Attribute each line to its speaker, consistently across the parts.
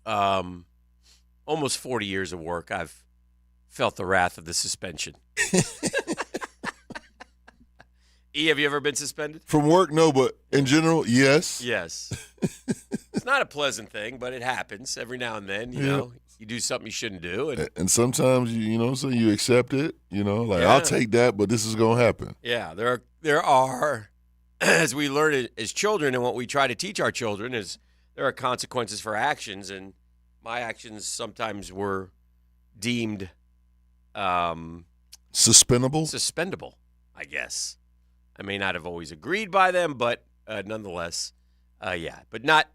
Speaker 1: almost 40 years of work, I've felt the wrath of the suspension. E, have you ever been suspended?
Speaker 2: From work, no, but in general, yes.
Speaker 1: Yes. It's not a pleasant thing, but it happens every now and then. You know, you do something you shouldn't do.
Speaker 2: And sometimes, so you accept it, I'll take that, but this is going to happen.
Speaker 1: Yeah, there are, as we learn it as children and what we try to teach our children is there are consequences for actions, and my actions sometimes were deemed suspendable, I guess. I may not have always agreed by them, but nonetheless, yeah. But not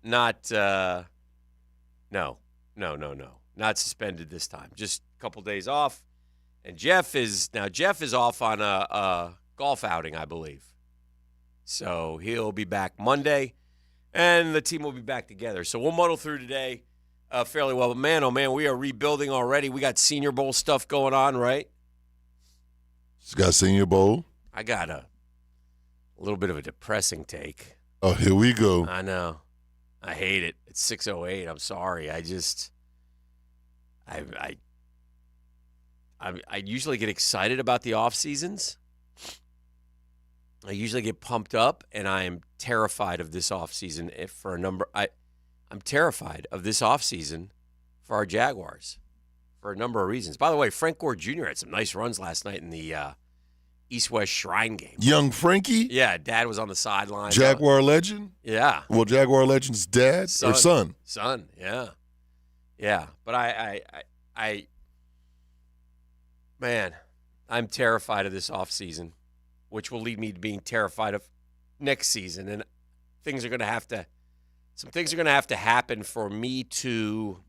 Speaker 1: not suspended this time. Just a couple days off, and Jeff is off on a golf outing, I believe. So he'll be back Monday, and the team will be back together. So we'll muddle through today fairly well. But man, oh man, we are rebuilding already. We got Senior Bowl stuff going on, right?
Speaker 2: It's got Senior Bowl.
Speaker 1: I got a little bit of a depressing take.
Speaker 2: Oh, here we go.
Speaker 1: I know. I hate it. It's 6:08. I'm sorry. I usually get excited about the off seasons. I usually get pumped up, and I am terrified of this off season for a number. I'm terrified of this off season for our Jaguars for a number of reasons. By the way, Frank Gore Jr. had some nice runs last night in the East-West Shrine game.
Speaker 2: Young Frankie?
Speaker 1: Yeah, Dad was on the sideline.
Speaker 2: Jaguar legend?
Speaker 1: Yeah.
Speaker 2: Well, Jaguar legend's dad or son?
Speaker 1: Son, yeah. Yeah, but man, I'm terrified of this offseason, which will lead me to being terrified of next season. And some things are going to have to happen for me to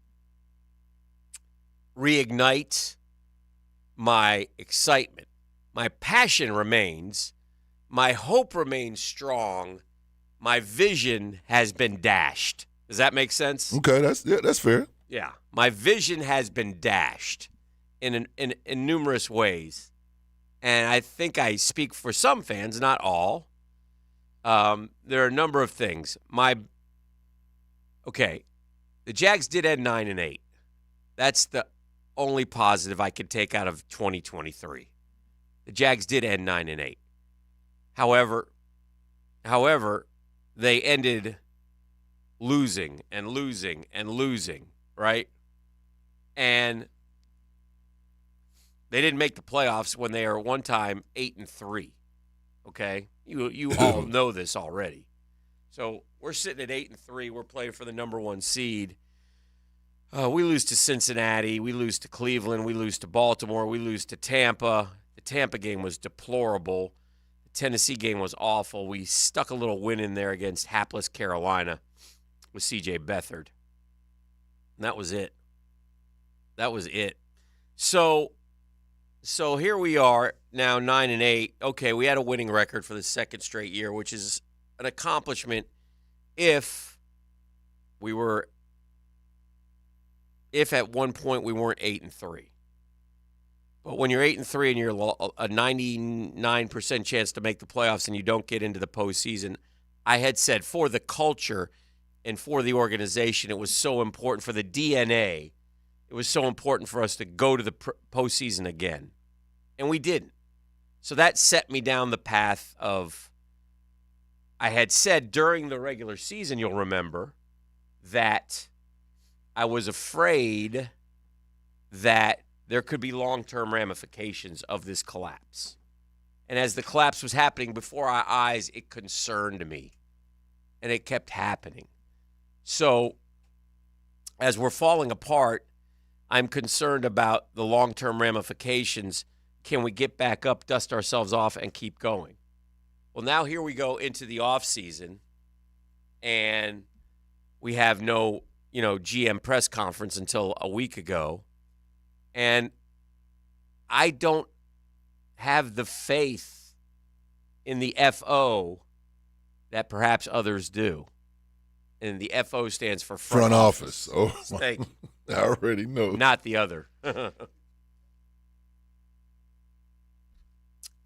Speaker 1: reignite my excitement. My passion remains. My hope remains strong. My vision has been dashed. Does that make sense?
Speaker 2: Okay, that's fair.
Speaker 1: Yeah. My vision has been dashed in numerous ways. And I think I speak for some fans, not all. There are a number of things. The Jags did end 9-8. That's the only positive I could take out of 2023. The Jags did end 9-8. However, they ended losing, right? And they didn't make the playoffs when they were at one time 8-3. Okay? You all know this already. So we're sitting at 8-3. We're playing for the number 1 seed. We lose to Cincinnati. We lose to Cleveland. We lose to Baltimore. We lose to Tampa. The Tampa game was deplorable. The Tennessee game was awful. We stuck a little win in there against hapless Carolina with C.J. Beathard. And that was it. So here we are now 9-8. Okay, we had a winning record for the second straight year, which is an accomplishment if at one point we weren't 8-3. But when you're 8-3 and you're a 99% chance to make the playoffs and you don't get into the postseason, I had said for the culture and for the organization, it was so important for the DNA. It was so important for us to go to the postseason again. And we didn't. So that set me down the path of, I had said during the regular season, you'll remember, that I was afraid that there could be long-term ramifications of this collapse. And as the collapse was happening before our eyes, it concerned me. And it kept happening. So as we're falling apart, I'm concerned about the long-term ramifications. Can we get back up, dust ourselves off, and keep going? Well, now here we go into the offseason, and we have no, GM press conference until a week ago. And I don't have the faith in the FO that perhaps others do. And the FO stands for front office.
Speaker 2: Oh,
Speaker 1: thank you.
Speaker 2: I already know.
Speaker 1: Not the other.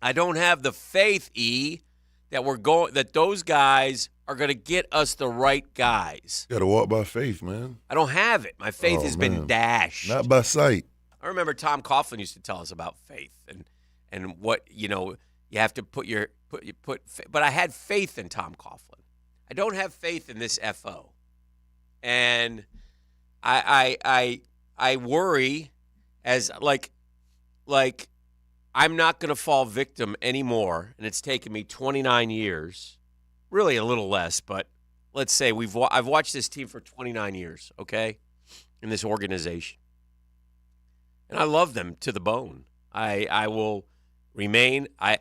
Speaker 1: I don't have the faith, E, that those guys are going to get us the right guys.
Speaker 2: You got to walk by faith, man.
Speaker 1: I don't have it. My faith has been dashed.
Speaker 2: Not by sight.
Speaker 1: I remember Tom Coughlin used to tell us about faith and what, you have to put. But I had faith in Tom Coughlin. I don't have faith in this FO. And I worry as like I'm not going to fall victim anymore, and it's taken me 29 years, really a little less, but let's say I've watched this team for 29 years, okay, in this organization. And I love them to the bone. I will remain. I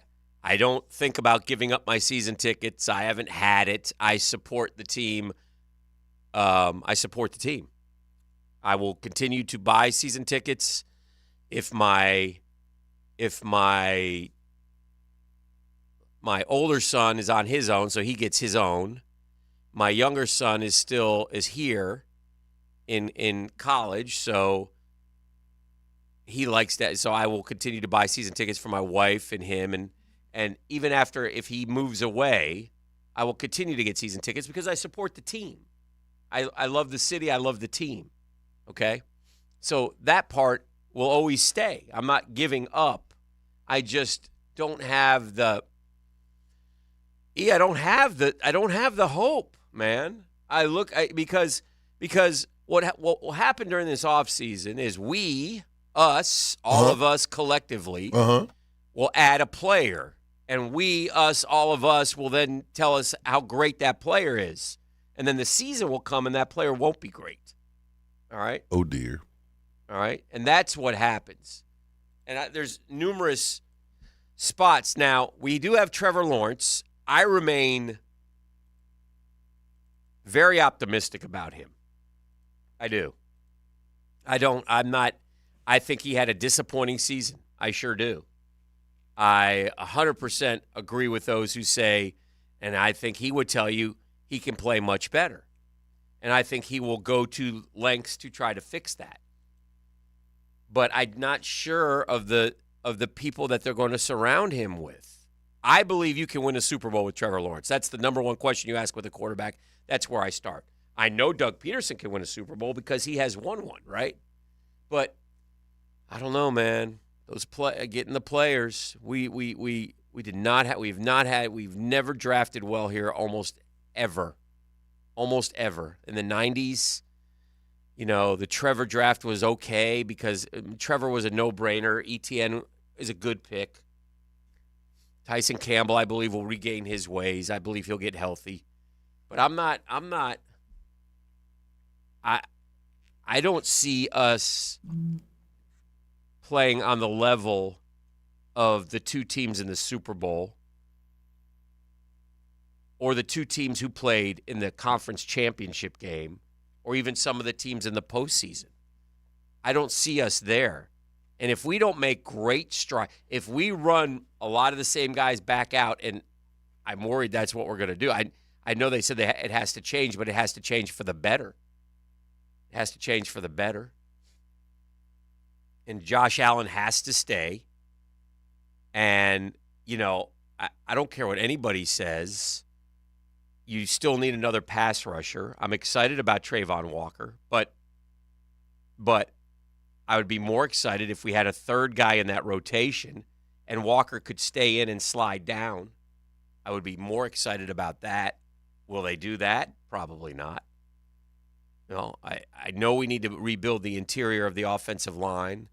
Speaker 1: don't think about giving up my season tickets. I haven't had it. I support the team. I will continue to buy season tickets if my older son is on his own, so he gets his own. My younger son is here in college, so he likes that. So I will continue to buy season tickets for my wife and him, and even after, if he moves away, I will continue to get season tickets because I support the team. I love the city. I love the team. Okay? So that part will always stay. I'm not giving up. I just don't have the I don't have the hope, man. Because what will happen during this offseason is all of us collectively will add a player, and all of us will then tell us how great that player is. And then the season will come and that player won't be great. All right?
Speaker 2: Oh, dear.
Speaker 1: All right? And that's what happens. And there's numerous spots. Now, we do have Trevor Lawrence. I remain very optimistic about him. I do. I think he had a disappointing season. I sure do. I 100% agree with those who say, and I think he would tell you, he can play much better. And I think he will go to lengths to try to fix that. But I'm not sure of the people that they're going to surround him with. I believe you can win a Super Bowl with Trevor Lawrence. That's the number one question you ask with a quarterback. That's where I start. I know Doug Peterson can win a Super Bowl because he has won one, right? But I don't know, man. Getting the players. We've never drafted well here almost ever. In the 90s, the Trevor draft was okay because Trevor was a no-brainer. ETN is a good pick. Tyson Campbell, I believe, will regain his ways. I believe he'll get healthy. But I don't see us playing on the level of the two teams in the Super Bowl or the two teams who played in the conference championship game or even some of the teams in the postseason. I don't see us there. And if we don't make great strides, if we run a lot of the same guys back out, and I'm worried that's what we're going to do. I know they said it has to change, but it has to change for the better. It has to change for the better. And Josh Allen has to stay. And, I don't care what anybody says. You still need another pass rusher. I'm excited about Trayvon Walker, but I would be more excited if we had a third guy in that rotation and Walker could stay in and slide down. I would be more excited about that. Will they do that? Probably not. I know we need to rebuild the interior of the offensive line.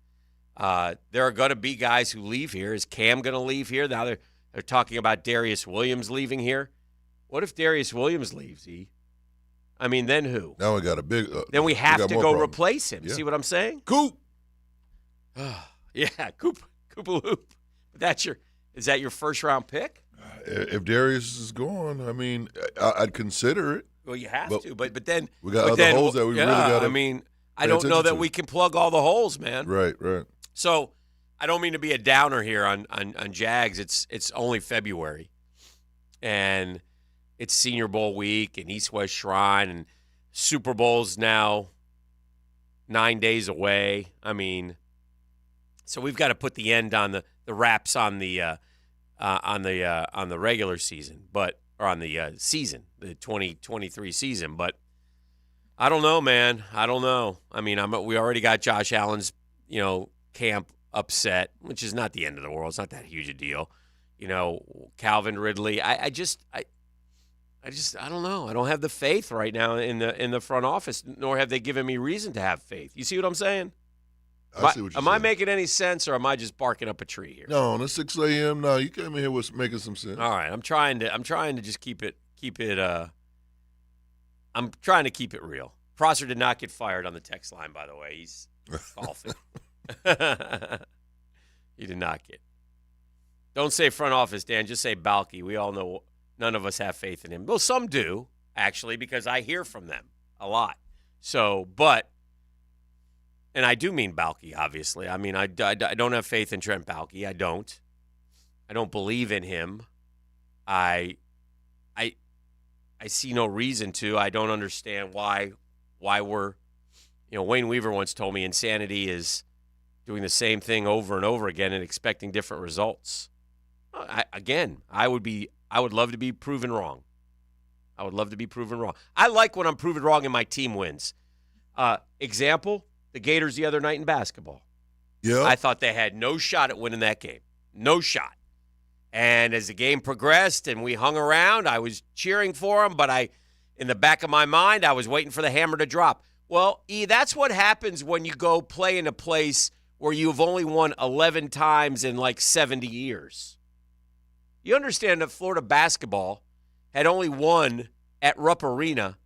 Speaker 1: There are going to be guys who leave here. Is Cam going to leave here? Now they're talking about Darius Williams leaving here. What if Darius Williams leaves, E? I mean, then who?
Speaker 2: Now we got a big.
Speaker 1: Then we have to go replace him. Yeah. See what I'm saying?
Speaker 2: Coop.
Speaker 1: Yeah, Coop Loop. Is that your first round pick?
Speaker 2: If Darius is gone, I mean, I'd consider it.
Speaker 1: Well, you have to, but then
Speaker 2: we got other holes that we really got to.
Speaker 1: I mean, I don't know that we can plug all the holes, man.
Speaker 2: Right.
Speaker 1: So I don't mean to be a downer here on Jags. It's only February, and it's Senior Bowl week and East West Shrine, and Super Bowl's now 9 days away. I mean, so we've got to put the end on the wraps on the regular season, or on the season, the 2023 season. But I don't know, man. I don't know. I mean, we already got Josh Allen's, camp upset, which is not the end of the world. It's not that huge a deal. Calvin Ridley. I don't know. I don't have the faith right now in the front office, nor have they given me reason to have faith. You see what I'm saying?
Speaker 2: I see what you're
Speaker 1: saying. Am I making any sense, or am I just barking up a tree here?
Speaker 2: No, on 6 a.m. No, you came in here with making some sense.
Speaker 1: All right, I'm trying to just keep it. I'm trying to keep it real. Prosser did not get fired on the text line, by the way. He's golfing. He did not get. Don't say front office, Dan. Just say Balky. We all know none of us have faith in him. Well, some do, actually, because I hear from them a lot. So, and I do mean Balky, obviously. I mean, I don't have faith in Trent Balky. I don't believe in him. I see no reason to. I don't understand why we're, Wayne Weaver once told me insanity is doing the same thing over and over again and expecting different results. I would love to be proven wrong. I would love to be proven wrong. I like when I'm proven wrong and my team wins. Example, the Gators the other night in basketball.
Speaker 2: Yeah.
Speaker 1: I thought they had no shot at winning that game. No shot. And as the game progressed and we hung around, I was cheering for them, but in the back of my mind, I was waiting for the hammer to drop. Well, that's what happens when you go play in a place where you've only won 11 times in like 70 years. You understand that Florida basketball had only won at Rupp Arena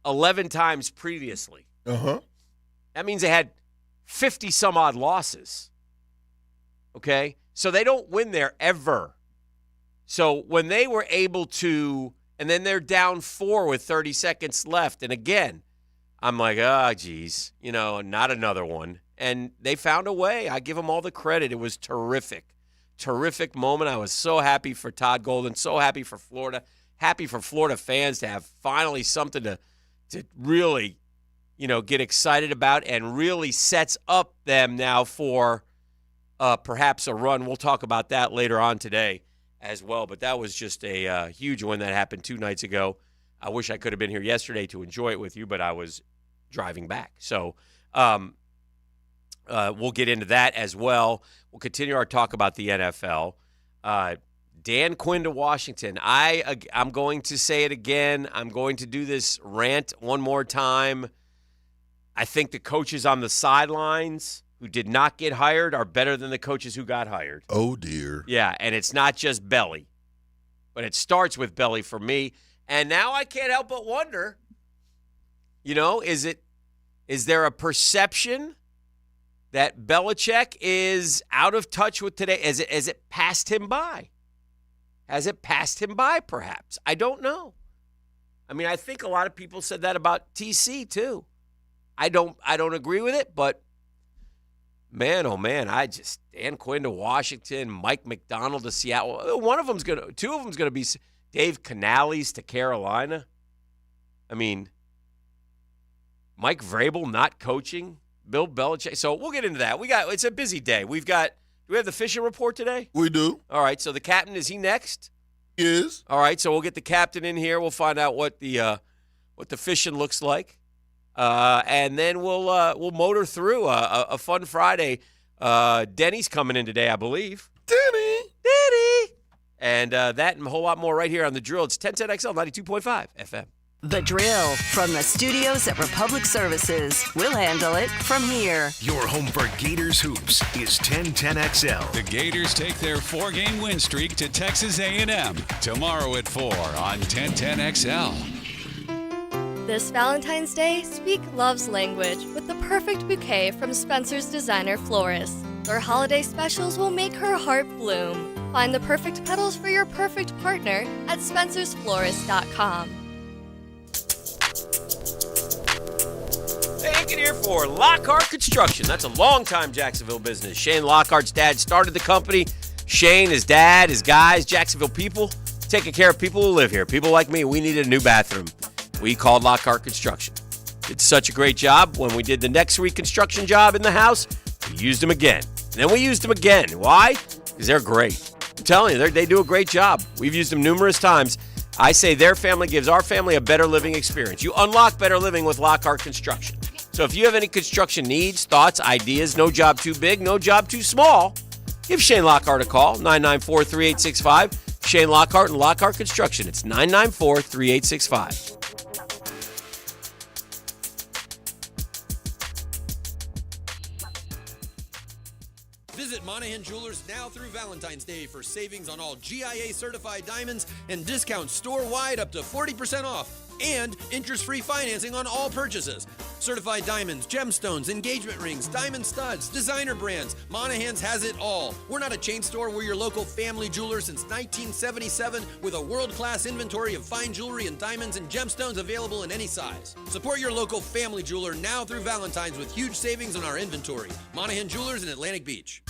Speaker 1: 11 times previously.
Speaker 2: Uh-huh.
Speaker 1: That means they had 50-some-odd losses. Okay? So they don't win there ever. So when they were able to, and then they're down 4 with 30 seconds left, and again, I'm like, geez, not another one. And they found a way. I give them all the credit. It was terrific. Terrific moment. I was so happy for Todd Golden, so happy for Florida, happy for Florida fans to have finally something to really, get excited about, and really sets up them now for perhaps a run. We'll talk about that later on today as well. But that was just a huge one that happened 2 nights ago. I wish I could have been here yesterday to enjoy it with you, but I was driving back. So we'll get into that as well. We'll continue our talk about the NFL. Dan Quinn to Washington. I'm going to say it again. I'm going to do this rant one more time. I think the coaches on the sidelines who did not get hired are better than the coaches who got hired.
Speaker 2: Oh, dear.
Speaker 1: Yeah, and it's not just Belly, but it starts with Belly for me. And now I can't help but wonder, is there a perception that Belichick is out of touch with today? Has it passed him by? Has it passed him by, perhaps? I don't know. I mean, I think a lot of people said that about TC, too. I don't agree with it, but man, oh man, Dan Quinn to Washington, Mike McDonald to Seattle. Two of them's gonna be Dave Canales to Carolina. I mean, Mike Vrabel not coaching, Bill Belichick. So we'll get into that. It's a busy day. Do we have the fishing report today?
Speaker 2: We do.
Speaker 1: All right. So the captain, is he next?
Speaker 2: He is.
Speaker 1: All right. So we'll get the captain in here. We'll find out what the fishing looks like. And then we'll motor through a fun Friday. Denny's coming in today, I believe.
Speaker 2: Denny.
Speaker 1: And that and a whole lot more right here on The Drill. It's 1010XL 92.5 FM.
Speaker 3: The Drill from the studios at Republic Services. We'll handle it from here.
Speaker 4: Your home for Gators hoops is 1010XL.
Speaker 5: The Gators take their 4-game win streak to Texas A&M tomorrow at 4 on 1010XL.
Speaker 6: This Valentine's Day, speak love's language with the perfect bouquet from Spencer's Designer Florist. Their holiday specials will make her heart bloom. Find the perfect petals for your perfect partner at spencersflorist.com.
Speaker 1: Hey, Hicken here for Lockhart Construction. That's a long-time Jacksonville business. Shane Lockhart's dad started the company. Shane, his dad, his guys, Jacksonville people, taking care of people who live here. People like me, we needed a new bathroom. We called Lockhart Construction. Did such a great job. When we did the next reconstruction job in the house, we used them again. And then we used them again. Why? Because they're great. I'm telling you, they do a great job. We've used them numerous times. I say their family gives our family a better living experience. You unlock better living with Lockhart Construction. So if you have any construction needs, thoughts, ideas, no job too big, no job too small, give Shane Lockhart a call, 994-3865. Shane Lockhart and Lockhart Construction. It's 994-3865.
Speaker 7: Visit Monahan Jewelers now through Valentine's Day for savings on all GIA certified diamonds and discounts store-wide up to 40% off. And interest-free financing on all purchases. Certified diamonds, gemstones, engagement rings, diamond studs, designer brands. Monahan's has it all. We're not a chain store. We're your local family jeweler since 1977 with a world-class inventory of fine jewelry and diamonds and gemstones available in any size. Support your local family jeweler now through Valentine's with huge savings on our inventory. Monahan Jewelers in Atlantic Beach.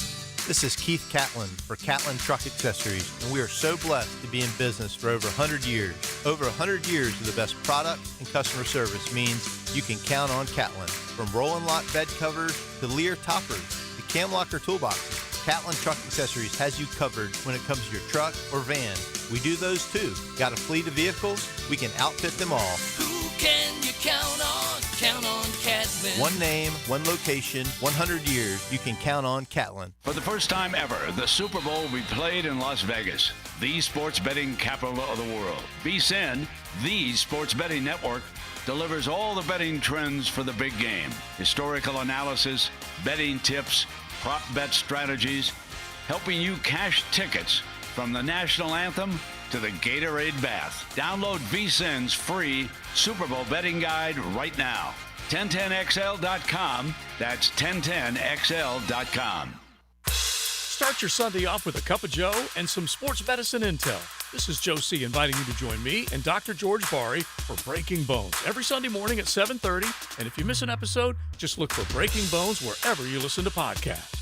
Speaker 8: This is Keith Catlin for Catlin Truck Accessories, and we are so blessed to be in business for over 100 years. Over 100 years of the best product and customer service means you can count on Catlin. From roll and lock bed covers to Lear toppers to cam locker toolboxes, Catlin Truck Accessories has you covered when it comes to your truck or van. We do those too. Got a fleet of vehicles? We can outfit them all.
Speaker 9: Who can you count on? Count on Catlin.
Speaker 8: One name, one location, 100 years. You can count on Catlin.
Speaker 5: For the first time ever, the Super Bowl will be played in Las Vegas, the sports betting capital of the world. VSiN, the sports betting network, delivers all the betting trends for the big game. Historical analysis, betting tips, prop bet strategies, helping you cash tickets from the national anthem to the Gatorade bath. Download VSiN's free Super Bowl betting guide right now. 1010XL.com. That's 1010XL.com.
Speaker 10: Start your Sunday off with a cup of Joe and some sports medicine intel. This is Joe C. inviting you to join me and Dr. George Bari for Breaking Bones every Sunday morning at 7:30. And if you miss an episode, just look for Breaking Bones wherever you listen to podcasts.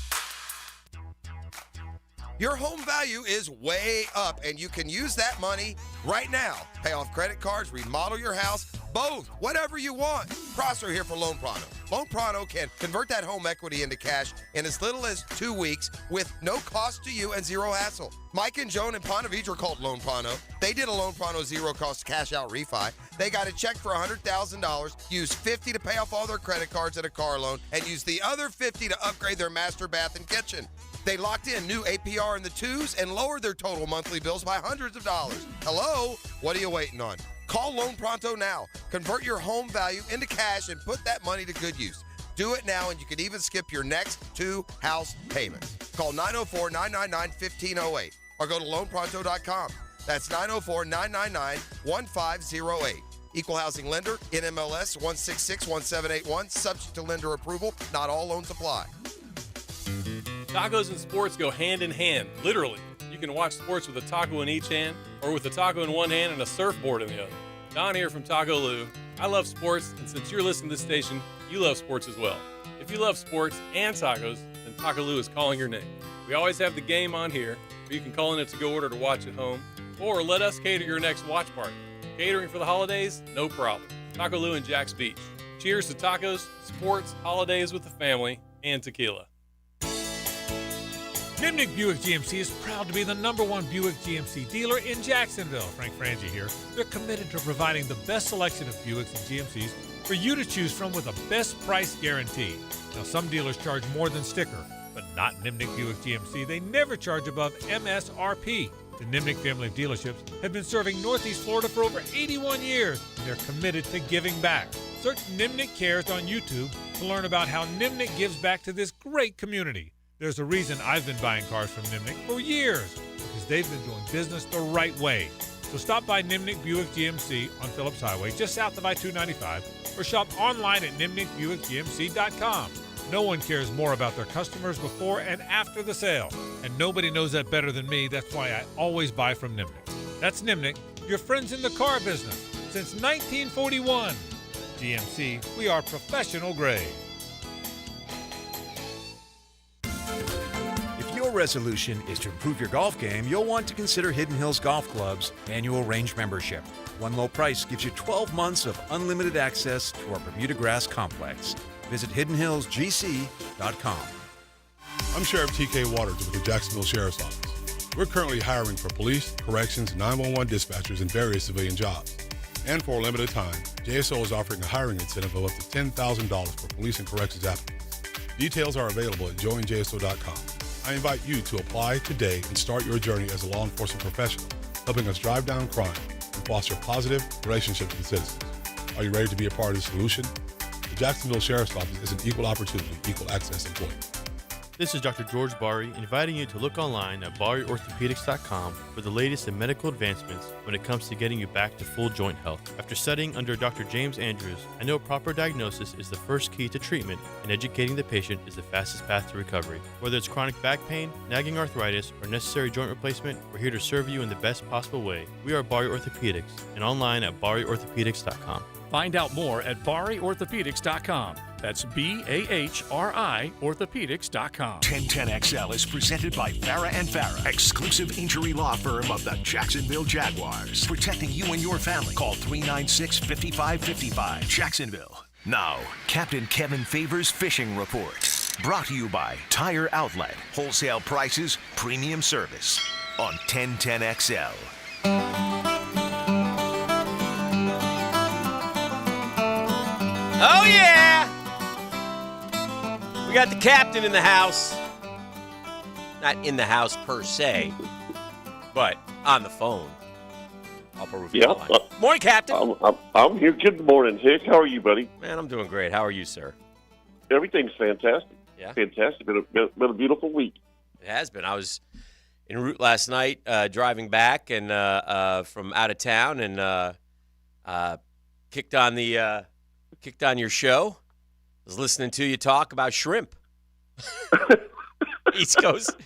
Speaker 11: Your home value is way up, and you can use that money right now. Pay off credit cards, remodel your house, both, whatever you want. Prosser here for Loan Pronto. Loan Pronto can convert that home equity into cash in as little as 2 weeks with no cost to you and zero hassle. Mike and Joan in Ponte Vedra called Loan Pronto. They did a Loan Pronto zero-cost cash-out refi. They got a check for $100,000, used $50 to pay off all their credit cards and a car loan, and used the other $50 to upgrade their master bath and kitchen. They locked in new APR in the 2s and lowered their total monthly bills by hundreds of dollars. Hello? What are you waiting on? Call Loan Pronto now. Convert your home value into cash and put that money to good use. Do it now, and you can even skip your next 2 house payments. Call 904-999-1508 or go to loanpronto.com. That's 904-999-1508. Equal housing lender, NMLS 1661781, subject to lender approval. Not all loans apply.
Speaker 12: Tacos and sports go hand in hand, literally. You can watch sports with a taco in each hand or with a taco in one hand and a surfboard in the other. Don here from Taco Lou. I love sports, and since you're listening to this station, you love sports as well. If you love sports and tacos, then Taco Lou is calling your name. We always have the game on here, or you can call in a to-go order to watch at home, or let us cater your next watch party. Catering for the holidays? No problem. Taco Lou in Jacks Beach. Cheers to tacos, sports, holidays with the family, and tequila.
Speaker 13: Nimnick Buick GMC is proud to be the #1 Buick GMC dealer in Jacksonville. Frank Frangie here. They're committed to providing the best selection of Buicks and GMCs for you to choose from with a best price guarantee. Now, some dealers charge more than sticker, but not Nimnick Buick GMC. They never charge above MSRP. The Nimnick family of dealerships have been serving Northeast Florida for over 81 years, and they're committed to giving back. Search Nimnick Cares on YouTube to learn about how Nimnick gives back to this great community. There's a reason I've been buying cars from Nimnick for years, because they've been doing business the right way. So stop by Nimnick Buick GMC on Phillips Highway, just south of I-295, or shop online at nimnickbuickgmc.com. No one cares more about their customers before and after the sale, and nobody knows that better than me. That's why I always buy from Nimnick. That's Nimnick, your friends in the car business, since 1941. GMC, we are professional grade.
Speaker 14: Your resolution is to improve your golf game, you'll want to consider Hidden Hills Golf Club's annual range membership. One low price gives you 12 months of unlimited access to our Bermuda Grass Complex. Visit hiddenhillsgc.com.
Speaker 15: I'm Sheriff TK Waters with the Jacksonville Sheriff's Office. We're currently hiring for police, corrections, 911 dispatchers, and various civilian jobs. And for a limited time, JSO is offering a hiring incentive of up to $10,000 for police and corrections applicants. Details are available at joinjso.com. I invite you to apply today and start your journey as a law enforcement professional, helping us drive down crime and foster positive relationships with citizens. Are you ready to be a part of the solution? The Jacksonville Sheriff's Office is an equal opportunity, equal access employer.
Speaker 16: This is Dr. George Bari inviting you to look online at bariorthopedics.com for the latest in medical advancements when it comes to getting you back to full joint health. After studying under Dr. James Andrews, I know proper diagnosis is the first key to treatment, and educating the patient is the fastest path to recovery. Whether it's chronic back pain, nagging arthritis, or necessary joint replacement, we're here to serve you in the best possible way. We are Bari Orthopedics and online at bariorthopedics.com.
Speaker 10: Find out more at bariorthopedics.com. That's BAHRI orthopedics.com.
Speaker 4: 1010XL is presented by Farah and Farah, exclusive injury law firm of the Jacksonville Jaguars. Protecting you and your family. Call 396-5555. Jacksonville. Now, Captain Kevin Favors Fishing Report. Brought to you by Tire Outlet. Wholesale prices, premium service. On 1010XL.
Speaker 1: Oh, yeah! We got the captain in the house. Not in the house per se, but on the phone. Upper roof.
Speaker 17: Yeah.
Speaker 1: Morning, Captain.
Speaker 17: I'm here. Good morning, Hick. How are you, buddy?
Speaker 1: Man, I'm doing great. How are you, sir?
Speaker 17: Everything's fantastic.
Speaker 1: Yeah.
Speaker 17: Fantastic. Been a beautiful week.
Speaker 1: It has been. I was en route last night driving back and from out of town and kicked on your show. I was listening to you talk about shrimp. East Coast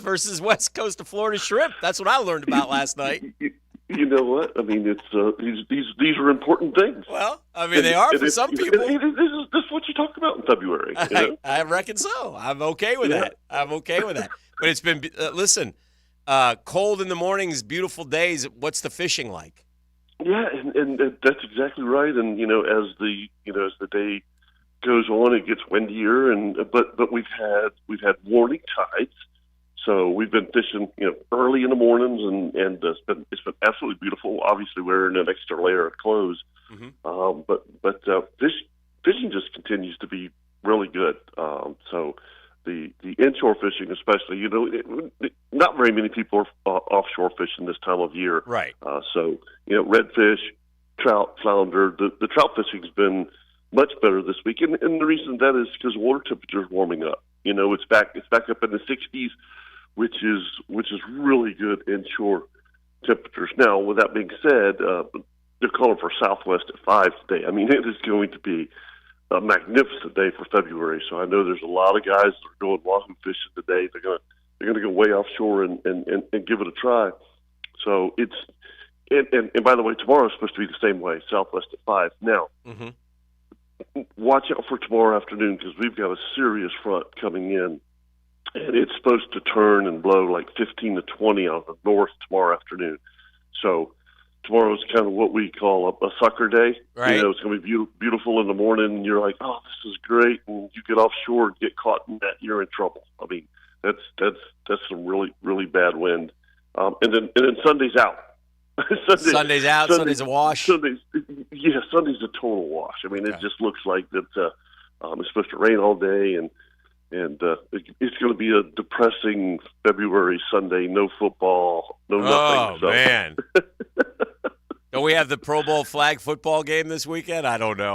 Speaker 1: versus West Coast of Florida shrimp. That's what I learned about last night.
Speaker 17: You know what? I mean, it's these are important things.
Speaker 1: Well, I mean, they are for some people.
Speaker 17: This is what you talk about in February. You know?
Speaker 1: I reckon so. I'm okay with that. I'm okay with that. But it's been listen, cold in the mornings, beautiful days. What's the fishing like?
Speaker 17: Yeah, and that's exactly right. And as the day goes on, it gets windier, and but we've had warning tides, so we've been fishing early in the mornings, and it's been absolutely beautiful. Obviously, wearing an extra layer of clothes, but fishing just continues to be really good. So the inshore fishing, especially, not very many people are offshore fishing this time of year,
Speaker 1: right?
Speaker 17: So redfish, trout, flounder. The trout fishing's been much better this week, and the reason that is because water temperature's warming up. It's back up in the 60s, which is really good inshore temperatures. Now, with that being said, they're calling for southwest at 5 today. I mean, it is going to be a magnificent day for February. So I know there's a lot of guys that are going wahoo fishing today. They're gonna go way offshore and give it a try. So it's and by the way, tomorrow's supposed to be the same way, southwest at 5. Now, watch out for tomorrow afternoon because we've got a serious front coming in, and it's supposed to turn and blow like 15 to 20 out of the north tomorrow afternoon. So tomorrow's kind of what we call a sucker day.
Speaker 1: Right.
Speaker 17: It's going to be beautiful in the morning, and you're like, oh, this is great. And you get offshore and get caught in that, you're in trouble. I mean, that's some really, really bad wind. And then Sunday's out.
Speaker 1: Sunday's out. Sunday's a wash.
Speaker 17: Sunday's a total wash. I mean, It just looks like that. It's supposed to rain all day, and it's going to be a depressing February Sunday. No football, no nothing.
Speaker 1: Oh man! Don't we have the Pro Bowl flag football game this weekend? I don't know.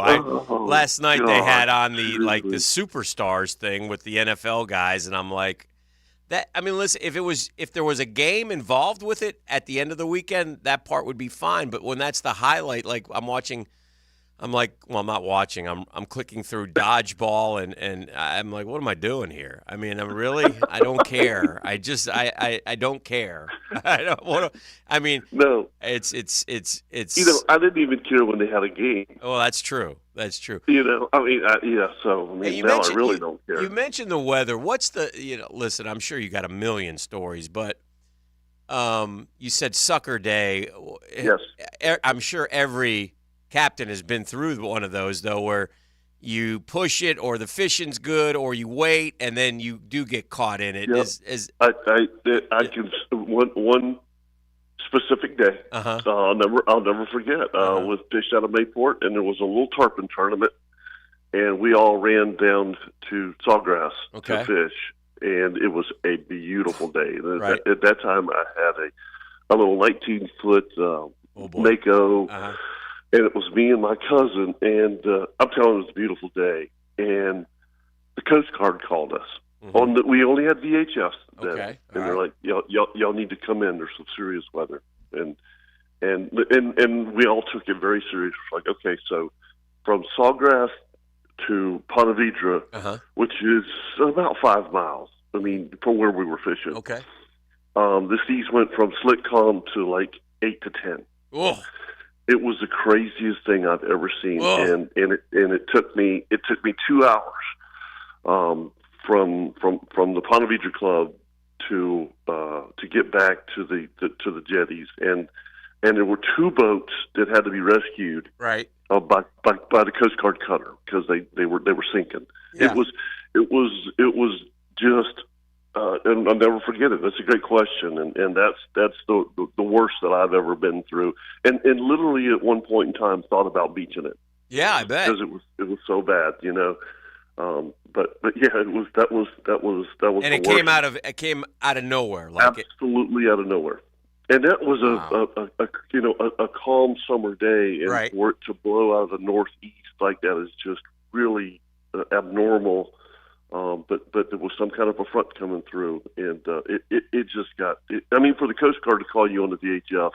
Speaker 1: Last night they had on the superstars thing with the NFL guys, and I'm like, that. I mean, listen, if there was a game involved with it at the end of the weekend, that part would be fine. But when that's the highlight, like I'm not watching. I'm clicking through dodgeball, and I'm like, what am I doing here? I mean, I don't care. I don't care. I don't want to. I mean,
Speaker 17: no.
Speaker 1: It's.
Speaker 17: I didn't even care when they had a game.
Speaker 1: Well, that's true. That's true.
Speaker 17: So now I really don't care.
Speaker 1: You mentioned the weather. What's the? Listen, I'm sure you got a million stories, but you said sucker day.
Speaker 17: Yes.
Speaker 1: I'm sure every captain has been through one of those, though, where you push it, or the fishing's good, or you wait, and then you do get caught in it.
Speaker 17: Yep. I can one specific day. I'll never forget. Was fished out of Mayport, and there was a little tarpon tournament, and we all ran down to Sawgrass to fish, and it was a beautiful day.
Speaker 1: Right.
Speaker 17: At that time, I had a little 19-foot Mako. And it was me and my cousin, and I'm telling you, it was a beautiful day. And the Coast Guard called us. We only had VHFs then, and they're like, "Y'all need to come in. There's some serious weather." And we all took it very serious. Like, okay, so from Sawgrass to Ponte Vedra, which is about 5 miles. I mean, from where we were fishing.
Speaker 1: Okay.
Speaker 17: The seas went from slick calm to like 8 to 10.
Speaker 1: Oh.
Speaker 17: It was the craziest thing I've ever seen, and it took me 2 hours from the Ponte Vedra Club to get back to the jetties, and there were 2 boats that had to be rescued
Speaker 1: by
Speaker 17: the Coast Guard cutter because they were sinking.
Speaker 1: Yeah.
Speaker 17: It was just. And I'll never forget it. That's a great question, and that's the worst that I've ever been through. And literally at one point in time thought about beaching it.
Speaker 1: Yeah, I bet
Speaker 17: because it was so bad, you know. But yeah, that was.
Speaker 1: And it
Speaker 17: worst.
Speaker 1: came out of nowhere,
Speaker 17: absolutely out of nowhere. And that was a calm summer day, and for it to blow out of the northeast like that is just really abnormal. But there was some kind of a front coming through, and it just got. I mean, for the Coast Guard to call you on the VHF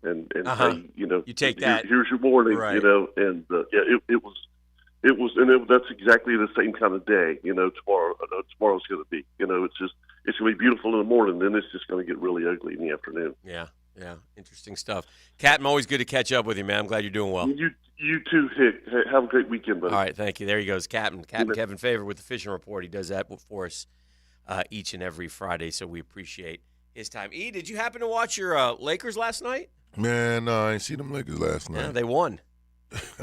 Speaker 17: and say, you know,
Speaker 1: you take that.
Speaker 17: Here's your warning, you know, and it was, and that's exactly the same kind of day. You know, tomorrow's going to be. You know, it's going to be beautiful in the morning, then it's just going to get really ugly in the afternoon.
Speaker 1: Yeah, interesting stuff. Captain, always good to catch up with you, man. I'm glad you're doing well.
Speaker 17: You too, Hick. Have a great weekend, buddy.
Speaker 1: All right, thank you. There he goes, Captain Kevin Favor with the Fishing Report. He does that for us each and every Friday, so we appreciate his time. E, did you happen to watch your Lakers last night?
Speaker 2: Man, no, I ain't seen them Lakers last night.
Speaker 1: Yeah, they won.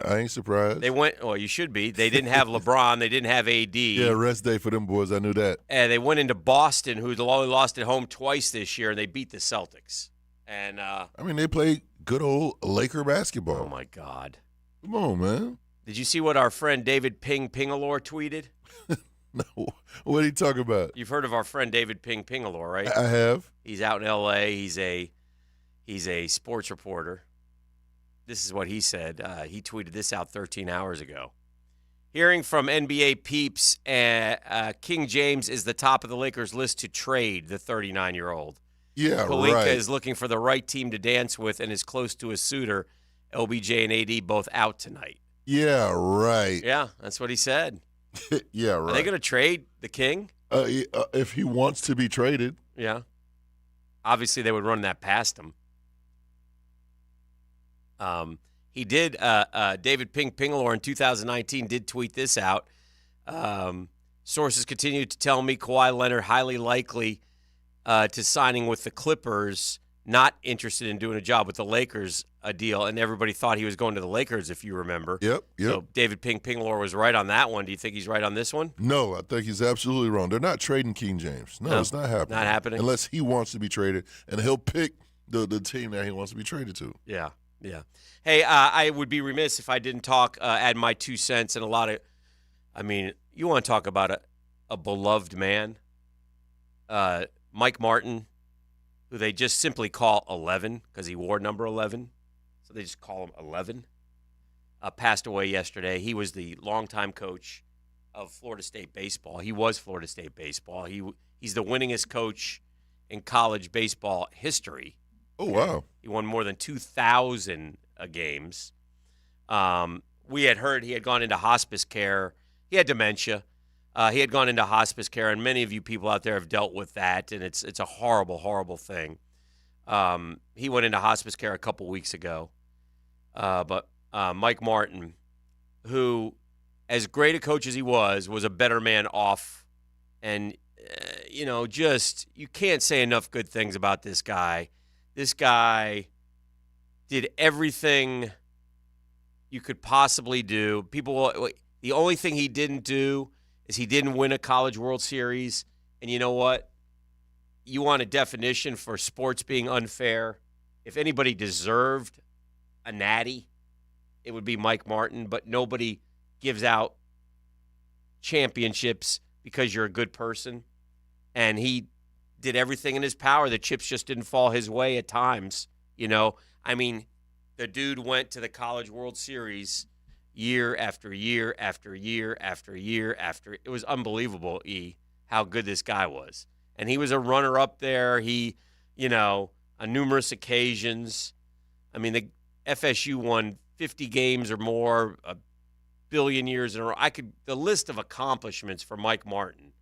Speaker 2: I ain't surprised.
Speaker 1: They went. Well, you should be. They didn't have LeBron. They didn't have AD.
Speaker 2: Yeah, rest day for them boys. I knew that.
Speaker 1: And they went into Boston, who's only lost at home twice this year, and they beat the Celtics. And
Speaker 2: I mean, they played good old Laker basketball.
Speaker 1: Oh my God!
Speaker 2: Come on, man.
Speaker 1: Did you see what our friend David Pingalore tweeted?
Speaker 2: No. What did he talk about?
Speaker 1: You've heard of our friend David Pingalore, right?
Speaker 2: I have.
Speaker 1: He's out in L.A. He's a sports reporter. This is what he said. He tweeted this out 13 hours ago. Hearing from NBA peeps, King James is the top of the Lakers list to trade the 39-year-old.
Speaker 2: Yeah,
Speaker 1: Pelinka is looking for the right team to dance with and is close to a suitor. LBJ and AD both out tonight.
Speaker 2: Yeah, right.
Speaker 1: Yeah, that's what he said.
Speaker 2: Yeah, right.
Speaker 1: Are they going to trade the King?
Speaker 2: If he wants to be traded.
Speaker 1: Yeah. Obviously, they would run that past him. He did. David Pingalore in 2019 did tweet this out. Sources continue to tell me Kawhi Leonard highly likely to signing with the Clippers, not interested in doing a job with the Lakers, a deal, and everybody thought he was going to the Lakers, if you remember.
Speaker 2: Yep.
Speaker 1: So David Pingalore was right on that one. Do you think he's right on this one?
Speaker 2: No, I think he's absolutely wrong. They're not trading King James. No, it's not happening.
Speaker 1: Not happening?
Speaker 2: Unless he wants to be traded, and he'll pick the team that he wants to be traded to.
Speaker 1: Yeah. Hey, I would be remiss if I didn't add my 2 cents and a lot of, I mean, you want to talk about a beloved man, Mike Martin, who they just simply call 11 because he wore number 11. So they just call him 11. Passed away yesterday. He was the longtime coach of Florida State baseball. He was Florida State baseball. He's the winningest coach in college baseball history.
Speaker 2: Oh, wow.
Speaker 1: He won more than 2,000 games. We had heard he had gone into hospice care. He had dementia. He had gone into hospice care, and many of you people out there have dealt with that, and it's a horrible, horrible thing. He went into hospice care a couple weeks ago. But Mike Martin, who, as great a coach as he was a better man off. And, just you can't say enough good things about this guy. This guy did everything you could possibly do. The only thing he didn't do is he didn't win a College World Series. And you know what? You want a definition for sports being unfair? If anybody deserved a natty, it would be Mike Martin, but nobody gives out championships because you're a good person. And he did everything in his power. The chips just didn't fall his way at times. You know, I mean, the dude went to the College World Series year after year after year after year after. It was unbelievable, how good this guy was. And he was a runner-up there. He, on numerous occasions. I mean, the FSU won 50 games or more, a billion years in a row. The list of accomplishments for Mike Martin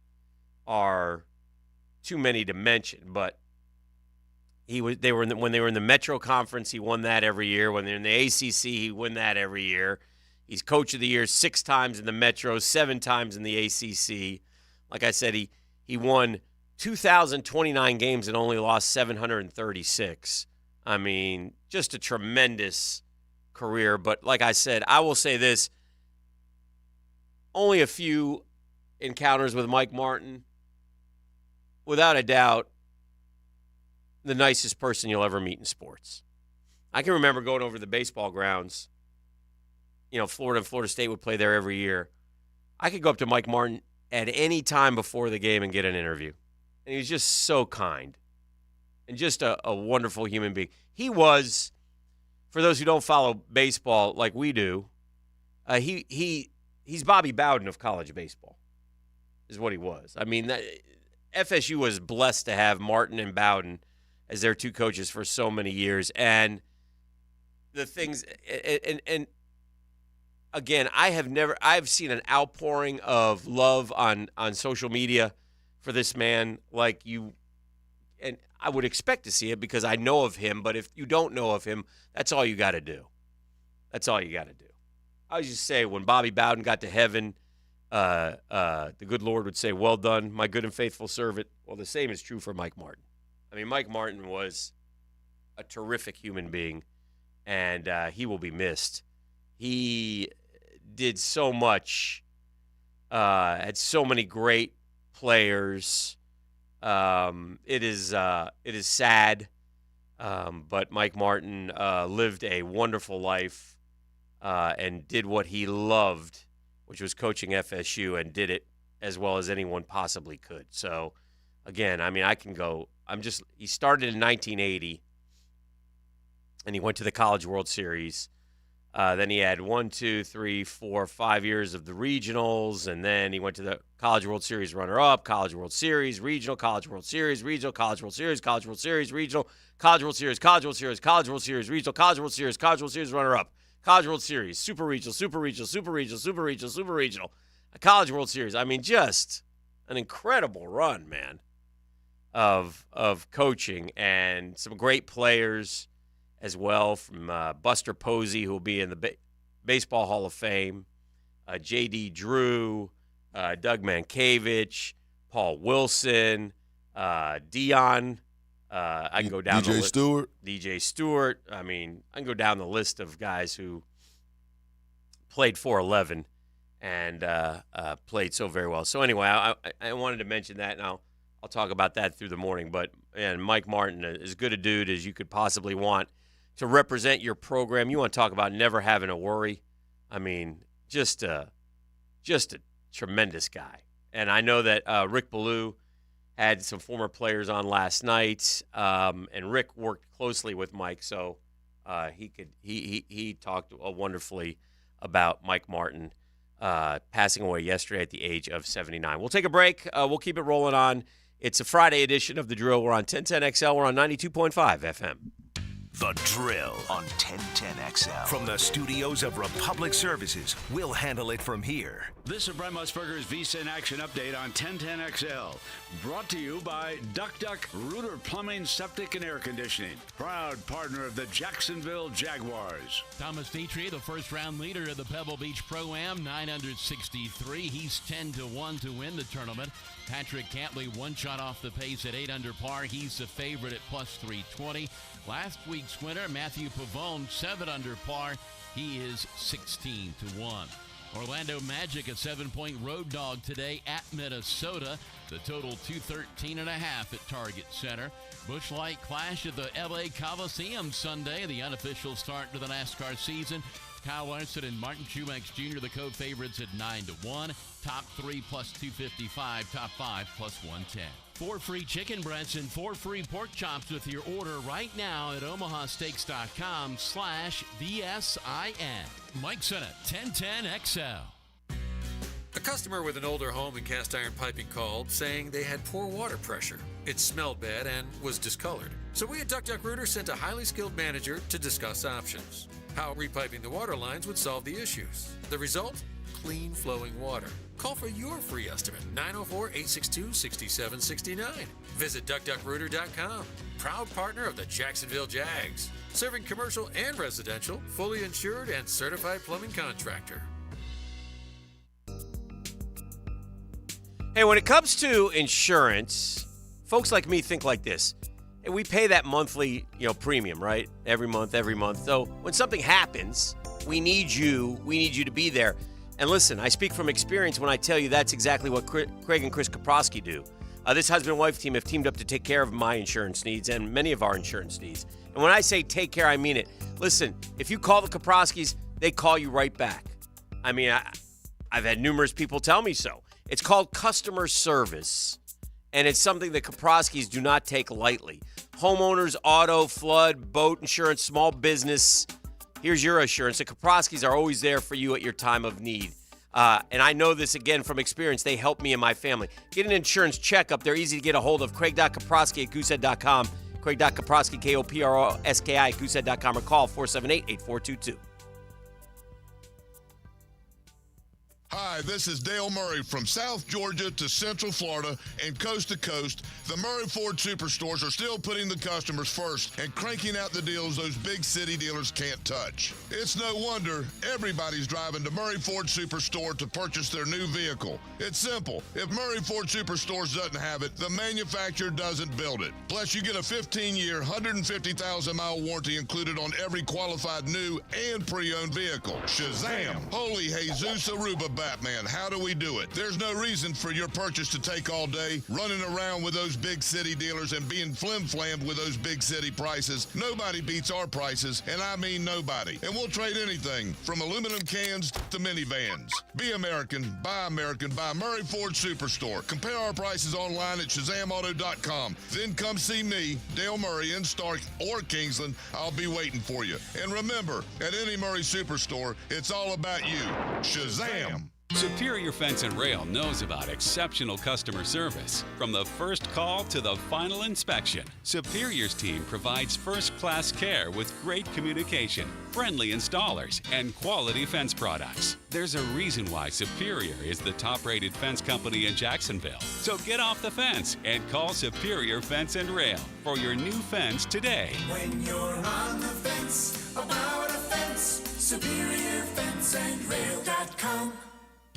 Speaker 1: are too many to mention, but when they were in the Metro Conference, he won that every year. When they're in the ACC, he won that every year. He's Coach of the Year 6 times in the Metro, 7 times in the ACC. Like I said, he won 2,029 games and only lost 736. I mean, just a tremendous career. But like I said, I will say this, only a few encounters with Mike Martin. Without a doubt, the nicest person you'll ever meet in sports. I can remember going over to the baseball grounds. Florida and Florida State would play there every year. I could go up to Mike Martin at any time before the game and get an interview. And he was just so kind and just a wonderful human being. He was, for those who don't follow baseball like we do, he's Bobby Bowden of college baseball is what he was. I mean, FSU was blessed to have Martin and Bowden as their 2 coaches for so many years. And the things, and again, I've seen an outpouring of love on social media for this man like you, and I would expect to see it because I know of him, but if you don't know of him, that's all you got to do. That's all you got to do. I was just say, when Bobby Bowden got to heaven, the good Lord would say, "Well done, my good and faithful servant." Well, the same is true for Mike Martin. I mean, Mike Martin was a terrific human being, and he will be missed. He did so much, had so many great players. It is sad, but Mike Martin lived a wonderful life and did what he loved, which was coaching FSU, and did it as well as anyone possibly could. So, again, I mean, he started in 1980, and he went to the College World Series. Then he had 1, 2, 3, 4, 5 years of the regionals, and then he went to the College World Series runner-up, College World Series, regional, College World Series, regional, College World Series, College World Series, regional, College World Series, College World Series, College World Series, regional, College World Series, College World Series runner-up, College World Series, Super Regional, Super Regional, Super Regional, Super Regional, Super Regional, College World Series. I mean, just an incredible run, man, of coaching, and some great players as well, from Buster Posey, who will be in the Baseball Hall of Fame, J.D. Drew, Doug Mankiewicz, Paul Wilson, Dion. I can go down the list. DJ Stewart. I mean, I can go down the list of guys who played 411 and played so very well. So anyway, I wanted to mention that, and I'll talk about that through the morning. But Mike Martin, as good a dude as you could possibly want to represent your program. You want to talk about never having a worry. I mean, just a tremendous guy. And I know that Rick Ballou had some former players on last night, and Rick worked closely with Mike, so he talked wonderfully about Mike Martin passing away yesterday at the age of 79. We'll take a break. We'll keep it rolling on. It's a Friday edition of The Drill. We're on 1010XL. We're on 92.5 FM.
Speaker 4: The Drill on 1010XL. From the studios of Republic Services, we'll handle it from here.
Speaker 5: This is Brent Musburger's VSIN Action Update on 1010XL. Brought to you by Duck Duck Rooter Plumbing, Septic, and Air Conditioning. Proud partner of the Jacksonville Jaguars.
Speaker 9: Thomas Dietrich, the first-round leader of the Pebble Beach Pro-Am, 963. He's 10-1 to win the tournament. Patrick Cantley, 1 shot off the pace at 8 under par. He's the favorite at plus 320. Last week's winner, Matthew Pavone, 7 under par. He is 16-1. Orlando Magic a 7-point road dog today at Minnesota. The total 213.5 at Target Center. Busch Light Clash at the LA Coliseum Sunday, the unofficial start to the NASCAR season. Kyle Larson and Martin Truex Jr., the co-favorites at 9-1. Top 3 plus 255, top 5 plus 110. 4 free chicken breasts and 4 free pork chops with your order right now at omahasteaks.com/VSIN. Mike Sennett, 1010XL.
Speaker 7: A customer with an older home and cast iron piping called saying they had poor water pressure. It smelled bad and was discolored. So we at Duck Duck Rooter sent a highly skilled manager to discuss options. How repiping the water lines would solve the issues. The result? Clean flowing water. Call for your free estimate, 904-862-6769. Visit DuckDuckRooter.com. Proud partner of the Jacksonville Jags. Serving commercial and residential, fully insured and certified plumbing contractor.
Speaker 1: Hey, when it comes to insurance, folks like me think like this. Hey, we pay that monthly, premium, right? Every month. So when something happens, we need you to be there. And listen, I speak from experience when I tell you that's exactly what Craig and Chris Kaprosky do. This husband-wife team have teamed up to take care of my insurance needs and many of our insurance needs. And when I say take care, I mean it. Listen, if you call the Kaproskys, they call you right back. I mean, I've had numerous people tell me so. It's called customer service, and it's something that Kaproskys do not take lightly. Homeowners, auto, flood, boat insurance, small business. Here's your assurance. The Kaproskys are always there for you at your time of need. And I know this, again, from experience. They help me and my family. Get an insurance checkup. They're easy to get a hold of. Craig.Kaprosky at goosehead.com. Craig.Kaprosky, K-O-P-R-O-S-K-I at goosehead.com, or call 478-8422.
Speaker 2: Hi, this is Dale Murray from South Georgia to Central Florida and coast to coast. The Murray Ford Superstores are still putting the customers first and cranking out the deals those big city dealers can't touch. It's no wonder everybody's driving to Murray Ford Superstore to purchase their new vehicle. It's simple. If Murray Ford Superstores doesn't have it, the manufacturer doesn't build it. Plus, you get a 15-year, 150,000-mile warranty included on every qualified new and pre-owned vehicle. Shazam! Holy Jesus Aruba Batman, how do we do it? There's no reason for your purchase to take all day, running around with those big city dealers and being flim-flammed with those big city prices. Nobody beats our prices, and I mean nobody. And we'll trade anything from aluminum cans to minivans. Be American, buy Murray Ford Superstore. Compare our prices online at ShazamAuto.com. Then come see me, Dale Murray, in Stark or Kingsland. I'll be waiting for you. And remember, at any Murray Superstore, it's all about you. Shazam!
Speaker 18: Superior Fence and Rail knows about exceptional customer service. From the first call to the final inspection, Superior's team provides first-class care with great communication, friendly installers, and quality fence products. There's a reason why Superior is the top-rated fence company in Jacksonville. So get off the fence and call Superior Fence and Rail for your new fence today.
Speaker 19: When you're on the fence, about a fence, SuperiorFenceandRail.com.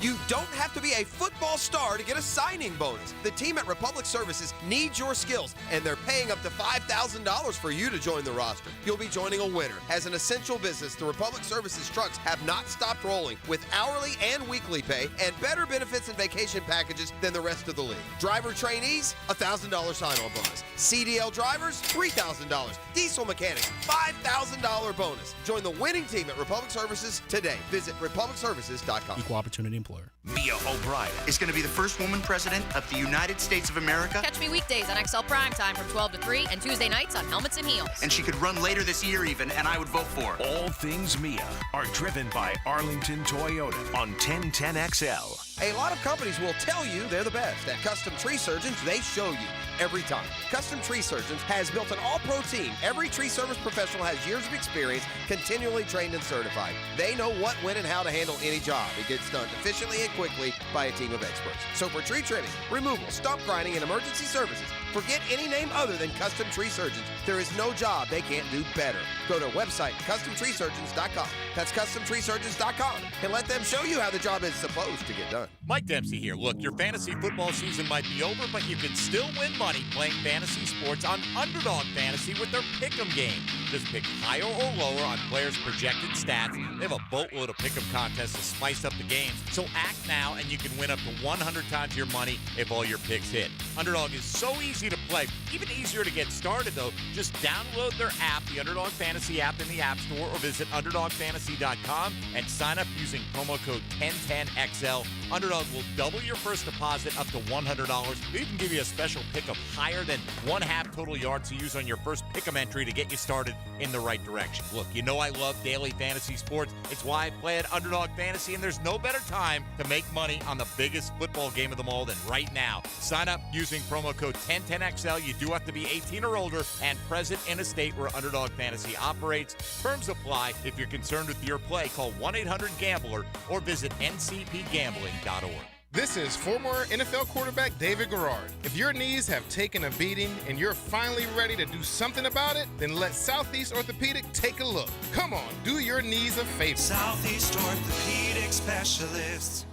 Speaker 11: You don't have to be a football star to get a signing bonus. The team at Republic Services needs your skills, and they're paying up to $5,000 for you to join the roster. You'll be joining a winner. As an essential business, the Republic Services trucks have not stopped rolling with hourly and weekly pay and better benefits and vacation packages than the rest of the league. Driver trainees, $1,000 sign-on bonus. CDL drivers, $3,000. Diesel mechanics, $5,000 bonus. Join the winning team at Republic Services today. Visit republicservices.com.
Speaker 20: Equal opportunity employer.
Speaker 21: Mia O'Brien is going to be the first woman president of the United States of America.
Speaker 22: Catch me weekdays on XL Primetime from 12 to 3 and Tuesday nights on Helmets and Heels.
Speaker 21: And she could run later this year even, and I would vote for her.
Speaker 4: All things Mia are driven by Arlington Toyota on 1010XL.
Speaker 11: A lot of companies will tell you they're the best. At Custom Tree Surgeons, they show you every time. Custom Tree Surgeons has built an all-pro team. Every tree service professional has years of experience, continually trained and certified. They know what, when, and how to handle any job. It gets done efficiently and quickly by a team of experts. So for tree trimming, removal, stump grinding, and emergency services, Forget any name other than Custom Tree Surgeons. There is no job they can't do better. Go to their website, CustomTreeSurgeons.com. That's CustomTreeSurgeons.com, and let them show you how the job is supposed to get done.
Speaker 3: Mike Dempsey here. Look, your fantasy football season might be over, but you can still win money playing fantasy sports on Underdog Fantasy with their Pick'em game. Just pick higher or lower on players' projected stats. They have a boatload of Pick'em contests to spice up the games. So act now, and you can win up to 100 times your money if all your picks hit. Underdog is so easy to play, even easier to get started, though. Just download their app, the Underdog Fantasy app in the App Store, or visit UnderdogFantasy.com and sign up using promo code 1010XL. Underdog will double your first deposit up to $100. They even give you a special pick of higher than 1/2 total yards to use on your first pick'em entry to get you started in the right direction. Look, you know I love daily fantasy sports. It's why I play at Underdog Fantasy, and there's no better time to make money on the biggest football game of them all than right now. Sign up using promo code 1010XL. You do have to be 18 or older and present in a state where Underdog Fantasy operates. Terms apply. If you're concerned with your play, call 1-800-GAMBLER or visit ncpgambling.org.
Speaker 20: This is former NFL quarterback David Garrard. If your knees have taken a beating and you're finally ready to do something about it, then let Southeast Orthopedic take a look. Come on, do your knees a favor.
Speaker 19: Southeast Orthopedic Specialists.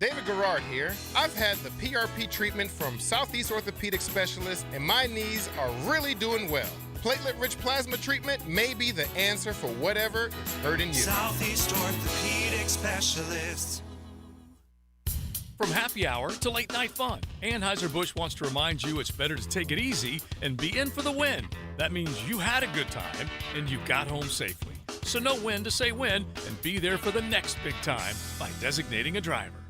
Speaker 20: David Garrard here. I've had the PRP treatment from Southeast Orthopedic Specialists, and my knees are really doing well. Platelet-rich plasma treatment may be the answer for whatever is hurting you.
Speaker 19: Southeast Orthopedic Specialists.
Speaker 10: From happy hour to late night fun, Anheuser-Busch wants to remind you it's better to take it easy and be in for the win. That means you had a good time and you got home safely. So know when to say when and be there for the next big time by designating a driver.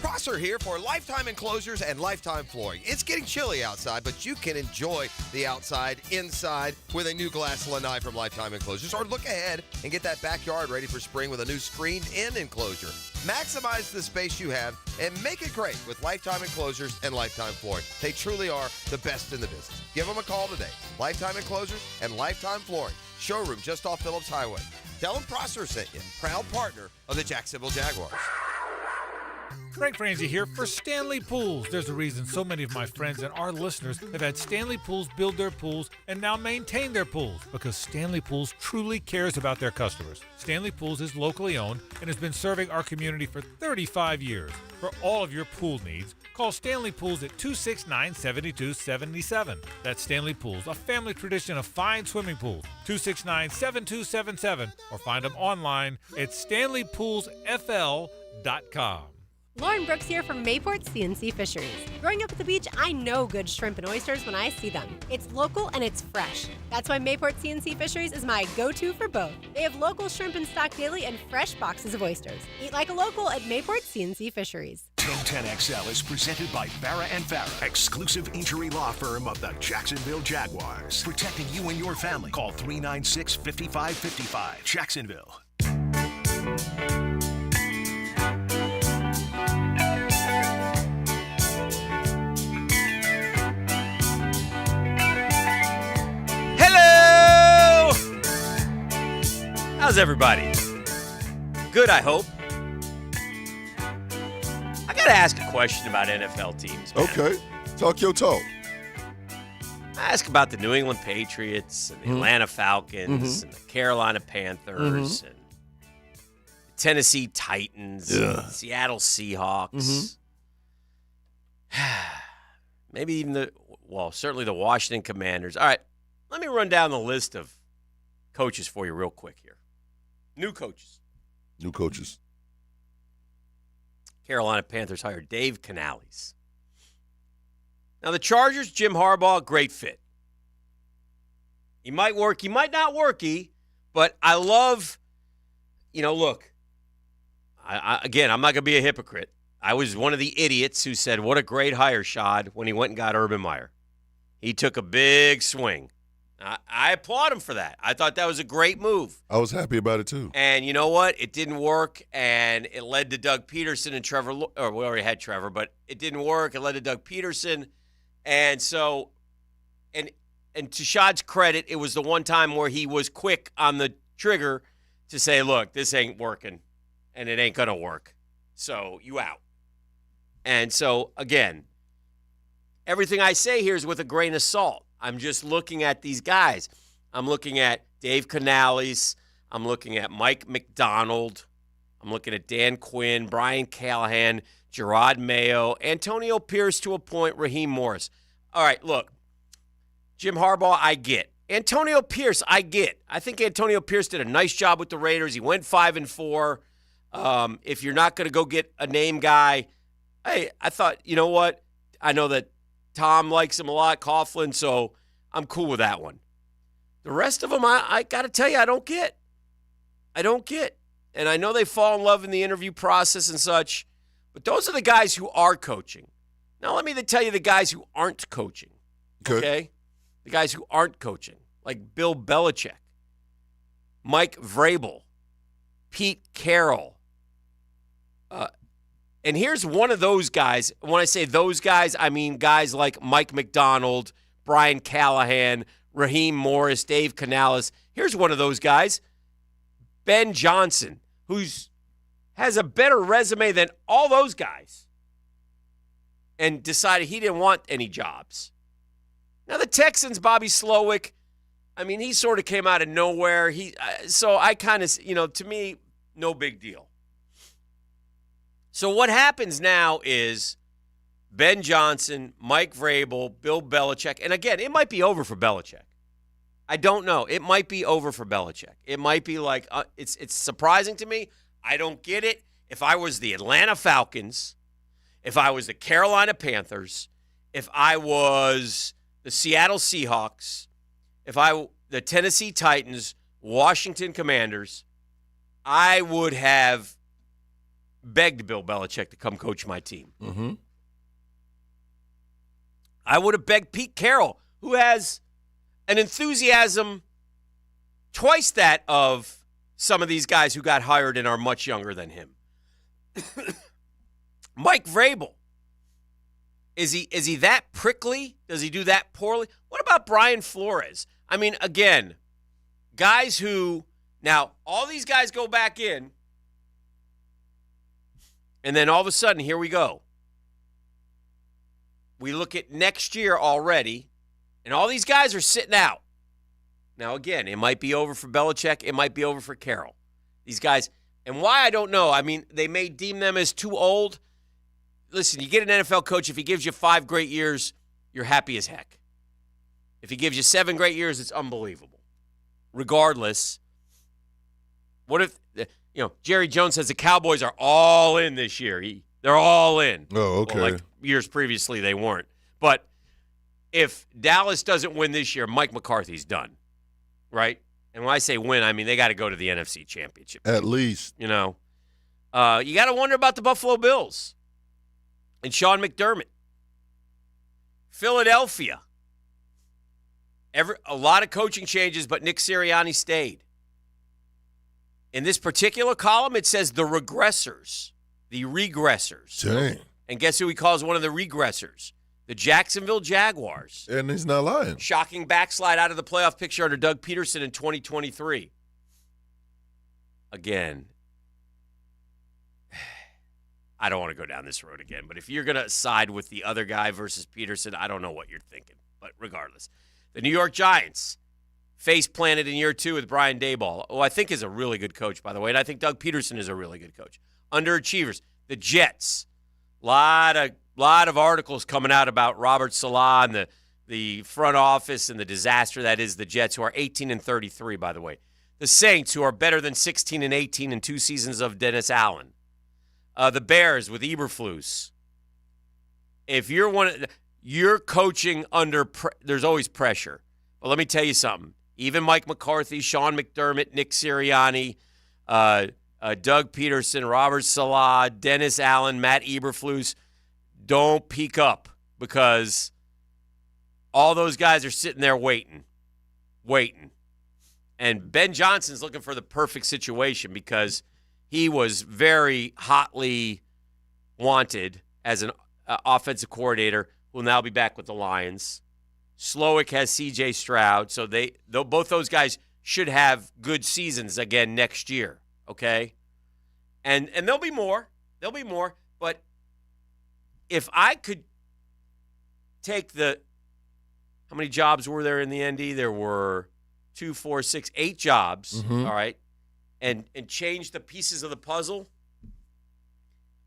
Speaker 11: Prosser here for Lifetime Enclosures and Lifetime Flooring. It's getting chilly outside, but you can enjoy the outside inside with a new glass lanai from Lifetime Enclosures, or look ahead and get that backyard ready for spring with a new screened-in enclosure. Maximize the space you have and make it great with Lifetime Enclosures and Lifetime Flooring. They truly are the best in the business. Give them a call today. Lifetime Enclosures and Lifetime Flooring. Showroom just off Phillips Highway. Tell them Prosser sent you. Proud partner of the Jacksonville Jaguars.
Speaker 13: Frank Frangie here for Stanley Pools. There's a reason so many of my friends and our listeners have had Stanley Pools build their pools and now maintain their pools, because Stanley Pools truly cares about their customers. Stanley Pools is locally owned and has been serving our community for 35 years. For all of your pool needs, call Stanley Pools at 269-7277. That's Stanley Pools, a family tradition of fine swimming pools. 269-7277, or find them online at StanleyPoolsFL.com.
Speaker 23: Lauren Brooks here from Mayport CNC Fisheries. Growing up at the beach, I know good shrimp and oysters when I see them. It's local and it's fresh. That's why Mayport CNC Fisheries is my go-to for both. They have local shrimp in stock daily and fresh boxes of oysters. Eat like a local at Mayport CNC Fisheries.
Speaker 4: 1010XL is presented by Farah & Farah, exclusive injury law firm of the Jacksonville Jaguars. Protecting you and your family. Call 396-5555. Jacksonville.
Speaker 1: Hello! How's everybody? Good, I hope. I gotta ask a question about NFL teams, man.
Speaker 24: Okay. Talk your talk.
Speaker 1: I ask about the New England Patriots and the Atlanta Falcons and the Carolina Panthers and the Tennessee Titans and the Seattle Seahawks. Maybe even certainly the Washington Commanders. All right, let me run down the list of coaches for you real quick here. New coaches.
Speaker 24: New coaches.
Speaker 1: Carolina Panthers hired Dave Canales. Now, the Chargers, Jim Harbaugh, great fit. He might work, he might not worky, but I love, look, again, I'm not going to be a hypocrite. I was one of the idiots who said, what a great hire, Shad, when he went and got Urban Meyer. He took a big swing. I applaud him for that. I thought that was a great move.
Speaker 24: I was happy about it, too.
Speaker 1: And you know what? It didn't work, and it led to Doug Peterson and Trevor. Or we already had Trevor, but it didn't work. It led to Doug Peterson. And so, and to Shad's credit, it was the one time where he was quick on the trigger to say, look, this ain't working, and it ain't going to work. So, you out. And so, again, everything I say here is with a grain of salt. I'm just looking at these guys. I'm looking at Dave Canales. I'm looking at Mike McDonald. I'm looking at Dan Quinn, Brian Callahan, Gerard Mayo, Antonio Pierce to a point, Raheem Morris. All right, look, Jim Harbaugh, I get. Antonio Pierce, I get. I think Antonio Pierce did a nice job with the Raiders. He went 5-4. If you're not going to go get a name guy, hey, I thought, you know what? I know that Tom likes him a lot, Coughlin, so I'm cool with that one. The rest of them, I got to tell you, I don't get. And I know they fall in love in the interview process and such, but those are the guys who are coaching. Now, let me tell you the guys who aren't coaching, okay? The guys who aren't coaching, like Bill Belichick, Mike Vrabel, Pete Carroll. And here's one of those guys. When I say those guys, I mean guys like Mike McDonald, Brian Callahan, Raheem Morris, Dave Canales. Here's one of those guys, Ben Johnson, who has a better resume than all those guys and decided he didn't want any jobs. Now, the Texans, Bobby Slowick, I mean, he sort of came out of nowhere. So I kind of, to me, no big deal. So what happens now is Ben Johnson, Mike Vrabel, Bill Belichick, and again, it might be over for Belichick. I don't know. It might be over for Belichick. It might be like, it's surprising to me. I don't get it. If I was the Atlanta Falcons, if I was the Carolina Panthers, if I was the Seattle Seahawks, the Tennessee Titans, Washington Commanders, I would have begged Bill Belichick to come coach my team.
Speaker 24: Mm-hmm.
Speaker 1: I would have begged Pete Carroll, who has an enthusiasm twice that of some of these guys who got hired and are much younger than him. Mike Vrabel. Is he that prickly? Does he do that poorly? What about Brian Flores? I mean, again, guys who, now, all these guys go back in, and then all of a sudden, here we go. We look at next year already, and all these guys are sitting out. Now, again, it might be over for Belichick. It might be over for Carroll. These guys, and why, I don't know. I mean, they may deem them as too old. Listen, you get an NFL coach, if he gives you 5 great years, you're happy as heck. If he gives you 7 great years, it's unbelievable. Regardless, what if, Jerry Jones says the Cowboys are all in this year. They're all in.
Speaker 24: Oh, okay.
Speaker 1: Well, like years previously, they weren't. But if Dallas doesn't win this year, Mike McCarthy's done, right? And when I say win, I mean they got to go to the NFC Championship.
Speaker 24: At least.
Speaker 1: You got to wonder about the Buffalo Bills and Sean McDermott. Philadelphia. A lot of coaching changes, but Nick Sirianni stayed. In this particular column, it says the regressors. The regressors.
Speaker 24: Dang.
Speaker 1: And guess who he calls one of the regressors? The Jacksonville Jaguars.
Speaker 24: And he's not lying.
Speaker 1: Shocking backslide out of the playoff picture under Doug Peterson in 2023. Again, I don't want to go down this road again, but if you're going to side with the other guy versus Peterson, I don't know what you're thinking. But regardless, the New York Giants face planted in year 2 with Brian Daboll, who I think is a really good coach, by the way, and I think Doug Peterson is a really good coach. Underachievers, the Jets. Lot of articles coming out about Robert Saleh and the front office and the disaster that is the Jets, who are 18-33, by the way. The Saints, who are better than 16-18 in 2 seasons of Dennis Allen. The Bears with Eberflus. If you're coaching under, there's always pressure. But let me tell you something. Even Mike McCarthy, Sean McDermott, Nick Sirianni, Doug Peterson, Robert Saleh, Dennis Allen, Matt Eberflus, don't peek up because all those guys are sitting there waiting. And Ben Johnson's looking for the perfect situation because he was very hotly wanted as an offensive coordinator who will now be back with the Lions. Slowick has C.J. Stroud, so both those guys should have good seasons again next year, okay? And there'll be more. But if I could take how many jobs were there in the ND? There were 2, 4, 6, 8 jobs, all right, and change the pieces of the puzzle.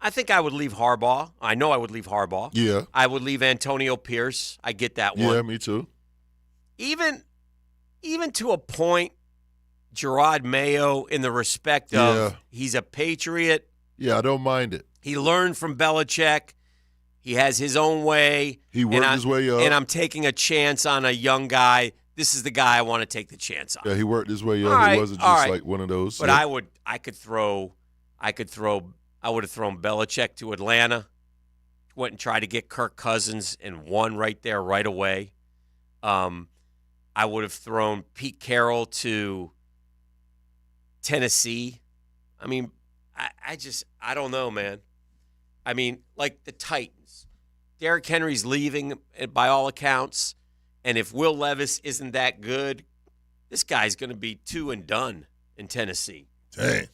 Speaker 1: I think I would leave Harbaugh. I know I would leave Harbaugh.
Speaker 24: Yeah.
Speaker 1: I would leave Antonio Pierce. I get that one.
Speaker 24: Yeah, me too.
Speaker 1: Even to a point, Gerard Mayo, in the respect of he's a Patriot.
Speaker 24: Yeah, I don't mind it.
Speaker 1: He learned from Belichick. He has his own way.
Speaker 24: He worked his way up.
Speaker 1: And I'm taking a chance on a young guy. This is the guy I want to take the chance on.
Speaker 24: Yeah, he worked his way up.
Speaker 1: Right,
Speaker 24: He wasn't just like one of those.
Speaker 1: But I would have thrown Belichick to Atlanta. Went and tried to get Kirk Cousins and won right there, right away. I would have thrown Pete Carroll to Tennessee. I mean, I don't know, man. I mean, like the Titans. Derrick Henry's leaving by all accounts. And if Will Levis isn't that good, this guy's going to be 2 and done in Tennessee.
Speaker 24: Dang.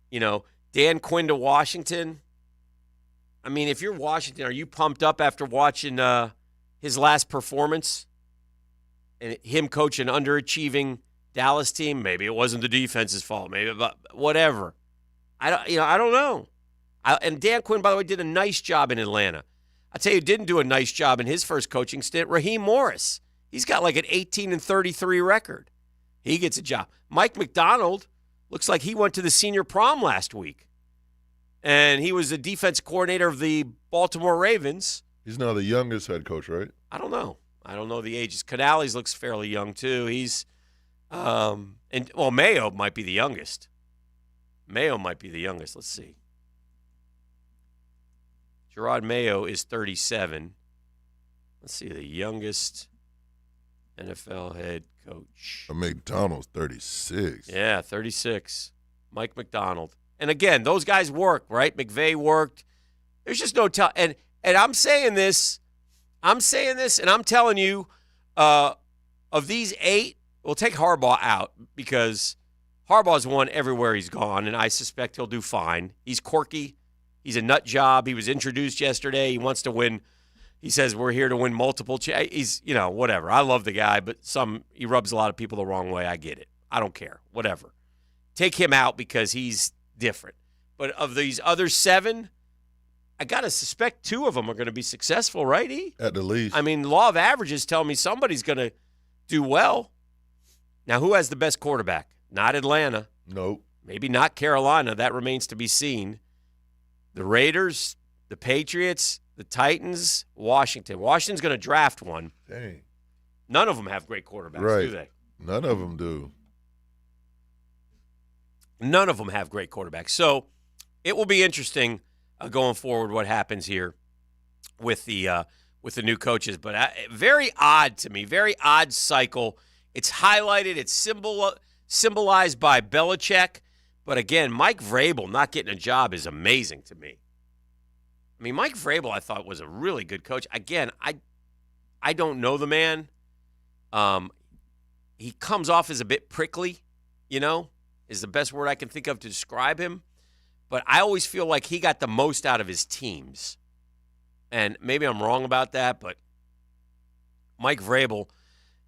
Speaker 1: You know, Dan Quinn to Washington. I mean, if you're Washington, are you pumped up after watching his last performance and him coach an underachieving Dallas team? Maybe it wasn't the defense's fault. Maybe, but whatever. I don't know. And Dan Quinn, by the way, did a nice job in Atlanta. I tell you, who didn't do a nice job in his first coaching stint, Raheem Morris. He's got like an 18-33 record. He gets a job. Mike McDonald looks like he went to the senior prom last week. And he was the defense coordinator of the Baltimore Ravens.
Speaker 24: He's now the youngest head coach, right?
Speaker 1: I don't know. I don't know the ages. Canales looks fairly young, too. He's Mayo might be the youngest. Let's see. Gerard Mayo is 37. Let's see, the youngest NFL head coach.
Speaker 24: McDonald's 36.
Speaker 1: Yeah, 36. Mike McDonald. And again, those guys work, right? McVay worked. There's just no and I'm saying this, and I'm telling you, of these 8, we'll take Harbaugh out because Harbaugh's won everywhere he's gone, and I suspect he'll do fine. He's quirky. He's a nut job. He was introduced yesterday. He wants to win. He says we're here to win multiple. He's, whatever. I love the guy, but he rubs a lot of people the wrong way. I get it. I don't care. Whatever. Take him out because he's different. But of these other 7, I got to suspect 2 of them are going to be successful, right, E?
Speaker 24: At the least.
Speaker 1: I mean, law of averages tell me somebody's going to do well. Now, who has the best quarterback? Not Atlanta.
Speaker 24: Nope.
Speaker 1: Maybe not Carolina. That remains to be seen. The Raiders, the Patriots, the Titans, Washington. Washington's going to draft one.
Speaker 24: Dang.
Speaker 1: None of them have great quarterbacks, do they?
Speaker 24: None of them do.
Speaker 1: None of them have great quarterbacks. So it will be interesting going forward what happens here with the new coaches. But very odd to me, very odd cycle. It's highlighted. It's symbolized by Belichick. But again, Mike Vrabel not getting a job is amazing to me. I mean, Mike Vrabel I thought was a really good coach. Again, I don't know the man. He comes off as a bit prickly, is the best word I can think of to describe him. But I always feel like he got the most out of his teams. And maybe I'm wrong about that, but Mike Vrabel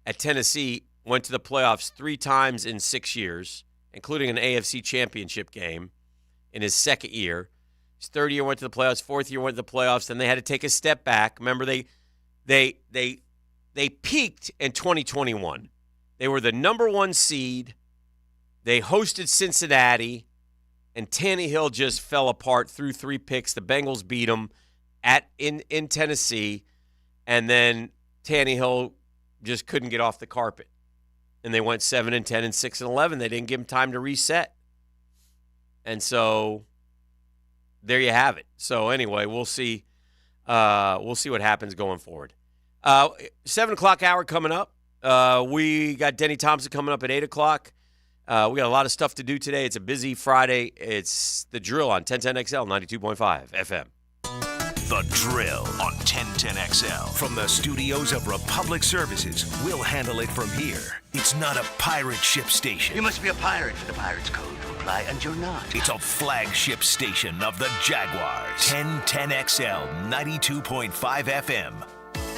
Speaker 1: at Tennessee went to the playoffs 3 times in 6 years, including an AFC championship game in his second year. His third year went to the playoffs, fourth year went to the playoffs, then they had to take a step back. Remember, they peaked in 2021. They were the number 1 seed. They hosted Cincinnati, and Tannehill just fell apart, threw 3 picks. The Bengals beat them in Tennessee, and then Tannehill just couldn't get off the carpet. And they went 7-10 and 6-11. They didn't give him time to reset. And so there you have it. So anyway, we'll see. We'll see what happens going forward. 7 o'clock hour coming up. We got Denny Thompson coming up at 8 o'clock. We got a lot of stuff to do today. It's a busy Friday. It's The Drill on 1010XL 92.5 FM.
Speaker 4: The Drill on 1010XL. From the studios of Republic Services, we'll handle it from here. It's not a pirate ship station.
Speaker 6: You must be a pirate for the Pirates Code to apply, and you're not.
Speaker 4: It's a flagship station of the Jaguars. 1010XL 92.5 FM.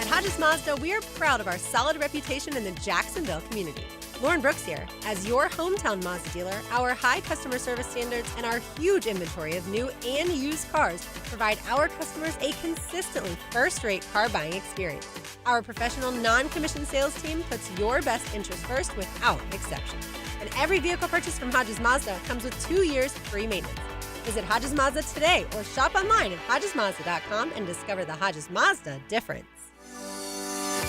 Speaker 23: At Hodges Mazda, we are proud of our solid reputation in the Jacksonville community. Lauren Brooks here. As your hometown Mazda dealer, our high customer service standards and our huge inventory of new and used cars provide our customers a consistently first-rate car buying experience. Our professional non-commissioned sales team puts your best interest first without exception. And every vehicle purchased from Hodges Mazda comes with 2 years free maintenance. Visit Hodges Mazda today or shop online at HodgesMazda.com and discover the Hodges Mazda difference.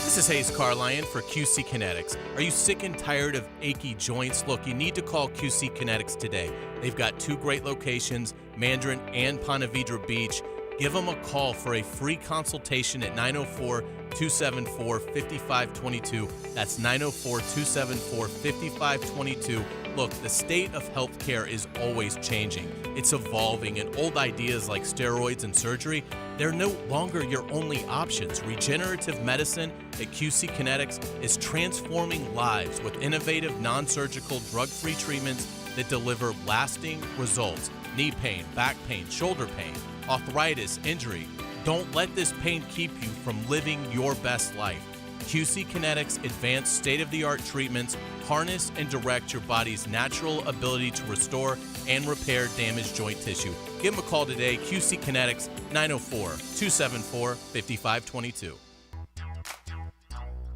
Speaker 8: This is Hayes Carlion for QC Kinetics. Are you sick and tired of achy joints? Look, you need to call QC Kinetics today. They've got 2 great locations, Mandarin and Ponte Vedra Beach. Give them a call for a free consultation at 904-274-5522. That's 904-274-5522. Look, the state of healthcare is always changing. It's evolving, and old ideas like steroids and surgery, they're no longer your only options. Regenerative medicine at QC Kinetics is transforming lives with innovative, non-surgical, drug-free treatments that deliver lasting results. Knee pain, back pain, shoulder pain, arthritis, injury. Don't let this pain keep you from living your best life. QC Kinetics advanced state-of-the-art treatments harness and direct your body's natural ability to restore and repair damaged joint tissue. Give them a call today, QC Kinetics, 904-274-5522.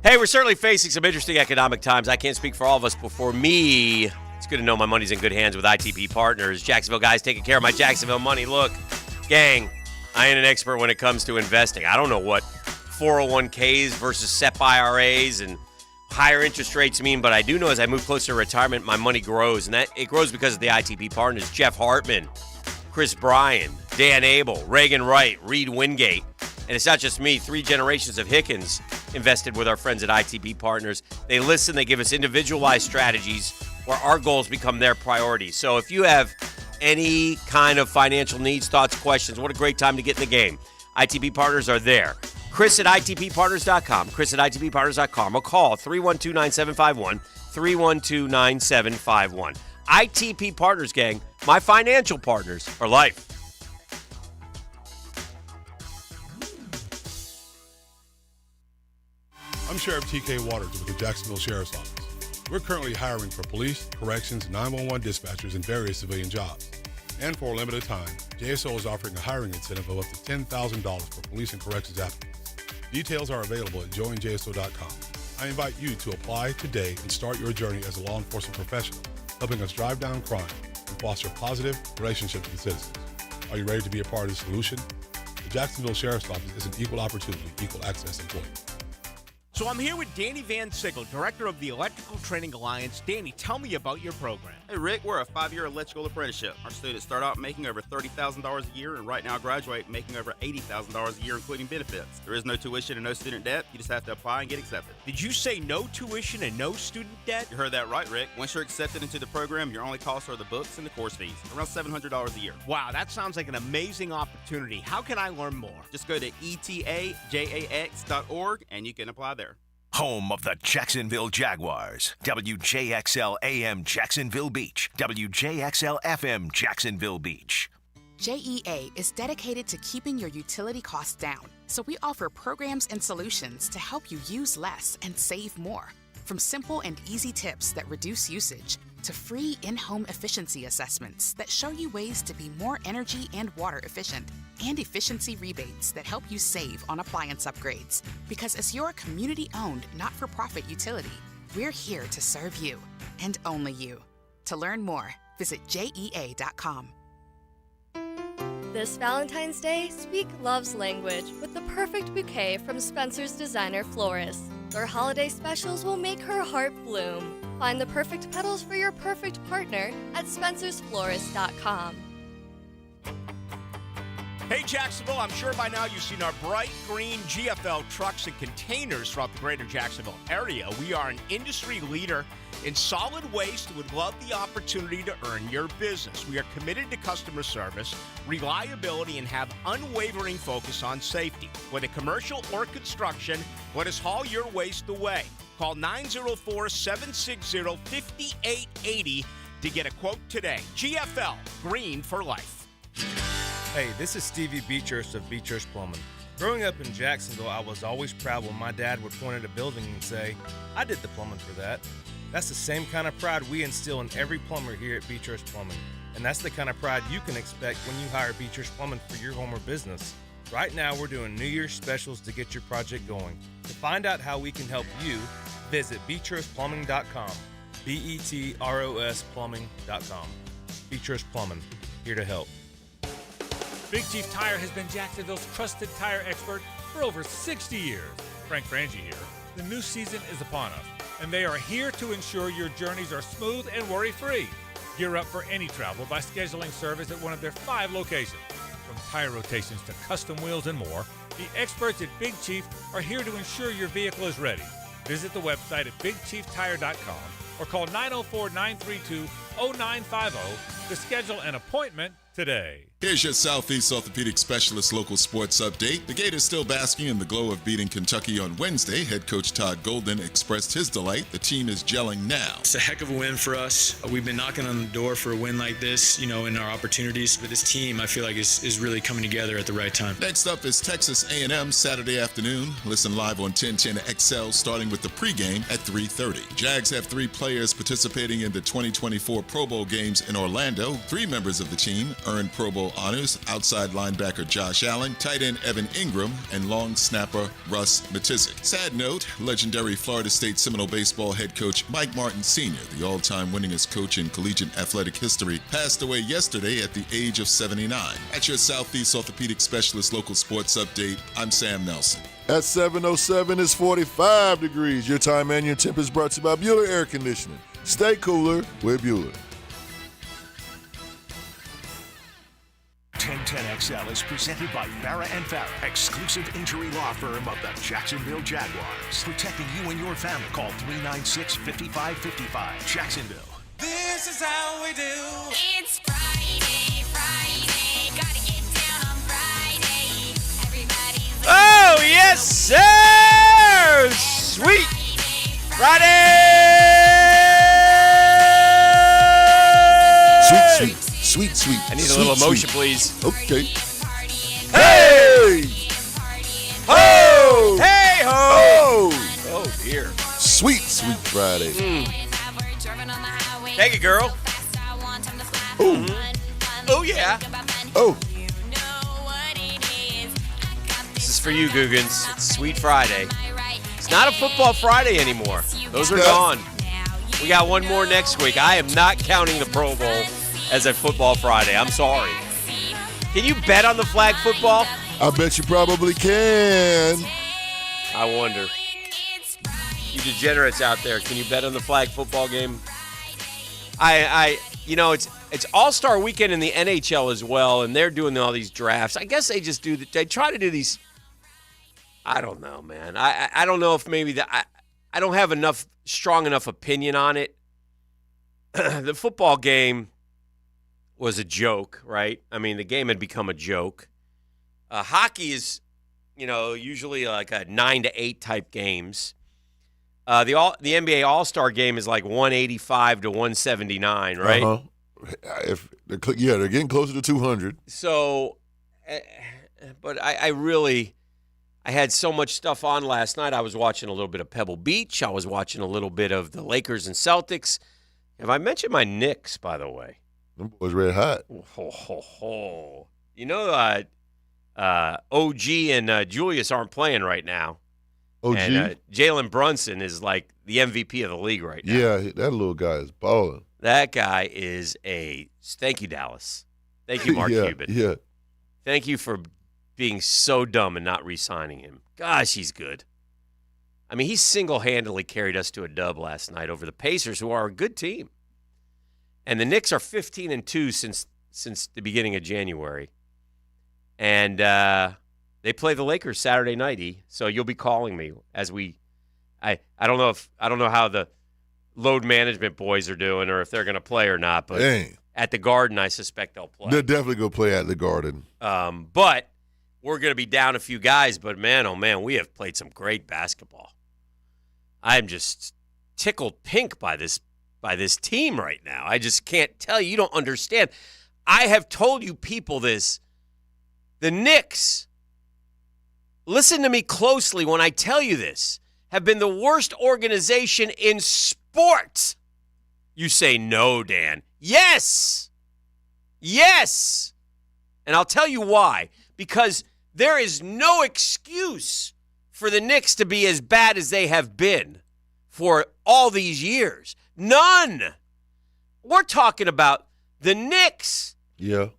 Speaker 1: Hey, we're certainly facing some interesting economic times. I can't speak for all of us, but for me, it's good to know my money's in good hands with ITP Partners. Jacksonville guys taking care of my Jacksonville money. Look, gang, I ain't an expert when it comes to investing. I don't know what 401ks versus SEP IRAs and higher interest rates mean, but I do know as I move closer to retirement, my money grows, and that it grows because of the ITP Partners. Jeff Hartman, Chris Bryan, Dan Abel, Reagan Wright, Reed Wingate. And it's not just me. 3 generations of Hickens invested with our friends at ITP Partners. They listen. They give us individualized strategies where our goals become their priorities. So if you have any kind of financial needs, thoughts, questions, what a great time to get in the game. ITP Partners are there. Chris at ITPPartners.com. Chris at ITPPartners.com. Or call 312-9751, 312-9751. ITP Partners, gang. My financial partners for life.
Speaker 12: I'm Sheriff TK Waters with the Jacksonville Sheriff's Office. We're currently hiring for police, corrections, 911 dispatchers, and various civilian jobs. And for a limited time, JSO is offering a hiring incentive of up to $10,000 for police and corrections applicants. Details are available at joinjso.com. I invite you to apply today and start your journey as a law enforcement professional, helping us drive down crime and foster positive relationships with citizens. Are you ready to be a part of the solution? The Jacksonville Sheriff's Office is an equal opportunity, equal access employer.
Speaker 14: So I'm here with Danny Van Sickle, Director of the Electrical Training Alliance. Danny, tell me about your program.
Speaker 15: Hey, Rick, we're a 5-year electrical apprenticeship. Our students start out making over $30,000 a year, and right now graduate making over $80,000 a year, including benefits. There is no tuition and no student debt. You just have to apply and get accepted.
Speaker 14: Did you say no tuition and no student debt?
Speaker 15: You heard that right, Rick. Once you're accepted into the program, your only costs are the books and the course fees, around $700 a year.
Speaker 14: Wow, that sounds like an amazing opportunity. How can I learn more?
Speaker 15: Just go to etajax.org, and you can apply there.
Speaker 4: Home of the Jacksonville Jaguars. WJXL AM Jacksonville Beach. WJXL FM Jacksonville Beach.
Speaker 25: JEA is dedicated to keeping your utility costs down, so we offer programs and solutions to help you use less and save more. From simple and easy tips that reduce usage to free in-home efficiency assessments that show you ways to be more energy and water efficient, and efficiency rebates that help you save on appliance upgrades. Because as your community-owned, not-for-profit utility, we're here to serve you, and only you. To learn more, visit JEA.com.
Speaker 26: This Valentine's Day, speak love's language with the perfect bouquet from Spencer's Designer Florist. Their holiday specials will make her heart bloom. Find the perfect petals for your perfect partner at spencersflorist.com.
Speaker 14: Hey Jacksonville, I'm sure by now you've seen our bright green GFL trucks and containers throughout the greater Jacksonville area. We are an industry leader in solid waste and would love the opportunity to earn your business. We are committed to customer service, reliability, and have unwavering focus on safety. Whether commercial or construction, let us haul your waste away. Call 904-760-5880 to get a quote today. GFL, green for life.
Speaker 2: Hey, this is Stevie Beechurst of Beechurst Plumbing. Growing up in Jacksonville, I was always proud when my dad would point at a building and say, I did the plumbing for that. That's the same kind of pride we instill in every plumber here at Beechurst Plumbing. And that's the kind of pride you can expect when you hire Beechurst Plumbing for your home or business. Right now, we're doing New Year's specials to get your project going. To find out how we can help you, visit beechurstplumbing.com. BETROS plumbing.com. Beechurst Plumbing, here to help.
Speaker 13: Big Chief Tire has been Jacksonville's trusted tire expert for over 60 years. Frank Frangie here. The new season is upon us, and they are here to ensure your journeys are smooth and worry-free. Gear up for any travel by scheduling service at one of their 5 locations. From tire rotations to custom wheels and more, the experts at Big Chief are here to ensure your vehicle is ready. Visit the website at bigchieftire.com or call 904-932-0950 to schedule an appointment today.
Speaker 5: Here's your Southeast Orthopedic Specialist local sports update. The Gators still basking in the glow of beating Kentucky on Wednesday. Head coach Todd Golden expressed his delight. The team is gelling now.
Speaker 7: It's a heck of a win for us. We've been knocking on the door for a win like this, in our opportunities. But this team, I feel like, is really coming together at the right time.
Speaker 5: Next up is Texas A&M Saturday afternoon. Listen live on 1010 XL starting with the pregame at 3:30. Jags have 3 players participating in the 2024 Pro Bowl games in Orlando. 3 members of the team earned Pro Bowl honors: outside linebacker Josh Allen, tight end Evan Ingram, and long snapper Russ Matizik. Sad note, legendary Florida State Seminole baseball head coach Mike Martin Sr., the all-time winningest coach in collegiate athletic history, passed away yesterday at the age of 79. At your Southeast Orthopedic Specialist local sports update, I'm Sam Nelson.
Speaker 24: At 7:07, it's 45 degrees. Your time and your temp is brought to you by Bueller Air Conditioning. Stay cooler with Bueller.
Speaker 4: 1010XL is presented by Farah & Farah, exclusive injury law firm of the Jacksonville Jaguars. Protecting you and your family. Call 396-5555. Jacksonville.
Speaker 19: This is how we do.
Speaker 9: It's Friday, gotta get down on Friday. Everybody's
Speaker 1: Oh, yes, sir! Sweet Friday!
Speaker 24: Sweet.
Speaker 1: I need a little emotion, please.
Speaker 24: Okay. Hey! Ho!
Speaker 1: Hey, ho!
Speaker 24: Oh!
Speaker 1: Oh, dear.
Speaker 24: Sweet Friday.
Speaker 1: Thank you, girl.
Speaker 24: Oh.
Speaker 1: Oh, yeah.
Speaker 24: Oh.
Speaker 1: This is for you, Googans. It's Sweet Friday. It's not a football Friday anymore. Those are gone. We got one more next week. I am not counting the Pro Bowl as a football Friday. I'm sorry. Can you bet on the flag football?
Speaker 24: I bet you probably can.
Speaker 1: I wonder. You degenerates out there, can you bet on the flag football game? It's All-Star Weekend in the NHL as well, and they're doing all these drafts. I guess they just they try to do these. I don't know, man. I don't know if maybe I don't have strong enough opinion on it. The football game was a joke, right? I mean, the game had become a joke. Hockey is, usually like a 9-8 type games. The NBA All-Star game is like 185 to 179, right?
Speaker 24: Uh-huh. They're getting closer to 200.
Speaker 1: So, but I had so much stuff on last night. I was watching a little bit of Pebble Beach. I was watching a little bit of the Lakers and Celtics. Have I mentioned my Knicks, by the way?
Speaker 24: Them boys red hot.
Speaker 1: OG and Julius aren't playing right now.
Speaker 24: OG?
Speaker 1: And Jalen Brunson is like the MVP of the league right now.
Speaker 24: Yeah, that little guy is balling.
Speaker 1: That guy is thank you, Dallas. Thank you, Mark Cuban.
Speaker 24: Yeah.
Speaker 1: Thank you for being so dumb and not re-signing him. Gosh, he's good. I mean, he single-handedly carried us to a dub last night over the Pacers, who are a good team. And the Knicks are 15-2 since the beginning of January. And they play the Lakers Saturday night, so you'll be calling me as I don't know how the load management boys are doing or if they're going to play or not, but at the Garden I suspect they'll play.
Speaker 24: They'll definitely go play at the Garden.
Speaker 1: But we're going to be down a few guys, but man, oh man, we have played some great basketball. I'm just tickled pink by this team right now. I just can't tell you. You don't understand. I have told you people this The Knicks, listen to me closely when I tell you this, have been the worst organization in sports. You say no, Dan. Yes. Yes. And I'll tell you why. Because there is no excuse for the Knicks to be as bad as they have been for all these years. None. We're talking about the Knicks.
Speaker 24: Yeah.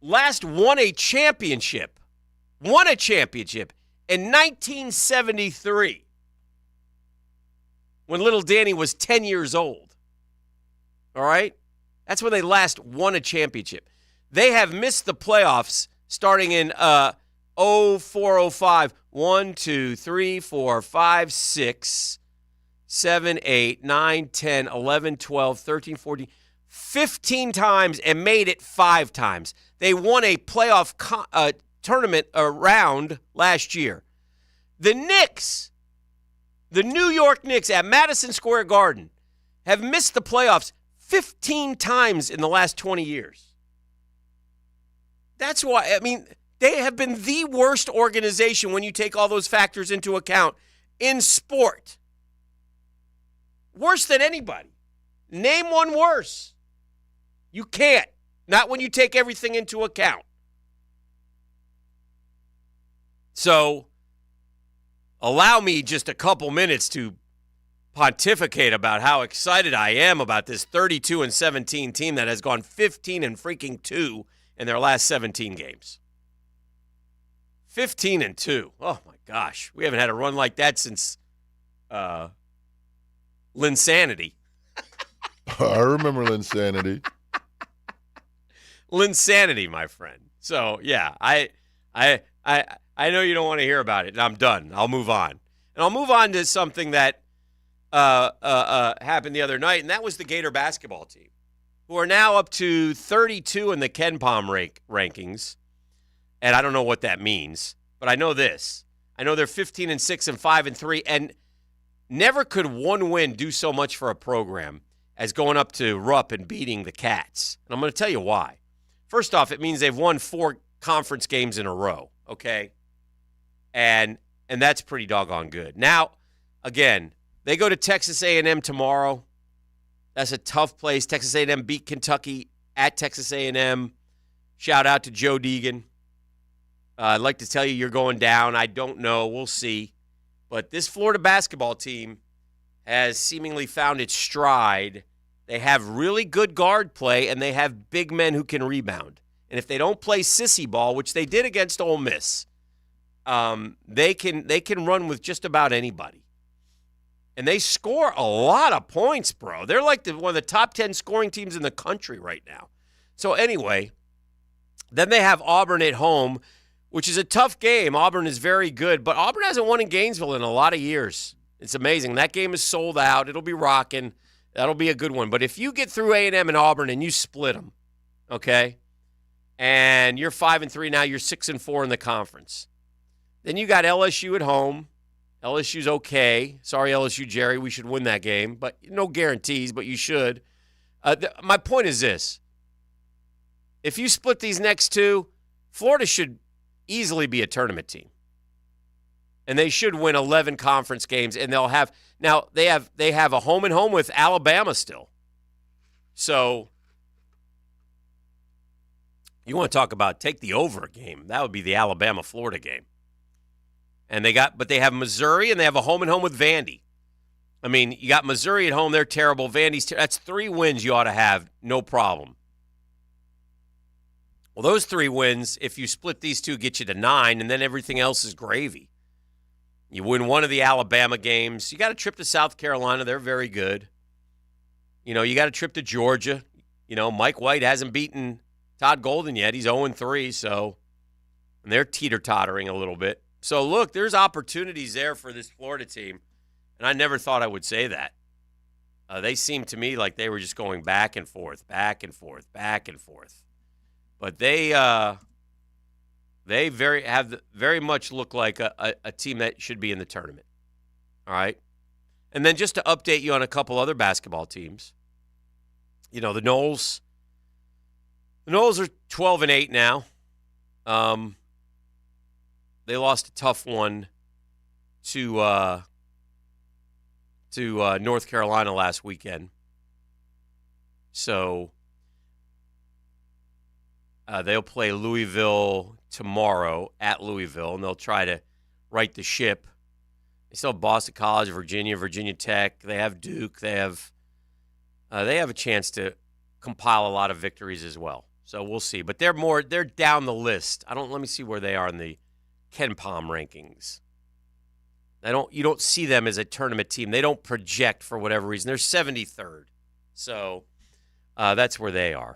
Speaker 1: Last won a championship in 1973 when little Danny was 10 years old. All right? That's when they last won a championship. They have missed the playoffs starting in 04-05. 1, 2, 3, 4, 5, 6, 7, 8, 9, 10, 11, 12, 13, 14, 15 times and made it 5 times. They won a playoff tournament round last year. The Knicks, the New York Knicks at Madison Square Garden, have missed the playoffs 15 times in the last 20 years. That's why, they have been the worst organization when you take all those factors into account in sport. Worse than anybody. Name one worse. You can't. Not when you take everything into account. So, allow me just a couple minutes to pontificate about how excited I am about this 32-17 team that has gone 15-2 in their last 17 games. 15-2. Oh, my gosh. We haven't had a run like that since Linsanity.
Speaker 24: I remember Linsanity.
Speaker 1: Linsanity, my friend. So, yeah, I know you don't want to hear about it, and I'm done. I'll move on. And I'll move on to something that happened the other night, and that was the Gator basketball team, who are now up to 32 in the Ken Palm rankings. And I don't know what that means, but I know this. I know they're 15-6 and 5-3, and never could one win do so much for a program as going up to Rupp and beating the Cats. And I'm going to tell you why. First off, it means they've won 4 conference games in a row, okay? And that's pretty doggone good. Now, again, they go to Texas A&M tomorrow. That's a tough place. Texas A&M beat Kentucky at Texas A&M. Shout out to Joe Deegan. I'd like to tell you you're going down. I don't know. We'll see. But this Florida basketball team has seemingly found its stride. They have really good guard play, and they have big men who can rebound. And if they don't play sissy ball, which they did against Ole Miss, they can run with just about anybody. And they score a lot of points, bro. They're like one of the top 10 scoring teams in the country right now. So anyway, then they have Auburn at home, which is a tough game. Auburn is very good, but Auburn hasn't won in Gainesville in a lot of years. It's amazing. That game is sold out. It'll be rocking. That'll be a good one. But if you get through A&M and Auburn and you split them, okay, and you're 5-3 now, you're 6-4 in the conference. Then you got LSU at home. LSU's okay. Sorry, LSU, Jerry. We should win that game. But no guarantees, but you should. My point is this. If you split these next 2, Florida should easily be a tournament team. And they should win 11 conference games. And they'll have – now, they have a home-and-home with Alabama still. So you want to talk about take the over game. That would be the Alabama-Florida game. And they have Missouri, and they have a home-and-home with Vandy. I mean, you got Missouri at home. They're terrible. Vandy's that's 3 wins you ought to have, no problem. Well, those 3 wins, if you split these 2, get you to 9, and then everything else is gravy. You win one of the Alabama games. You got a trip to South Carolina. They're very good. You got a trip to Georgia. Mike White hasn't beaten Todd Golden yet. He's 0-3, so and they're teeter-tottering a little bit. So, look, there's opportunities there for this Florida team, and I never thought I would say that. They seemed to me like they were just going back and forth, back and forth, back and forth. But they very much look like a team that should be in the tournament. All right? And then just to update you on a couple other basketball teams, the Noles The Noles are 12-8 now. They lost a tough one to North Carolina last weekend. So they'll play Louisville tomorrow at Louisville, and they'll try to right the ship. They still have Boston College, Virginia Tech. They have Duke. They have a chance to compile a lot of victories as well. So we'll see. But they're down the list. Let me see where they are in the Ken Palm rankings. You don't see them as a tournament team. They don't project for whatever reason. They're 73rd. So that's where they are.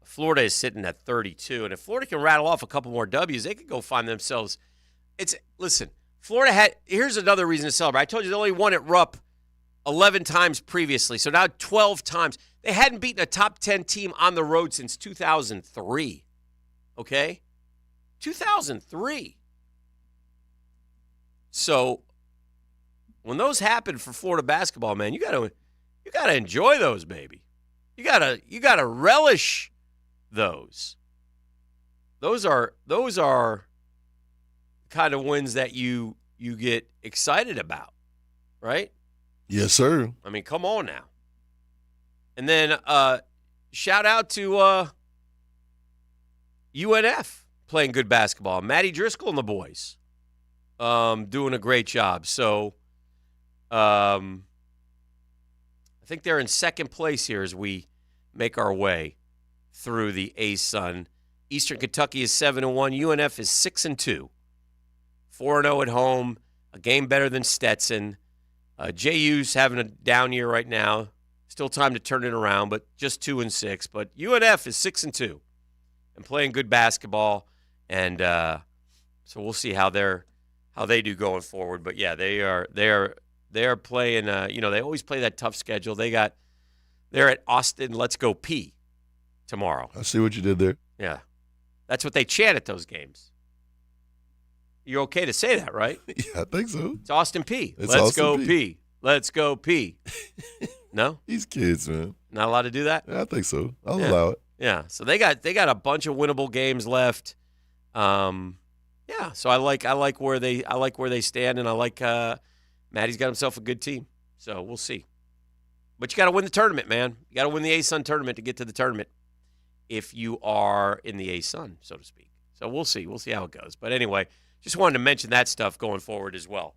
Speaker 1: Florida is sitting at 32. And if Florida can rattle off a couple more W's, they could go find themselves. Listen, Florida here's another reason to celebrate. I told you they only won at Rupp 11 times previously. So now 12 times. They hadn't beaten a top 10 team on the road since 2003. Okay? 2003. So when those happen for Florida basketball, man, you gotta enjoy those, baby. You gotta relish those. Those are the kind of wins that you get excited about, right?
Speaker 24: Yes, sir.
Speaker 1: I mean, come on now. And then shout out to UNF playing good basketball. Matty Driscoll and the boys doing a great job. So I think they're in second place here as we make our way through the ASUN. Eastern Kentucky is 7-1. UNF is 6-2. 4-0 at home. A game better than Stetson. JU's having a down year right now. Still time to turn it around, but just 2-6. But UNF is 6-2 and playing good basketball. And so we'll see how they do going forward. But yeah, they are playing. They always play that tough schedule. They're at Austin. Let's go P tomorrow.
Speaker 24: I see what you did there.
Speaker 1: Yeah, that's what they chant at those games. You're okay to say that, right?
Speaker 24: Yeah, I think so.
Speaker 1: It's Austin P.
Speaker 24: It's
Speaker 1: Let's
Speaker 24: Austin
Speaker 1: go
Speaker 24: P.
Speaker 1: P. Let's go P. No?
Speaker 24: These kids, man.
Speaker 1: Not allowed to do that?
Speaker 24: Yeah, I think so. I'll allow it.
Speaker 1: Yeah. So they got a bunch of winnable games left. Yeah. So I like where they stand, and I like Maddie's got himself a good team. So we'll see. But you got to win the tournament, man. You got to win the ASUN tournament to get to the tournament if you are in the ASUN, so to speak. So we'll see. We'll see how it goes. But anyway, just wanted to mention that stuff going forward as well.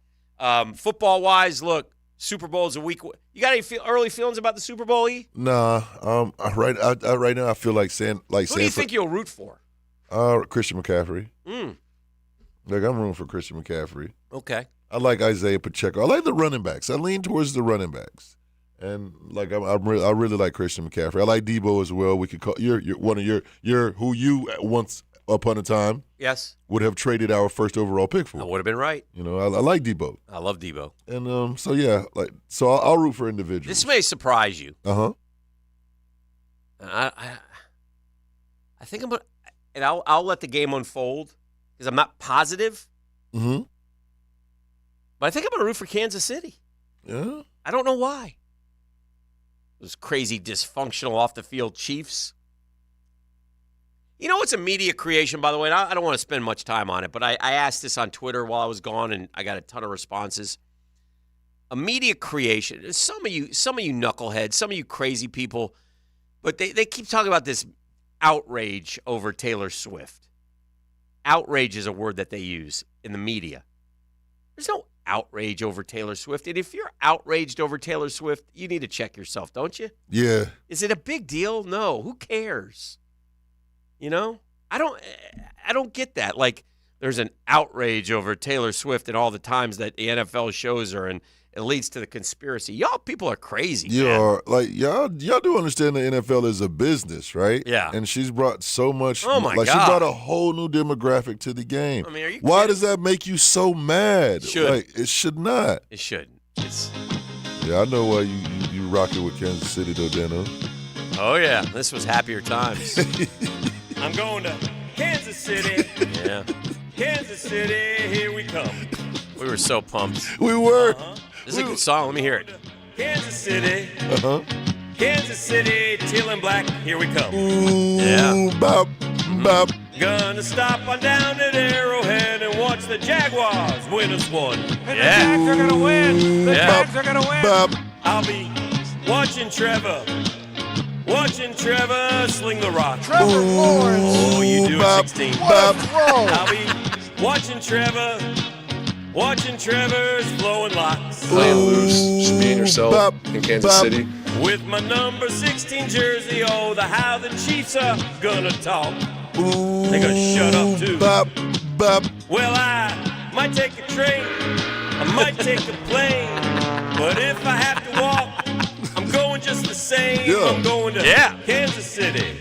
Speaker 1: Football-wise, look, Super Bowl is a week. You got any early feelings about the Super Bowl, E?
Speaker 24: Nah. Right now I feel like saying
Speaker 1: Who do you think you'll root for?
Speaker 24: Christian McCaffrey. Like, I'm rooting for Christian McCaffrey.
Speaker 1: Okay.
Speaker 24: I like Isaiah Pacheco. I like the running backs. I lean towards the running backs. And like I really like Christian McCaffrey. I like Debo as well. We could call you're one of your who you once upon a time would have traded our first overall pick for.
Speaker 1: I would have been right.
Speaker 24: You know, I like Debo.
Speaker 1: I love Debo.
Speaker 24: And so yeah, I'll root for individuals.
Speaker 1: This may surprise you. I think I'm gonna, and I'll let the game unfold because I'm not positive.
Speaker 24: Mm-hmm.
Speaker 1: But I think I'm gonna root for Kansas City.
Speaker 24: Yeah.
Speaker 1: I don't know why. Those crazy dysfunctional off the field Chiefs. You know, it's a media creation, by the way, and I don't want to spend much time on it, but I asked this on Twitter while I was gone, and I got a ton of responses. A media creation. Some of you knuckleheads, some of you crazy people, but they keep talking about this outrage over Taylor Swift. Outrage is a word that they use in the media. There's no outrage over Taylor Swift. And if you're outraged over Taylor Swift, you need to check yourself, don't you?
Speaker 24: Yeah.
Speaker 1: Is it a big deal? No. Who cares? You know? I don't get that. Like, there's an outrage over Taylor Swift and all the times that the NFL shows her, and it leads to the conspiracy. Y'all people are crazy, man.
Speaker 24: Y'all do understand the NFL is a business, right?
Speaker 1: Yeah.
Speaker 24: And she's brought so much.
Speaker 1: Oh, my God.
Speaker 24: She brought a whole new demographic to the game.
Speaker 1: I mean, are you
Speaker 24: Why
Speaker 1: kidding?
Speaker 24: does that make you so mad?
Speaker 1: It should.
Speaker 24: It should not.
Speaker 1: It shouldn't.
Speaker 24: Yeah, I know why you rock it with Kansas City, though, Dano.
Speaker 1: Oh, yeah. This was happier times.
Speaker 3: I'm going to Kansas City.
Speaker 1: Yeah.
Speaker 3: Kansas City, here we come.
Speaker 1: We were so pumped.
Speaker 24: We were.
Speaker 1: This is a good song. Let me hear it.
Speaker 3: Kansas City. Kansas City, teal and black, here we come.
Speaker 24: Bop, bop.
Speaker 3: Gonna stop on down at Arrowhead and watch the Jaguars win us one.
Speaker 13: And the Jags are gonna win. The Jags are gonna win.
Speaker 24: Bop.
Speaker 3: I'll be watching Trevor sling the rock.
Speaker 13: Trevor Lawrence.
Speaker 3: Oh, you do
Speaker 24: Bop,
Speaker 3: at 16.
Speaker 24: bop.
Speaker 3: I'll be watching Trevor's flowing locks.
Speaker 16: Playing loose, just being yourself
Speaker 24: Bop,
Speaker 16: in Kansas
Speaker 24: bop.
Speaker 16: City.
Speaker 3: With my number 16 jersey, how the Chiefs are gonna talk. They're gonna shut up too.
Speaker 24: Bop, bop.
Speaker 3: Well, I might take a train, I might take a plane, but if I have to walk, I'm going just the same.
Speaker 24: Yeah.
Speaker 3: I'm going to Kansas City.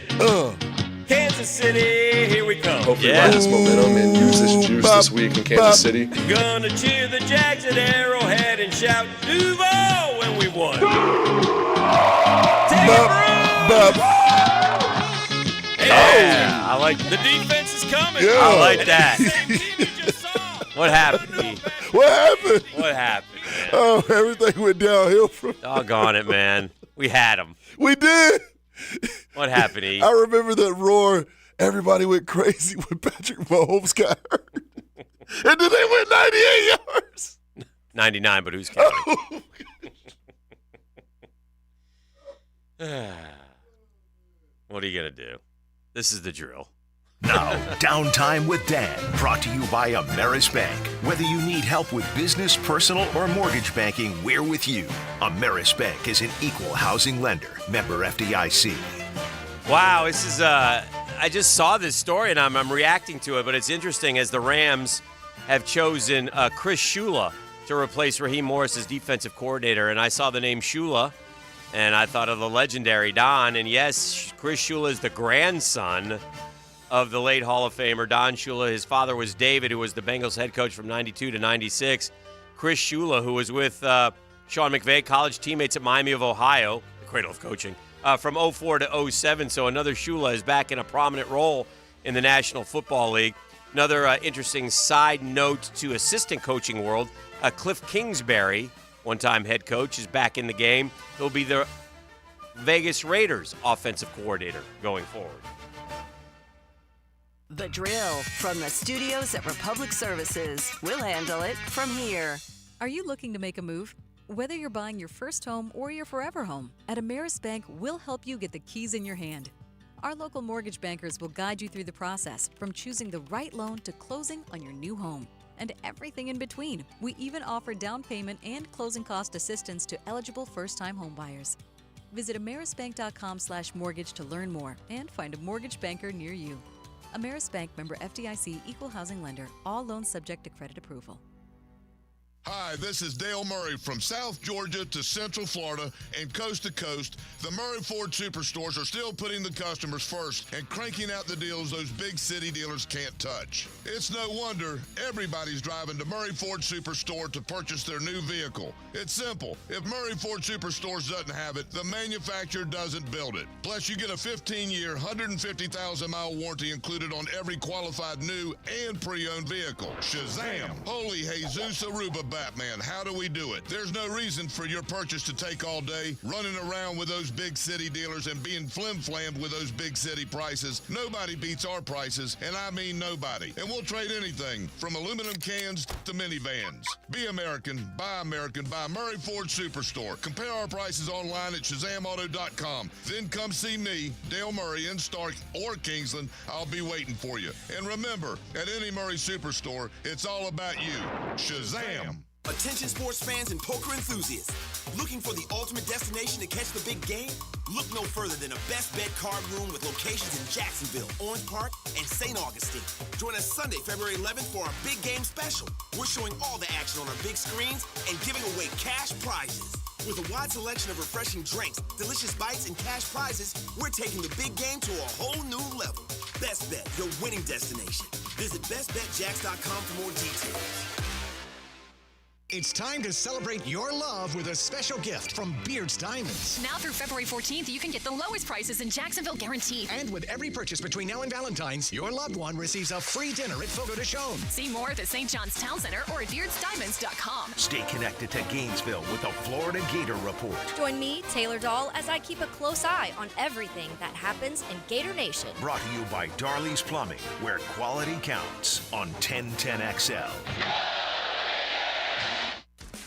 Speaker 3: Kansas City, here we come.
Speaker 16: Hopefully ride this momentum and use this juice this week in Kansas City.
Speaker 3: Gonna cheer the Jags at Arrowhead and shout Duval when we won. Take it,
Speaker 24: Bop.
Speaker 3: yeah, I like the defense is coming.
Speaker 24: Yeah.
Speaker 3: I like that. What happened, E?
Speaker 24: What happened?
Speaker 3: What happened, man?
Speaker 24: Oh, everything went downhill from.
Speaker 3: Doggone it, man. We had him.
Speaker 24: We did.
Speaker 3: What happened, E?
Speaker 24: I remember that roar. Everybody went crazy when Patrick Mahomes got hurt. And then they went 98 yards.
Speaker 3: 99, but who's counting? What are you going to do? This is the drill.
Speaker 4: Now, Downtime with Dan, brought to you by Ameris Bank. Whether you need help with business, personal, or mortgage banking, we're with you. Ameris Bank is an equal housing lender. Member FDIC.
Speaker 1: Wow, this is I just saw this story and I'm reacting to it, but it's interesting as the Rams have chosen Chris Shula to replace Raheem Morris as defensive coordinator. And I saw the name Shula, and I thought of the legendary Don. And yes, Chris Shula is the grandson of the late Hall of Famer Don Shula. His father was David, who was the Bengals head coach from 92 to 96. Chris Shula, who was with Sean McVay, college teammates at Miami of Ohio, the cradle of coaching, from 04 to 07. So another Shula is back in a prominent role in the National Football League. Another interesting side note to assistant coaching world, Cliff Kingsbury, one-time head coach, is back in the game. He'll be the Vegas Raiders offensive coordinator going forward.
Speaker 17: The Drill from the studios at Republic Services. We'll handle it from here.
Speaker 18: Are you looking to make a move? Whether you're buying your first home or your forever home, at Ameris Bank, we'll help you get the keys in your hand. Our local mortgage bankers will guide you through the process, from choosing the right loan to closing on your new home, and everything in between. We even offer down payment and closing cost assistance to eligible first-time homebuyers. Visit amerisbank.com/mortgage to learn more and find a mortgage banker near you. Ameris Bank, member FDIC, equal housing lender. All loans subject to credit approval.
Speaker 20: Hi, this is Dale Murray from South Georgia to Central Florida and coast to coast. The Murray Ford Superstores are still putting the customers first and cranking out the deals those big city dealers can't touch. It's no wonder everybody's driving to Murray Ford Superstore to purchase their new vehicle. It's simple. If Murray Ford Superstores doesn't have it, the manufacturer doesn't build it. Plus, you get a 15-year, 150,000-mile warranty included on every qualified new and pre-owned vehicle. Shazam! Holy Jesus Aruba Batman, how do we do it? There's no reason for your purchase to take all day, running around with those big city dealers and being flim-flammed with those big city prices. Nobody beats our prices, and I mean nobody. And we'll trade anything from aluminum cans to minivans. Be American, buy Murray Ford Superstore. Compare our prices online at ShazamAuto.com. Then come see me, Dale Murray, in Stark or Kingsland. I'll be waiting for you. And remember, at any Murray Superstore, it's all about you. Shazam!
Speaker 21: Attention sports fans and poker enthusiasts. Looking for the ultimate destination to catch the big game? Look no further than a Best Bet card room with locations in Jacksonville, Orange Park, and St. Augustine. Join us Sunday, February 11th for our big game special. We're showing all the action on our big screens and giving away cash prizes. With a wide selection of refreshing drinks, delicious bites, and cash prizes, we're taking the big game to a whole new level. Best Bet, your winning destination. Visit bestbetjax.com for more details.
Speaker 6: It's time to celebrate your love with a special gift from Beard's Diamonds.
Speaker 8: Now through February 14th, you can get the lowest prices in Jacksonville guaranteed.
Speaker 6: And with every purchase between now and Valentine's, your loved one receives a free dinner at Fogo de Chão.
Speaker 8: See more at the St. John's Town Center or at beardsdiamonds.com.
Speaker 4: Stay connected to Gainesville with the Florida Gator Report.
Speaker 10: Join me, Taylor Dahl, as I keep a close eye on everything that happens in Gator Nation.
Speaker 4: Brought to you by Darley's Plumbing, where quality counts on 1010XL.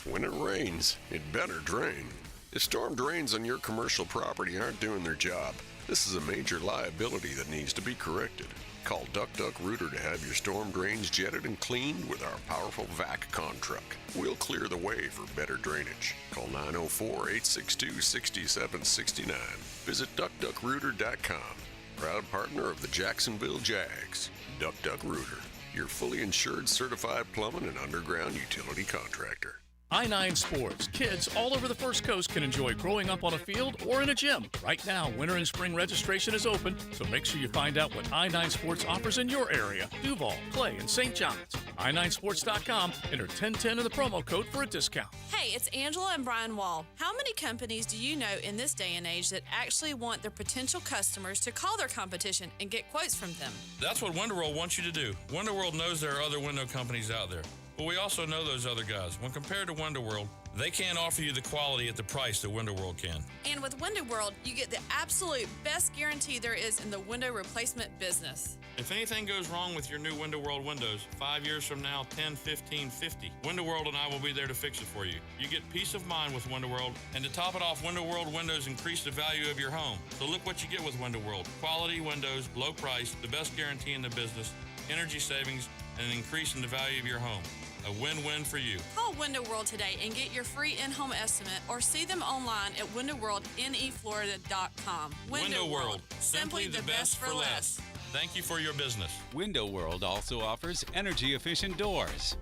Speaker 11: When it rains, it better drain. If storm drains on your commercial property aren't doing their job, this is a major liability that needs to be corrected. Call Duck Duck Rooter to have your storm drains jetted and cleaned with our powerful vac con truck. We'll clear the way for better drainage. Call 904-862-6769. Visit duckduckrooter.com. Proud partner of the Jacksonville Jags. Duck Duck Rooter, your fully insured certified plumbing and underground utility contractor.
Speaker 22: I-9 Sports. Kids all over the First Coast can enjoy growing up on a field or in a gym. Right now, winter and spring registration is open, so make sure you find out what I-9 Sports offers in your area. Duval, Clay, and St. John's. i9sports.com. Enter 1010 in the promo code for a discount.
Speaker 23: Hey, it's Angela and Brian Wall. How many companies do you know in this day and age that actually want their potential customers to call their competition and get quotes from them?
Speaker 27: That's what WonderWorld wants you to do. WonderWorld knows there are other window companies out there. But we also know those other guys. When compared to WonderWorld, they can't offer you the quality at the price that WonderWorld can.
Speaker 23: And with WonderWorld, you get the absolute best guarantee there is in the window replacement business.
Speaker 27: If anything goes wrong with your new WonderWorld windows, 5 years from now, 10, 15, 50, WonderWorld and I will be there to fix it for you. You get peace of mind with WonderWorld, and to top it off, WonderWorld windows increase the value of your home. So look what you get with WonderWorld. Quality windows, low price, the best guarantee in the business, energy savings, and an increase in the value of your home. A win-win for you.
Speaker 23: Call Window World today and get your free in-home estimate or see them online at windowworldneflorida.com.
Speaker 27: Window World, simply the best for less. Thank you for your business.
Speaker 28: Window World also offers energy-efficient doors.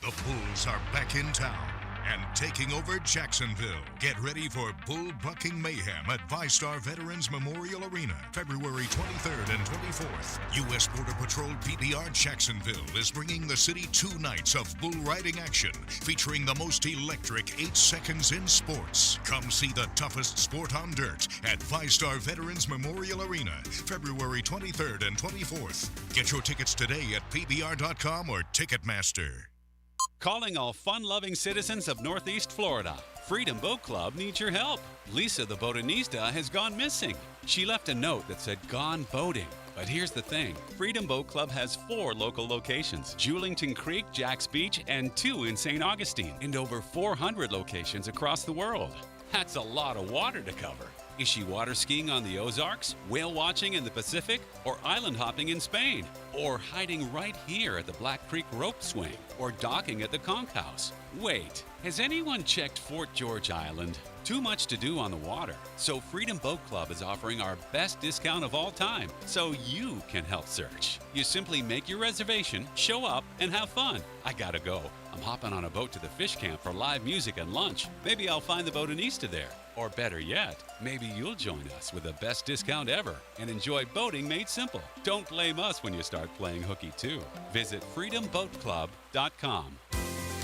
Speaker 29: The Bulls are back in town and taking over Jacksonville. Get ready for bull-bucking mayhem at ViStar Veterans Memorial Arena, February 23rd and 24th. U.S. Border Patrol PBR Jacksonville is bringing the city 2 nights of bull riding action, featuring the most electric 8 seconds in sports. Come see the toughest sport on dirt at ViStar Veterans Memorial Arena, February 23rd and 24th. Get your tickets today at PBR.com or Ticketmaster.
Speaker 28: Calling all fun-loving citizens of Northeast Florida. Freedom Boat Club needs your help. Lisa the botanista has gone missing. She left a note that said gone boating. But here's the thing. Freedom Boat Club has 4 local locations, Julington Creek, Jax Beach, and 2 in St. Augustine, and over 400 locations across the world. That's a lot of water to cover. Is she water skiing on the Ozarks, whale watching in the Pacific, or island hopping in Spain? Or hiding right here at the Black Creek Rope Swing? Or docking at the Conch House? Wait, has anyone checked Fort George Island? Too much to do on the water. So Freedom Boat Club is offering our best discount of all time, so you can help search. You simply make your reservation, show up, and have fun. I gotta go. I'm hopping on a boat to the fish camp for live music and lunch. Maybe I'll find the botanista there. Or better yet, maybe you'll join us with the best discount ever and enjoy boating made simple. Don't blame us when you start playing hooky too. Visit freedomboatclub.com.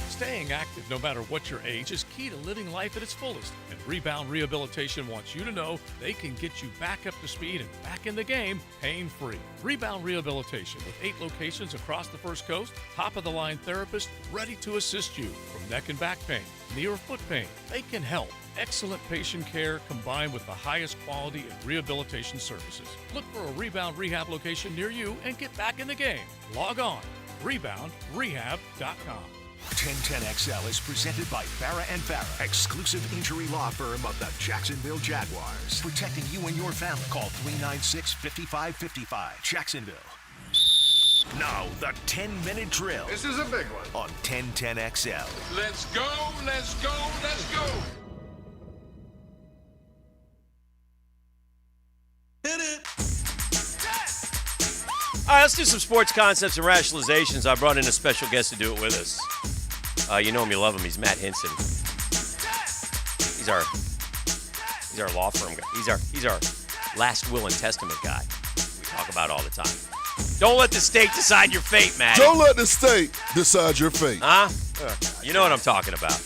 Speaker 13: Staying active no matter what your age is key to living life at its fullest. And Rebound Rehabilitation wants you to know they can get you back up to speed and back in the game pain-free. Rebound Rehabilitation with 8 locations across the First Coast, top-of-the-line therapists ready to assist you. From neck and back pain, knee or foot pain, they can help. Excellent patient care combined with the highest quality in rehabilitation services. Look for a Rebound Rehab location near you and get back in the game. Log on, reboundrehab.com.
Speaker 4: 1010XL is presented by Farah & Farah, exclusive injury law firm of the Jacksonville Jaguars. Protecting you and your family. Call 396-5555. Jacksonville. Now, the 10-minute drill.
Speaker 16: This is a big one.
Speaker 4: On 1010XL.
Speaker 16: Let's go, let's go, let's go.
Speaker 3: Hit it.
Speaker 1: All right, let's do some sports concepts and rationalizations. I brought in a special guest to do it with us. You know him, you love him. He's Matt Henson. He's our law firm guy. He's our last will and testament guy. We talk about all the time. Don't let the state decide your fate, Matt.
Speaker 24: Don't let the state decide your fate.
Speaker 1: Huh? You know what I'm talking about.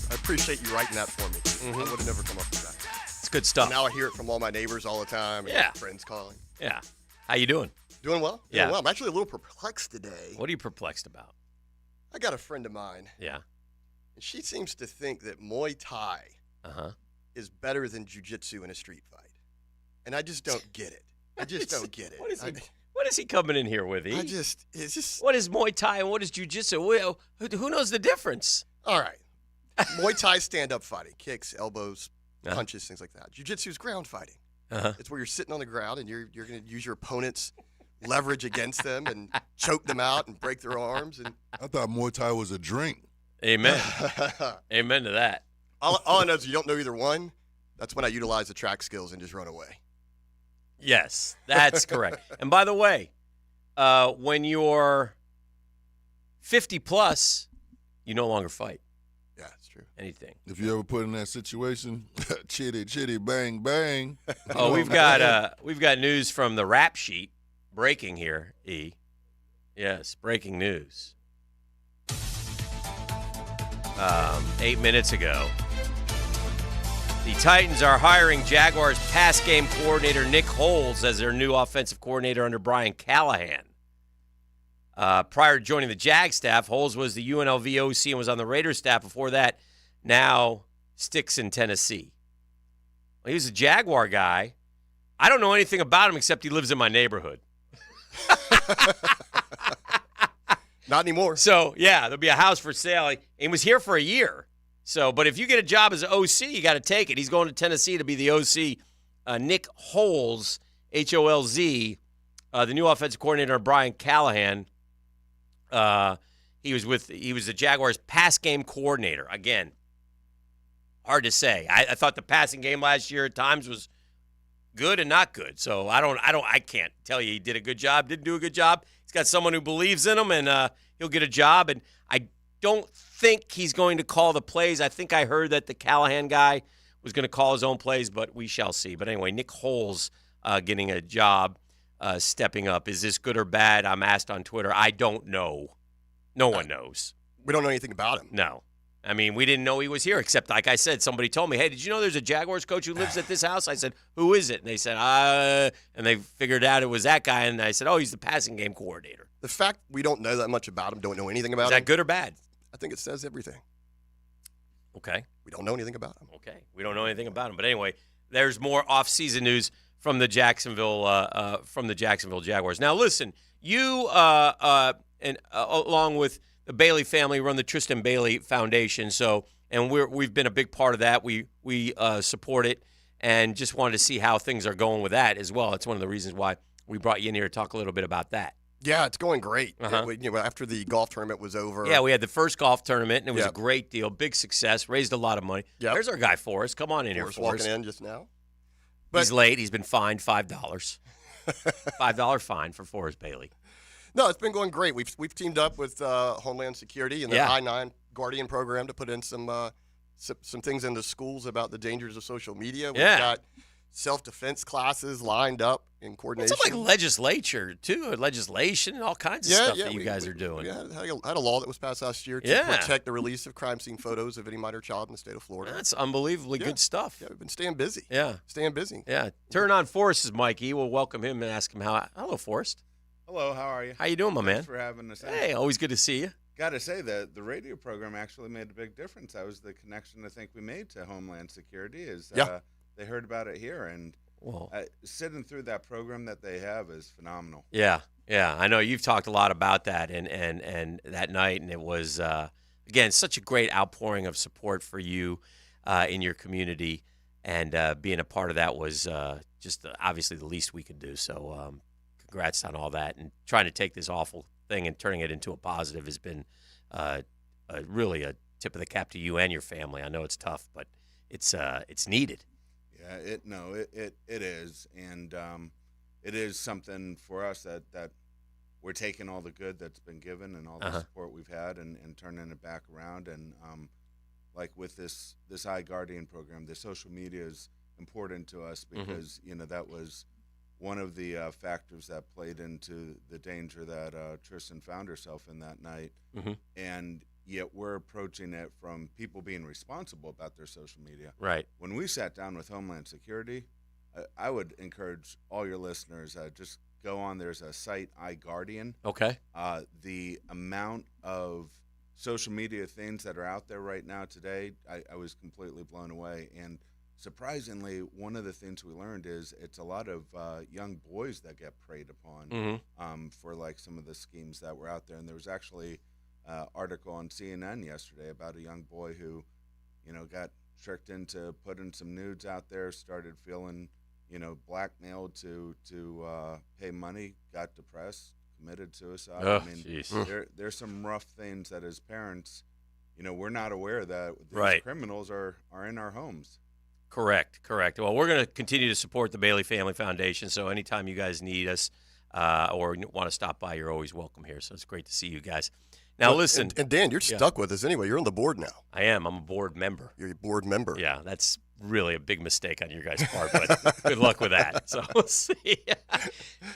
Speaker 2: I appreciate you writing that for me. I would have never come up with that.
Speaker 1: It's good stuff.
Speaker 2: Now I hear it from all my neighbors all the time. And
Speaker 1: Yeah.
Speaker 2: friends calling.
Speaker 1: Yeah. How you doing?
Speaker 2: Doing well.
Speaker 1: Yeah.
Speaker 2: Doing well. I'm actually a little perplexed today.
Speaker 1: What are you perplexed about?
Speaker 2: I got a friend of mine.
Speaker 1: Yeah.
Speaker 2: And she seems to think that Muay Thai is better than jiu-jitsu in a street fight. And I just don't get it. I just don't get it.
Speaker 1: What is he coming in here with?
Speaker 2: It's just.
Speaker 1: What is Muay Thai and what is jiu-jitsu? Who knows the difference?
Speaker 2: All right. Muay Thai stand-up fighting, kicks, elbows, punches, things like that. Jiu-jitsu is ground fighting. It's where you're sitting on the ground and you're going to use your opponent's leverage against them and choke them out and break their arms. And
Speaker 24: I thought Muay Thai was a drink.
Speaker 1: Amen. Amen to that.
Speaker 2: All I know is you don't know either one. That's when I utilize the track skills and just run away.
Speaker 1: Yes, that's correct. And by the way, when you're 50 plus, you no longer fight.
Speaker 2: Yeah, it's true.
Speaker 1: Anything.
Speaker 24: If you ever put in that situation, chitty, chitty, bang, bang.
Speaker 1: Oh, we've got news from the rap sheet. Breaking here, E. Yes, breaking news. 8 minutes ago. The Titans are hiring Jaguars pass game coordinator Nick Holes as their new offensive coordinator under Brian Callahan. Prior to joining the Jag staff, Holes was the UNLV OC and was on the Raiders staff before that. Now sticks in Tennessee. Well, he was a Jaguar guy. I don't know anything about him except he lives in my neighborhood.
Speaker 2: Not anymore.
Speaker 1: So, yeah, there'll be a house for sale. He was here for a year. So, but if you get a job as an OC, you got to take it. He's going to Tennessee to be the OC. Nick Holes, Holz, the new offensive coordinator, Brian Callahan. He was the Jaguars pass game coordinator. Again, hard to say. I thought the passing game last year at times was good and not good. So I can't tell you he did a good job, didn't do a good job. He's got someone who believes in him, and he'll get a job. And I don't think he's going to call the plays. I think I heard that the Callahan guy was going to call his own plays, but we shall see. But anyway, Nick Holes getting a job, stepping up. Is this good or bad? I'm asked on Twitter. I don't know. No one knows.
Speaker 2: We don't know anything about him.
Speaker 1: No. I mean, we didn't know he was here, except, like I said, somebody told me, hey, did you know there's a Jaguars coach who lives at this house? I said, who is it? And they said, and they figured out it was that guy, and I said, oh, he's the passing game coordinator.
Speaker 2: The fact we don't know that much about him, don't know anything about him.
Speaker 1: Is that good or bad?
Speaker 2: I think it says everything.
Speaker 1: Okay.
Speaker 2: We don't know anything about him.
Speaker 1: Okay. We don't know anything about him. But anyway, there's more off-season news from the Jacksonville Jaguars. Now, listen, you along with the Bailey family run the Tristan Bailey Foundation. So, and we've been a big part of that. We support it, and just wanted to see how things are going with that as well. It's one of the reasons why we brought you in here to talk a little bit about that.
Speaker 2: Yeah, it's going great. After the golf tournament was over.
Speaker 1: Yeah, we had the first golf tournament, and it was a great deal, big success, raised a lot of money. Yep. There's our guy Forrest. Come on in here, Forrest.
Speaker 2: Walking in just now.
Speaker 1: He's late. He's been fined $5. $5 fine for Forrest Bailey.
Speaker 2: No, it's been going great. We've teamed up with Homeland Security and the I-9 Guardian program to put in some things into schools about the dangers of social media. We've got self-defense classes lined up in coordination.
Speaker 1: It's like legislation and all kinds of stuff that you guys are doing.
Speaker 2: Yeah, had a law that was passed last year to protect the release of crime scene photos of any minor child in the state of Florida.
Speaker 1: That's unbelievably good stuff.
Speaker 2: Yeah, we've been staying busy.
Speaker 1: Yeah.
Speaker 2: Staying busy.
Speaker 1: Yeah. Turn on Forrest's mic. We'll welcome him and ask him how. Hello, Forrest.
Speaker 5: Hello, how are you?
Speaker 1: How you doing, my man?
Speaker 5: Thanks for having us.
Speaker 1: Hey, always good to see you.
Speaker 5: Got to say that the radio program actually made a big difference. That was the connection I think we made to Homeland Security. They heard about it here, and sitting through that program that they have is phenomenal.
Speaker 1: Yeah. I know you've talked a lot about that, and that night, and it was again such a great outpouring of support for you in your community, and being a part of that was just obviously the least we could do. So. Congrats on all that, and trying to take this awful thing and turning it into a positive has been really a tip of the cap to you and your family. I know it's tough, but it's needed.
Speaker 5: Yeah, it is, and it is something for us that we're taking all the good that's been given and all the support we've had and turning it back around. And like with this iGuardian program, the social media is important to us because that was one of the factors that played into the danger that Tristan found herself in that night.
Speaker 1: Mm-hmm.
Speaker 5: And yet we're approaching it from people being responsible about their social media.
Speaker 1: Right.
Speaker 5: When we sat down with Homeland Security, I would encourage all your listeners, just go on. There's a site, iGuardian.
Speaker 1: Okay.
Speaker 5: The amount of social media things that are out there right now today, I was completely blown away. And surprisingly, one of the things we learned is it's a lot of young boys that get preyed upon for like some of the schemes that were out there. And there was actually an article on CNN yesterday about a young boy who, got tricked into putting some nudes out there, started feeling, blackmailed to pay money, got depressed, committed suicide.
Speaker 1: Oh,
Speaker 5: I mean, there's some rough things that as parents, we're not aware that these criminals are in our homes.
Speaker 1: Correct. Well, we're going to continue to support the Bailey Family Foundation, so anytime you guys need us or want to stop by, you're always welcome here. So it's great to see you guys. Now, listen.
Speaker 2: And Dan, you're stuck with us anyway. You're on the board now.
Speaker 1: I am. I'm a board member.
Speaker 2: You're a board member.
Speaker 1: Yeah, that's really a big mistake on your guys' part, but good luck with that. So we'll see.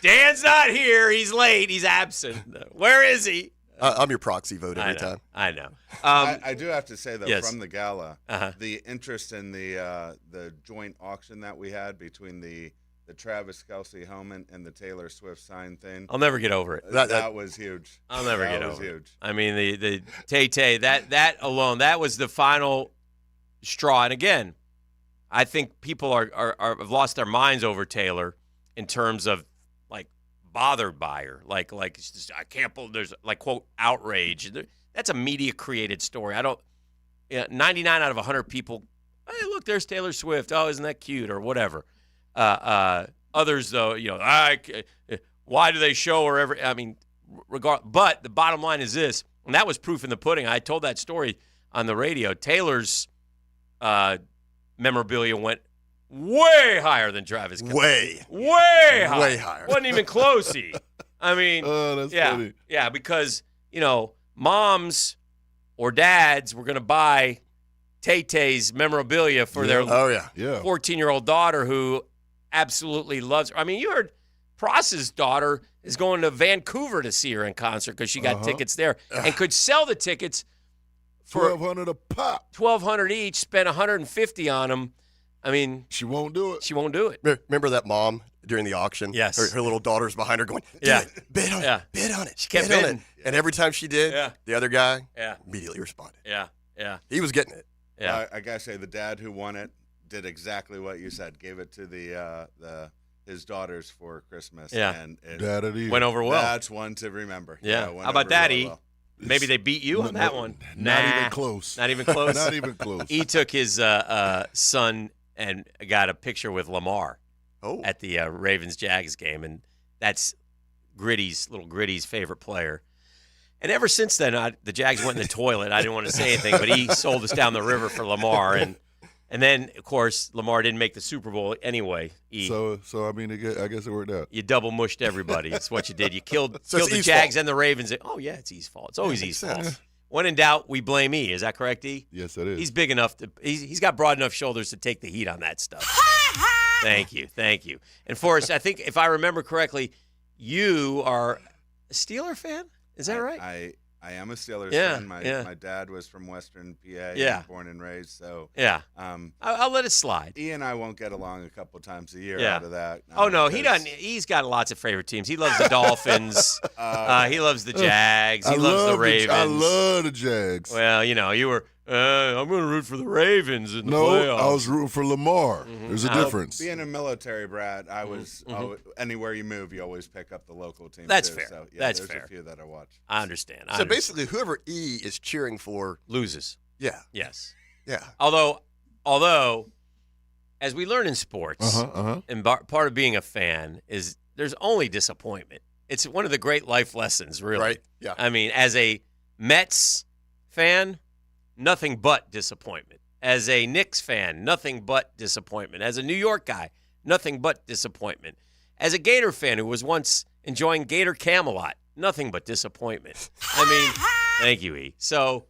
Speaker 1: Dan's not here. He's late. He's absent. Where is he?
Speaker 2: I'm your proxy vote every time.
Speaker 1: I know.
Speaker 5: I do have to say, though,
Speaker 1: yes.
Speaker 5: from the gala, the interest in the joint auction that we had between the Travis Kelce helmet and the Taylor Swift sign thing.
Speaker 1: I'll never get over it.
Speaker 5: That was huge.
Speaker 1: I'll never get over
Speaker 5: huge.
Speaker 1: it. I mean, the Tay-Tay, that alone, that was the final straw. And again, I think people have lost their minds over Taylor in terms of, like, bothered by her. Like it's just, I can't believe there's, like, quote, outrage. That's a media-created story. 99 out of 100 people, hey, look, there's Taylor Swift. Oh, isn't that cute or whatever. Others, though, why do they show her every? I mean, but the bottom line is this, and that was proof in the pudding. I told that story on the radio. Taylor's memorabilia went way higher than Travis Kelce. Way higher. Wasn't even close. I mean,
Speaker 24: that's funny.
Speaker 1: Yeah, because moms or dads were going to buy Tay-Tay's memorabilia for their 14-year-old daughter who absolutely loves her. I mean, you heard Pross's daughter is going to Vancouver to see her in concert because she got tickets there and could sell the tickets for
Speaker 24: $1,200 a pop.
Speaker 1: $1,200 each, spent $150 on them. I mean,
Speaker 24: she won't do it.
Speaker 1: She won't do it.
Speaker 2: Remember that mom during the auction?
Speaker 1: Yes.
Speaker 2: Her little daughter's behind her going, bid on it, bid on it.
Speaker 1: She kept
Speaker 2: bid on
Speaker 1: bidding.
Speaker 2: it. And every time she did, the other guy immediately responded.
Speaker 1: Yeah.
Speaker 2: He was getting it.
Speaker 1: Yeah.
Speaker 5: I gotta say, the dad who won it did exactly what you said. Gave it to his daughters for Christmas.
Speaker 1: Yeah.
Speaker 5: And
Speaker 24: Daddy
Speaker 1: went over well.
Speaker 5: That's one to remember.
Speaker 1: Yeah. How about Daddy? Well. Maybe they beat you on that one.
Speaker 24: Not even close.
Speaker 1: Not even close.
Speaker 24: Not even close.
Speaker 1: He took his son and got a picture with Lamar at the Ravens-Jags game, and that's little Gritty's favorite player. And ever since then, the Jags went in the toilet. I didn't want to say anything, but he sold us down the river for Lamar. And then, of course, Lamar didn't make the Super Bowl anyway.
Speaker 24: So I mean, I guess it worked out.
Speaker 1: You double mushed everybody. That's what you did. You killed the Jags and the Ravens. Oh, yeah, it's E's fault. It's always E's fault. When in doubt, we blame E. Is that correct, E?
Speaker 24: Yes, it is.
Speaker 1: He's big enough he's got broad enough shoulders to take the heat on that stuff. Thank you. And Forrest, I think if I remember correctly, you are a Steeler fan. Is that right?
Speaker 5: I am a Steelers fan. My dad was from Western PA, born and raised. So
Speaker 1: I'll let it slide.
Speaker 5: E and I won't get along a couple times a year out of that.
Speaker 1: Oh no, he doesn't. He's got lots of favorite teams. He loves the Dolphins. He loves the Jags. He loves the Ravens.
Speaker 24: I love the Jags.
Speaker 1: Well, you were. I'm going to root for the Ravens in the playoffs.
Speaker 24: I was rooting for Lamar. There's a difference.
Speaker 5: Being a military brat, I was anywhere you move, you always pick up the local team.
Speaker 1: That's
Speaker 5: too.
Speaker 1: fair.
Speaker 5: So,
Speaker 1: That's
Speaker 5: there's
Speaker 1: fair.
Speaker 5: a few that I watch.
Speaker 1: I understand.
Speaker 2: So basically, whoever E is cheering for
Speaker 1: loses.
Speaker 2: Yeah.
Speaker 1: Yes.
Speaker 2: Yeah.
Speaker 1: Although, as we learn in sports, and part of being a fan is there's only disappointment. It's one of the great life lessons, really.
Speaker 2: Right. Yeah.
Speaker 1: I mean, as a Mets fan, nothing but disappointment. As a Knicks fan, nothing but disappointment. As a New York guy, nothing but disappointment. As a Gator fan who was once enjoying Gator Camelot, nothing but disappointment. I mean, thank you, E. So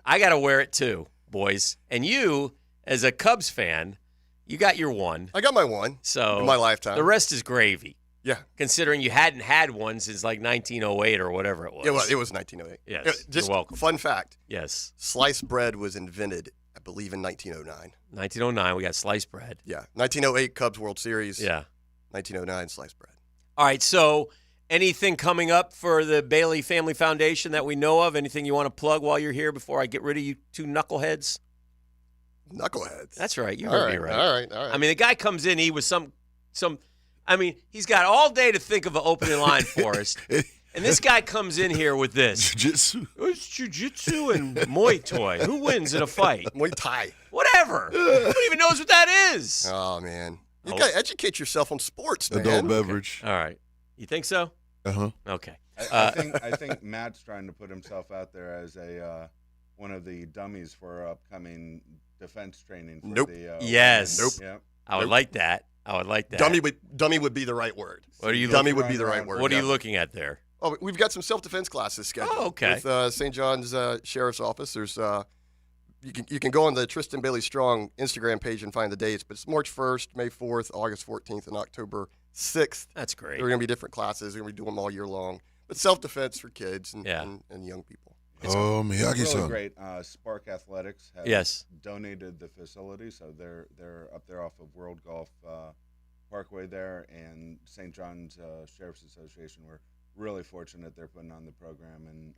Speaker 1: I got to wear it too, boys. And you, as a Cubs fan, you got your one.
Speaker 2: I got my one.
Speaker 1: So
Speaker 2: in my lifetime.
Speaker 1: The rest is gravy.
Speaker 2: Yeah.
Speaker 1: Considering you hadn't had one since like 1908 or whatever it was.
Speaker 2: It was 1908.
Speaker 1: Yes.
Speaker 2: Just
Speaker 1: you're welcome.
Speaker 2: Fun fact.
Speaker 1: Yes.
Speaker 2: Sliced bread was invented, I believe, in 1909.
Speaker 1: 1909, we got sliced bread.
Speaker 2: Yeah. 1908 Cubs World Series.
Speaker 1: Yeah.
Speaker 2: 1909 sliced bread.
Speaker 1: All right, so anything coming up for the Bailey Family Foundation that we know of? Anything you want to plug while you're here before I get rid of you two knuckleheads?
Speaker 2: Knuckleheads.
Speaker 1: That's right. You heard me right.
Speaker 2: All right.
Speaker 1: I mean, the guy comes in, he was some I mean, he's got all day to think of an opening line for us. And this guy comes in here with this.
Speaker 24: Jiu-jitsu.
Speaker 1: It's jiu-jitsu and Muay Thai. Who wins in a fight?
Speaker 2: Muay Thai.
Speaker 1: Whatever. Nobody even knows what that is.
Speaker 2: Oh, man. You got to educate yourself on sports, man.
Speaker 24: Adult beverage.
Speaker 1: All right. You think so?
Speaker 24: Uh-huh.
Speaker 1: Okay.
Speaker 5: I think Matt's trying to put himself out there as a one of the dummies for upcoming defense training. For
Speaker 2: Nope.
Speaker 1: Yes.
Speaker 2: Nope.
Speaker 5: Yep.
Speaker 1: I would like that. I would like that.
Speaker 2: Dummy would be the right word.
Speaker 1: What are you
Speaker 2: dummy would be the right word.
Speaker 1: What are you looking at there?
Speaker 2: Oh, we've got some self-defense classes scheduled.
Speaker 1: Oh, okay.
Speaker 2: With St. John's Sheriff's Office. There's you can go on the Tristan Bailey Strong Instagram page and find the dates, but it's March 1st, May 4th, August 14th, and October 6th.
Speaker 1: That's great.
Speaker 2: There are going to be different classes. We're going to be doing them all year long. But self-defense for kids and young people.
Speaker 24: Miyagi-san.
Speaker 5: It's really great. Spark Athletics has donated the facility, so they're up there off of World Golf Parkway there, and St. John's Sheriff's Association. We're really fortunate they're putting on the program, and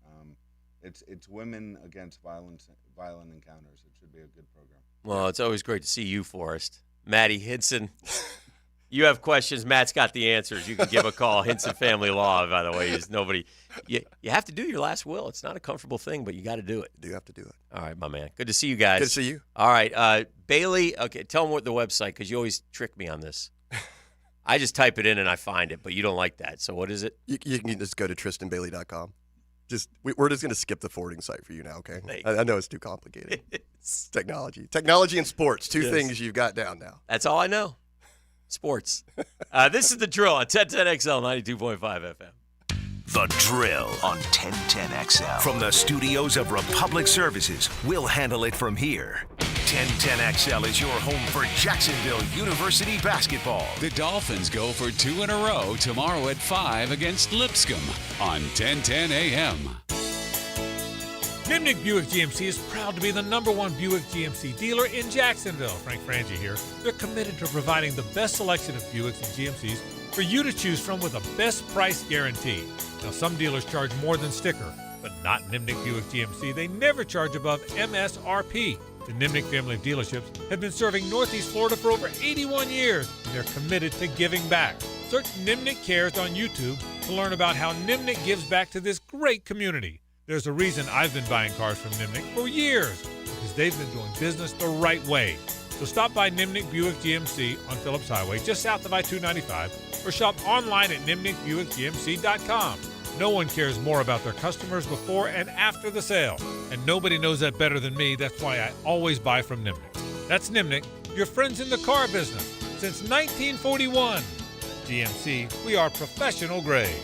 Speaker 5: it's women against violent encounters. It should be a good program.
Speaker 1: Well, it's always great to see you, Forrest. Matty Hinson, you have questions. Matt's got the answers. You can give a call. Hinson Family Law, by the way, is nobody. You have to do your last will. It's not a comfortable thing, but you got to do it.
Speaker 2: You do have to do it.
Speaker 1: All right, my man. Good to see you guys.
Speaker 2: Good to see you.
Speaker 1: All right, Bailey. Okay, tell them what the website, because you always trick me on this. I just type it in and I find it, but you don't like that. So what is it?
Speaker 2: You can just go to tristanbailey.com. We're just going to skip the forwarding site for you now, okay? I know it's too complicated. It's technology and sports, two things you've got down now.
Speaker 1: That's all I know. Sports. This is The Drill on 1010XL 92.5 FM.
Speaker 4: The Drill on 1010XL. From the studios of Republic Services, we'll handle it from here. 1010XL is your home for Jacksonville University basketball.
Speaker 28: The Dolphins go for 2 in a row tomorrow at 5 against Lipscomb on 1010 AM.
Speaker 13: Nimnik Buick GMC is proud to be the #1 Buick GMC dealer in Jacksonville. Frank Frangie here. They're committed to providing the best selection of Buicks and GMCs for you to choose from with a best price guarantee. Now, some dealers charge more than sticker, but not Nimnik Buick GMC. They never charge above MSRP. The Nimnik family of dealerships have been serving Northeast Florida for over 81 years, and they're committed to giving back. Search Nimnik Cares on YouTube to learn about how Nimnik gives back to this great community. There's a reason I've been buying cars from Nimnik for years, because they've been doing business the right way. So stop by Nimnik Buick GMC on Phillips Highway, just south of I-295, or shop online at nimnikbuickgmc.com. No one cares more about their customers before and after the sale, and nobody knows that better than me. That's why I always buy from Nimnik. That's Nimnik, your friends in the car business, since 1941. GMC, we are professional grade.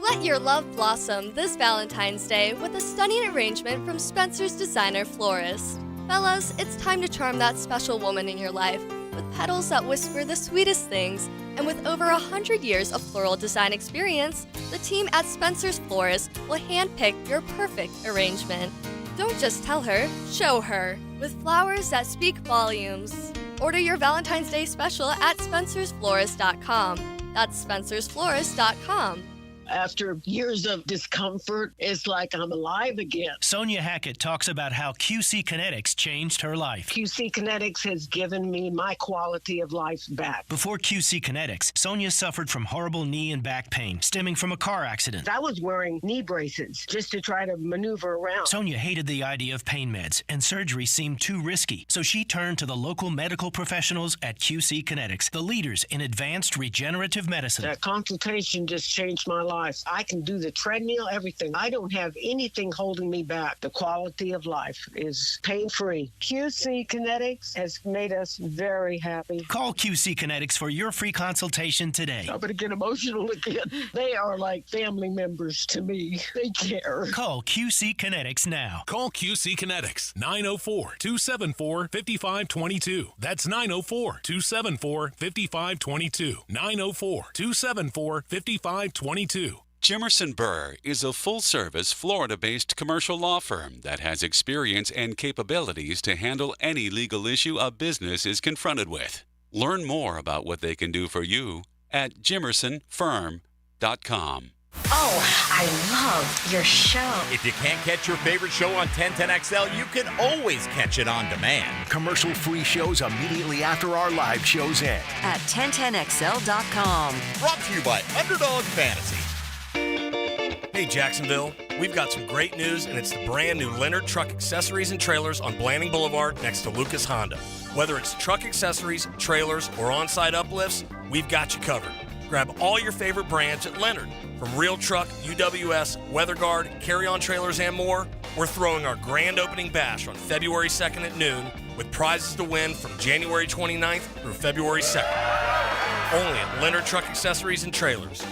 Speaker 10: Let your love blossom this Valentine's Day with a stunning arrangement from Spencer's Designer Florist. Fellas, it's time to charm that special woman in your life with petals that whisper the sweetest things. And with over 100 years of floral design experience, the team at Spencer's Florist will handpick your perfect arrangement. Don't just tell her, show her, with flowers that speak volumes. Order your Valentine's Day special at spencersflorist.com. That's spencersflorist.com.
Speaker 7: After years of discomfort, it's like I'm alive again.
Speaker 9: Sonia Hackett talks about how QC Kinetics changed her life.
Speaker 7: QC Kinetics has given me my quality of life back.
Speaker 9: Before QC Kinetics, Sonia suffered from horrible knee and back pain stemming from a car accident.
Speaker 7: I was wearing knee braces just to try to maneuver around.
Speaker 9: Sonia hated the idea of pain meds, and surgery seemed too risky. So she turned to the local medical professionals at QC Kinetics, the leaders in advanced regenerative medicine.
Speaker 7: That consultation just changed my life. life. I can do the treadmill, everything. I don't have anything holding me back. The quality of life is pain-free. QC Kinetics has made us very happy.
Speaker 9: Call QC Kinetics for your free consultation today.
Speaker 7: I'm going to get emotional again. They are like family members to me. They care.
Speaker 9: Call QC Kinetics now.
Speaker 12: Call QC Kinetics, 904-274-5522. That's 904-274-5522. 904-274-5522.
Speaker 28: Jimerson Burr is a full-service, Florida-based commercial law firm that has experience and capabilities to handle any legal issue a business is confronted with. Learn more about what they can do for you at jimersonfirm.com.
Speaker 14: Oh, I love your show.
Speaker 15: If you can't catch your favorite show on 1010XL, you can always catch it on demand.
Speaker 4: Commercial-free shows immediately after our live shows end.
Speaker 14: At 1010XL.com.
Speaker 15: Brought to you by Underdog Fantasy.
Speaker 17: Hey Jacksonville, we've got some great news, and it's the brand new Leonard Truck Accessories and Trailers on Blanding Boulevard next to Lucas Honda. Whether it's truck accessories, trailers, or on-site uplifts, we've got you covered. Grab all your favorite brands at Leonard. From Real Truck, UWS, WeatherGuard, Carry-On Trailers, and more, we're throwing our grand opening bash on February 2nd at noon with prizes to win from January 29th through February 2nd. Only at Leonard Truck Accessories and Trailers.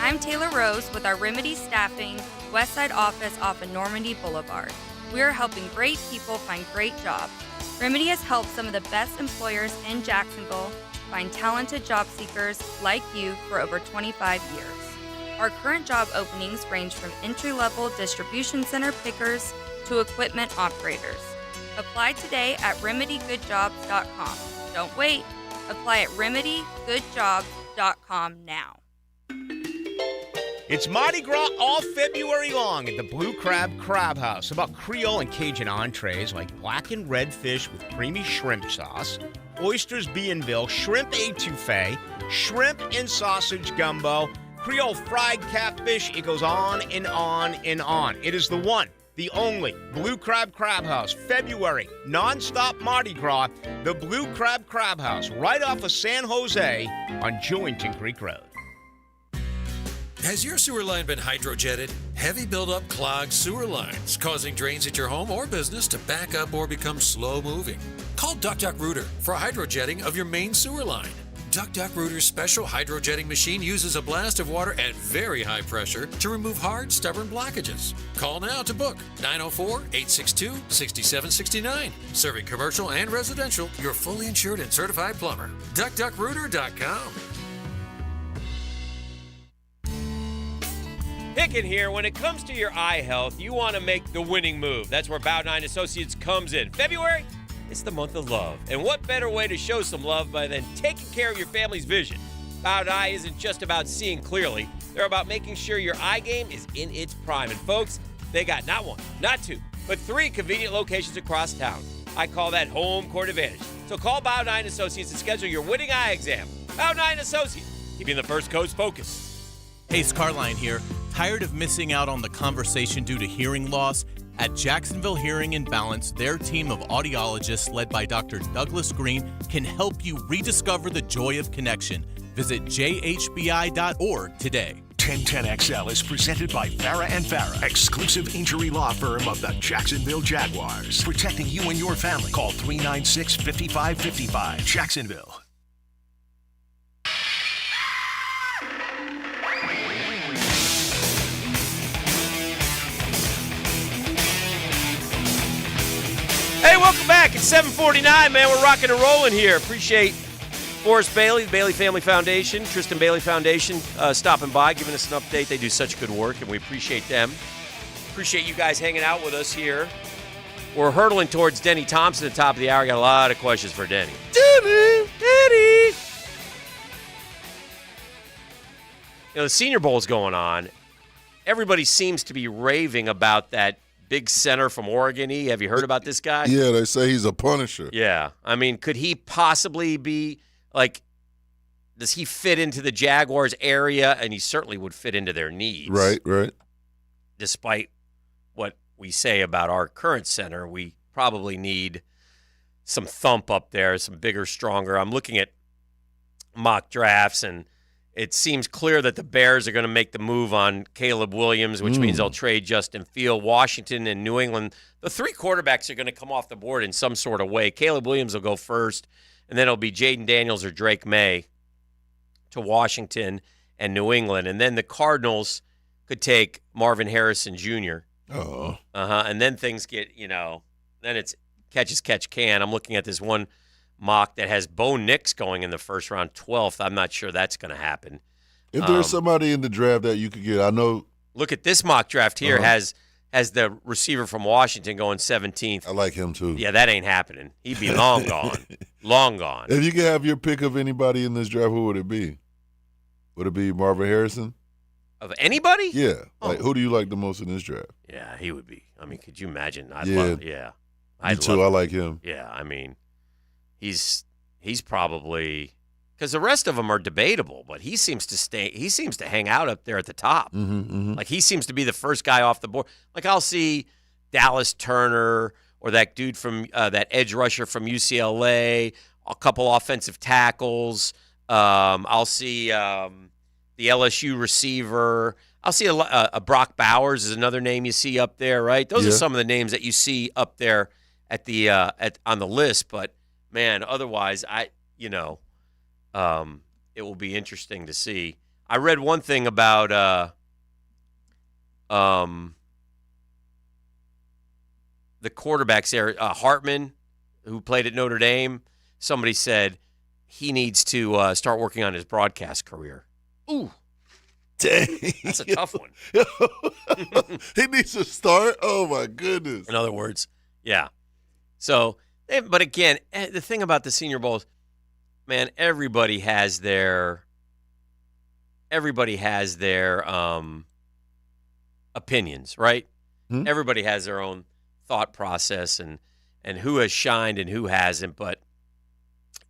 Speaker 18: I'm Taylor Rose with our Remedy Staffing Westside office off of Normandy Boulevard. We are helping great people find great jobs. Remedy has helped some of the best employers in Jacksonville find talented job seekers like you for over 25 years. Our current job openings range from entry-level distribution center pickers to equipment operators. Apply today at remedygoodjobs.com. Don't wait. Apply at remedygoodjobs.com now.
Speaker 15: It's Mardi Gras all February long at the Blue Crab Crab House. About Creole and Cajun entrees like blackened redfish with creamy shrimp sauce, oysters Bienville, shrimp étouffée, shrimp and sausage gumbo, Creole fried catfish. It goes on and on and on. It is the one, the only Blue Crab Crab House. February, non-stop Mardi Gras. The Blue Crab Crab House, right off of San Jose on Jewington Creek Road.
Speaker 19: Has your sewer line been hydrojetted? Heavy buildup clogs sewer lines, causing drains at your home or business to back up or become slow-moving. Call Duck Duck Rooter for hydrojetting of your main sewer line. Duck Duck Rooter's special hydrojetting machine uses a blast of water at very high pressure to remove hard, stubborn blockages. Call now to book 904-862-6769. Serving commercial and residential, your fully insured and certified plumber. DuckDuckRooter.com.
Speaker 1: Hicken here. When it comes to your eye health, you want to make the winning move. That's where Bow 9 Associates comes in. February, it's the month of love. And what better way to show some love than taking care of your family's vision? Bow 9 isn't just about seeing clearly. They're about making sure your eye game is in its prime. And folks, they got not one, not two, but 3 convenient locations across town. I call that home court advantage. So call Bow 9 Associates and schedule your winning eye exam. Bow 9 Associates, keeping the First Coast focused.
Speaker 20: Hey, Scarline here. Tired of missing out on the conversation due to hearing loss? At Jacksonville Hearing and Balance, their team of audiologists led by Dr. Douglas Green can help you rediscover the joy of connection. Visit jhbi.org today.
Speaker 4: 1010XL is presented by Farah and Farah, exclusive injury law firm of the Jacksonville Jaguars. Protecting you and your family. Call 396-5555. Jacksonville.
Speaker 1: Hey, welcome back. It's 7:49, man. We're rocking and rolling here. Appreciate Forrest Bailey, the Bailey Family Foundation, Tristan Bailey Foundation, stopping by, giving us an update. They do such good work, and we appreciate them. Appreciate you guys hanging out with us here. We're hurtling towards Denny Thompson at the top of the hour. Got a lot of questions for Denny. Denny! You know, the Senior Bowl's going on. Everybody seems to be raving about that big center from Oregon. Have you heard about this guy?
Speaker 24: Yeah, they say he's a punisher.
Speaker 1: Yeah. I mean, could he possibly be, like, does he fit into the Jaguars area? And he certainly would fit into their needs.
Speaker 24: Right.
Speaker 1: Despite what we say about our current center, we probably need some thump up there, some bigger, stronger. I'm looking at mock drafts, and it seems clear that the Bears are going to make the move on Caleb Williams, which means they'll trade Justin Field. Washington and New England, the 3 quarterbacks are going to come off the board in some sort of way. Caleb Williams will go first, and then it'll be Jaden Daniels or Drake May to Washington and New England. And then the Cardinals could take Marvin Harrison Jr.
Speaker 24: Oh.
Speaker 1: And then things get, then it's catch as catch can. I'm looking at this one mock that has Bo Nix going in the first round, 12th. I'm not sure that's going to happen.
Speaker 24: If there's somebody in the draft that you could get, I know.
Speaker 1: Look at this mock draft here. Has the receiver from Washington going 17th.
Speaker 24: I like him too.
Speaker 1: Yeah, that ain't happening. He'd be long gone. Long gone.
Speaker 24: If you could have your pick of anybody in this draft, who would it be? Would it be Marvin Harrison?
Speaker 1: Of anybody?
Speaker 24: Yeah. Like, who do you like the most in this draft?
Speaker 1: Yeah, he would be. I mean, could you imagine?
Speaker 24: Me too. I like him.
Speaker 1: Yeah, I mean, he's probably because the rest of them are debatable, but he seems to hang out up there at the top. Like he seems to be the first guy off the board. Like I'll see Dallas Turner or that dude from that edge rusher from UCLA, a couple offensive tackles. I'll see the LSU receiver. I'll see a Brock Bowers is another name you see up there, right? Those are some of the names that you see up there at the on the list. But man, otherwise, it will be interesting to see. I read one thing about the quarterbacks there. Hartman, who played at Notre Dame, somebody said he needs to start working on his broadcast career. Ooh.
Speaker 24: Dang.
Speaker 1: That's a tough one.
Speaker 24: He needs to start? Oh, my goodness.
Speaker 1: In other words, yeah. So, but again, the thing about the Senior Bowl is, man, everybody has their opinions, right? Mm-hmm. Everybody has their own thought process and who has shined and who hasn't. But,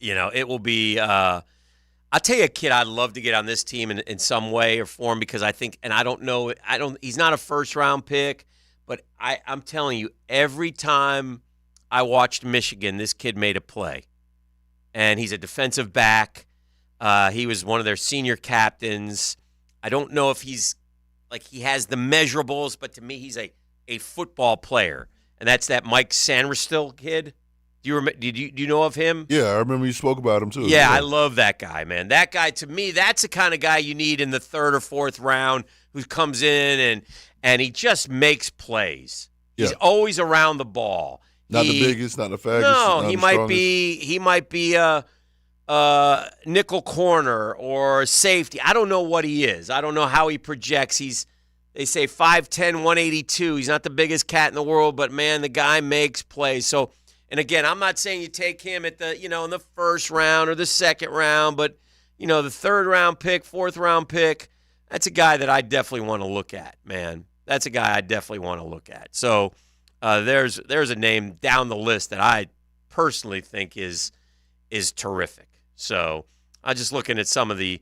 Speaker 1: it will be I'll tell you a kid I'd love to get on this team in some way or form because I think, and I don't know, he's not a first-round pick, but I'm telling you, every time I watched Michigan, this kid made a play. And he's a defensive back. He was one of their senior captains. I don't know if he has the measurables, but to me, he's a football player. And that's that Mike Sanderstil kid. Do you know of him?
Speaker 24: Yeah, I remember you spoke about him too.
Speaker 1: Yeah, I love that guy, man. That guy, to me, that's the kind of guy you need in the 3rd or 4th round who comes in and he just makes plays. Yeah. He's always around the ball.
Speaker 24: Not the biggest, not the fastest.
Speaker 1: No, he might be a nickel corner or safety. I don't know what he is. I don't know how he projects. They say 5'10", 182. He's not the biggest cat in the world, but man, the guy makes plays. So, and again, I'm not saying you take him at the, in the 1st round or the 2nd round, but the 3rd round pick, 4th round pick, that's a guy that I definitely want to look at, man. That's a guy I definitely want to look at. So, there's a name down the list that I personally think is terrific. So I'm just looking at some of the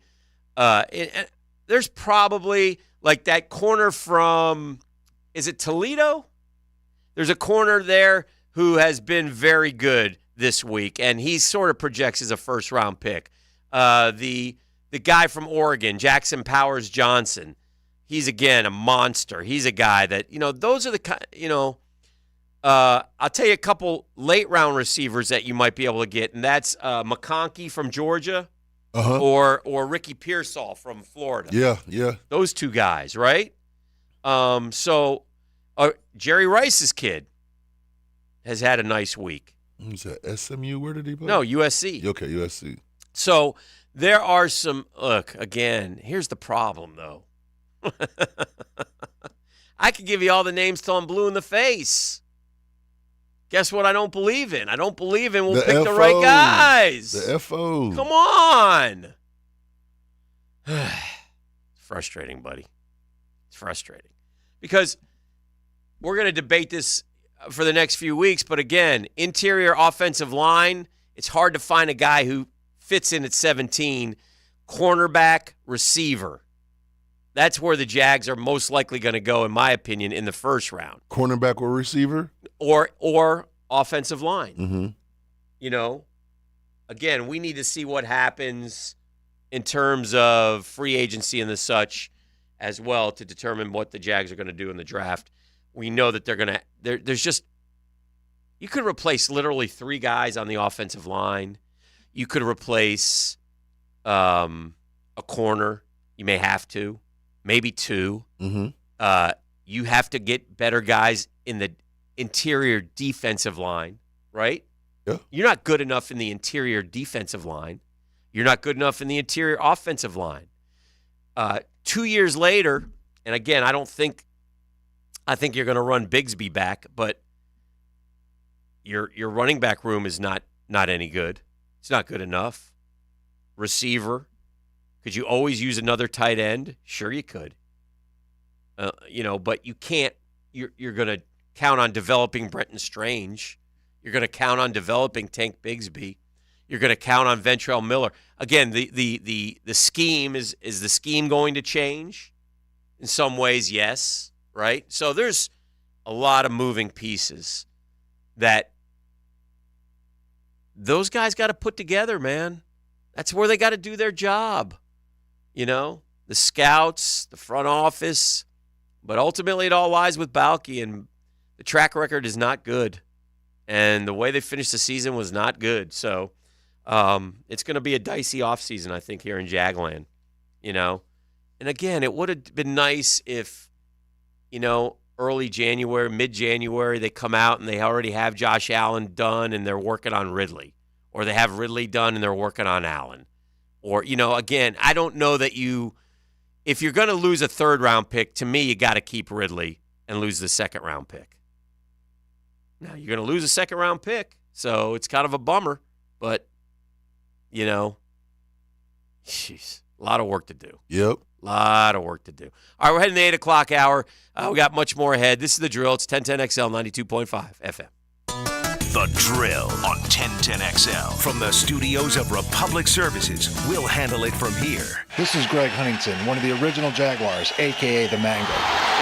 Speaker 1: there's probably like that corner from, is it Toledo? There's a corner there who has been very good this week, and he sort of projects as a 1st-round pick. The guy from Oregon, Jackson Powers Johnson, he's, again, a monster. He's a guy that, those are the I'll tell you a couple late-round receivers that you might be able to get, and that's McConkey from Georgia or Ricky Pearsall from Florida.
Speaker 24: Yeah.
Speaker 1: Those two guys, right? So Jerry Rice's kid has had a nice week.
Speaker 24: Who's that, SMU? Where did he play?
Speaker 1: No, USC.
Speaker 24: Okay, USC.
Speaker 1: So there are some – look, again, here's the problem, though. I could give you all the names till I'm blue in the face. Guess what I don't believe in? I don't believe in we'll pick the right guys.
Speaker 24: The FO.
Speaker 1: Come on. It's frustrating, buddy. It's frustrating. Because we're going to debate this for the next few weeks, but again, interior offensive line, it's hard to find a guy who fits in at 17, cornerback, receiver. That's where the Jags are most likely going to go, in my opinion, in the 1st round.
Speaker 24: Cornerback or receiver?
Speaker 1: Or offensive line. Mm-hmm. Again, we need to see what happens in terms of free agency and the such as well to determine what the Jags are going to do in the draft. We know that they're going to there's just you could replace literally 3 guys on the offensive line. You could replace a corner. You may have to, maybe 2.
Speaker 24: Mm-hmm.
Speaker 1: You have to get better guys in the interior defensive line, right?
Speaker 24: Yeah.
Speaker 1: You're not good enough in the interior defensive line. You're not good enough in the interior offensive line. 2 years later, and again, I think you're going to run Bigsby back, but your running back room is not any good. It's not good enough. Receiver, could you always use another tight end? Sure, you could. But you can't. You're going to count on developing Brenton Strange. You're going to count on developing Tank Bigsby. You're going to count on Ventrell Miller. Again, the scheme is the scheme going to change? In some ways, yes, right? So there's a lot of moving pieces that those guys got to put together, man. That's where they got to do their job. The scouts, the front office. But ultimately, it all lies with Balke, and the track record is not good. And the way they finished the season was not good. So it's going to be a dicey offseason, I think, here in Jagland. And again, it would have been nice if, early January, mid-January, they come out and they already have Josh Allen done and they're working on Ridley. Or they have Ridley done and they're working on Allen. Or, again, I don't know that if you're going to lose a 3rd-round pick, to me, you got to keep Ridley and lose the 2nd-round pick. Now, you're going to lose a 2nd-round pick, so it's kind of a bummer. But, jeez, a lot of work to do.
Speaker 24: Yep.
Speaker 1: A lot of work to do. All right, we're heading to the 8 o'clock hour. We got much more ahead. This is The Drill. It's 1010XL 92.5 FM.
Speaker 4: The Drill on 1010XL. From the studios of Republic Services, we'll handle it from here.
Speaker 6: This is Greg Huntington, one of the original Jaguars, a.k.a. the Mango.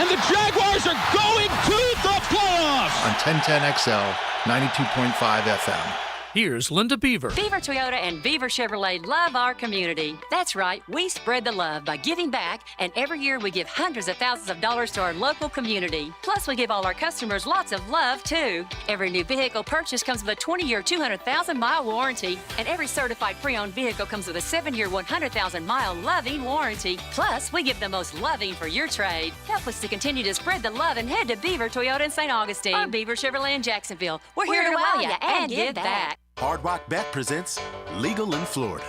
Speaker 8: And the Jaguars are going to the playoffs!
Speaker 6: On 1010XL, 92.5 FM.
Speaker 11: Here's Linda Beaver.
Speaker 21: Beaver Toyota and Beaver Chevrolet love our community. That's right, we spread the love by giving back, and every year we give hundreds of thousands of dollars to our local community. Plus, we give all our customers lots of love, too. Every new vehicle purchase comes with a 20-year, 200,000-mile warranty, and every certified pre-owned vehicle comes with a 7-year, 100,000-mile loving warranty. Plus, we give the most loving for your trade. Help us to continue to spread the love and head to Beaver Toyota in St. Augustine or Beaver Chevrolet in Jacksonville. We're here to wow you and give back.
Speaker 22: Hard Rock Bet presents Legal in Florida.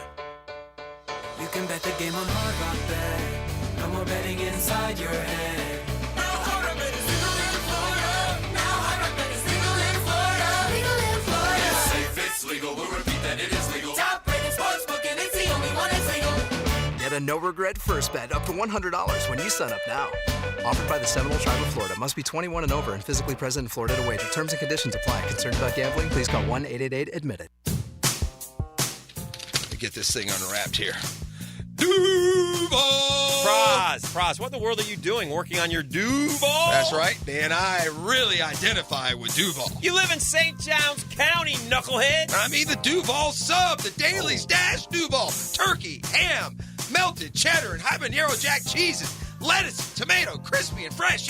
Speaker 23: You can bet the game on Hard Rock Bet. No more betting inside your head. Now Hard Rock Bet is legal in Florida. Now Hard Rock Bet is legal in Florida. Legal in Florida. It's safe, it's legal. We'll repeat that it is legal. Top rated sportsbook and it's the only one that's legal.
Speaker 25: Get a no-regret first bet up to $100 when you sign up now. Offered by the Seminole Tribe of Florida. Must be 21 and over and physically present in Florida to wager. Terms and conditions apply. Concerned about gambling? Please call 1-888-ADMIT-IT.
Speaker 26: Let me get this thing unwrapped here. Duval!
Speaker 1: Praz, what in the world are you doing working on your Duval?
Speaker 26: That's right, man. I really identify with Duval.
Speaker 1: You live in St. Johns County, knucklehead.
Speaker 26: I mean the Duval sub, the Dailies Dash Duval. Turkey, ham, melted cheddar, and habanero jack cheeses. Lettuce, tomato, crispy and fresh,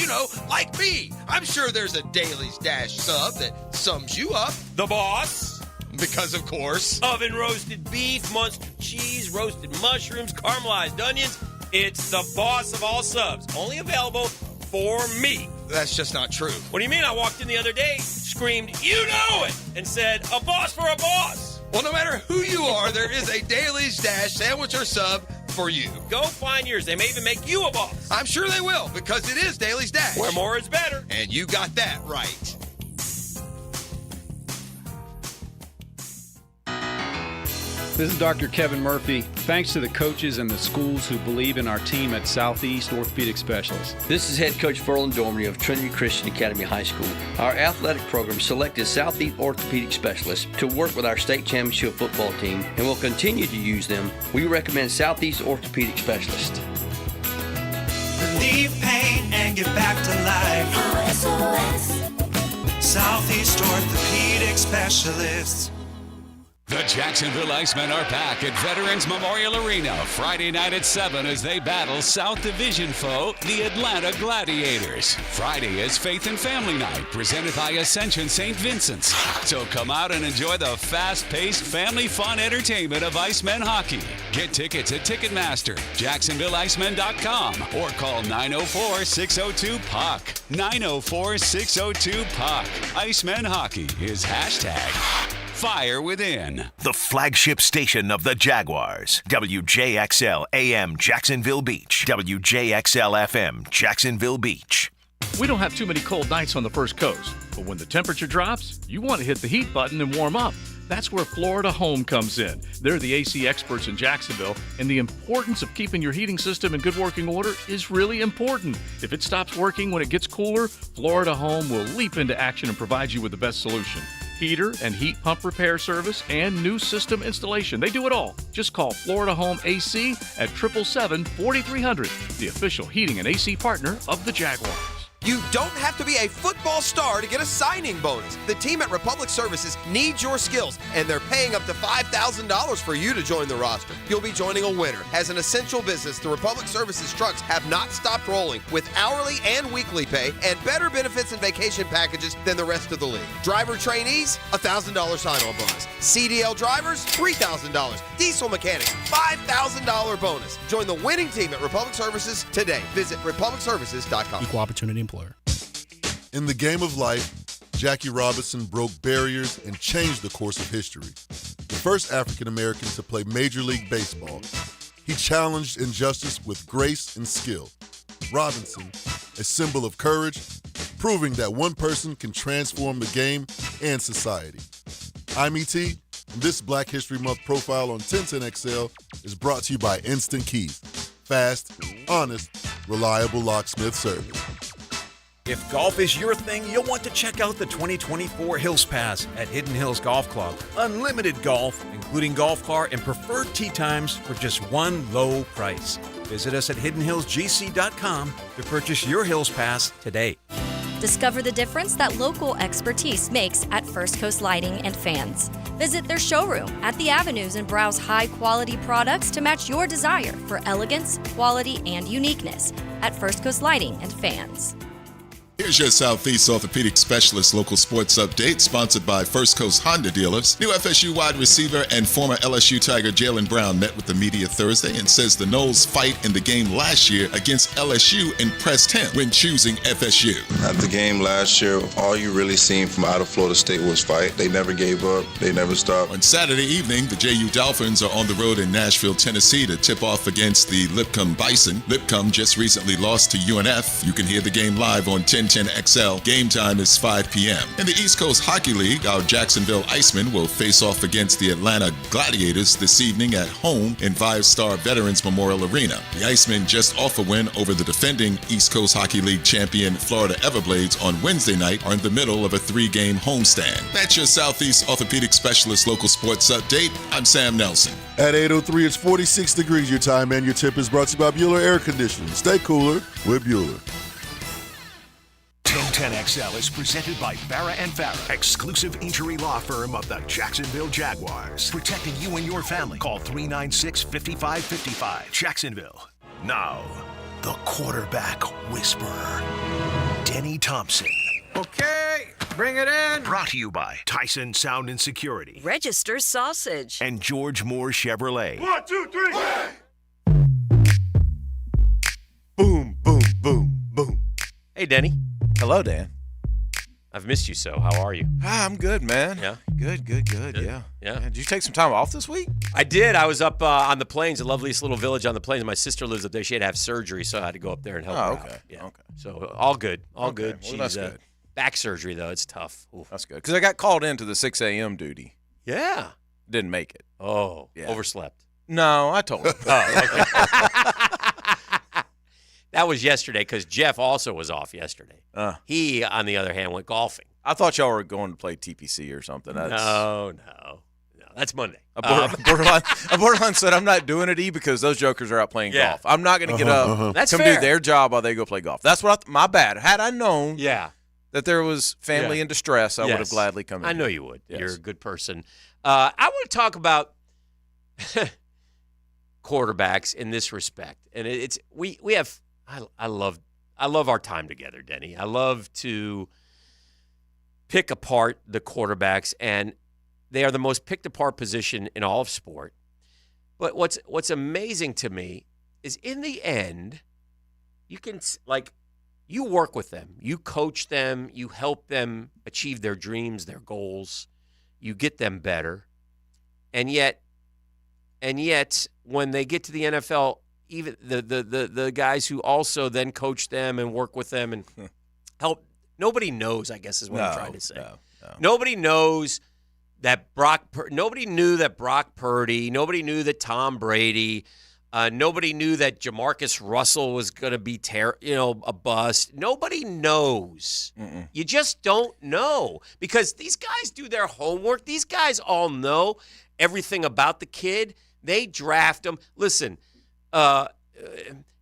Speaker 26: like me. I'm sure there's a Dailies Dash sub that sums you up.
Speaker 1: The boss.
Speaker 26: Because, of course.
Speaker 1: Oven roasted beef, Munster cheese, roasted mushrooms, caramelized onions. It's the boss of all subs. Only available for me.
Speaker 26: That's just not true.
Speaker 1: What do you mean? I walked in the other day, screamed, "You know it!" and said, "A boss for a boss."
Speaker 26: Well, no matter who you are, there is a Dailies Dash sandwich or sub for you.
Speaker 1: Go find yours. They may even make you a boss.
Speaker 26: I'm sure they will, because it is Dailies Dash.
Speaker 1: Where more is better.
Speaker 26: And you got that right.
Speaker 27: This is Dr. Kevin Murphy. Thanks to the coaches and the schools who believe in our team at Southeast Orthopedic Specialists.
Speaker 30: This is head coach Ferland Dormery of Trinity Christian Academy High School. Our athletic program selected Southeast Orthopedic Specialists to work with our state championship football team and will continue to use them. We recommend Southeast Orthopedic Specialists.
Speaker 31: Relieve pain and get back to life. SOS. Southeast Orthopedic Specialists.
Speaker 28: The Jacksonville Icemen are back at Veterans Memorial Arena Friday night at 7 as they battle South Division foe, the Atlanta Gladiators. Friday is Faith and Family Night, presented by Ascension St. Vincent's. So come out and enjoy the fast-paced, family fun entertainment of Icemen hockey. Get tickets at Ticketmaster, JacksonvilleIcemen.com, or call 904-602-PUCK. 904-602-PUCK. Icemen hockey is hashtag Fire Within.
Speaker 4: The flagship station of the Jaguars. WJXL AM Jacksonville Beach. WJXL FM Jacksonville Beach.
Speaker 2: We don't have too many cold nights on the First Coast, but when the temperature drops, you want to hit the heat button and warm up. That's where Florida Home comes in. They're the AC experts in Jacksonville, and the importance of keeping your heating system in good working order is really important. If it stops working when it gets cooler, Florida Home will leap into action and provide you with the best solution. Heater and heat pump repair service and new system installation. They do it all. Just call Florida Home AC at 777-4300, the official heating and AC partner of the Jaguars.
Speaker 26: You don't have to be a football star to get a signing bonus. The team at Republic Services needs your skills, and they're paying up to $5,000 for you to join the roster. You'll be joining a winner. As an essential business, the Republic Services trucks have not stopped rolling with hourly and weekly pay and better benefits and vacation packages than the rest of the league. Driver trainees, $1,000 sign-on bonus. CDL drivers, $3,000. Diesel mechanics, $5,000 bonus. Join the winning team at Republic Services today. Visit republicservices.com.
Speaker 3: Equal opportunity employer.
Speaker 24: In the game of life, Jackie Robinson broke barriers and changed the course of history. The first African American to play Major League Baseball, he challenged injustice with grace and skill. Robinson, a symbol of courage, proving that one person can transform the game and society. I'm E.T., and this Black History Month profile on 1010XL is brought to you by Instant Keys. Fast, honest, reliable locksmith service.
Speaker 5: If golf is your thing, you'll want to check out the 2024 Hills Pass at Hidden Hills Golf Club. Unlimited golf, including golf car and preferred tee times for just one low price. Visit us at hiddenhillsgc.com to purchase your Hills Pass today.
Speaker 7: Discover the difference that local expertise makes at First Coast Lighting and Fans. Visit their showroom at the Avenues and browse high-quality products to match your desire for elegance, quality, and uniqueness at First Coast Lighting and Fans.
Speaker 9: Here's your Southeast Orthopedic Specialist local sports update, sponsored by First Coast Honda Dealers. New FSU wide receiver and former LSU Tiger Jalen Brown met with the media Thursday and says the Noles' fight in the game last year against LSU impressed him when choosing FSU.
Speaker 10: At the game last year, all you really seen from out of Florida State was fight. They never gave up. They never stopped.
Speaker 9: On Saturday evening, the JU Dolphins are on the road in Nashville, Tennessee to tip off against the Lipcomb Bison. Lipcomb just recently lost to UNF. You can hear the game live on 1010XL. Game time is 5 p.m. In the East Coast Hockey League, our Jacksonville Icemen will face off against the Atlanta Gladiators this evening at home in 5-Star Veterans Memorial Arena. The Icemen just off a win over the defending East Coast Hockey League champion Florida Everblades on Wednesday night are in the middle of a 3-game homestand. That's your Southeast Orthopedic Specialist local sports update. I'm Sam Nelson.
Speaker 24: At 8:03, it's 46 degrees your time, and your tip is brought to you by Bueller Air Conditioning. Stay cooler with Bueller.
Speaker 4: 1010XL is presented by Farah & Farah, exclusive injury law firm of the Jacksonville Jaguars. Protecting you and your family. Call 396-5555. Jacksonville. Now, the quarterback whisperer, Denny Thompson.
Speaker 11: Okay, bring it in.
Speaker 4: Brought to you by Tyson Sound and Security.
Speaker 14: Register Sausage.
Speaker 4: And George Moore Chevrolet.
Speaker 11: 1, 2, 3.
Speaker 1: Boom, boom, boom, boom. Hey, Denny.
Speaker 12: Hello, Dan.
Speaker 1: I've missed you so. How are you?
Speaker 12: I'm good, man.
Speaker 1: Yeah?
Speaker 12: Good. Yeah.
Speaker 1: Yeah.
Speaker 12: Did you take some time off this week?
Speaker 1: I did. I was up on the plains, the loveliest little village on the plains. My sister lives up there. She had to have surgery, so I had to go up there and help her
Speaker 12: okay.
Speaker 1: out. Yeah.
Speaker 12: Okay.
Speaker 1: So all good. All good.
Speaker 12: Well, that's good.
Speaker 1: Back surgery, though. It's tough. Oof.
Speaker 12: That's good. Because I got called into the 6 a.m. duty.
Speaker 1: Yeah.
Speaker 12: Didn't make it.
Speaker 1: Oh.
Speaker 12: Yeah.
Speaker 1: Overslept.
Speaker 12: No, I told him.
Speaker 1: Oh, okay. That was yesterday because Jeff also was off yesterday. He, on the other hand, went golfing.
Speaker 12: I thought y'all were going to play TPC or something.
Speaker 1: No. That's Monday.
Speaker 12: A borderline said, I'm not doing it, because those jokers are out playing golf. I'm not going to get up,
Speaker 1: That's
Speaker 12: come
Speaker 1: fair.
Speaker 12: do their job while they go play golf. That's what my bad. Had I known
Speaker 1: that
Speaker 12: there was family in distress, I would have gladly come in.
Speaker 1: I know you would.
Speaker 12: Yes.
Speaker 1: You're a good person. I want to talk about quarterbacks in this respect, and it's we have. I love our time together, Denny. I love to pick apart the quarterbacks, and they are the most picked apart position in all of sport. But what's amazing to me is in the end, you can you work with them, you coach them, you help them achieve their dreams, their goals, you get them better, and yet when they get to the NFL, even the guys who also then coach them and work with them and help, nobody knows, I guess is what I'm trying to say.
Speaker 12: No.
Speaker 1: Nobody knows that nobody knew that Brock Purdy, nobody knew that Tom Brady, nobody knew that Jamarcus Russell was going to be a bust. Nobody knows.
Speaker 12: Mm-mm.
Speaker 1: You just don't know because these guys do their homework. These guys all know everything about the kid. They draft them. Listen, I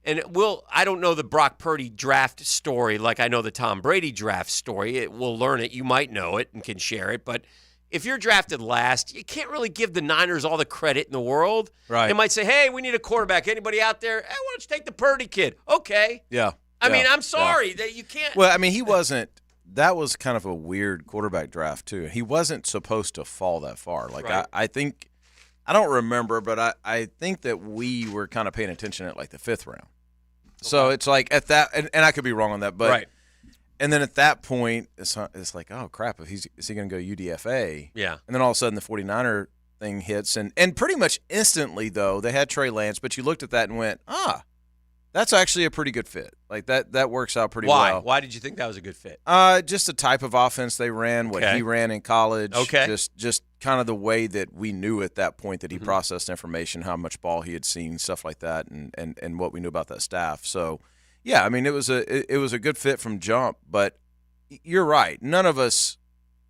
Speaker 1: don't know the Brock Purdy draft story like I know the Tom Brady draft story. We'll learn it. You might know it and can share it. But if you're drafted last, you can't really give the Niners all the credit in the world.
Speaker 12: Right.
Speaker 1: They might say, hey, we need a quarterback. Anybody out there? Hey, why don't you take the Purdy kid? Okay.
Speaker 12: Yeah.
Speaker 1: I mean, I'm sorry that you can't.
Speaker 12: Well, I mean, he wasn't. That was kind of a weird quarterback draft, too. He wasn't supposed to fall that far. Like,
Speaker 1: Right.
Speaker 12: I think – I don't remember, but I think that we were kind of paying attention at, like, the 5th round. So it's like at that – and I could be wrong on that. But
Speaker 1: right.
Speaker 12: And then at that point, it's like, oh, crap, is he going to go UDFA?
Speaker 1: Yeah.
Speaker 12: And then all of a sudden the 49er thing hits. And pretty much instantly, though, they had Trey Lance, but you looked at that and went, that's actually a pretty good fit. Like, that works out pretty well.
Speaker 1: Why did you think that was a good fit?
Speaker 12: Just the type of offense they ran, what he ran in college.
Speaker 1: Okay.
Speaker 12: Just kind of the way that we knew at that point that he processed information, how much ball he had seen, stuff like that, and what we knew about that staff. So, yeah, I mean, it was a good fit from jump. But you're right. None of us,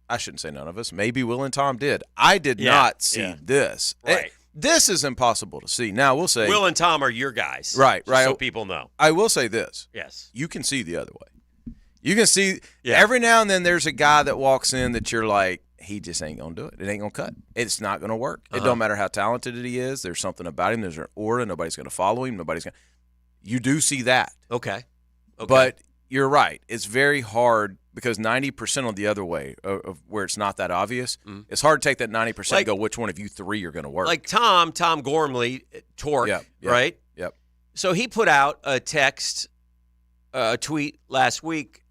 Speaker 12: I shouldn't say none of us, maybe Will and Tom did. I did not see this.
Speaker 1: Right.
Speaker 12: This is impossible to see. Now, we'll say
Speaker 1: Will and Tom are your guys.
Speaker 12: Right.
Speaker 1: So people know.
Speaker 12: I will say this.
Speaker 1: Yes.
Speaker 12: You can see the other way. You can see every now and then there's a guy that walks in that you're like, he just ain't going to do it. It ain't going to cut. It's not going to work. It don't matter how talented he is. There's something about him. There's an aura. Nobody's going to follow him. You do see that.
Speaker 1: Okay.
Speaker 12: But you're right. It's very hard because 90% on the other way of where it's not that obvious. It's hard to take that 90% and go, which one of you three are going to work?
Speaker 1: Like Tom Gormley, Torque, right?
Speaker 12: Yep.
Speaker 1: So he put out a tweet last week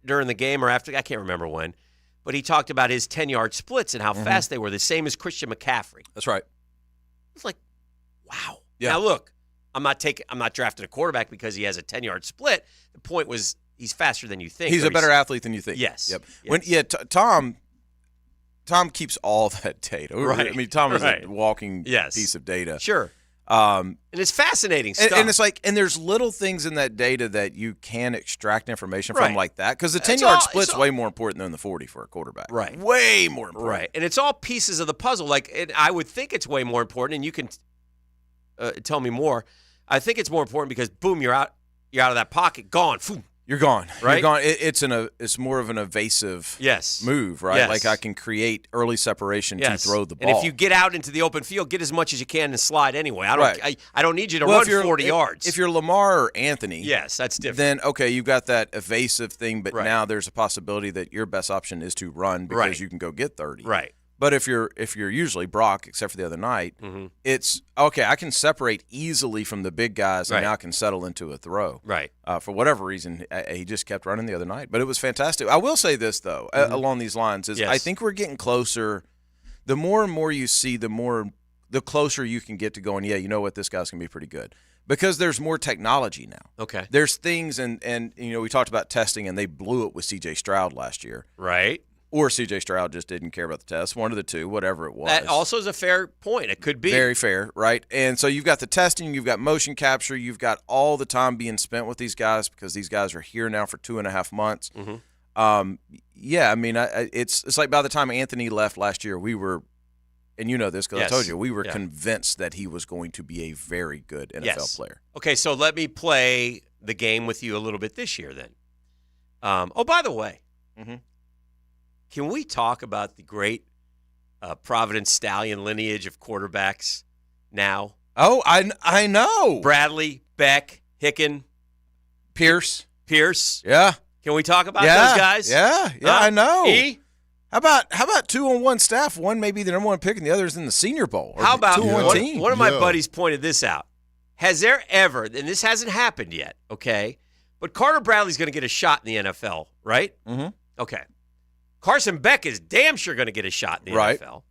Speaker 1: during the game or after, I can't remember when, but he talked about his 10-yard splits and how fast they were, the same as Christian McCaffrey.
Speaker 12: That's right.
Speaker 1: It's like, wow.
Speaker 12: Yeah.
Speaker 1: Now look, I'm not drafting a quarterback because he has a 10-yard split. The point was he's faster than you think.
Speaker 12: He's a better athlete than you think.
Speaker 1: Yes.
Speaker 12: Yep.
Speaker 1: Yes.
Speaker 12: Tom keeps all that data.
Speaker 1: Right.
Speaker 12: I mean, Tom is a walking piece of data.
Speaker 1: Sure. And it's fascinating stuff.
Speaker 12: And it's like, and there's little things in that data that you can extract information from like that. Because the 10-yard split's way more important than the 40 for a quarterback.
Speaker 1: Right.
Speaker 12: Way more important.
Speaker 1: Right. And it's all pieces of the puzzle. Like, I would think it's way more important, and you can tell me more. I think it's more important because, boom, you're out of that pocket, gone. Boom.
Speaker 12: You're gone.
Speaker 1: Right?
Speaker 12: You're gone. It's more of an evasive move, right?
Speaker 1: Yes.
Speaker 12: Like I can create early separation to throw the ball.
Speaker 1: And if you get out into the open field, get as much as you can and slide anyway. I don't need you to run 40 yards.
Speaker 12: If you're Lamar or Anthony,
Speaker 1: yes, that's different.
Speaker 12: Then okay, you've got that evasive thing, but now there's a possibility that your best option is to run because you can go get 30.
Speaker 1: Right.
Speaker 12: But if you're usually Brock, except for the other night, it's okay. I can separate easily from the big guys, and now I can settle into a throw.
Speaker 1: Right.
Speaker 12: For whatever reason, he just kept running the other night. But it was fantastic. I will say this though, along these lines, is I think we're getting closer. The more and more you see, the closer you can get to going. Yeah, you know what, this guy's gonna be pretty good because there's more technology now.
Speaker 1: Okay.
Speaker 12: There's things, and we talked about testing, and they blew it with C.J. Stroud last year.
Speaker 1: Right.
Speaker 12: Or C.J. Stroud just didn't care about the test. One of the two, whatever it was.
Speaker 1: That also is a fair point. It could be.
Speaker 12: Very fair, right? And so you've got the testing, you've got motion capture, you've got all the time being spent with these guys because these guys are here now for 2.5 months. Yeah, I mean, it's like by the time Anthony left last year, we were, and you know this because I told you, we were convinced that he was going to be a very good NFL player.
Speaker 1: Okay, so let me play the game with you a little bit this year then. By the way, can we talk about the great Providence Stallion lineage of quarterbacks now.
Speaker 12: Oh, I know.
Speaker 1: Bradley, Beck, Hicken,
Speaker 12: Pierce.
Speaker 1: Yeah. Can we talk about those guys?
Speaker 12: Yeah, I know.
Speaker 1: E?
Speaker 12: How about 2 on one staff? One may be the number one pick, and the other's in the Senior Bowl.
Speaker 1: How about
Speaker 12: 2 on one team?
Speaker 1: One of my buddies pointed this out. Has there ever, and this hasn't happened yet, okay? But Carter Bradley's going to get a shot in the NFL, right?
Speaker 12: Mm-hmm.
Speaker 1: Okay. Carson Beck is damn sure going to get a shot in the
Speaker 12: Right.
Speaker 1: NFL.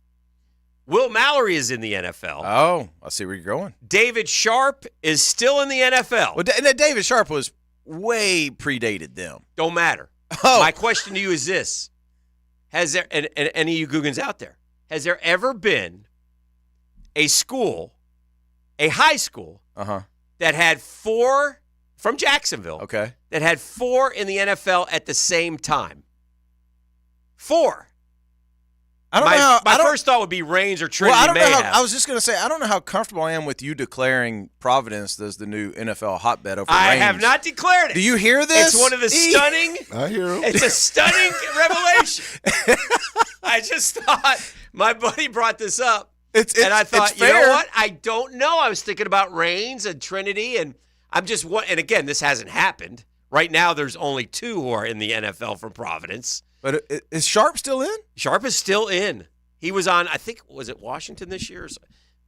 Speaker 1: Will Mallory is in the NFL.
Speaker 12: Oh, I see where you're going.
Speaker 1: David Sharp is still in the NFL.
Speaker 12: Well, David Sharp was way predated them.
Speaker 1: Don't matter.
Speaker 12: Oh.
Speaker 1: My question to you is this. Has there, and any of you Googans out there, has there ever been a high school, that had 4 from Jacksonville, that had 4 in the NFL at the same time? 4.
Speaker 12: I don't know how.
Speaker 1: My first thought would be Reigns or Trinity.
Speaker 12: Well, I don't know
Speaker 1: Mayhem.
Speaker 12: I was just going to say, I don't know how comfortable I am with you declaring Providence as the new NFL hotbed over
Speaker 1: I
Speaker 12: Reigns.
Speaker 1: have not declared it.
Speaker 12: Do you hear this?
Speaker 1: It's one of the stunning.
Speaker 24: I hear him.
Speaker 1: It's a stunning revelation. I just thought my buddy brought this up, and I thought,
Speaker 12: it's
Speaker 1: you know
Speaker 12: fair.
Speaker 1: what? I don't know. I was thinking about Reigns and Trinity, and I'm just and again, this hasn't happened. Right now, there's only 2 who are in the NFL from Providence.
Speaker 12: But is Sharp still in?
Speaker 1: Sharp is still in. He was on, I think, was it Washington this year? Or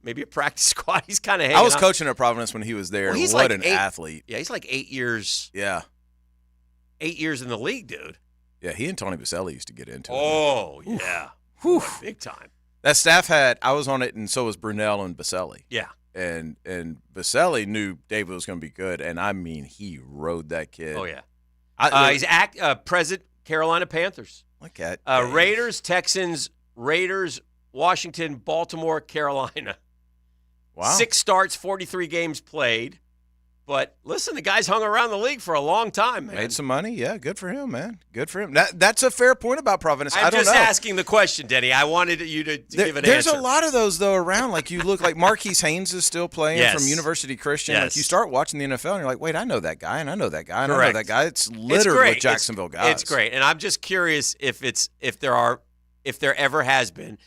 Speaker 1: maybe a practice squad. He's kind of hanging
Speaker 12: I was
Speaker 1: on.
Speaker 12: coaching at Providence when he was there.
Speaker 1: Well, he's
Speaker 12: what
Speaker 1: like
Speaker 12: an
Speaker 1: 8
Speaker 12: athlete.
Speaker 1: Yeah, he's like 8 years.
Speaker 12: Yeah.
Speaker 1: 8 years in the league, dude.
Speaker 12: Yeah, he and Tony Baselli used to get into it.
Speaker 1: Oh, yeah.
Speaker 12: Whew.
Speaker 1: Boy, big time.
Speaker 12: That staff I was on it, and so was Brunell and Baselli.
Speaker 1: Yeah.
Speaker 12: And Baselli knew David was going to be good, and I mean, he rode that kid.
Speaker 1: Oh, yeah.
Speaker 12: He's
Speaker 1: President Carolina Panthers.
Speaker 12: Look at
Speaker 1: Raiders, Texans, Washington, Baltimore, Carolina.
Speaker 12: Wow.
Speaker 1: 6 starts, 43 games played. But listen, the guy's hung around the league for a long time, man.
Speaker 12: Made some money. Yeah, good for him, man. Good for him. That's a fair point about Providence.
Speaker 1: I'm
Speaker 12: I don't
Speaker 1: just
Speaker 12: know.
Speaker 1: asking the question, Denny. I wanted you to give an
Speaker 12: There's
Speaker 1: answer.
Speaker 12: a lot of those, though, around. Like, you look like Marquise Haynes is still playing
Speaker 1: Yes.
Speaker 12: from University Christian.
Speaker 1: Yes.
Speaker 12: Like, you start watching the NFL, and you're like, wait, I know that guy, and I know that guy, and I know
Speaker 1: Correct.
Speaker 12: that guy. It's
Speaker 1: It's
Speaker 12: littered
Speaker 1: great.
Speaker 12: with Jacksonville guys.
Speaker 1: It's great. And I'm just curious if there ever has been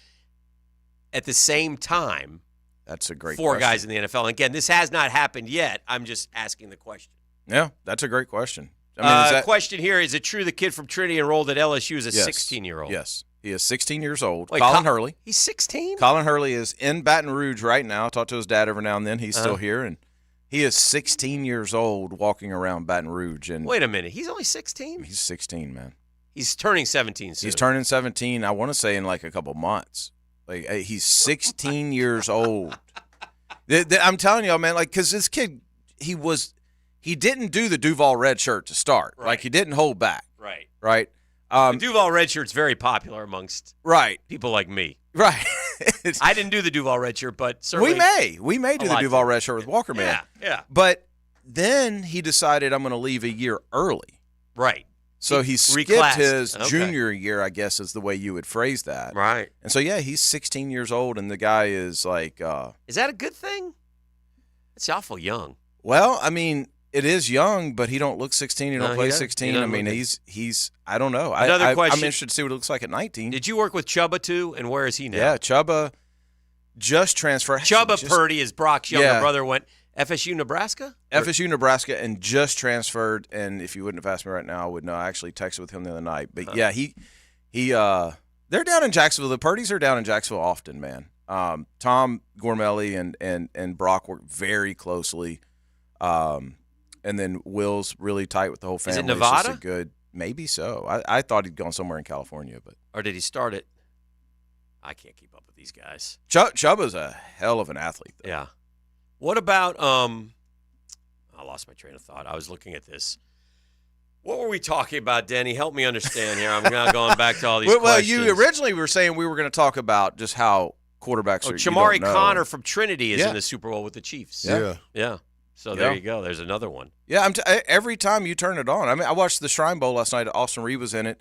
Speaker 1: at the same time.
Speaker 12: That's a great
Speaker 1: 4
Speaker 12: question.
Speaker 1: guys in the NFL. And again, this has not happened yet. I'm just asking the question.
Speaker 12: Yeah, that's a great question. I mean,
Speaker 1: Question here, is it true the kid from Trinity enrolled at LSU is a
Speaker 12: Yes.
Speaker 1: 16-year-old?
Speaker 12: Yes. He is 16 years old.
Speaker 1: Wait,
Speaker 12: Colin Hurley.
Speaker 1: He's 16?
Speaker 12: Colin Hurley is in Baton Rouge right now. I talk to his dad every now and then. He's still here, and he is 16 years old walking around Baton Rouge. And
Speaker 1: Wait a minute. He's only 16?
Speaker 12: he's 16, man.
Speaker 1: He's turning 17 soon.
Speaker 12: He's turning 17, I want to say, in like a couple months. Like, he's 16 years old. I'm telling y'all, man, like, because this kid, he didn't do the Duval red shirt to start.
Speaker 1: Right.
Speaker 12: Like, he didn't hold back.
Speaker 1: Right.
Speaker 12: Right?
Speaker 1: The Duval red shirt's very popular amongst people like me.
Speaker 12: Right.
Speaker 1: I didn't do the Duval red shirt, but certainly
Speaker 12: We may do
Speaker 1: a
Speaker 12: the
Speaker 1: lot
Speaker 12: Duval
Speaker 1: do.
Speaker 12: red shirt with Walker Man.
Speaker 1: Yeah.
Speaker 12: But then he decided, I'm going to leave a year early.
Speaker 1: Right.
Speaker 12: So he skipped
Speaker 1: reclassed.
Speaker 12: his
Speaker 1: Okay.
Speaker 12: junior year, I guess is the way you would phrase that.
Speaker 1: Right.
Speaker 12: And so, yeah, he's 16 years old, and the guy is like
Speaker 1: Is that a good thing? It's awful young.
Speaker 12: well, I mean, it is young, but he don't look 16. He
Speaker 1: No,
Speaker 12: don't play
Speaker 1: he doesn't.
Speaker 12: 16.
Speaker 1: He doesn't
Speaker 12: I mean,
Speaker 1: look
Speaker 12: he's I don't know.
Speaker 1: Another
Speaker 12: I'm
Speaker 1: question.
Speaker 12: interested to see what it looks like at 19.
Speaker 1: Did you work with Chubba too? And where is he now?
Speaker 12: Yeah, Chubba just transferred.
Speaker 1: Chubba Purdy, his Brock's younger
Speaker 12: Yeah.
Speaker 1: brother, went FSU Nebraska?
Speaker 12: FSU Nebraska and just transferred. And if you wouldn't have asked me right now, I would know. I actually texted with him the other night. But yeah, he they're down in Jacksonville. The Purdys are down in Jacksonville often, man. Tom Gormelli and Brock work very closely. And then Will's really tight with the whole
Speaker 1: Is
Speaker 12: family.
Speaker 1: it Nevada?
Speaker 12: It's just a good, maybe so. I thought he'd gone somewhere in California, but
Speaker 1: Or did he start it? I can't keep up with these guys.
Speaker 12: Chubba's a hell of an athlete, though.
Speaker 1: Yeah. What about I lost my train of thought. I was looking at this. What were we talking about, Denny? Help me understand here. I'm now going back to all these
Speaker 12: Well,
Speaker 1: questions.
Speaker 12: you originally were saying we were going to talk about just how quarterbacks are.
Speaker 1: Chamari
Speaker 12: you don't know.
Speaker 1: Connor from Trinity is
Speaker 12: Yeah.
Speaker 1: in the Super Bowl with the Chiefs.
Speaker 12: Yeah.
Speaker 1: So there
Speaker 12: Yeah.
Speaker 1: you go. There's another one.
Speaker 12: Yeah, every time you turn it on. I mean, I watched the Shrine Bowl last night. Austin Reed was in it,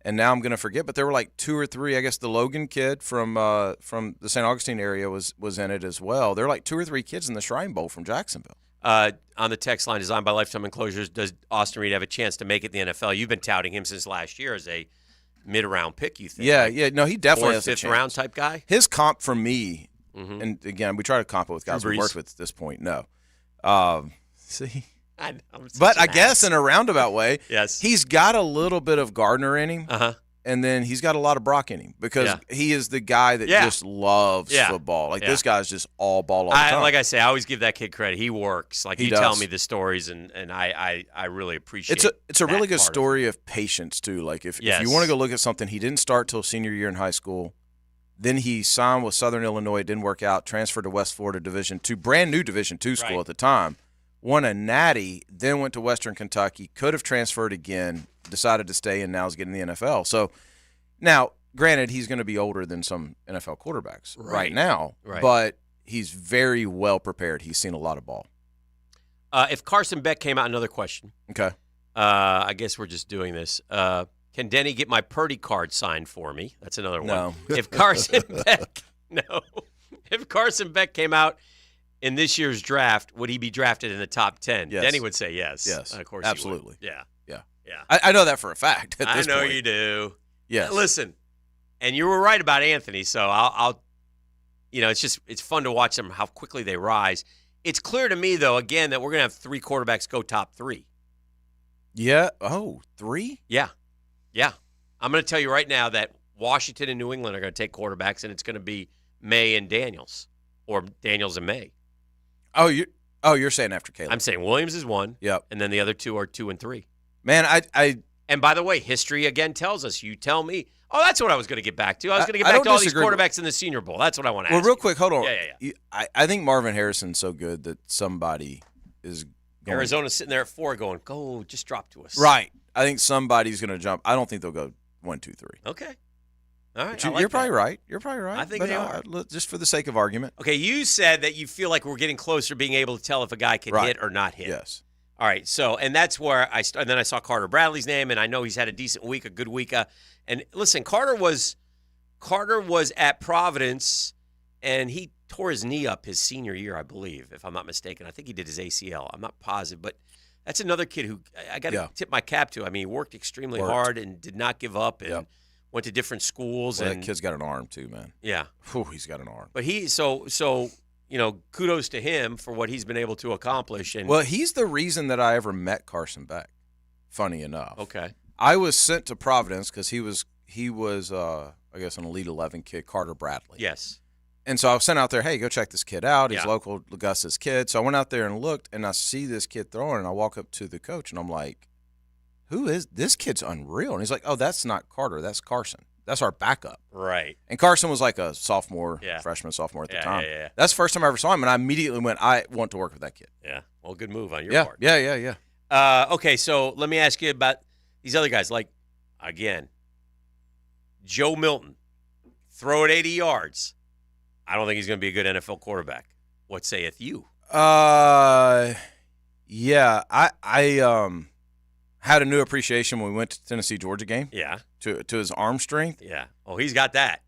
Speaker 12: and now I'm going to forget. But there were like 2 or 3. I guess the Logan kid from the St. Augustine area was in it as well. There are like 2 or 3 kids in the Shrine Bowl from Jacksonville.
Speaker 1: On the text line, designed by Lifetime Enclosures, does Austin Reed have a chance to make it in the NFL? You've been touting him since last year as a mid-round pick, you think?
Speaker 12: Yeah,
Speaker 1: like
Speaker 12: yeah. No, he definitely has a
Speaker 1: fifth
Speaker 12: chance.
Speaker 1: round type guy?
Speaker 12: His comp for me,
Speaker 1: Mhm.
Speaker 12: and again, we try to comp it with guys
Speaker 1: Drew
Speaker 12: we
Speaker 1: Brees.
Speaker 12: worked with at this point. No. See?
Speaker 1: I'm such
Speaker 12: But
Speaker 1: an
Speaker 12: I guess
Speaker 1: ass.
Speaker 12: in a roundabout way,
Speaker 1: Yes.
Speaker 12: he's got a little bit of Gardner in him.
Speaker 1: Uh-huh.
Speaker 12: And then he's got a lot of Brock in him because
Speaker 1: Yeah.
Speaker 12: he is the guy that
Speaker 1: Yeah.
Speaker 12: just loves
Speaker 1: Yeah.
Speaker 12: football. Like
Speaker 1: Yeah.
Speaker 12: this guy's just all ball all the time.
Speaker 1: Like I say, I always give that kid credit. He works. Like
Speaker 12: He
Speaker 1: you tell
Speaker 12: does.
Speaker 1: me the stories, and I really appreciate.
Speaker 12: It's a really
Speaker 1: that
Speaker 12: good
Speaker 1: part of it.
Speaker 12: story of patience too. Like if
Speaker 1: Yes.
Speaker 12: you want to go look at something, he didn't start till senior year in high school. Then he signed with Southern Illinois. It didn't work out. Transferred to West Florida Division II, brand new Division II school
Speaker 1: Right.
Speaker 12: at the time. Won a natty. Then went to Western Kentucky. Could have transferred again. Decided to stay, and now is getting the NFL. So now, granted, he's going to be older than some NFL quarterbacks right now,
Speaker 1: Right.
Speaker 12: but he's very well prepared. He's seen a lot of ball.
Speaker 1: If Carson Beck came out, another question.
Speaker 12: Okay.
Speaker 1: I guess we're just doing this. Can Denny get my Purdy card signed for me? That's another one.
Speaker 12: No.
Speaker 1: If Carson Beck, no. If Carson Beck came out in this year's draft, would he be drafted in the top 10?
Speaker 12: Yes.
Speaker 1: Denny would say yes.
Speaker 12: Yes.
Speaker 1: Of course
Speaker 12: Absolutely.
Speaker 1: he would. Yeah.
Speaker 12: Yeah.
Speaker 1: Yeah.
Speaker 12: I know that for a fact. At
Speaker 1: I
Speaker 12: this
Speaker 1: know
Speaker 12: point.
Speaker 1: you do.
Speaker 12: Yes.
Speaker 1: Listen, and you were right about Anthony, so I'll it's fun to watch them, how quickly they rise. It's clear to me, though, again, that we're going to have 3 quarterbacks go top 3.
Speaker 12: Yeah. Oh, 3?
Speaker 1: Yeah. Yeah. I'm going to tell you right now that Washington and New England are going to take quarterbacks, and it's going to be May and Daniels, or Daniels and May.
Speaker 12: You're saying after Caleb.
Speaker 1: I'm saying Williams is 1.
Speaker 12: Yep.
Speaker 1: And then the other 2 are 2 and 3.
Speaker 12: Man,
Speaker 1: And by the way, history again tells us, you tell me, that's what I was going to get back to. I was going to get
Speaker 12: I
Speaker 1: back
Speaker 12: don't
Speaker 1: to all these
Speaker 12: disagree with-
Speaker 1: quarterbacks in the Senior Bowl. That's what I want to
Speaker 12: Well,
Speaker 1: ask
Speaker 12: real
Speaker 1: you.
Speaker 12: quick, hold on.
Speaker 1: Yeah.
Speaker 12: I think Marvin Harrison's so good that somebody is going.
Speaker 1: Arizona's sitting there at 4 going, go, just drop to us.
Speaker 12: Right. I think somebody's going to jump. I don't think they'll go 1, 2, 3.
Speaker 1: Okay. All right.
Speaker 12: But
Speaker 1: I like
Speaker 12: you're probably
Speaker 1: that.
Speaker 12: right. You're probably right.
Speaker 1: I think
Speaker 12: But
Speaker 1: they are.
Speaker 12: Just for the sake of argument.
Speaker 1: Okay, you said that you feel like we're getting closer to being able to tell if a guy can
Speaker 12: Right.
Speaker 1: hit or not hit.
Speaker 12: Yes.
Speaker 1: All right, so, and that's where and then I saw Carter Bradley's name, and I know he's had a decent week, a good week. And listen, Carter was at Providence, and he tore his knee up his senior year, I believe, if I'm not mistaken. I think he did his ACL. I'm not positive, but that's another kid who I got to tip my cap to. I mean, he worked extremely hard and did not give up, and went to different schools.
Speaker 12: Well,
Speaker 1: and
Speaker 12: that kid's got an arm too, man.
Speaker 1: Yeah.
Speaker 12: Whew, he's got an arm.
Speaker 1: But kudos to him for what he's been able to accomplish. And
Speaker 12: Well, he's the reason that I ever met Carson Beck. Funny enough.
Speaker 1: Okay.
Speaker 12: I was sent to Providence because he was I guess an Elite 11 kid, Carter Bradley.
Speaker 1: Yes.
Speaker 12: And so I was sent out there, hey, go check this kid out. He's
Speaker 1: Yeah.
Speaker 12: local Gus's kid. So I went out there and looked, and I see this kid throwing, and I walk up to the coach, and I'm like, who is this? Kid's unreal. And he's like, oh, that's not Carter. That's Carson. That's our backup.
Speaker 1: Right.
Speaker 12: And Carson was like a sophomore,
Speaker 1: sophomore
Speaker 12: at the
Speaker 1: Yeah,
Speaker 12: time.
Speaker 1: yeah.
Speaker 12: That's the first time I ever saw him, and I immediately went, I want to work with that kid.
Speaker 1: Yeah. Well, good move on your
Speaker 12: Yeah,
Speaker 1: part.
Speaker 12: yeah.
Speaker 1: Okay, so let me ask you about these other guys. Like, again, Joe Milton, throw it 80 yards. I don't think he's going to be a good NFL quarterback. What sayeth you?
Speaker 12: Yeah, I had a new appreciation when we went to the Tennessee-Georgia game.
Speaker 1: Yeah.
Speaker 12: To his arm strength.
Speaker 1: Yeah. Oh, he's got that.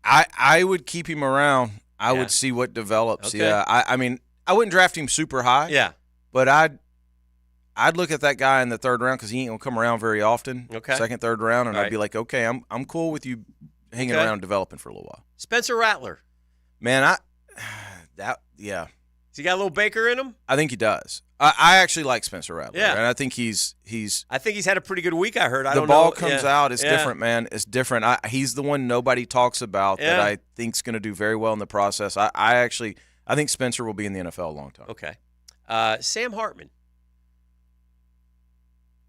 Speaker 12: I would keep him around. I would see what develops.
Speaker 1: Okay.
Speaker 12: Yeah. I mean, I wouldn't draft him super high.
Speaker 1: Yeah.
Speaker 12: But I'd look at that guy in the 3rd round because he ain't gonna come around very often.
Speaker 1: Okay.
Speaker 12: 2nd, 3rd round, and
Speaker 1: All
Speaker 12: I'd be
Speaker 1: right.
Speaker 12: like, okay, I'm cool with you hanging
Speaker 1: Okay.
Speaker 12: around, developing for a little while.
Speaker 1: Spencer Rattler.
Speaker 12: Man,
Speaker 1: Has he got a little Baker in him?
Speaker 12: I think he does. I actually like Spencer Rattler.
Speaker 1: Yeah.
Speaker 12: And I think he's.
Speaker 1: I think he's had a pretty good week. I heard. I
Speaker 12: The
Speaker 1: don't
Speaker 12: ball
Speaker 1: know.
Speaker 12: comes
Speaker 1: Yeah.
Speaker 12: out. It's
Speaker 1: Yeah.
Speaker 12: different, man. It's different. He's the one nobody talks about that
Speaker 1: Yeah.
Speaker 12: I think's going to do very well in the process. I think Spencer will be in the NFL a long time.
Speaker 1: Okay. Sam Hartman.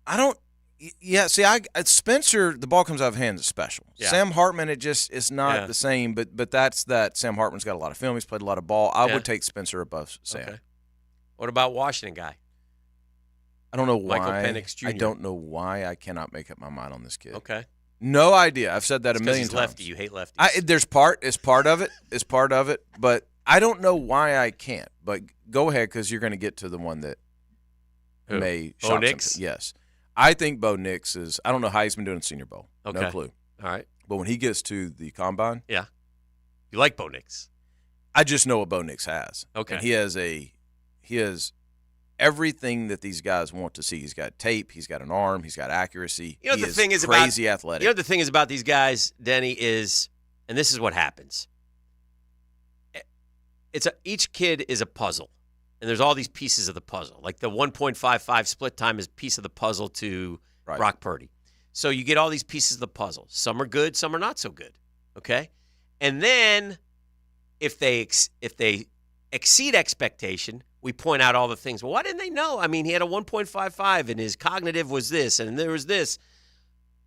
Speaker 12: I don't. Yeah, see, Spencer, the ball comes out of his hands is special.
Speaker 1: Yeah.
Speaker 12: Sam Hartman, it's not
Speaker 1: Yeah.
Speaker 12: the same. But that's that. Sam Hartman's got a lot of film. He's played a lot of ball. I
Speaker 1: Yeah.
Speaker 12: would take Spencer above Sam.
Speaker 1: Okay. What about Washington guy?
Speaker 12: I don't know why.
Speaker 1: Michael Penix Jr.
Speaker 12: I don't know why. I cannot make up my mind on this kid.
Speaker 1: Okay.
Speaker 12: No idea. I've said that
Speaker 1: It's
Speaker 12: a
Speaker 1: 'cause
Speaker 12: million
Speaker 1: he's
Speaker 12: times.
Speaker 1: lefty. You hate lefties.
Speaker 12: It's part of it. It's part of it. But I don't know why I can't. But go ahead because you're going to get to the one that
Speaker 1: Who?
Speaker 12: may
Speaker 1: Bo
Speaker 12: shock
Speaker 1: Nix?
Speaker 12: some. Yes. I think Bo Nix is – I don't know how he's been doing in Senior Bowl.
Speaker 1: Okay.
Speaker 12: No clue.
Speaker 1: All right.
Speaker 12: But when he gets to the combine,
Speaker 1: Yeah. You like Bo Nix?
Speaker 12: I just know what Bo Nix has.
Speaker 1: Okay.
Speaker 12: And he has everything that these guys want to see. He's got tape. He's got an arm. He's got accuracy.
Speaker 1: You know,
Speaker 12: he
Speaker 1: the
Speaker 12: is
Speaker 1: thing is
Speaker 12: crazy
Speaker 1: about,
Speaker 12: athletic.
Speaker 1: You know, the thing is about these guys, Denny, is, and this is what happens. Each kid is a puzzle, and there's all these pieces of the puzzle. Like the 1.55 split time is a piece of the puzzle to Brock Purdy. So you get all these pieces of the puzzle. Some are good, some are not so good. Okay, and then if they exceed expectation, we point out all the things. Well, why didn't they know? I mean, he had a 1.55, and his cognitive was this, and there was this.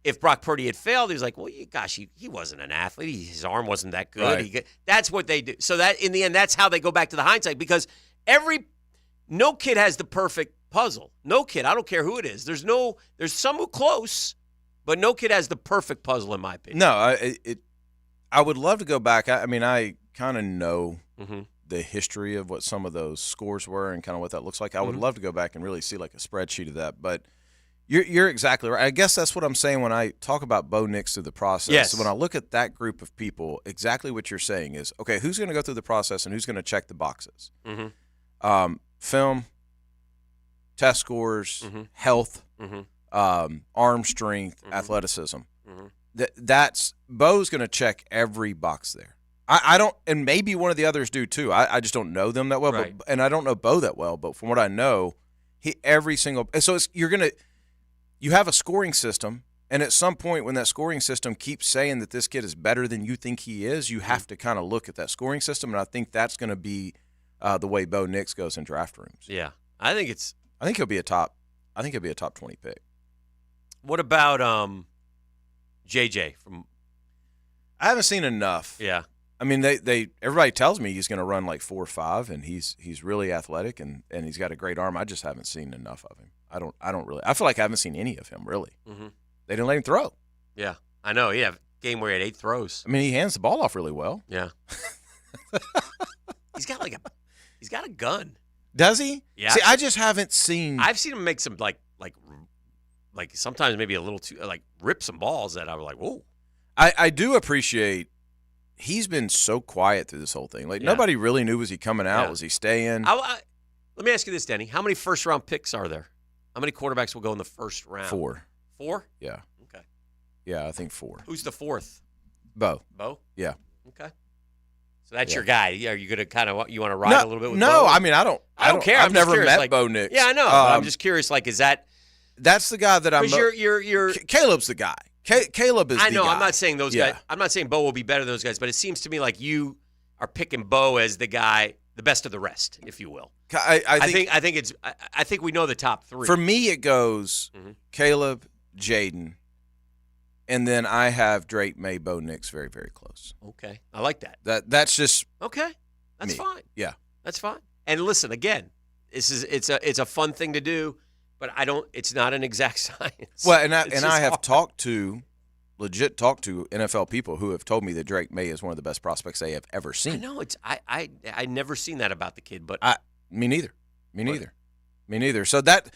Speaker 1: If Brock Purdy had failed, he was like, well, gosh, he wasn't an athlete. His arm wasn't that good.
Speaker 12: Right.
Speaker 1: That's what they do. So that in the end, that's how they go back to the hindsight, because no kid has the perfect puzzle. No kid. I don't care who it is. There's some who close, but no kid has the perfect puzzle, in my opinion.
Speaker 12: No, I would love to go back. I mean, I kind of know the history of what some of those scores were and kind of what that looks like. I would love to go back and really see like a spreadsheet of that. But you're exactly right. I guess that's what I'm saying when I talk about Bo Nix through the process.
Speaker 1: Yes.
Speaker 12: When I look at that group of people, exactly what you're saying is, okay, who's going to go through the process and who's going to check the boxes? Film, test scores, health, arm strength, athleticism. That's Bo's going to check every box there. I don't, and maybe one of the others do too. I just don't know them that well,
Speaker 1: Right.
Speaker 12: and I don't know Bo that well. But from what I know, you have a scoring system, and at some point when that scoring system keeps saying that this kid is better than you think he is, you have to kind of look at that scoring system, and I think that's going to be the way Bo Nix goes in draft rooms.
Speaker 1: Yeah, I think
Speaker 12: he'll be a top 20 pick.
Speaker 1: What about JJ from?
Speaker 12: I haven't seen enough.
Speaker 1: Yeah.
Speaker 12: I mean, everybody tells me he's going to run like 4.5, and he's really athletic and he's got a great arm. I just haven't seen enough of him. I don't really. I feel like I haven't seen any of him really. They didn't let him throw.
Speaker 1: Yeah, I know. Yeah, game where he had 8 throws.
Speaker 12: I mean, he hands the ball off really well.
Speaker 1: Yeah. He's got a gun.
Speaker 12: Does he?
Speaker 1: Yeah.
Speaker 12: See, I just haven't seen.
Speaker 1: I've seen him make some like sometimes maybe a little too rip some balls that I was like, whoa.
Speaker 12: I do appreciate. He's been so quiet through this whole thing. Like nobody really knew, was he coming out?
Speaker 1: Yeah.
Speaker 12: Was he staying?
Speaker 1: Let me ask you this, Denny. How many first-round picks are there? How many quarterbacks will go in the first round?
Speaker 12: 4.
Speaker 1: 4?
Speaker 12: Yeah.
Speaker 1: Okay.
Speaker 12: Yeah, I think 4.
Speaker 1: Who's the 4th?
Speaker 12: Bo.
Speaker 1: Bo?
Speaker 12: Yeah.
Speaker 1: Okay. So that's your guy. Are you going to kind of you want to ride a little bit with Bo?
Speaker 12: No, I mean I don't care.
Speaker 1: I've
Speaker 12: never
Speaker 1: curious,
Speaker 12: met Bo Nix.
Speaker 1: Yeah, I know. But I'm just curious. Like, is that?
Speaker 12: That's the guy that I'm.
Speaker 1: Because you're
Speaker 12: Caleb's the guy. Caleb is the guy.
Speaker 1: I know. I'm not saying those guys. I'm not saying Bo will be better than those guys, but it seems to me like you are picking Bo as the guy, the best of the rest, if you will. I think we know the top 3.
Speaker 12: For me, it goes Caleb, Jaden, and then I have Drake, May, Bo Nix very, very close.
Speaker 1: Okay, I like that.
Speaker 12: That's just
Speaker 1: okay. That's
Speaker 12: me.
Speaker 1: fine.
Speaker 12: Yeah,
Speaker 1: that's fine. And listen, again, it's a fun thing to do. But it's not an exact science.
Speaker 12: Well, and I have legit talked to NFL people who have told me that Drake May is one of the best prospects they have ever seen.
Speaker 1: I know I never seen that about the kid, but
Speaker 12: me neither. So that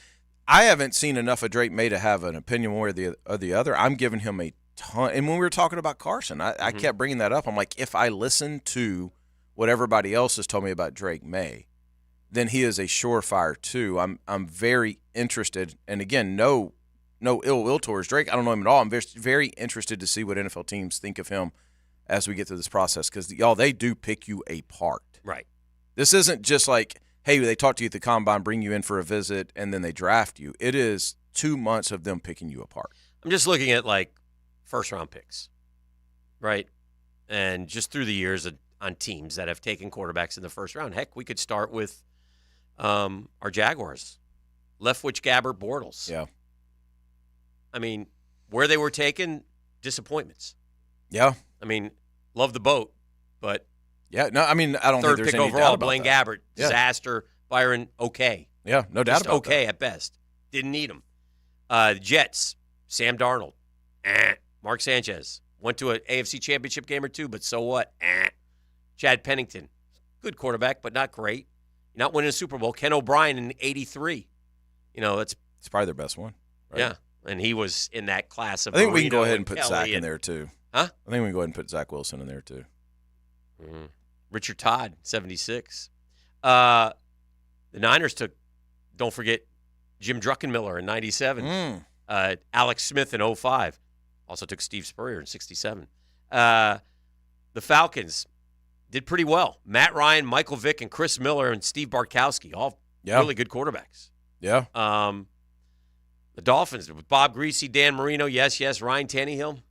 Speaker 12: I haven't seen enough of Drake May to have an opinion one way or the other. I'm giving him a ton. And when we were talking about Carson, I kept bringing that up. I'm like, if I listen to what everybody else has told me about Drake May, then he is a surefire too. I'm very interested, and again, no ill will towards Drake. I don't know him at all. I'm very interested to see what NFL teams think of him as we get through this process, because they do pick you apart.
Speaker 1: Right.
Speaker 12: This isn't just like, hey, they talk to you at the combine, bring you in for a visit, and then they draft you. It is 2 months of them picking you apart.
Speaker 1: I'm just looking at like first-round picks, right? And just through the years on teams that have taken quarterbacks in the first round. Heck, we could start with our Jaguars, Leftwich, Gabbert, Bortles.
Speaker 12: Yeah.
Speaker 1: I mean, where they were taken, disappointments.
Speaker 12: Yeah.
Speaker 1: I mean, love the boat, but
Speaker 12: yeah, no, I mean, I don't think there's
Speaker 1: third pick
Speaker 12: any
Speaker 1: overall,
Speaker 12: doubt about
Speaker 1: Blaine
Speaker 12: that.
Speaker 1: Gabbert,
Speaker 12: Yeah.
Speaker 1: disaster. Byron, okay.
Speaker 12: Yeah, no doubt
Speaker 1: Just
Speaker 12: about
Speaker 1: okay
Speaker 12: that.
Speaker 1: at best. Didn't need him. Jets, Sam Darnold, Mark Sanchez. Went to an AFC Championship game or two, but so what? Chad Pennington, good quarterback, but not great. You're not winning a Super Bowl. Ken O'Brien in '83. It's
Speaker 12: probably their best one. Right?
Speaker 1: Yeah, and he was in that class of.
Speaker 12: I think we can
Speaker 1: Marino
Speaker 12: go ahead and put
Speaker 1: Kelly
Speaker 12: Zach in there too.
Speaker 1: Huh?
Speaker 12: I think we can go ahead and put Zach Wilson in there too.
Speaker 1: Richard Todd, '76. The Niners took Don't forget Jim Druckenmiller in 97. Alex Smith in 05. Also took Steve Spurrier in 67. The Falcons did pretty well. Matt Ryan, Michael Vick, and Chris Miller and Steve Bartkowski, all really good quarterbacks.
Speaker 12: Yeah.
Speaker 1: The Dolphins with Bob Greasy, Dan Marino, yes. Ryan Tannehill,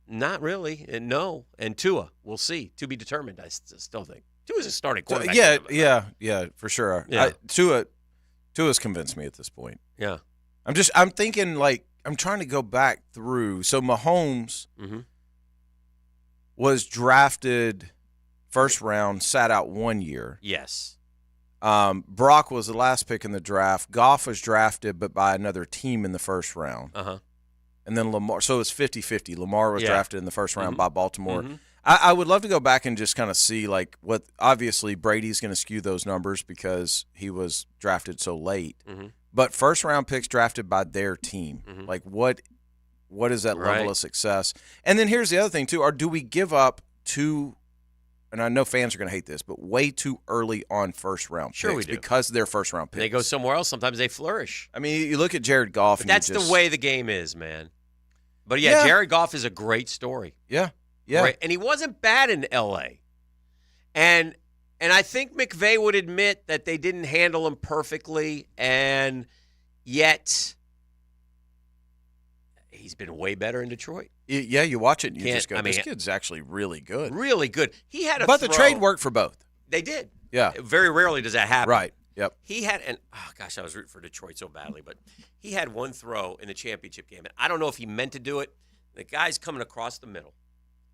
Speaker 1: not really, and no. And Tua, we'll see. To be determined, I still think. Tua's a starting quarterback.
Speaker 12: Yeah, for sure.
Speaker 1: Yeah.
Speaker 12: Tua's convinced me at this point.
Speaker 1: Yeah.
Speaker 12: I'm thinking, like, I'm trying to go back through. So Mahomes was drafted first round, sat out 1 year.
Speaker 1: Yes.
Speaker 12: Brock was the last pick in the draft. Goff was drafted, but by another team in the first round. And then Lamar. So it was 50-50. Lamar was drafted in the first round by Baltimore. I would love to go back and just kind of see, like, what – obviously Brady's going to skew those numbers because he was drafted so late. But first-round picks drafted by their team. Like, what is that level of success? And then here's the other thing, too. Do we give up too – and I know fans are going to hate this, but way too early on first-round picks
Speaker 1: we do.
Speaker 12: because they're first-round picks.
Speaker 1: They go somewhere else. Sometimes they flourish.
Speaker 12: I mean, you look at Jared Goff.
Speaker 1: But that's the way the game is, man. But, Jared Goff is a great story.
Speaker 12: Yeah.
Speaker 1: Great. And he wasn't bad in L.A. And I think McVay would admit that they didn't handle him perfectly, and yet he's been way better in Detroit.
Speaker 12: Yeah, you watch it and you just go, this kid's actually really good.
Speaker 1: Really good. He had
Speaker 12: But the trade worked for both.
Speaker 1: They did.
Speaker 12: Yeah.
Speaker 1: Very rarely does that happen.
Speaker 12: Right. Yep.
Speaker 1: He had I was rooting for Detroit so badly, but he had one throw in the championship game, and I don't know if he meant to do it. The guy's coming across the middle,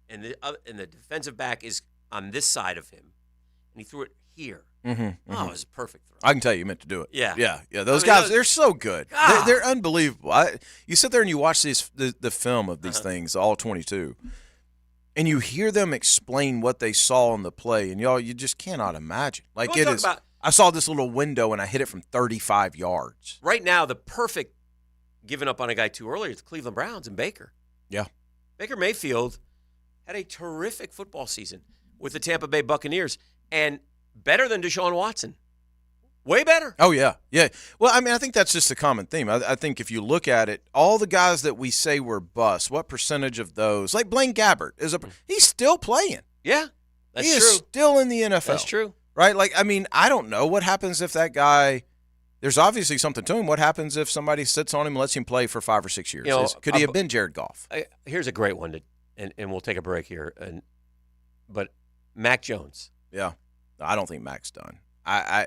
Speaker 1: and the defensive back is on this side of him, and he threw it here. Oh, it was a perfect throw.
Speaker 12: I can tell you meant to do it.
Speaker 1: Yeah.
Speaker 12: Those guys, they're so good. They're unbelievable. You sit there and you watch the film of these things, all 22, and you hear them explain what they saw on the play, and you just cannot imagine. Like, it is. I saw this little window and I hit it from 35 yards.
Speaker 1: Right now, the perfect giving up on a guy too early is the Cleveland Browns and Baker.
Speaker 12: Yeah.
Speaker 1: Baker Mayfield had a terrific football season with the Tampa Bay Buccaneers, and better than Deshaun Watson. Way better.
Speaker 12: Oh, yeah. Yeah. Well, I mean, I think that's just a common theme. I think if you look at it, all the guys that we say were busts, what percentage of those, like Blaine Gabbert, he's still playing.
Speaker 1: Yeah, that's
Speaker 12: true. He is still in the NFL.
Speaker 1: That's true.
Speaker 12: Right? Like, I mean, I don't know what happens if that guy – there's obviously something to him. What happens if somebody sits on him and lets him play for 5 or 6 years? Could he have been Jared Goff?
Speaker 1: Here's a great one, and we'll take a break here. But Mac Jones.
Speaker 12: Yeah. I don't think Mac's done. I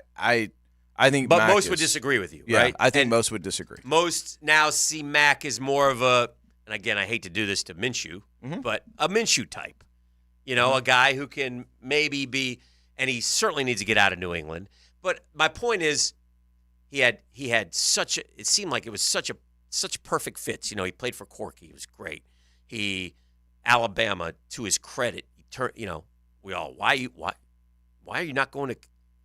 Speaker 12: think
Speaker 1: But
Speaker 12: Mac
Speaker 1: most would disagree with you,
Speaker 12: yeah,
Speaker 1: right?
Speaker 12: I think most would disagree.
Speaker 1: Most now see Mac as more of a – and again, I hate to do this to Minshew, but a Minshew type. A guy who can maybe be – and he certainly needs to get out of New England. But my point is, he had such a. It seemed like it was such perfect fits. He played for Corky. He was great. Alabama, to his credit, he turned. We all why are you not going to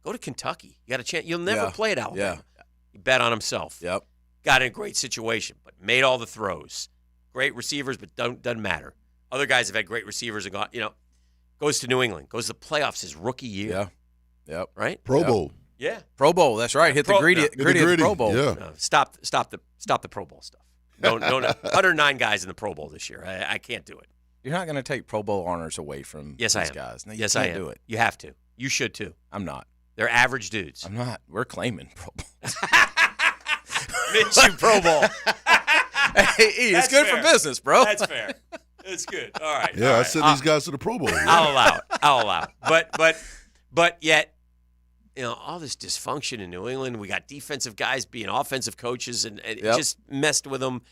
Speaker 1: go to Kentucky? You got a chance. You'll never play at Alabama.
Speaker 12: Yeah.
Speaker 1: He bet on himself.
Speaker 12: Yep.
Speaker 1: Got in a great situation, but made all the throws. Great receivers, but doesn't matter. Other guys have had great receivers and gone. Goes to New England, goes to the playoffs his rookie year.
Speaker 12: Yeah. Yep.
Speaker 1: Right?
Speaker 24: Pro Bowl.
Speaker 1: Yeah.
Speaker 12: Pro Bowl, that's right. Hit the gritty of the Pro Bowl.
Speaker 24: Yeah.
Speaker 1: No, stop the Pro Bowl stuff. Don't 109 guys in the Pro Bowl this year. I can't do it.
Speaker 12: You're not going to take Pro Bowl honors away from these guys. No,
Speaker 1: yes, I am.
Speaker 12: Do it.
Speaker 1: You have to. You should too.
Speaker 12: I'm not.
Speaker 1: They're average dudes.
Speaker 12: I'm not. We're claiming Pro Bowls.
Speaker 1: Minshew Pro Bowl.
Speaker 12: Hey, it's good for business, bro.
Speaker 1: That's fair. It's good. All right.
Speaker 24: Yeah, I sent these guys to the Pro Bowl.
Speaker 1: I'll allow it. But yet, all this dysfunction in New England. We got defensive guys being offensive coaches, and it just messed with them.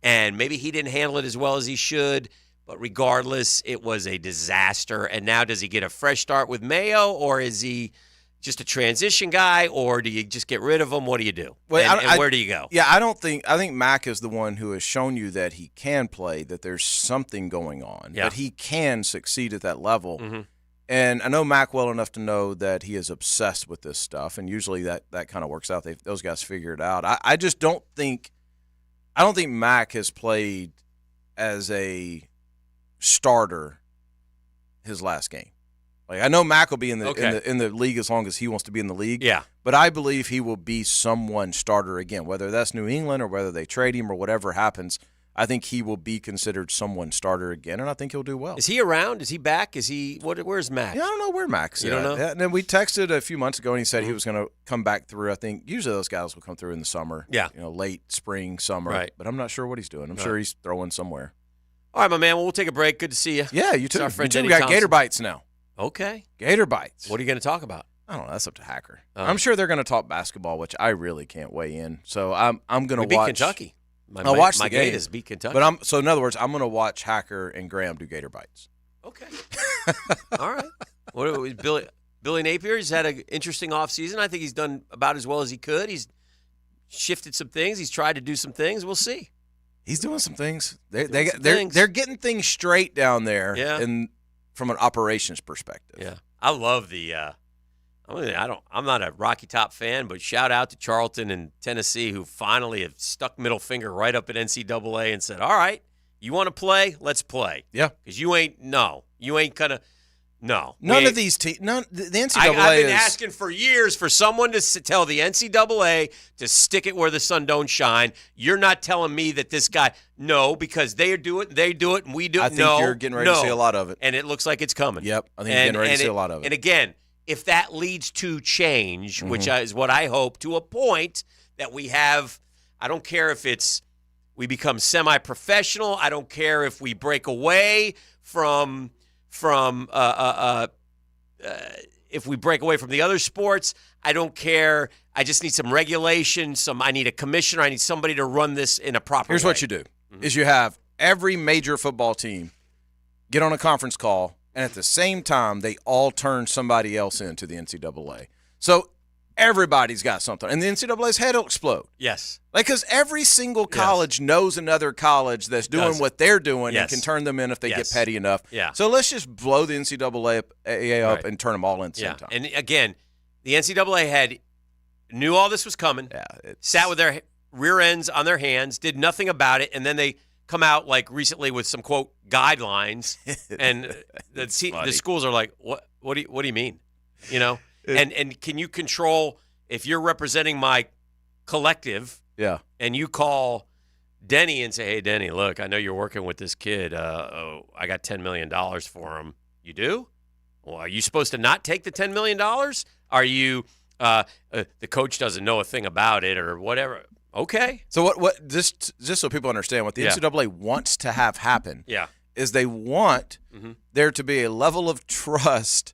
Speaker 1: And maybe he didn't handle it as well as he should. But regardless, it was a disaster. And now does he get a fresh start with Mayo, or is he just a transition guy, or do you just get rid of him? What do you do?
Speaker 12: Well,
Speaker 1: and where do you go?
Speaker 12: Yeah, I think Mac is the one who has shown you that he can play, that there's something going on, that he can succeed at that level.
Speaker 1: Mm-hmm.
Speaker 12: And I know Mac well enough to know that he is obsessed with this stuff, and usually that kind of works out. Those guys figure it out. I just don't think Mac has played as a starter his last game. Like, I know Mac will be in the league as long as he wants to be in the league.
Speaker 1: Yeah.
Speaker 12: But I believe he will be someone's starter again, whether that's New England or whether they trade him or whatever happens. I think he will be considered someone's starter again, and I think he'll do well.
Speaker 1: Is he around? Is he back? Is he? Where's Max?
Speaker 12: Yeah, I don't know where Max is.
Speaker 1: You don't know?
Speaker 12: And then we texted a few months ago, and he said he was going to come back through. I think usually those guys will come through in the summer.
Speaker 1: Yeah.
Speaker 12: Late spring, summer.
Speaker 1: Right.
Speaker 12: But I'm not sure what he's doing. I'm sure he's throwing somewhere.
Speaker 1: All right, my man. Well, we'll take a break. Good to see you.
Speaker 12: Yeah, you too.
Speaker 1: Our friend
Speaker 12: We
Speaker 1: Denny
Speaker 12: got
Speaker 1: Thompson.
Speaker 12: Gator Bites now.
Speaker 1: Okay.
Speaker 12: Gator Bites.
Speaker 1: What are you going to talk about?
Speaker 12: I don't know. That's up to Hacker.
Speaker 1: Oh.
Speaker 12: I'm sure they're going to talk basketball, which I really can't weigh in. So I'm going to
Speaker 1: We beat
Speaker 12: watch
Speaker 1: Kentucky.
Speaker 12: I'll watch
Speaker 1: my
Speaker 12: the game.
Speaker 1: Gators beat Kentucky.
Speaker 12: But so in other words, I'm going to watch Hacker and Graham do Gator Bites.
Speaker 1: Okay. All right. What Billy Napier? He's had an interesting offseason. I think he's done about as well as he could. He's shifted some things. He's tried to do some things. We'll see.
Speaker 12: He's doing some things. They're getting things straight down there.
Speaker 1: Yeah.
Speaker 12: And from an operations perspective.
Speaker 1: Yeah. I love the. I'm not a Rocky Top fan, but shout out to Charlton and Tennessee, who finally have stuck middle finger right up at NCAA and said, "All right, you want to play? Let's play."
Speaker 12: Yeah.
Speaker 1: Because you ain't gonna. No.
Speaker 12: None of these teams. The NCAA
Speaker 1: I've been
Speaker 12: is
Speaker 1: asking for years for someone to tell the NCAA to stick it where the sun don't shine. You're not telling me that this guy. No, because they do it, and we do it.
Speaker 12: I think you're getting ready to see a lot of it.
Speaker 1: And it looks like it's coming.
Speaker 12: Yep. I think you're getting ready to see a lot of it.
Speaker 1: And again, if that leads to change,
Speaker 12: Mm-hmm.
Speaker 1: which is what I hope, to a point that we have, I don't care if we become semi-professional. I don't care if we break away from if we break away from the other sports. I don't care. I just need some regulation. I need a commissioner. I need somebody to run this in a proper way.
Speaker 12: Here's what you do: is you have every major football team get on a conference call. And at the same time, they all turn somebody else into the NCAA. So everybody's got something. And the NCAA's head will explode.
Speaker 1: Yes.
Speaker 12: Because every single college knows another college that's doing what they're doing
Speaker 1: Yes.
Speaker 12: and can turn them in if they
Speaker 1: Yes.
Speaker 12: get petty enough.
Speaker 1: Yeah.
Speaker 12: So let's just blow the NCAA up and turn them all in at the same time.
Speaker 1: And again, the NCAA knew all this was coming, sat with their rear ends on their hands, did nothing about it, and then they come out like recently with some quote guidelines, and the schools are like, what do you mean, and can you control if you're representing my collective, and you call Denny and say, hey Denny, look, I know you're working with this kid, I got $10 million for him. You do? Well, are you supposed to not take the $10 million? Are you the coach doesn't know a thing about it or whatever? Okay.
Speaker 12: So what just so people understand what the NCAA wants to have happen is they want there to be a level of trust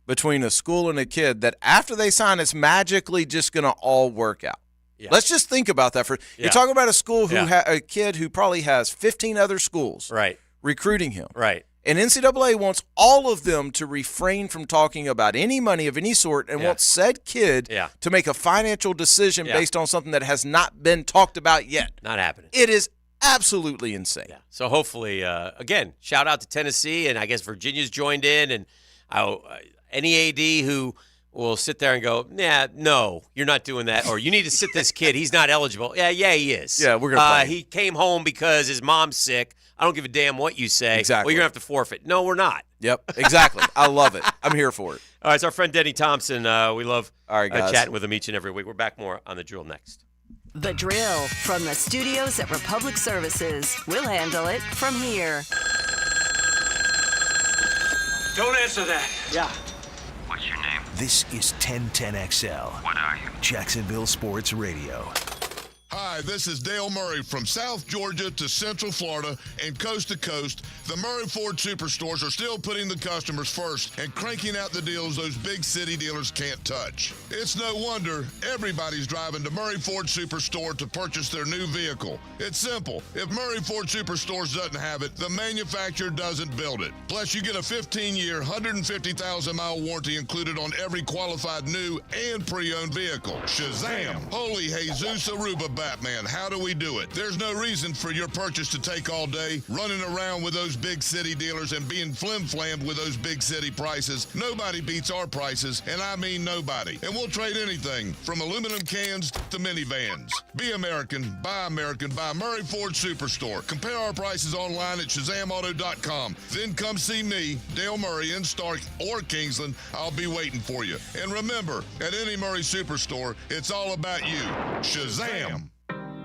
Speaker 12: between a school and a kid that after they sign, it's magically just going to all work out. Yeah. Let's just think about that. You're talking about a school who a kid who probably has 15 other schools recruiting him.
Speaker 1: Right.
Speaker 12: And NCAA wants all of them to refrain from talking about any money of any sort and wants said kid to make a financial decision based on something that has not been talked about yet.
Speaker 1: Not happening.
Speaker 12: It is absolutely insane.
Speaker 1: Yeah. So hopefully, again, shout out to Tennessee, and I guess Virginia's joined in, and any AD who will sit there and go, no, you're not doing that, or you need to sit this kid. He's not eligible. Yeah, he is.
Speaker 12: Yeah, we're going to play him.
Speaker 1: He came home because his mom's sick. I don't give a damn what you say.
Speaker 12: Exactly.
Speaker 1: Well, you're going to have to forfeit. No, we're not.
Speaker 12: Yep, exactly. I love it. I'm here for it.
Speaker 1: All right, it's our friend Denny Thompson. We love
Speaker 12: guys.
Speaker 1: chatting with him each and every week. We're back more on The Drill next.
Speaker 14: The Drill from the studios at Republic Services. We'll handle it from here.
Speaker 26: Don't answer that.
Speaker 3: Yeah.
Speaker 4: What's your name? This is 1010XL. What are you? Jacksonville Sports Radio.
Speaker 6: Hi, this is Dale Murray from South Georgia to Central Florida and coast to coast. The Murray Ford Superstores are still putting the customers first and cranking out the deals those big city dealers can't touch. It's no wonder everybody's driving to Murray Ford Superstore to purchase their new vehicle. It's simple. If Murray Ford Superstores doesn't have it, the manufacturer doesn't build it. Plus, you get a 15-year, 150,000-mile warranty included on every qualified new and pre-owned vehicle. Shazam! Holy Jesus Aruba Batman. man, how do we do it? There's no reason for your purchase to take all day, running around with those big city dealers and being flim-flammed with those big city prices. Nobody beats our prices, and I mean nobody. And we'll trade anything from aluminum cans to minivans. Be American, buy Murray Ford Superstore. Compare our prices online at ShazamAuto.com. Then come see me, Dale Murray, in Stark or Kingsland. I'll be waiting for you. And remember, at any Murray Superstore, it's all about you. Shazam!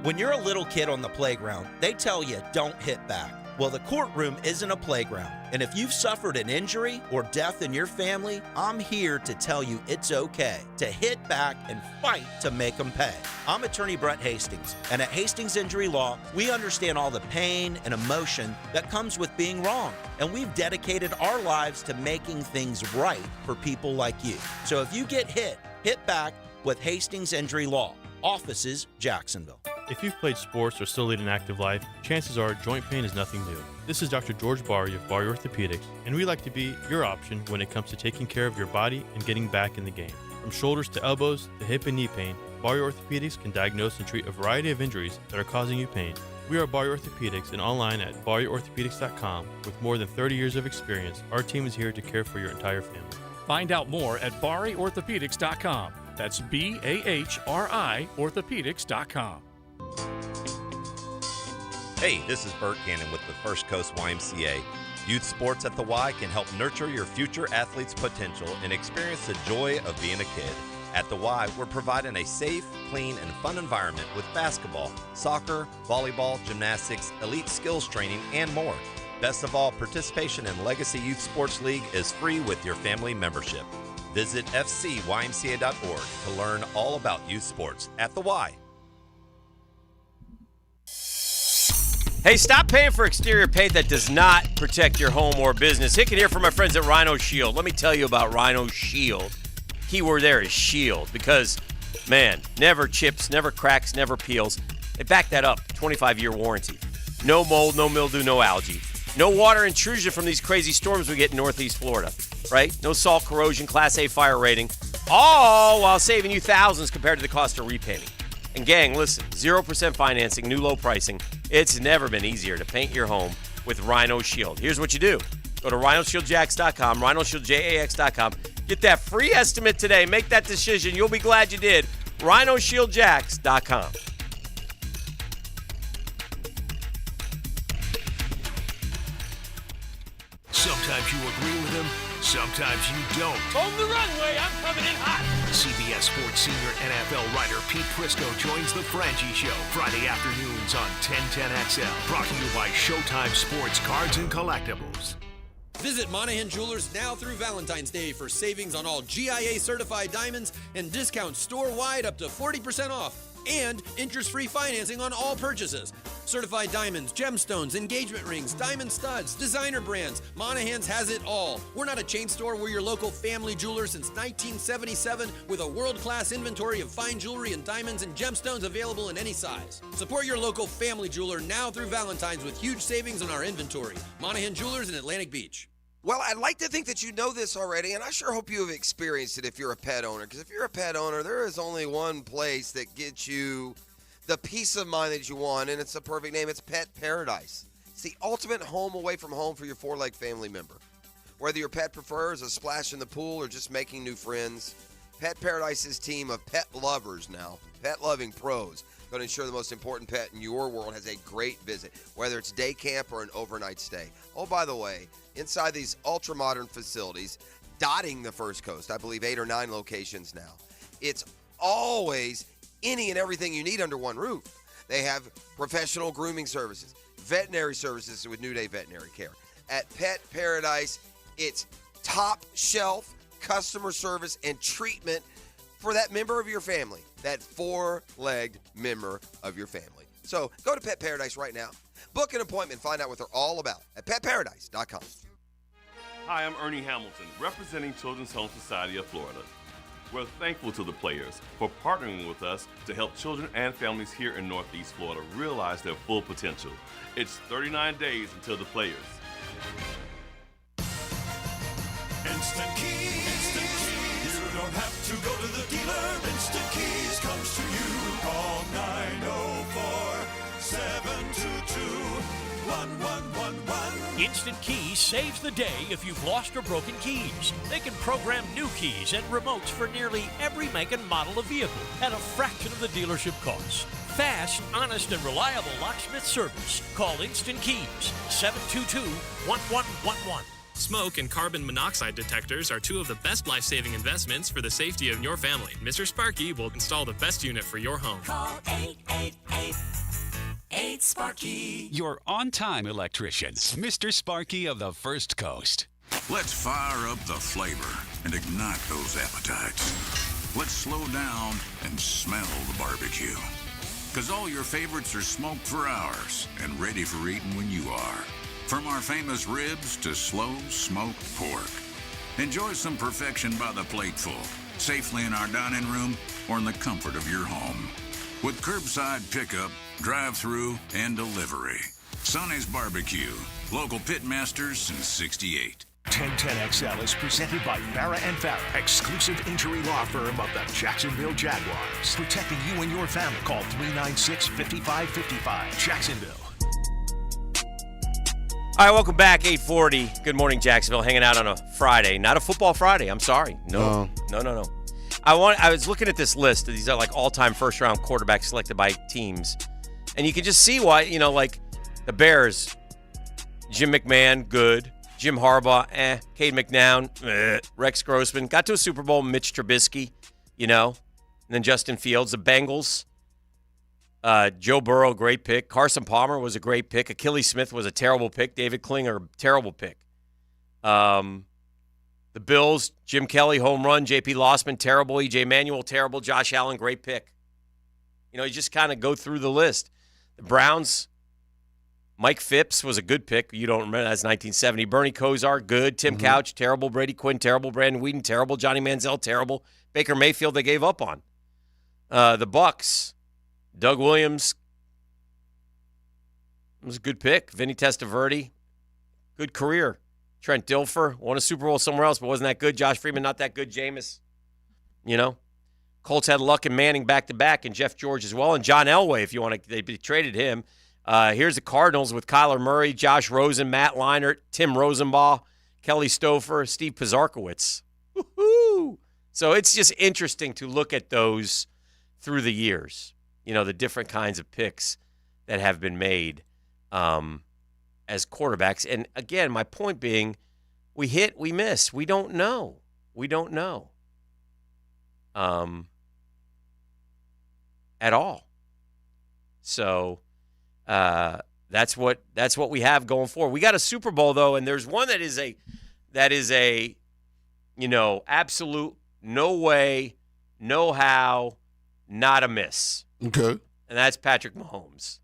Speaker 3: When you're a little kid on the playground, they tell you don't hit back. Well, the courtroom isn't a playground. And if you've suffered an injury or death in your family, I'm here to tell you it's okay to hit back and fight to make them pay. I'm attorney Brett Hastings, and at Hastings Injury Law, we understand all the pain and emotion that comes with being wrong. And we've dedicated our lives to making things right for people like you. So if you get hit back with Hastings Injury Law. Offices, Jacksonville.
Speaker 8: If you've played sports or still lead an active life, chances are joint pain is nothing new. This is Dr. George Barry of Barry Orthopedics, and we like to be your option when it comes to taking care of your body and getting back in the game. From shoulders to elbows to hip and knee pain, Barry Orthopedics can diagnose and treat a variety of injuries that are causing you pain. We are Barry Orthopedics and online at barryorthopedics.com. With more than 30 years of experience, our team is here to care for your entire family.
Speaker 2: Find out more at barryorthopedics.com. That's BAHRI orthopedics.com.
Speaker 13: Hey, this is Bert Cannon with the First Coast YMCA. Youth sports at the Y can help nurture your future athlete's potential and experience the joy of being a kid. At the Y, we're providing a safe, clean, and fun environment with basketball, soccer, volleyball, gymnastics, elite skills training, and more. Best of all, participation in Legacy Youth Sports League is free with your family membership. Visit fcymca.org to learn all about youth sports at the Y.
Speaker 1: Hey, stop paying for exterior paint that does not protect your home or business. Hicken here from my friends at Rhino Shield. Let me tell you about Rhino Shield. Keyword there is shield because, man, never chips, never cracks, never peels. They back that up. 25-year warranty. No mold, no mildew, no algae. No water intrusion from these crazy storms we get in Northeast Florida, right? No salt corrosion, Class A fire rating, all while saving you thousands compared to the cost of repainting. And gang, listen, 0% financing, new low pricing. It's never been easier to paint your home with Rhino Shield. Here's what you do. Go to rhinoshieldjax.com, rhinoshieldjax.com. Get that free estimate today. Make that decision. You'll be glad you did. rhinoshieldjax.com.
Speaker 4: Sometimes you agree with him, sometimes you don't.
Speaker 15: On the runway, I'm coming in hot.
Speaker 4: CBS Sports senior NFL writer Pete Prisco joins the Frangie Show Friday afternoons on 1010XL. Brought to you by Showtime Sports Cards and Collectibles.
Speaker 16: Visit Monahan Jewelers now through Valentine's Day for savings on all GIA certified diamonds and discounts store-wide up to 40% off. And interest-free financing on all purchases. Certified diamonds, gemstones, engagement rings, diamond studs, designer brands. Monahan's has it all. We're not a chain store. We're your local family jeweler since 1977 with a world-class inventory of fine jewelry and diamonds and gemstones available in any size. Support your local family jeweler now through Valentine's with huge savings on our inventory. Monahan Jewelers in Atlantic Beach.
Speaker 17: Well, I'd like to think that you know this already, and I sure hope you have experienced it if you're a pet owner. Because if you're a pet owner, there is only one place that gets you the peace of mind that you want, and it's a perfect name. It's Pet Paradise. It's the ultimate home away from home for your four-leg family member. Whether your pet prefers a splash in the pool or just making new friends, Pet Paradise's team of pet lovers now, pet-loving pros, going to ensure the most important pet in your world has a great visit, whether it's day camp or an overnight stay. Oh, by the way, inside these ultra-modern facilities, dotting the First Coast, I believe 8 or 9 locations now, it's always any and everything you need under one roof. They have professional grooming services, veterinary services with New Day Veterinary Care. At Pet Paradise, it's top shelf customer service and treatment for that member of your family, that four-legged member of your family. So go to Pet Paradise right now. Book an appointment. Find out what they're all about at petparadise.com.
Speaker 18: Hi, I'm Ernie Hamilton, representing Children's Home Society of Florida. We're thankful to the players for partnering with us to help children and families here in Northeast Florida realize their full potential. It's 39 days until the players.
Speaker 31: Instant Keys. You don't have to go to the dealer. Instant Keys comes to you. Call 904
Speaker 5: Instant Keys saves the day if you've lost or broken keys. They can program new keys and remotes for nearly every make and model of vehicle at a fraction of the dealership cost. Fast, honest, and reliable locksmith service. Call Instant Keys, 722-1111.
Speaker 19: Smoke and carbon monoxide detectors are two of the best life-saving investments for the safety of your family. Mr. Sparky will install the best unit for your home.
Speaker 31: Call 888-8-SPARKY.
Speaker 20: Your on-time electrician, Mr. Sparky of the First Coast.
Speaker 21: Let's fire up the flavor and ignite those appetites. Let's slow down and smell the barbecue. Because all your favorites are smoked for hours and ready for eating when you are. From our famous ribs to slow smoked pork. Enjoy some perfection by the plateful, safely in our dining room or in the comfort of your home. With curbside pickup, drive-through, and delivery. Sonny's Barbecue, local pitmasters since '68.
Speaker 4: 1010XL is presented by Farrah & Farrah, exclusive injury law firm of the Jacksonville Jaguars. Protecting you and your family. Call 396-5555. Jacksonville.
Speaker 1: All right, welcome back, 840. Good morning, Jacksonville. Hanging out on a Friday. Not a football Friday. I'm sorry. No. I was looking at this list. These are like all-time first-round quarterbacks selected by teams. And you can just see why, like the Bears, Jim McMahon, good. Jim Harbaugh, Cade McNown, Rex Grossman. Got to a Super Bowl, Mitch Trubisky, And then Justin Fields. The Bengals, Joe Burrow, great pick. Carson Palmer was a great pick. Achilles Smith was a terrible pick. David Klinger, terrible pick. The Bills, Jim Kelly, home run. J.P. Lossman, terrible. E.J. Manuel, terrible. Josh Allen, great pick. You just kind of go through the list. The Browns, Mike Phipps was a good pick. You don't remember, that's 1970. Bernie Kosar, good. Tim Couch, terrible. Brady Quinn, terrible. Brandon Whedon, terrible. Johnny Manziel, terrible. Baker Mayfield, they gave up on. The Bucks, Doug Williams was a good pick. Vinny Testaverde, good career. Trent Dilfer won a Super Bowl somewhere else, but wasn't that good. Josh Freeman, not that good. Jameis, Colts had Luck and Manning back-to-back, and Jeff George as well. And John Elway, if you want to, they traded him. Here's the Cardinals with Kyler Murray, Josh Rosen, Matt Leinart, Tim Rosenbaugh, Kelly Stouffer, Steve Pizarkowitz. Woo-hoo! So it's just interesting to look at those through the years. The different kinds of picks that have been made as quarterbacks. And, again, my point being, we hit, we miss. We don't know. At all. So that's what we have going forward. We got a Super Bowl, though, and there's one that is a absolute no way, no how, not a miss.
Speaker 24: Okay.
Speaker 1: And that's Patrick Mahomes.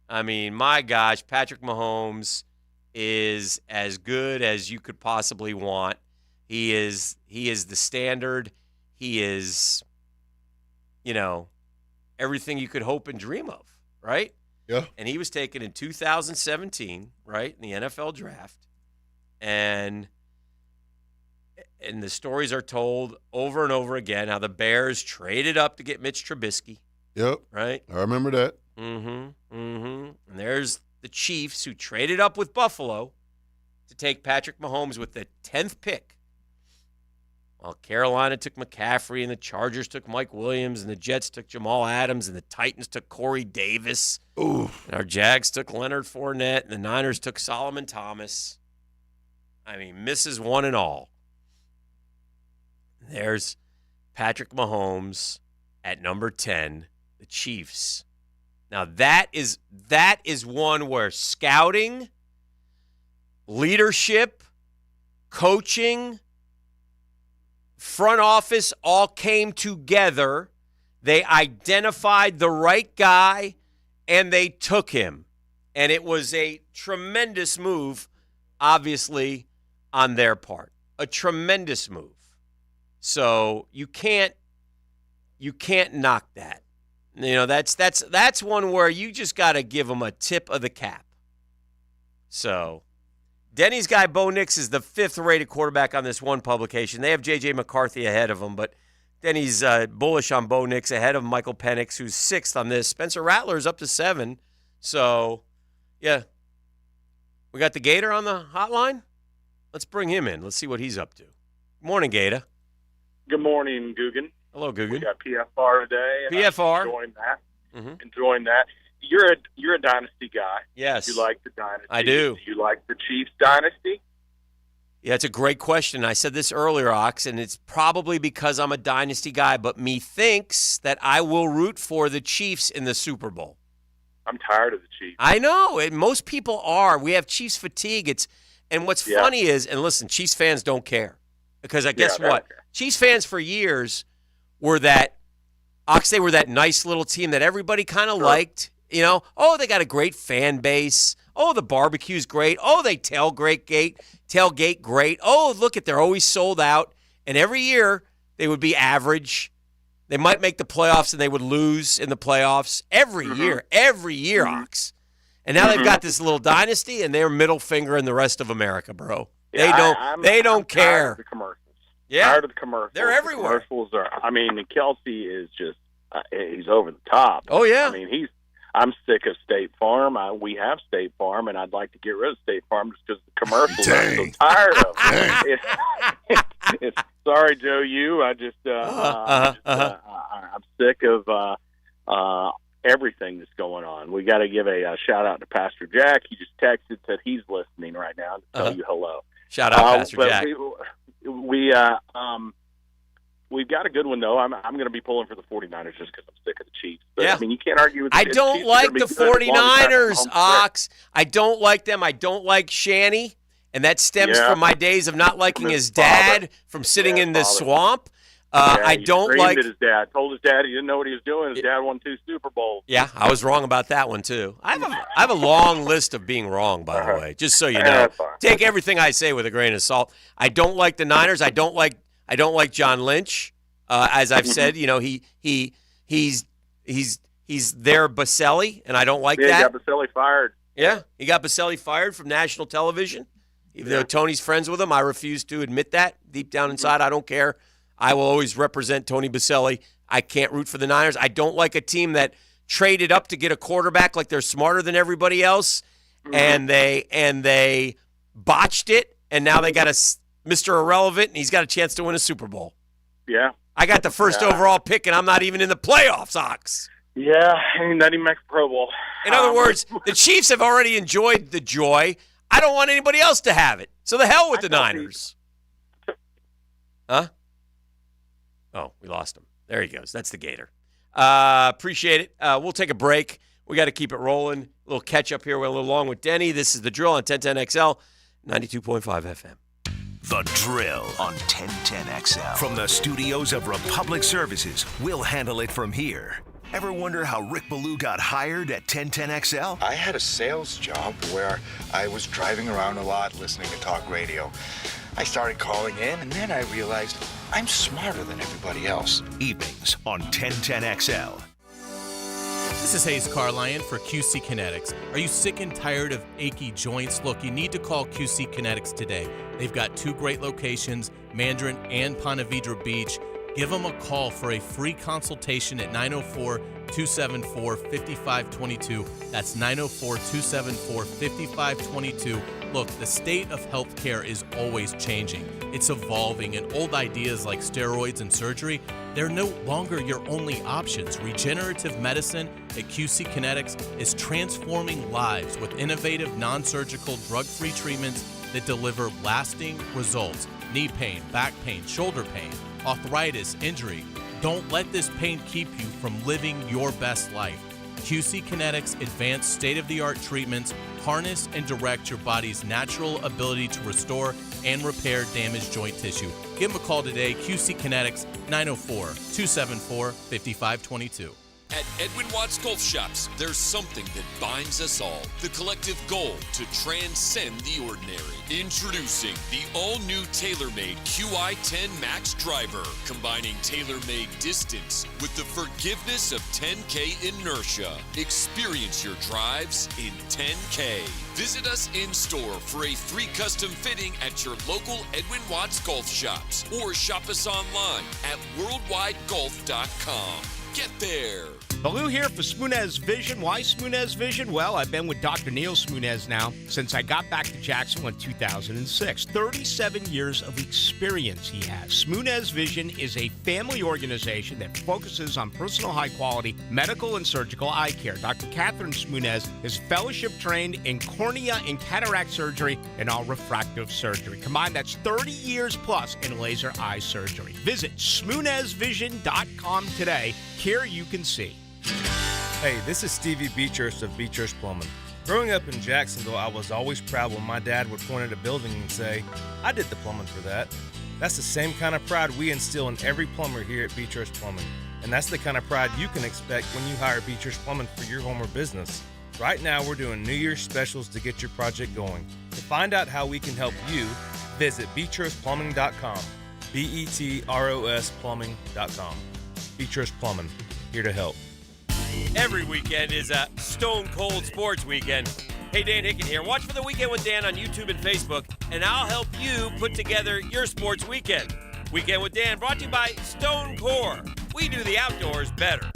Speaker 1: I mean, my gosh, Patrick Mahomes is as good as you could possibly want. He is the standard. He is, everything you could hope and dream of, right?
Speaker 24: Yeah.
Speaker 1: And he was taken in 2017, right, in the NFL draft. And the stories are told over and over again how the Bears traded up to get Mitch Trubisky.
Speaker 24: Yep.
Speaker 1: Right?
Speaker 24: I remember that.
Speaker 1: And there's the Chiefs who traded up with Buffalo to take Patrick Mahomes with the 10th pick. While Carolina took McCaffrey and the Chargers took Mike Williams and the Jets took Jamal Adams and the Titans took Corey Davis.
Speaker 24: Ooh.
Speaker 1: And our Jags took Leonard Fournette and the Niners took Solomon Thomas. I mean, misses one and all. There's Patrick Mahomes at number 10, the Chiefs. Now that is one where scouting, leadership, coaching, front office all came together. They identified the right guy, and they took him. And it was a tremendous move, obviously, on their part. A tremendous move. So you can't knock that. That's one where you just got to give them a tip of the cap. So Denny's guy, Bo Nix, is the 5th rated quarterback on this one publication. They have J.J. McCarthy ahead of him, but Denny's bullish on Bo Nix ahead of Michael Penix, who's 6th on this. Spencer Rattler's up to 7. So, yeah. We got the Gator on the hotline? Let's bring him in. Let's see what he's up to. Good morning, Gator.
Speaker 7: Good morning, Guggen.
Speaker 1: Hello, Guggen.
Speaker 7: We got PFR today. And
Speaker 1: PFR.
Speaker 7: I'm enjoying that.
Speaker 1: Mm-hmm.
Speaker 7: Enjoying that. You're a dynasty guy.
Speaker 1: Yes.
Speaker 7: You like the dynasty.
Speaker 1: I do.
Speaker 7: You like the Chiefs dynasty?
Speaker 1: Yeah, it's a great question. I said this earlier, Ox, and it's probably because I'm a dynasty guy, but me thinks that I will root for the Chiefs in the Super Bowl.
Speaker 7: I'm tired of the Chiefs.
Speaker 1: I know, and most people are. We have Chiefs fatigue. And what's funny is, and listen, Chiefs fans don't care. Because guess what? Chiefs fans for years were that, Ox, they were that nice little team that everybody kind of liked. You know, they got a great fan base. Oh, the barbecue's great. Oh, they tailgate great. Oh, look they're always sold out. And every year they would be average. They might make the playoffs and they would lose in the playoffs every year, Ox. And now they've got this little dynasty and they're middle finger in the rest of America, bro.
Speaker 7: Yeah,
Speaker 1: they don't care.
Speaker 7: Tired of the commercials.
Speaker 1: Yeah.
Speaker 7: Tired of the commercials.
Speaker 1: They're everywhere.
Speaker 7: The commercials are, Kelsey is just, he's over the top.
Speaker 1: Oh, yeah.
Speaker 7: I'm sick of State Farm. We have State Farm, and I'd like to get rid of State Farm just because the commercials I'm so tired of. It's sorry, Joe. I'm sick of everything that's going on. We got to give a shout out to Pastor Jack. He just texted, said he's listening right now to tell you hello.
Speaker 1: Shout out, Pastor Jack.
Speaker 7: We've got a good one, though. I'm going to be pulling for the 49ers just because I'm sick of the Chiefs. But,
Speaker 1: yeah.
Speaker 7: You can't argue with the
Speaker 1: Chiefs. I don't like the 49ers, Ox. I don't like them. I don't like Shanny. And that stems from my days of not liking his dad from sitting in the swamp. I don't like
Speaker 7: his dad. Told his dad he didn't know what he was doing. His dad won 2 Super Bowls.
Speaker 1: Yeah, I was wrong about that one, too. I have a long list of being wrong, by the way, just so you know. Take everything I say with a grain of salt. I don't like the Niners. I don't like John Lynch, as I've said. You know, he's their Baselli, and I don't like that.
Speaker 7: He got Baselli fired.
Speaker 1: Yeah, he got Baselli fired from national television. Even though Tony's friends with him, I refuse to admit that. Deep down inside, I don't care. I will always represent Tony Baselli. I can't root for the Niners. I don't like a team that traded up to get a quarterback like they're smarter than everybody else, and they botched it, and now they got Mr. Irrelevant, and he's got a chance to win a Super Bowl.
Speaker 7: Yeah.
Speaker 1: I got the first overall pick, and I'm not even in the playoffs, Ox.
Speaker 7: Yeah, and not even make the Pro Bowl.
Speaker 1: In other words, the Chiefs have already enjoyed the joy. I don't want anybody else to have it. So the hell with the Niners. Huh? Oh, we lost him. There he goes. That's the Gator. Appreciate it. We'll take a break. We got to keep it rolling. A little catch-up here. We're a little long with Denny. This is The Drill on 1010XL, 92.5 FM.
Speaker 4: The Drill on 1010XL. From the studios of Republic Services, we'll handle it from here. Ever wonder how Rick Ballou got hired at 1010XL?
Speaker 9: I had a sales job where I was driving around a lot listening to talk radio. I started calling in, and then I realized I'm smarter than everybody else.
Speaker 4: Evenings on 1010XL.
Speaker 10: This is Hayes Carlion for QC Kinetics. Are you sick and tired of achy joints? Look, you need to call QC Kinetics today. They've got 2 great locations, Mandarin and Ponte Vedra Beach. Give them a call for a free consultation at 904-274-5522. That's 904-274-5522. Look, the state of healthcare is always changing. It's evolving, and old ideas like steroids and surgery, they're no longer your only options. Regenerative medicine at QC Kinetics is transforming lives with innovative, non-surgical, drug-free treatments that deliver lasting results. Knee pain, back pain, shoulder pain, arthritis, injury. Don't let this pain keep you from living your best life. QC Kinetics advanced state-of-the-art treatments harness and direct your body's natural ability to restore and repair damaged joint tissue. Give them a call today, QC Kinetics, 904-274-5522.
Speaker 11: At Edwin Watts Golf Shops, there's something that binds us all. The collective goal to transcend the ordinary. Introducing the all-new TaylorMade QI10 Max Driver, combining TaylorMade distance with the forgiveness of 10K inertia. Experience your drives in 10K. Visit us in-store for a free custom fitting at your local Edwin Watts Golf Shops, or shop us online at worldwidegolf.com. Get there.
Speaker 6: Baloo here for Smoonez Vision. Why Smoonez Vision? Well, I've been with Dr. Neil Smoonez now since I got back to Jacksonville in 2006. 37 years of experience he has. Smoonez Vision is a family organization that focuses on personal high-quality medical and surgical eye care. Dr. Catherine Smoonez is fellowship-trained in cornea and cataract surgery and all refractive surgery. Combined, that's 30 years plus in laser eye surgery. Visit SmoonezVision.com today. Care you can see.
Speaker 12: Hey, this is Stevie Beechurst of Beechurst Plumbing. Growing up in Jacksonville, I was always proud when my dad would point at a building and say, I did the plumbing for that. That's the same kind of pride we instill in every plumber here at Beechurst Plumbing. And that's the kind of pride you can expect when you hire Beechurst Plumbing for your home or business. Right now, we're doing New Year's specials to get your project going. To find out how we can help you, visit BeechurstPlumbing.com. BETROS Plumbing.com. Beechurst Plumbing, here to help.
Speaker 1: Every weekend is a Stone Cold Sports Weekend. Hey, Dan Hicken here. Watch for The Weekend with Dan on YouTube and Facebook, and I'll help you put together your sports weekend. Weekend with Dan brought to you by Stone Core. We do the outdoors better.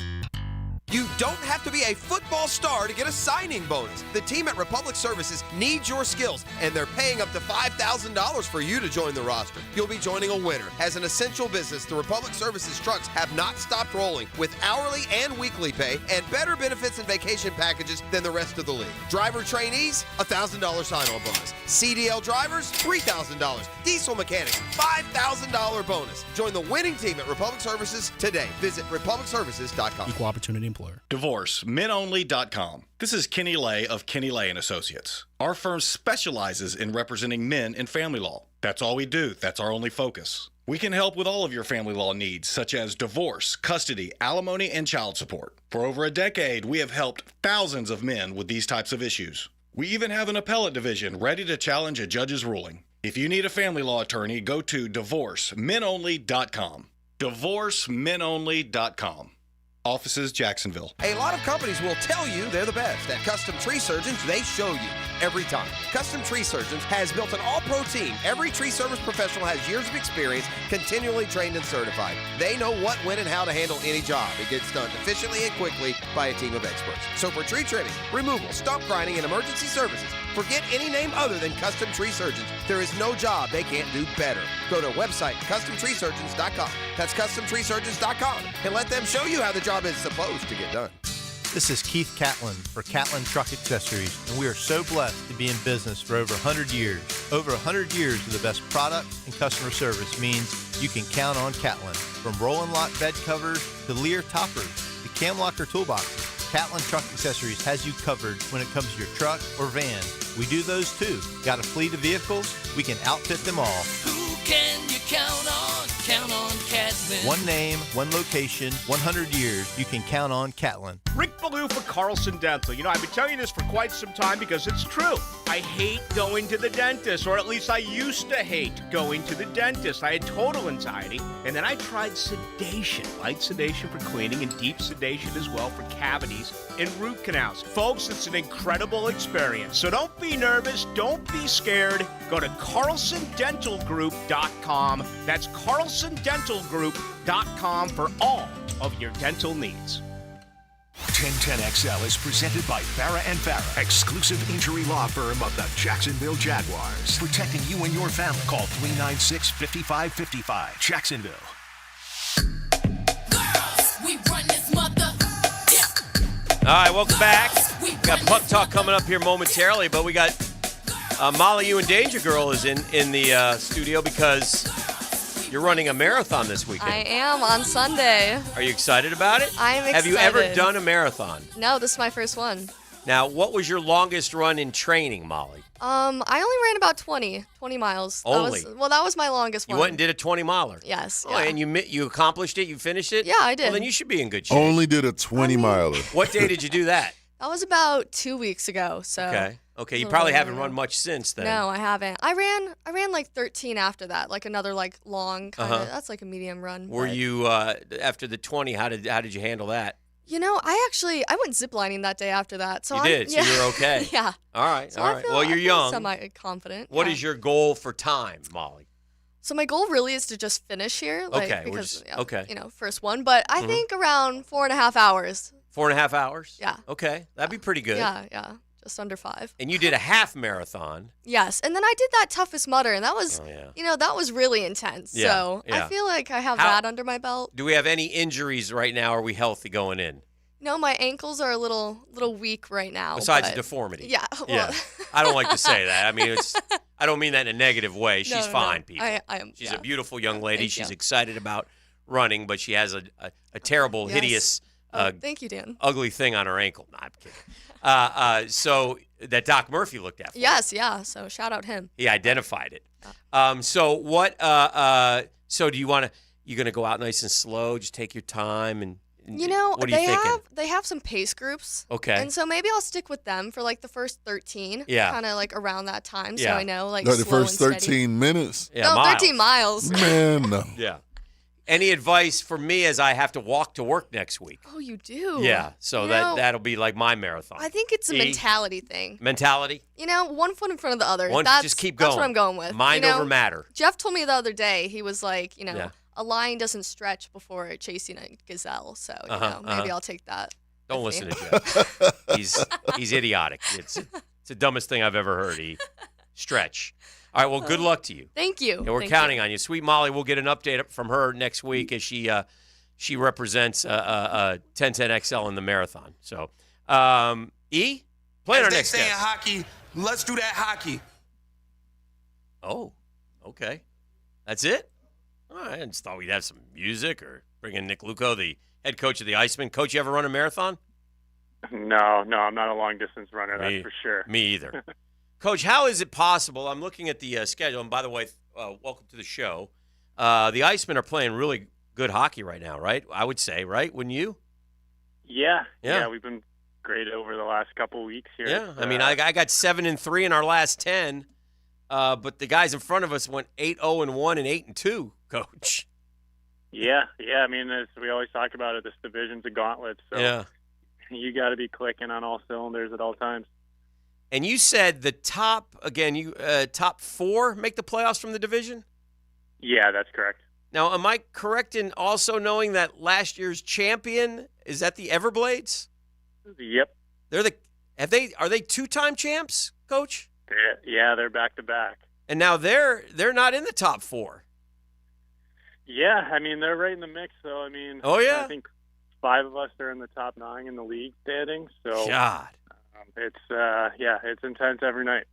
Speaker 16: You don't have to be a football star to get a signing bonus. The team at Republic Services needs your skills, and they're paying up to $5,000 for you to join the roster. You'll be joining a winner. As an essential business, the Republic Services trucks have not stopped rolling with hourly and weekly pay and better benefits and vacation packages than the rest of the league. Driver trainees, $1,000 sign-on bonus. CDL drivers, $3,000. Diesel mechanics, $5,000 bonus. Join the winning team at Republic Services today. Visit republicservices.com.
Speaker 14: Equal opportunity employer. Divorce, menonly.com. This is Kenny Lay of Kenny Lay & Associates. Our firm specializes in representing men in family law. That's all we do. That's our only focus. We can help with all of your family law needs, such as divorce, custody, alimony, and child support. For over a decade, we have helped thousands of men with these types of issues. We even have an appellate division ready to challenge a judge's ruling. If you need a family law attorney, go to divorcemenonly.com. Divorcemenonly.com. Offices, Jacksonville.
Speaker 16: A lot of companies will tell you they're the best. At Custom Tree Surgeons, they show you every time. Custom Tree Surgeons has built an all-pro team. Every tree service professional has years of experience, continually trained and certified. They know what, when, and how to handle any job. It gets done efficiently and quickly by a team of experts. So for tree trimming, removal, stump grinding, and emergency services, forget any name other than Custom Tree Surgeons. There is no job they can't do better. Go to website CustomTreeSurgeons.com. That's CustomTreeSurgeons.com, and let them show you how the job is supposed to get done.
Speaker 22: This is Keith Catlin for Catlin Truck Accessories, and we are so blessed to be in business for over 100 years. Over 100 years of the best product and customer service means you can count on Catlin. From Roll and Lock bed covers to Lear toppers to cam locker toolboxes, Catlin Truck Accessories has you covered when it comes to your truck or van. We do those too. Got a fleet of vehicles? We can outfit them all.
Speaker 15: Who can you count on? Count on Catlin.
Speaker 22: One name, one location, 100 years. You can count on Catlin.
Speaker 6: Rick Ballou for Carlson Dental. You know, I've been telling you this for quite some time because it's true. I hate going to the dentist, or at least I used to hate going to the dentist. I had total anxiety, and then I tried sedation, light sedation for cleaning and deep sedation as well for cavities and root canals. Folks, it's an incredible experience. So don't be nervous. Don't be scared. Go to CarlsonDentalGroup.com. That's CarlsonDentalGroup.com for all of your dental needs.
Speaker 4: 1010XL is presented by Farah and Farah, exclusive injury law firm of the Jacksonville Jaguars. Protecting you and your family. Call 396-5555. Jacksonville.
Speaker 15: Girls, we run this mother.
Speaker 1: All right, welcome back. We got Puck Talk coming up here momentarily, but we got Molly, you and Danger Girl is in the studio because you're running a marathon this weekend.
Speaker 23: I am on Sunday.
Speaker 1: Are you excited about it?
Speaker 23: I am excited.
Speaker 1: Have you ever done a marathon?
Speaker 23: No, this is my first one.
Speaker 1: Now, what was your longest run in training, Molly?
Speaker 23: I only ran about 20 miles.
Speaker 1: Only?
Speaker 23: That was my longest one.
Speaker 1: You went and did a 20-miler?
Speaker 23: Yes.
Speaker 1: Oh, and you accomplished it? You finished it?
Speaker 23: Yeah, I did.
Speaker 1: Well, then you should be in good shape.
Speaker 24: Only did a 20-miler.
Speaker 1: What day did you do that?
Speaker 23: That was about 2 weeks ago. So.
Speaker 1: Okay. You probably haven't run much since then.
Speaker 23: No, I haven't. I ran like 13 after that, like another like long kind of. That's like a medium run.
Speaker 1: Were you after the 20? How did you handle that?
Speaker 23: You know, I went ziplining that day after that. So
Speaker 1: you did. So you were okay.
Speaker 23: Yeah.
Speaker 1: All right.
Speaker 23: So
Speaker 1: All right. Well, you're young.
Speaker 23: Semi-confident.
Speaker 1: What is your goal for time, Molly?
Speaker 23: So my goal really is to just finish here.
Speaker 1: Okay.
Speaker 23: Because
Speaker 1: okay.
Speaker 23: first one. But I think around 4.5 hours.
Speaker 1: 4.5 hours?
Speaker 23: Yeah.
Speaker 1: Okay, that'd be pretty good.
Speaker 23: Yeah. Just under 5.
Speaker 1: And you did a half marathon.
Speaker 23: Yes, and then I did that toughest Mudder, and that was, that was really intense.
Speaker 1: Yeah,
Speaker 23: So
Speaker 1: yeah.
Speaker 23: I feel like I have that under my belt.
Speaker 1: Do we have any injuries right now? Are we healthy going in?
Speaker 23: No, my ankles are a little weak right now.
Speaker 1: Besides
Speaker 23: but
Speaker 1: deformity.
Speaker 23: Yeah. Well.
Speaker 1: Yeah. I don't like to say that. I mean, I don't mean that in a negative way. She's
Speaker 23: No.
Speaker 1: fine, people.
Speaker 23: I am.
Speaker 1: She's a beautiful young lady.
Speaker 23: Thank
Speaker 1: She's
Speaker 23: you.
Speaker 1: excited about running, but she has a terrible,
Speaker 23: Yes.
Speaker 1: hideous,
Speaker 23: thank you, Dan.
Speaker 1: ugly thing on her ankle. No, I'm kidding. So that Doc Murphy looked at.
Speaker 23: Yes, yeah. So shout out him.
Speaker 1: He identified it. So what? So do you want to? You going to go out nice and slow? Just take your time and. What are you thinking?
Speaker 23: They have some pace groups.
Speaker 1: Okay.
Speaker 23: And so maybe I'll stick with them for like the first 13.
Speaker 1: Yeah.
Speaker 23: Kind of like around that time, so
Speaker 1: Yeah.
Speaker 23: I know like
Speaker 24: No, the
Speaker 23: slow
Speaker 24: first
Speaker 23: and steady.
Speaker 24: 13 minutes.
Speaker 1: Yeah,
Speaker 23: No,
Speaker 1: miles.
Speaker 23: 13 miles.
Speaker 24: Man, no.
Speaker 1: Yeah. Any advice for me as I have to walk to work next week?
Speaker 23: Oh, you do.
Speaker 1: Yeah. So
Speaker 23: You know,
Speaker 1: that'll be like my marathon.
Speaker 23: I think it's a mentality thing.
Speaker 1: Mentality.
Speaker 23: One foot in front of the other.
Speaker 1: Just keep
Speaker 23: That's
Speaker 1: going.
Speaker 23: what I'm going with.
Speaker 1: Mind over matter.
Speaker 23: Jeff told me the other day, he was like,
Speaker 1: Yeah.
Speaker 23: a lion doesn't stretch before chasing a gazelle. So, maybe I'll take that.
Speaker 1: Don't
Speaker 23: with
Speaker 1: listen
Speaker 23: me.
Speaker 1: to Jeff. He's idiotic. It's the dumbest thing I've ever heard. He stretch. All right. Well, good luck to you.
Speaker 23: Thank you.
Speaker 1: And we're
Speaker 23: Thank
Speaker 1: counting on you. Sweet Molly, we'll get an update from her next week as she represents 1010 XL in the marathon. So, E, play our
Speaker 2: As they
Speaker 1: next
Speaker 2: say in
Speaker 1: guest.
Speaker 2: hockey, let's do that hockey.
Speaker 1: Oh, okay. That's it? All right. I just thought we'd have some music or bring in Nick Luco, the head coach of the Icemen. Coach, you ever run a marathon?
Speaker 3: No, I'm not a long-distance runner, that's for sure.
Speaker 1: Me either. Coach, how is it possible? I'm looking at the schedule, and by the way, welcome to the show. The Icemen are playing really good hockey right now, right? I would say, right? Wouldn't you?
Speaker 3: Yeah,
Speaker 1: Yeah.
Speaker 3: we've been great over the last couple weeks here.
Speaker 1: Yeah. I mean, I got 7-3 in our last 10, but the guys in front of us went 8-0-1 and 8-2, Coach.
Speaker 3: Yeah. I mean, as we always talk about it, this division's a gauntlet, so
Speaker 1: Yeah.
Speaker 3: you got to be clicking on all cylinders at all times.
Speaker 1: And you said the top, again, top 4 make the playoffs from the division?
Speaker 3: Yeah, that's correct.
Speaker 1: Now, am I correct in also knowing that last year's champion, is that the Everblades?
Speaker 3: Yep.
Speaker 1: Are they 2-time champs, Coach?
Speaker 3: Yeah, they're back-to-back.
Speaker 1: And now they're not in the top 4.
Speaker 3: Yeah, I mean, they're right in the mix, though. I mean,
Speaker 1: Oh, yeah?
Speaker 3: I think 5 of us are in the top 9 in the league standings. So
Speaker 1: God.
Speaker 3: It's intense every night.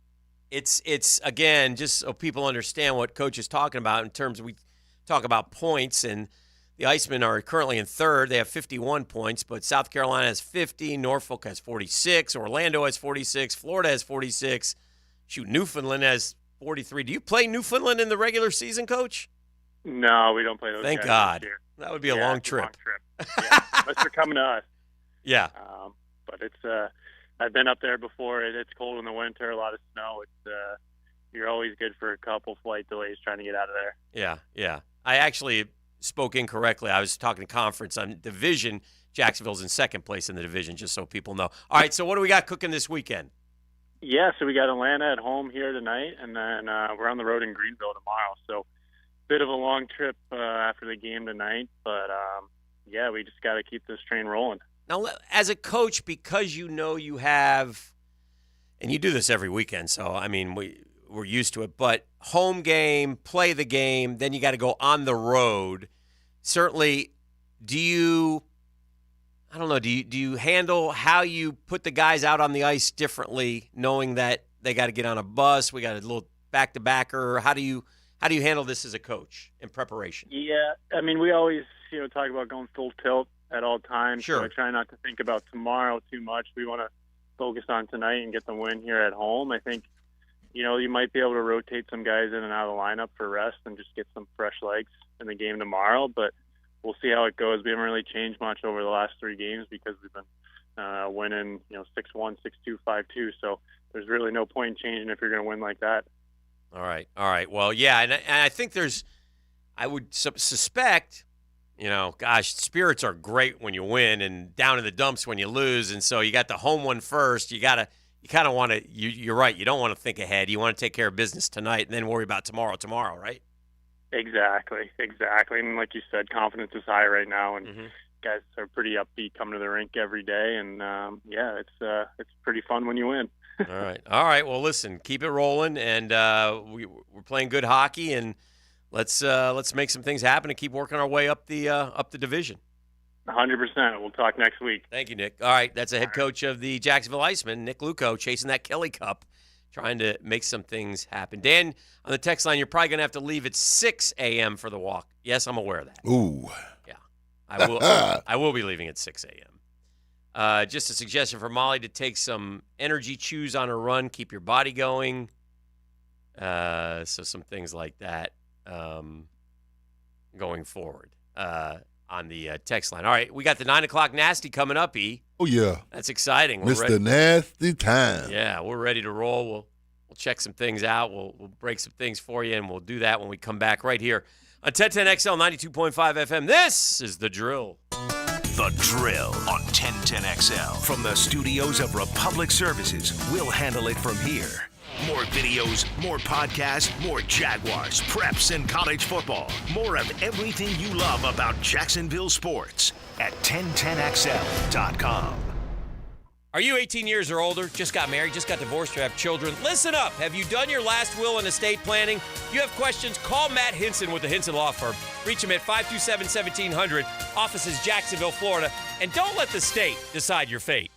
Speaker 1: It's again, just so people understand what Coach is talking about in terms of, we talk about points, and the Icemen are currently in 3rd. They have 51 points, but South Carolina has 50, Norfolk has 46, Orlando has 46, Florida has 46. Newfoundland has 43. Do you play Newfoundland in the regular season, Coach?
Speaker 3: No, we don't play those
Speaker 1: Thank
Speaker 3: guys
Speaker 1: God.
Speaker 3: this year.
Speaker 1: That would be a long
Speaker 3: it's
Speaker 1: trip.
Speaker 3: Yeah, unless they're coming to us.
Speaker 1: Yeah.
Speaker 3: But it's I've been up there before. It's cold in the winter, a lot of snow. It's you're always good for a couple flight delays trying to get out of there.
Speaker 1: Yeah. I actually spoke incorrectly. I was talking conference on division. Jacksonville's in 2nd place in the division, just so people know. All right, so what do we got cooking this weekend?
Speaker 3: Yeah, so we got Atlanta at home here tonight, and then we're on the road in Greenville tomorrow. So bit of a long trip after the game tonight, but we just got to keep this train rolling.
Speaker 1: Now, as a coach, because you have, and you do this every weekend, so, I mean, we're used to it, but home game, play the game, then you got to go on the road. Certainly, do you handle how you put the guys out on the ice differently, knowing that they got to get on a bus, we got a little back-to-backer? How do you handle this as a coach in preparation?
Speaker 3: Yeah, I mean, we always, talk about going full tilt at all times.
Speaker 1: Sure.
Speaker 3: So I try not to think about tomorrow too much. We want to focus on tonight and get the win here at home. I think, you might be able to rotate some guys in and out of the lineup for rest and just get some fresh legs in the game tomorrow. But we'll see how it goes. We haven't really changed much over the last 3 games because we've been winning, 6-1, 6-2, 5-2. So there's really no point in changing if you're going to win like that.
Speaker 1: All right. Well, yeah, and I think I would suspect, spirits are great when you win and down in the dumps when you lose, and so you got the home one first. You kind of want to. You're right. You don't want to think ahead. You want to take care of business tonight and then worry about tomorrow, right?
Speaker 3: Exactly. And like you said, confidence is high right now, and guys are pretty upbeat coming to the rink every day, and it's pretty fun when you win.
Speaker 1: All right. Well, listen, keep it rolling, and we're playing good hockey, and let's make some things happen and keep working our way up the division.
Speaker 3: 100%. We'll talk next week.
Speaker 1: Thank you, Nick. All right, that's the head coach of the Jacksonville Icemen, Nick Luco, chasing that Kelly Cup, trying to make some things happen. Dan, on the text line, you're probably going to have to leave at 6 a.m. for the walk. Yes, I'm aware of that.
Speaker 24: Ooh.
Speaker 1: Yeah, I will be leaving at 6 a.m. Just a suggestion for Molly to take some energy chews on her run, keep your body going. So some things like that going forward. On the text line. All right, we got the 9 o'clock nasty coming up, E.
Speaker 24: Oh, yeah.
Speaker 1: That's exciting.
Speaker 24: Mr. Nasty Time.
Speaker 1: Yeah, we're ready to roll. We'll check some things out. We'll break some things for you, and we'll do that when we come back right here on 1010XL 92.5 FM. This is The Drill.
Speaker 4: The Drill on 1010XL. From the studios of Republic Services, we'll handle it from here. More videos, more podcasts, more Jaguars, preps, and college football. More of everything you love about Jacksonville sports at 1010XL.com.
Speaker 1: Are you 18 years or older, just got married, just got divorced, or have children? Listen up. Have you done your last will and estate planning? If you have questions, call Matt Hinson with the Hinson Law Firm. Reach him at 527-1700, offices Jacksonville, Florida. And don't let the state decide your fate.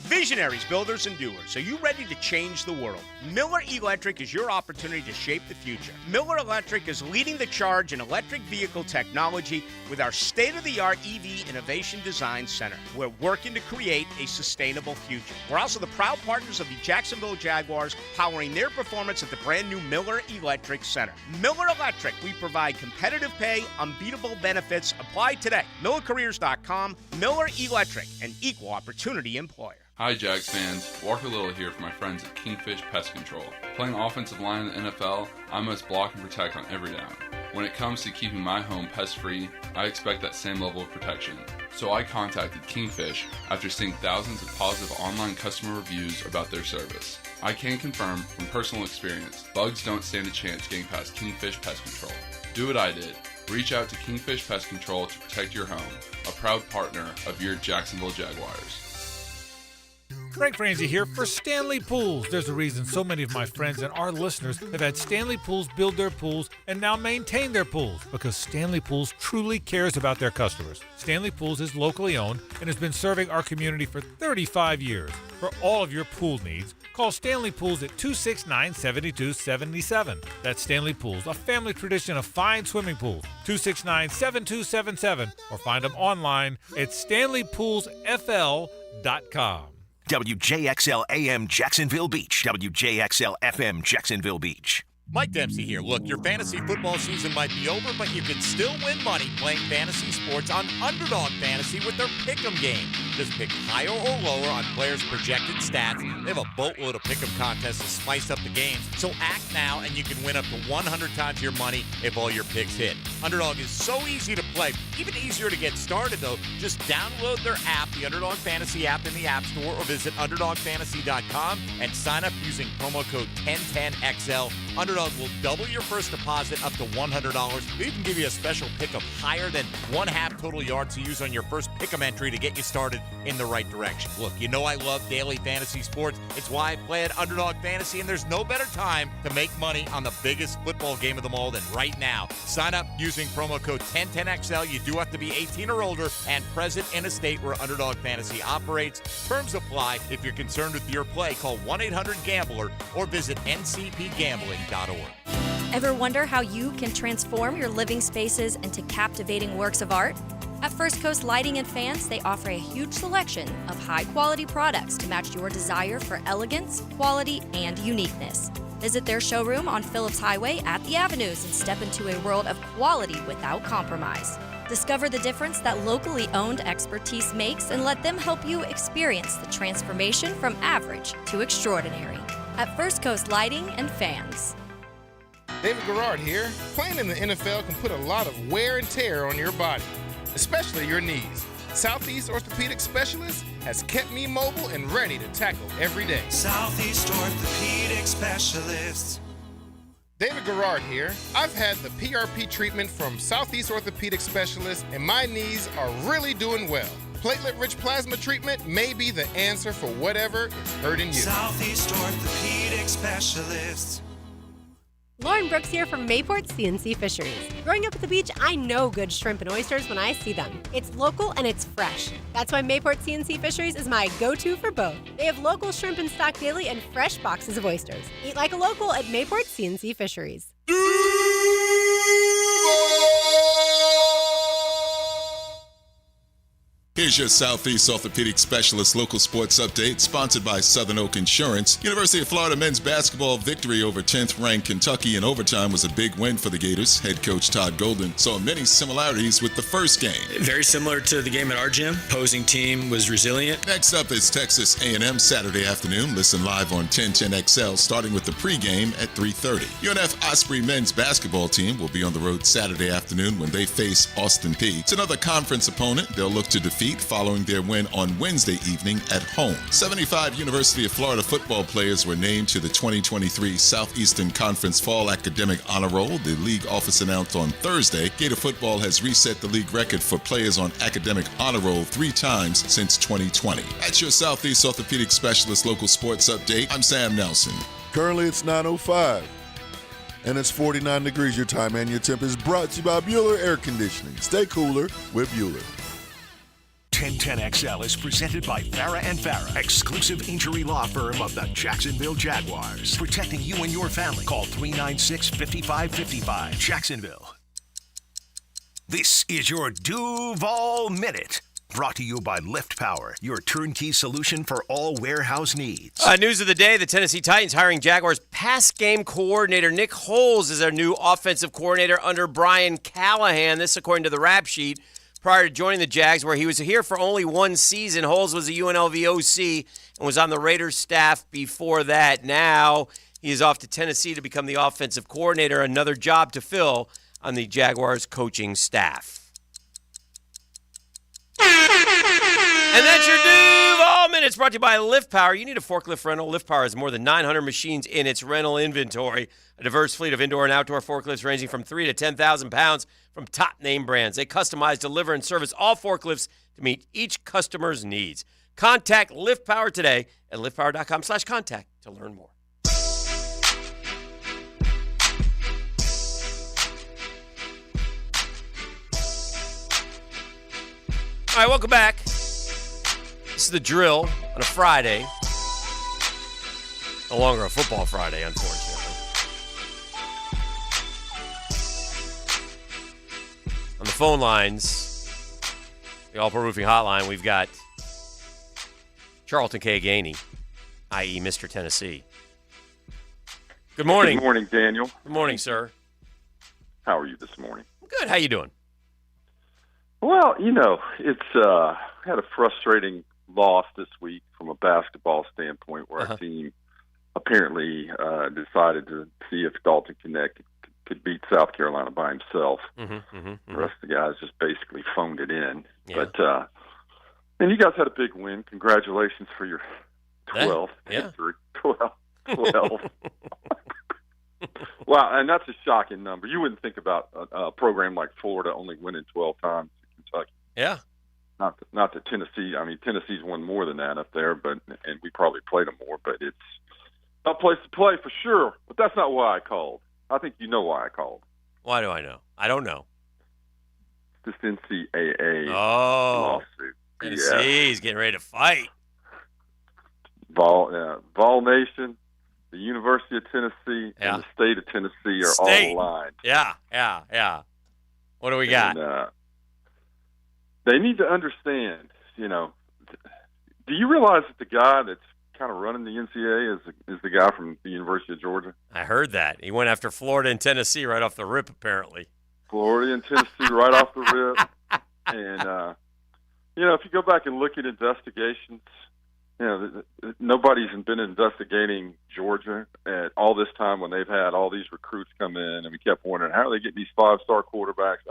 Speaker 6: Visionaries, builders, and doers. Are you ready to change the world? Miller Electric is your opportunity to shape the future. Miller Electric is leading the charge in electric vehicle technology with our state-of-the-art EV Innovation Design Center. We're working to create a sustainable future. We're also the proud partners of the Jacksonville Jaguars, powering their performance at the brand-new Miller Electric Center. Miller Electric, we provide competitive pay, unbeatable benefits. Apply today. MillerCareers.com. Miller Electric, an equal opportunity employer.
Speaker 5: Hi, Jags fans. Walker Little here for my friends at Kingfish Pest Control. Playing offensive line in the NFL, I must block and protect on every down. When it comes to keeping my home pest-free, I expect that same level of protection. So I contacted Kingfish after seeing thousands of positive online customer reviews about their service. I can confirm from personal experience, bugs don't stand a chance getting past Kingfish Pest Control. Do what I did. Reach out to Kingfish Pest Control to protect your home, a proud partner of your Jacksonville Jaguars.
Speaker 8: Frank Franzi here for Stanley Pools. There's a reason so many of my friends and our listeners have had Stanley Pools build their pools and now maintain their pools, because Stanley Pools truly cares about their customers. Stanley Pools is locally owned and has been serving our community for 35 years. For all of your pool needs, call Stanley Pools at 269-7277. That's Stanley Pools, a family tradition of fine swimming pools. 269-7277, or find them online at stanleypoolsfl.com.
Speaker 4: WJXL AM Jacksonville Beach. WJXL FM Jacksonville Beach.
Speaker 6: Mike Dempsey here. Look, your fantasy football season might be over, but you can still win money playing fantasy sports on Underdog Fantasy with their Pick'em game. Just pick higher or lower on players' projected stats. They have a boatload of Pick'em contests to spice up the games. So act now, and you can win up to 100 times your money if all your picks hit. Underdog is so easy to play. Even easier to get started, though. Just download their app, the Underdog Fantasy app in the App Store, or visit UnderdogFantasy.com and sign up using promo code 1010XL. Underdog will double your first deposit up to $100. They even give you a special pickup higher than 1/2 total yards to use on your first pick'em entry to get you started in the right direction. Look, you know I love daily fantasy sports. It's why I play at Underdog Fantasy, and there's no better time to make money on the biggest football game of them all than right now. Sign up using promo code 1010XL. You do have to be 18 or older and present in a state where Underdog Fantasy operates. Terms apply. If you're concerned with your play, call 1-800-GAMBLER or visit ncpgambling.org.
Speaker 13: Ever wonder how you can transform your living spaces into captivating works of art? At First Coast Lighting and Fans, they offer a huge selection of high-quality products to match your desire for elegance, quality, and uniqueness. Visit their showroom on Phillips Highway at the Avenues and step into a world of quality without compromise. Discover the difference that locally owned expertise makes and let them help you experience the transformation from average to extraordinary. At First Coast Lighting and Fans.
Speaker 17: David Garrard here. Playing in the NFL can put a lot of wear and tear on your body, especially your knees. Southeast Orthopedic Specialist has kept me mobile and ready to tackle every day.
Speaker 31: Southeast Orthopedic Specialists.
Speaker 17: David Garrard here. I've had the PRP treatment from Southeast Orthopedic Specialists, and my knees are really doing well. Platelet-rich plasma treatment may be the answer for whatever is hurting you.
Speaker 31: Southeast Orthopedic Specialists.
Speaker 7: Lauren Brooks here from Mayport CNC Fisheries. Growing up at the beach, I know good shrimp and oysters when I see them. It's local and it's fresh. That's why Mayport CNC Fisheries is my go-to for both. They have local shrimp in stock daily and fresh boxes of oysters. Eat like a local at Mayport CNC Fisheries.
Speaker 18: Here's your Southeast Orthopedic Specialist local sports update, sponsored by Southern Oak Insurance. University of Florida men's basketball victory over 10th-ranked Kentucky in overtime was a big win for the Gators. Head coach Todd Golden saw many similarities with the first game.
Speaker 19: Very similar to the game at our gym. Opposing team was resilient.
Speaker 18: Next up is Texas A&M Saturday afternoon. Listen live on 1010XL, starting with the pregame at 3:30. UNF Osprey men's basketball team will be on the road Saturday afternoon when they face Austin Peay. It's another conference opponent they'll look to defeat following their win on Wednesday evening at home. 75 University of Florida football players were named to the 2023 Southeastern Conference Fall Academic Honor Roll. The league office announced on Thursday. Gator football has reset the league record for players on Academic Honor Roll 3 times since 2020. That's your Southeast Orthopedic Specialist local sports update. I'm Sam Nelson.
Speaker 24: Currently it's 9:05. And it's 49 degrees. Your time and your temp is brought to you by Bueller Air Conditioning. Stay cooler with Bueller.
Speaker 4: 1010XL is presented by Farah and Farah, exclusive injury law firm of the Jacksonville Jaguars. Protecting you and your family. Call 396-5555. Jacksonville. This is your Duval Minute. Brought to you by Lift Power, your turnkey solution for all warehouse needs.
Speaker 1: News of the day, the Tennessee Titans hiring Jaguars pass game coordinator Nick Holes as their new offensive coordinator under Brian Callahan. This according to the rap sheet. Prior to joining the Jags, where he was here for only one season, Holes was a UNLV OC and was on the Raiders staff before that. Now he is off to Tennessee to become the offensive coordinator, another job to fill on the Jaguars coaching staff. And that's your Duval Minutes, brought to you by Lift Power. You need a forklift rental. Lift Power has more than 900 machines in its rental inventory. A diverse fleet of indoor and outdoor forklifts ranging from 3,000 to 10,000 pounds from top name brands. They customize, deliver, and service all forklifts to meet each customer's needs. Contact Lift Power today at liftpower.com/contact to learn more. All right, welcome back. This is the drill on a Friday. No longer a football Friday, unfortunately. On the phone lines, the All Pro Roofing Hotline, we've got Charlton K. Gainey, i.e. Mr. Tennessee. Good morning.
Speaker 20: Good morning, Daniel.
Speaker 1: Good morning, sir.
Speaker 20: How are you this morning?
Speaker 1: Good. How you doing?
Speaker 20: Well, it's had a frustrating loss this week from a basketball standpoint where our team apparently decided to see if Dalton Connect could beat South Carolina by himself. The rest of the guys just basically phoned it in.
Speaker 1: Yeah.
Speaker 20: But and you guys had a big win. Congratulations for your 12th victory. 12. Wow, and that's a shocking number. You wouldn't think about a program like Florida only winning 12 times to Kentucky.
Speaker 1: Yeah.
Speaker 20: Not that Tennessee. I mean, Tennessee's won more than that up there, and we probably played them more. But it's a place to play for sure. But that's not why I called. I think you know why I called.
Speaker 1: Why do I know? I don't know.
Speaker 20: This NCAA
Speaker 1: lawsuit. Tennessee's getting ready to fight.
Speaker 20: Vol Nation, the University of Tennessee, and the state of Tennessee are all aligned.
Speaker 1: Yeah. What do we got?
Speaker 20: They need to understand, do you realize that the guy that's kind of running the NCAA is the guy from the University of Georgia?
Speaker 1: I heard that. He went after Florida and Tennessee right off the rip, apparently.
Speaker 20: Florida and Tennessee right off the rip. And, if you go back and look at investigations, nobody's been investigating Georgia at all this time when they've had all these recruits come in, and we kept wondering, how are they getting these 5-star quarterbacks?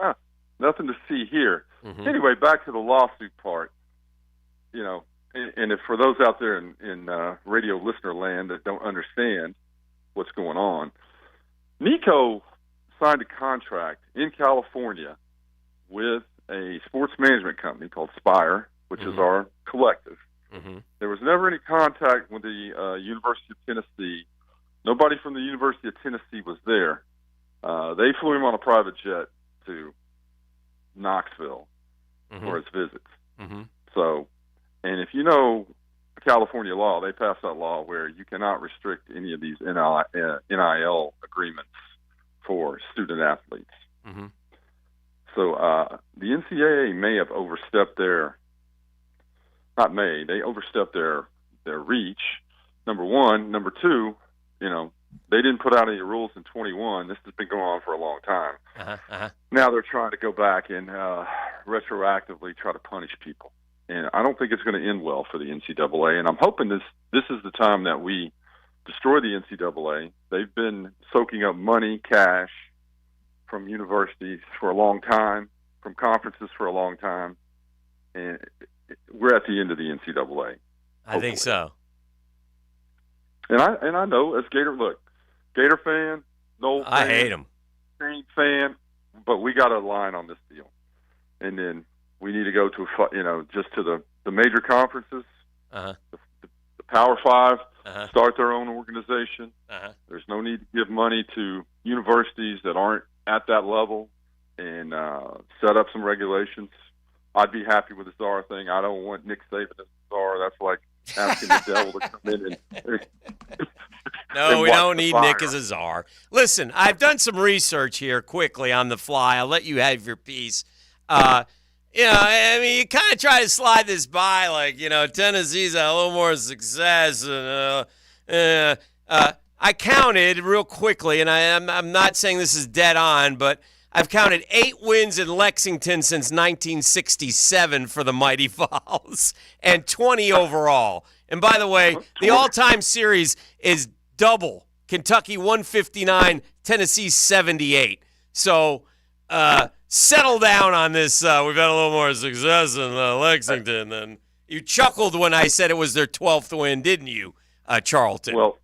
Speaker 20: Nothing to see here. Anyway, back to the lawsuit part. And if for those out there in radio listener land that don't understand what's going on, Nico signed a contract in California with a sports management company called Spire, which is our collective. There was never any contact with the University of Tennessee. Nobody from the University of Tennessee was there. They flew him on a private jet to Knoxville for his visits. So, and if you know California law, they passed that law where you cannot restrict any of these NIL agreements for student athletes. So the NCAA may have overstepped they overstepped their reach, number one. Number two, they didn't put out any rules in 21. This has been going on for a long time. Now they're trying to go back and retroactively try to punish people. And I don't think it's going to end well for the NCAA. And I'm hoping this is the time that we destroy the NCAA. They've been soaking up money, cash from universities for a long time, from conferences for a long time. And we're at the end of the NCAA. Hopefully.
Speaker 1: I think so.
Speaker 20: And I know as Gator fan, Noel fan,
Speaker 1: I hate him.
Speaker 20: Saint fan, but we got a line on this deal. And then we need to go to just to the major conferences, the Power Five, start their own organization. There's no need to give money to universities that aren't at that level, and set up some regulations. I'd be happy with the czar thing. I don't want Nick Saban as czar. That's like asking the devil to come in and
Speaker 1: no, we don't need Nick as a czar. Listen, I've done some research here quickly on the fly. I'll let you have your piece. I mean, you kind of try to slide this by, like, Tennessee's had a little more success. And I counted real quickly, and I'm not saying this is dead on, but I've counted 8 wins in Lexington since 1967 for the Mighty Vols, and 20 overall. And by the way, the all-time series is double. Kentucky 159, Tennessee 78. So settle down on this. We've had a little more success in Lexington. And you chuckled when I said it was their 12th win, didn't you, Charlton?
Speaker 20: Well,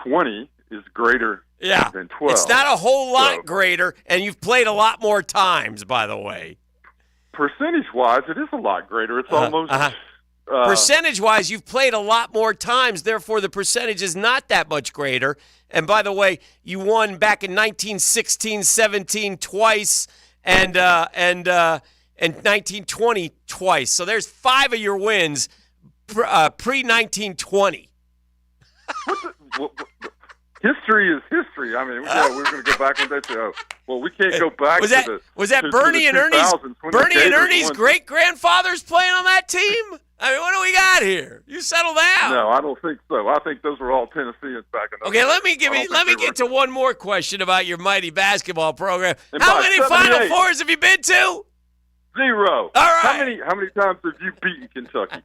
Speaker 20: 20 is greater than 12.
Speaker 1: It's not a whole lot greater, and you've played a lot more times, by the way.
Speaker 20: Percentage-wise, it is a lot greater. It's almost...
Speaker 1: Percentage-wise, you've played a lot more times, therefore the percentage is not that much greater. And by the way, you won back in 1916, 17 twice, and 1920 twice. So there's 5 of your wins pre-1920
Speaker 20: History is history. I mean, we're going to go back and say, we can't go back
Speaker 1: was that Bernie and Ernie's great-grandfathers playing on that team? I mean, what do we got here? You settle down.
Speaker 20: No, I don't think so. I think those were all Tennesseans back in those days.
Speaker 1: Let me get to one more question about your mighty basketball program. How many Final Fours have you been to?
Speaker 20: 0.
Speaker 1: All right.
Speaker 20: How many times have you beaten Kentucky?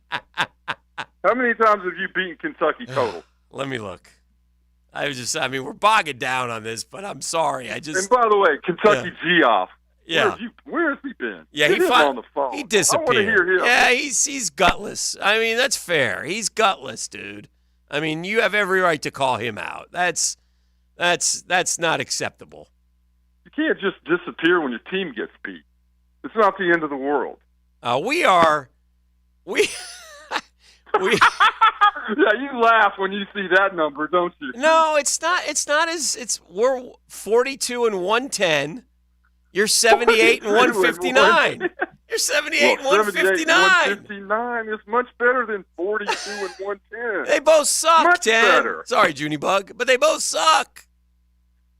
Speaker 20: How many times have you beaten Kentucky total?
Speaker 1: Let me look. We're bogging down on this, but I'm sorry. And
Speaker 20: by the way, Kentucky Geoff.
Speaker 1: Yeah.
Speaker 20: Where has he been?
Speaker 1: Yeah,
Speaker 20: on the phone.
Speaker 1: He disappeared.
Speaker 20: I want to hear him.
Speaker 1: Yeah, he's gutless. I mean, that's fair. He's gutless, dude. I mean, you have every right to call him out. That's not acceptable.
Speaker 20: You can't just disappear when your team gets beat. It's not the end of the world. Yeah, you laugh when you see that number, don't you?
Speaker 1: No, it's not. We're 42 and 110. You're 78 and 159. You're 78 and 159.
Speaker 20: 159 is much better than 42 and 110.
Speaker 1: They both suck,
Speaker 20: much
Speaker 1: Tim.
Speaker 20: Better.
Speaker 1: Sorry, Junie Bug, but they both suck.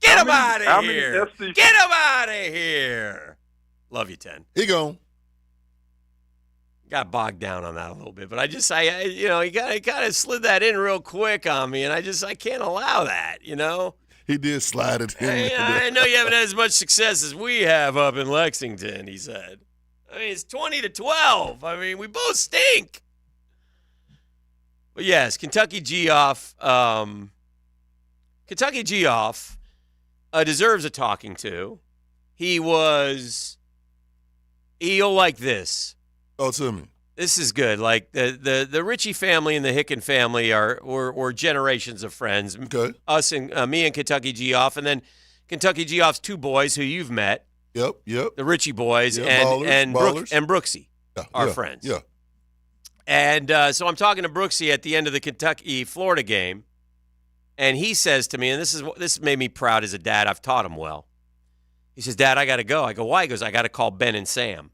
Speaker 1: Get them out of here. Get them out of here. Love you, 10.
Speaker 24: Here you go.
Speaker 1: Got bogged down on that a little bit, but he kind of slid that in real quick on me, and I can't allow that,
Speaker 24: He did slide it in.
Speaker 1: I know you haven't had as much success as we have up in Lexington, he said. I mean, it's 20-12. I mean, we both stink. But yes, Kentucky Geoff deserves a talking to. He'll like this.
Speaker 24: Oh, to me.
Speaker 1: This is good. Like the Ritchie family and the Hicken family were generations of friends.
Speaker 24: Okay.
Speaker 1: Us and me and Kentucky Geoff, and then Kentucky Geoff's two boys who you've met.
Speaker 24: Yep.
Speaker 1: The Ritchie boys
Speaker 24: ballers,
Speaker 1: and Brooksy are
Speaker 24: yeah,
Speaker 1: friends.
Speaker 24: Yeah.
Speaker 1: And so I'm talking to Brooksy at the end of the Kentucky-Florida game, and he says to me, and this made me proud as a dad. I've taught him well. He says, "Dad, I got to go." I go, "Why?" He goes, "I got to call Ben and Sam."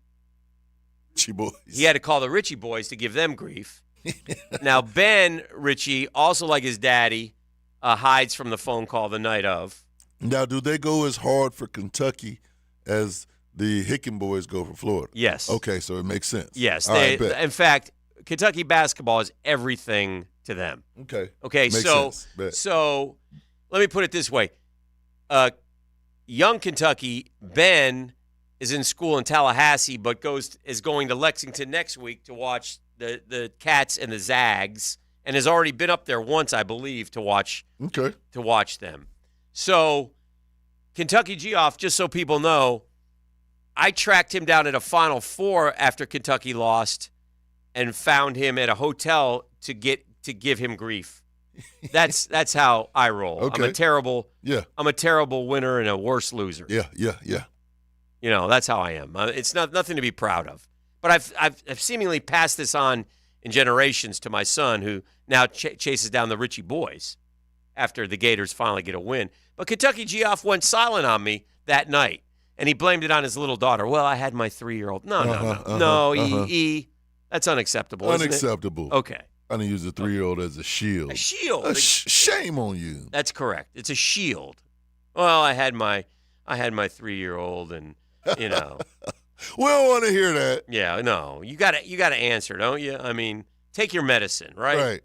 Speaker 24: Ritchie boys.
Speaker 1: He had to call the Ritchie boys to give them grief. Now, Ben Ritchie, also like his daddy, hides from the phone call the night of.
Speaker 24: Now, do they go as hard for Kentucky as the Hicken boys go for Florida?
Speaker 1: Yes.
Speaker 24: Okay, so it makes sense.
Speaker 1: Yes.
Speaker 24: All right, bet.
Speaker 1: In fact, Kentucky basketball is everything to them.
Speaker 24: Okay.
Speaker 1: Okay,
Speaker 24: Makes sense. Bet.
Speaker 1: so let me put it this way. Young Kentucky, Ben is in school in Tallahassee, but is going to Lexington next week to watch the Cats and the Zags, and has already been up there once, I believe, to watch them. So Kentucky Geoff, just so people know, I tracked him down at a Final Four after Kentucky lost, and found him at a hotel to give him grief. That's how I roll.
Speaker 24: Okay.
Speaker 1: I'm a terrible winner and a worse loser.
Speaker 24: Yeah.
Speaker 1: You know, that's how I am. It's nothing to be proud of. But I've seemingly passed this on in generations to my son, who now chases down the Ritchie boys after the Gators finally get a win. But Kentucky Geoff went silent on me that night, and he blamed it on his little daughter. Well, I had my 3-year-old. No, that's unacceptable.
Speaker 24: Unacceptable.
Speaker 1: Isn't it? Okay.
Speaker 24: I'm going to use a 3-year-old as a shield.
Speaker 1: A shield.
Speaker 24: Shame on you.
Speaker 1: That's correct. It's a shield. Well, I had my 3-year-old, and you know.
Speaker 24: We don't want to hear that.
Speaker 1: Yeah, no. You got to answer, don't you? I mean, take your medicine, right?
Speaker 24: Right.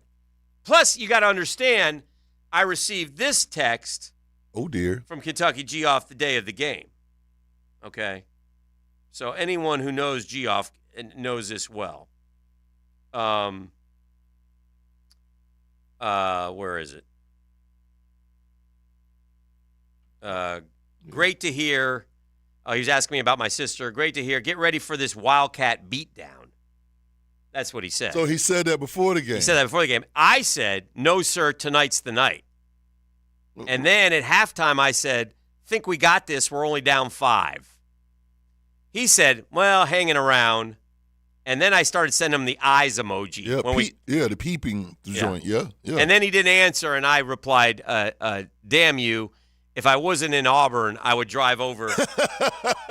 Speaker 1: Plus, you got to understand, I received this text.
Speaker 24: Oh dear.
Speaker 1: From Kentucky Geoff the day of the game. Okay. So anyone who knows Geoff knows this well. Where is it? Great to hear. He was asking me about my sister. Great to hear. Get ready for this Wildcat beatdown. That's what he said.
Speaker 24: So he said that before the game.
Speaker 1: He said that before the game. I said, no, sir, tonight's the night. And then at halftime, I said, think we got this. We're only down 5. He said, well, hanging around. And then I started sending him the eyes emoji.
Speaker 24: Yeah, the peeping joint. Yeah.
Speaker 1: And then he didn't answer, and I replied, damn you. If I wasn't in Auburn, I would drive over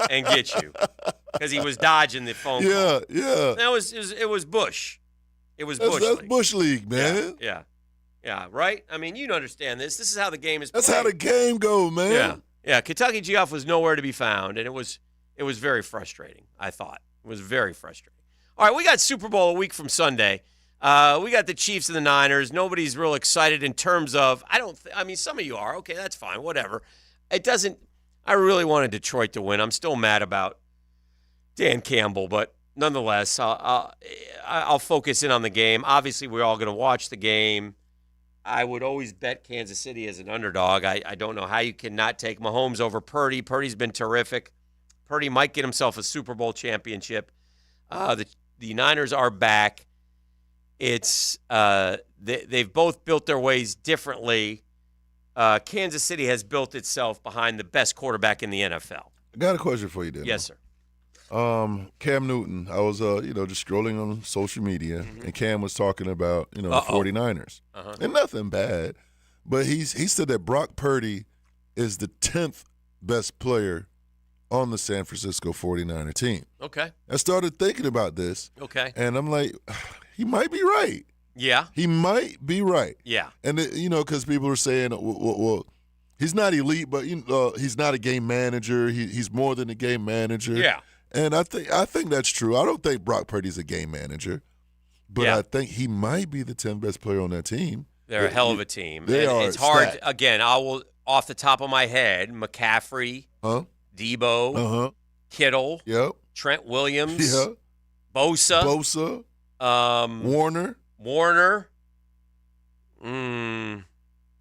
Speaker 1: and get you. Because he was dodging the phone call.
Speaker 24: Yeah.
Speaker 1: It was Bush. It was Bush
Speaker 24: That's
Speaker 1: League.
Speaker 24: Bush League, man.
Speaker 1: Yeah, right? I mean, you understand this. This is how the game is played.
Speaker 24: That's how the game goes, man.
Speaker 1: Yeah. Kentucky Geoff was nowhere to be found, and it was very frustrating, I thought. It was very frustrating. All right, we got Super Bowl a week from Sunday. We got the Chiefs and the Niners. Nobody's real excited in terms of, some of you are. Okay, that's fine, whatever. I really wanted Detroit to win. I'm still mad about Dan Campbell, but nonetheless, I'll focus in on the game. Obviously, we're all going to watch the game. I would always bet Kansas City as an underdog. I don't know how you cannot take Mahomes over Purdy. Purdy's been terrific. Purdy might get himself a Super Bowl championship. The Niners are back. It's they've both built their ways differently. Kansas City has built itself behind the best quarterback in the NFL.
Speaker 24: I got a question for you, Dan.
Speaker 1: Yes, sir.
Speaker 24: Cam Newton. I was just scrolling on social media, and Cam was talking about the 49ers, and nothing bad, but he said that Brock Purdy is the 10th best player on the San Francisco 49er team.
Speaker 1: Okay.
Speaker 24: I started thinking about this.
Speaker 1: Okay.
Speaker 24: And I'm like, he might be right.
Speaker 1: Yeah.
Speaker 24: He might be right.
Speaker 1: Yeah.
Speaker 24: And, because people are saying, well, he's not elite, but he's not a game manager. He's more than a game manager.
Speaker 1: Yeah.
Speaker 24: And I think that's true. I don't think Brock Purdy's a game manager, but I think he might be the 10th best player on that team.
Speaker 1: They're a hell of a team.
Speaker 24: They are.
Speaker 1: It's hard. Again, I will, off the top of my head, McCaffrey. Debo, Kittle, Trent Williams,
Speaker 24: Bosa, Warner.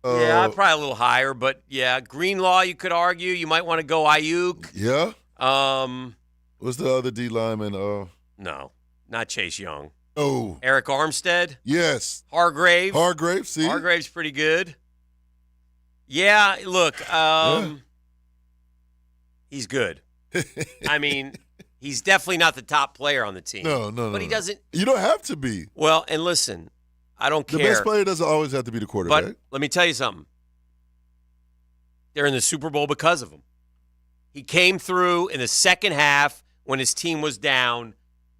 Speaker 1: Yeah, probably a little higher, but yeah, Greenlaw. You could argue you might want to go Ayuk.
Speaker 24: Yeah. What's the other D lineman?
Speaker 1: No, not Chase Young.
Speaker 24: Oh.
Speaker 1: Eric Armstead.
Speaker 24: Yes.
Speaker 1: Hargrave.
Speaker 24: See?
Speaker 1: Hargrave's pretty good. Yeah, look, he's good. I mean, he's definitely not the top player on the team.
Speaker 24: No.
Speaker 1: But he doesn't.
Speaker 24: You don't have to be.
Speaker 1: Well, and listen, I don't care.
Speaker 24: The best player doesn't always have to be the quarterback.
Speaker 1: But let me tell you something. They're in the Super Bowl because of him. He came through in the second half when his team was down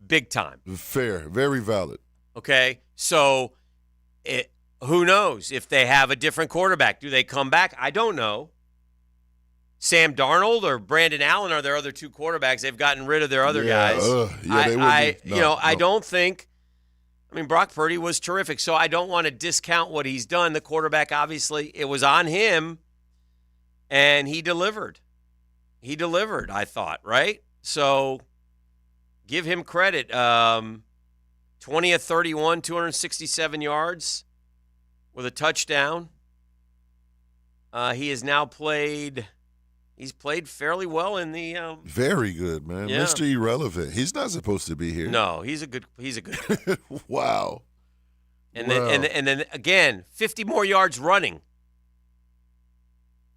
Speaker 1: big time.
Speaker 24: Fair. Very valid.
Speaker 1: Okay? So who knows if they have a different quarterback? Do they come back? I don't know. Sam Darnold or Brandon Allen are their other two quarterbacks. They've gotten rid of their other guys. I don't think. I mean, Brock Purdy was terrific, so I don't want to discount what he's done. The quarterback, obviously, it was on him, and he delivered. He delivered, I thought, right? So give him credit. 20 of 31, 267 yards with a touchdown. He has now played – he's played fairly well in the
Speaker 24: very good, man.
Speaker 1: Yeah.
Speaker 24: Mr. Irrelevant. He's not supposed to be here.
Speaker 1: No, he's a good
Speaker 24: Wow.
Speaker 1: And then again, 50 more yards running.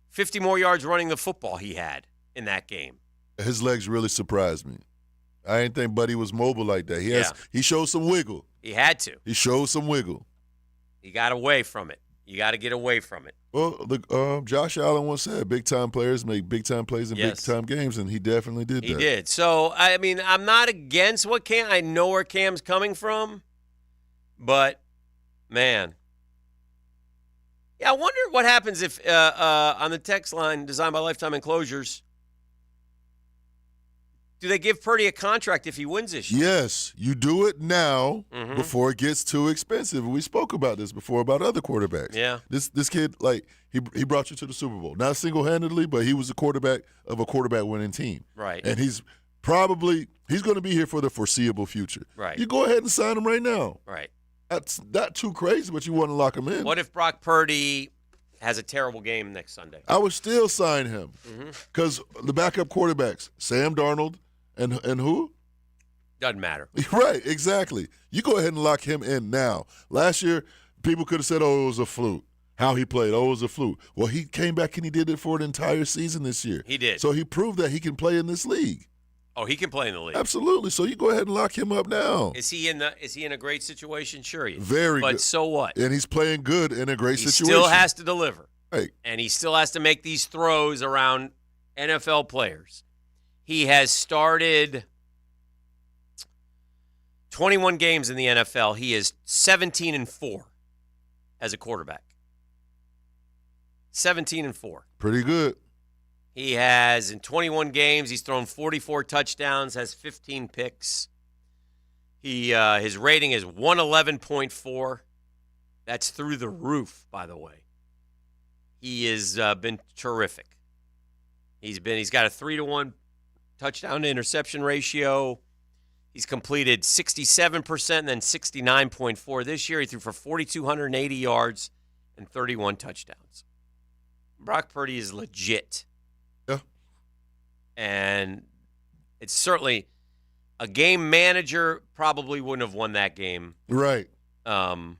Speaker 1: 50 more yards running the football he had in that game.
Speaker 24: His legs really surprised me. I didn't think Buddy was mobile like that. He showed some wiggle.
Speaker 1: He had to.
Speaker 24: He showed some wiggle.
Speaker 1: He got away from it. You got to get away from it.
Speaker 24: Well, Josh Allen once said big-time players make big-time plays in big-time games, and he definitely did that.
Speaker 1: He did. So, I mean, I'm not against what Cam – I know where Cam's coming from, but, man. Yeah, I wonder what happens if on the text line designed by Lifetime Enclosures, do they give Purdy a contract if he wins this year?
Speaker 24: Yes, you do it now before it gets too expensive. We spoke about this before about other quarterbacks.
Speaker 1: Yeah.
Speaker 24: This kid, like, he brought you to the Super Bowl. Not single-handedly, but he was a quarterback of a quarterback-winning team.
Speaker 1: Right.
Speaker 24: And he's going to be here for the foreseeable future.
Speaker 1: Right.
Speaker 24: You go ahead and sign him right now.
Speaker 1: Right.
Speaker 24: That's not too crazy, but you want to lock him in.
Speaker 1: What if Brock Purdy has a terrible game next Sunday?
Speaker 24: I would still sign him because the backup quarterbacks, Sam Darnold, and who?
Speaker 1: Doesn't matter.
Speaker 24: Right, exactly. You go ahead and lock him in now. Last year, people could have said, it was a fluke. How he played, it was a fluke. Well, he came back and he did it for an entire season this year.
Speaker 1: He did.
Speaker 24: So he proved that he can play in this league.
Speaker 1: Oh, he can play in the league.
Speaker 24: Absolutely. So you go ahead and lock him up now.
Speaker 1: Is he in a great situation? Sure he is.
Speaker 24: Very good.
Speaker 1: But so what?
Speaker 24: And he's playing good in a great situation.
Speaker 1: He still has to deliver.
Speaker 24: Right.
Speaker 1: And he still has to make these throws around NFL players. He has started 21 games in the NFL. He is 17-4 as a quarterback. 17-4.
Speaker 24: Pretty good.
Speaker 1: He has, in 21 games, he's thrown 44 touchdowns, has 15 picks. His rating is 111.4. That's through the roof, by the way. He has been terrific. He's got a 3-to-1 touchdown to interception ratio. He's completed 67% and then 69.4 this year. He threw for 4,280 yards and 31 touchdowns. Brock Purdy is legit.
Speaker 24: Yeah.
Speaker 1: And it's certainly a game manager probably wouldn't have won that game.
Speaker 24: Right.
Speaker 1: And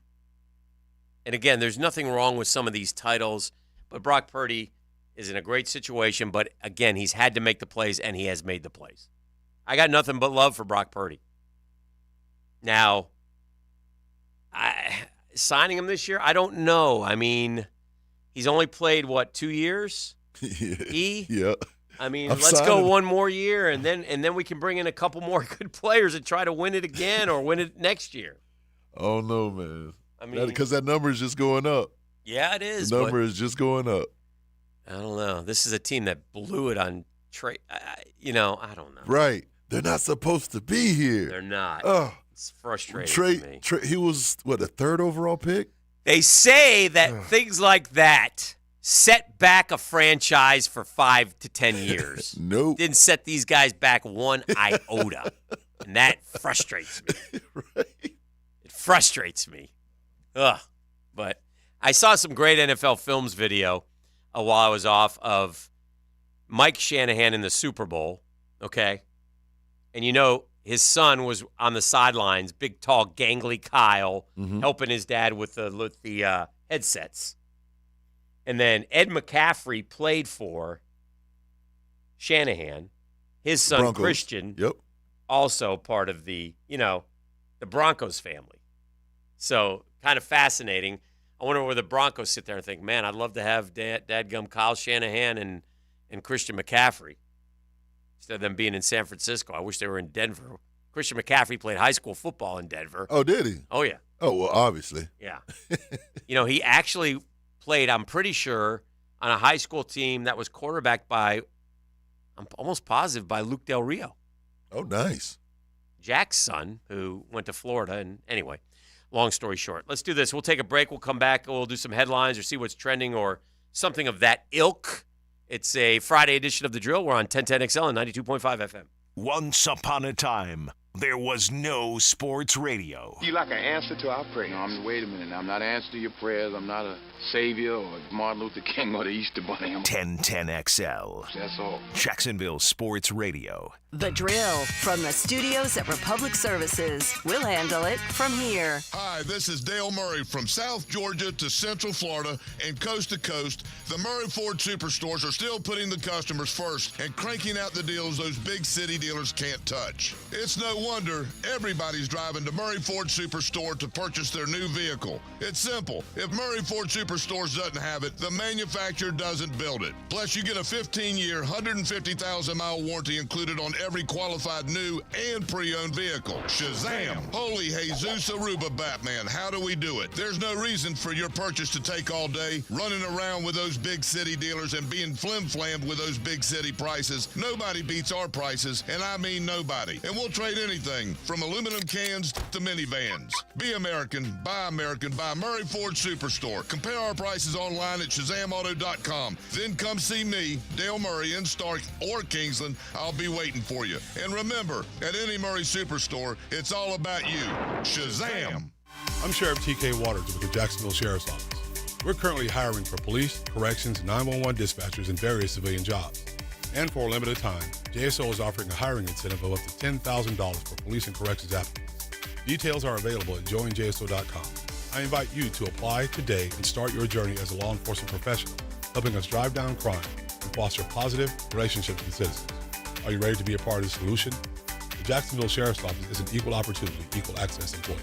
Speaker 1: again, there's nothing wrong with some of these titles, but Brock Purdy is in a great situation. But again, he's had to make the plays, and he has made the plays. I got nothing but love for Brock Purdy. Now, signing him this year, I don't know. I mean, he's only played, 2 years?
Speaker 24: Yeah.
Speaker 1: I mean, let's go one more year, and then we can bring in a couple more good players and try to win it again or win it next year.
Speaker 24: Oh, no, man.
Speaker 1: I mean,
Speaker 24: because that number is just going up.
Speaker 1: Yeah, it is.
Speaker 24: The number is just going up.
Speaker 1: I don't know. This is a team that blew it on trade. I don't know.
Speaker 24: Right. They're not supposed to be here.
Speaker 1: They're not.
Speaker 24: Oh,
Speaker 1: it's frustrating to me.
Speaker 24: He was, the third overall pick?
Speaker 1: They say that things like that set back a franchise for 5 to 10 years.
Speaker 24: Nope.
Speaker 1: Didn't set these guys back one iota. And that frustrates me.
Speaker 24: Right.
Speaker 1: It frustrates me. Ugh. But I saw some great NFL Films video while I was off of Mike Shanahan in the Super Bowl, okay? And his son was on the sidelines, big, tall, gangly Kyle, helping his dad with the headsets. And then Ed McCaffrey played for Shanahan. His son,
Speaker 24: Broncos.
Speaker 1: Christian, also part of the Broncos family. So kind of fascinating. I wonder where the Broncos sit there and think, man, I'd love to have dadgum Kyle Shanahan and Christian McCaffrey instead of them being in San Francisco. I wish they were in Denver. Christian McCaffrey played high school football in Denver.
Speaker 24: Oh, did he?
Speaker 1: Oh, yeah.
Speaker 24: Oh, well, obviously.
Speaker 1: Yeah. He actually played, I'm pretty sure, on a high school team that was quarterbacked by, I'm almost positive, by Luke Del Rio.
Speaker 24: Oh, nice.
Speaker 1: Jack's son, who went to Florida. And anyway, long story short, let's do this. We'll take a break. We'll come back. We'll do some headlines or see what's trending or something of that ilk. It's a Friday edition of The Drill. We're on 1010XL and 92.5 FM.
Speaker 4: Once upon a time, there was no sports radio.
Speaker 9: You like an answer to our prayer. No, wait a minute. I'm not answering your prayers. I'm not a savior or Martin Luther King or the Easter Bunny.
Speaker 4: 1010XL.
Speaker 9: That's all.
Speaker 4: Jacksonville Sports Radio.
Speaker 10: The Drill from the studios at Republic Services. We'll handle it from here.
Speaker 18: Hi, this is Dale Murray from South Georgia to Central Florida and coast to coast. The Murray Ford Superstores are still putting the customers first and cranking out the deals those big city dealers can't touch. It's no wonder everybody's driving to Murray Ford Superstore to purchase their new vehicle. It's simple. If Murray Ford Superstores doesn't have it, the manufacturer doesn't build it. Plus, you get a 15-year, 150,000-mile warranty included on every qualified new and pre-owned vehicle. Shazam! Holy Jesus Aruba Batman, how do we do it? There's no reason for your purchase to take all day, running around with those big city dealers and being flim-flammed with those big city prices. Nobody beats our prices, and I mean nobody. And we'll trade anything from aluminum cans to minivans. Be American, buy Murray Ford Superstore. Compare our prices online at ShazamAuto.com. Then come see me, Dale Murray, in Stark or Kingsland. I'll be waiting for you. And remember, at any Murray Superstore, it's all about you. Shazam!
Speaker 11: I'm Sheriff TK Waters with the Jacksonville Sheriff's Office. We're currently hiring for police, corrections, 911 dispatchers, and various civilian jobs. And for a limited time, JSO is offering a hiring incentive of up to $10,000 for police and corrections applicants. Details are available at joinjso.com. I invite you to apply today and start your journey as a law enforcement professional, helping us drive down crime and foster positive relationships with citizens. Are you ready to be a part of the solution? The Jacksonville Sheriff's Office is an equal opportunity, equal access employer.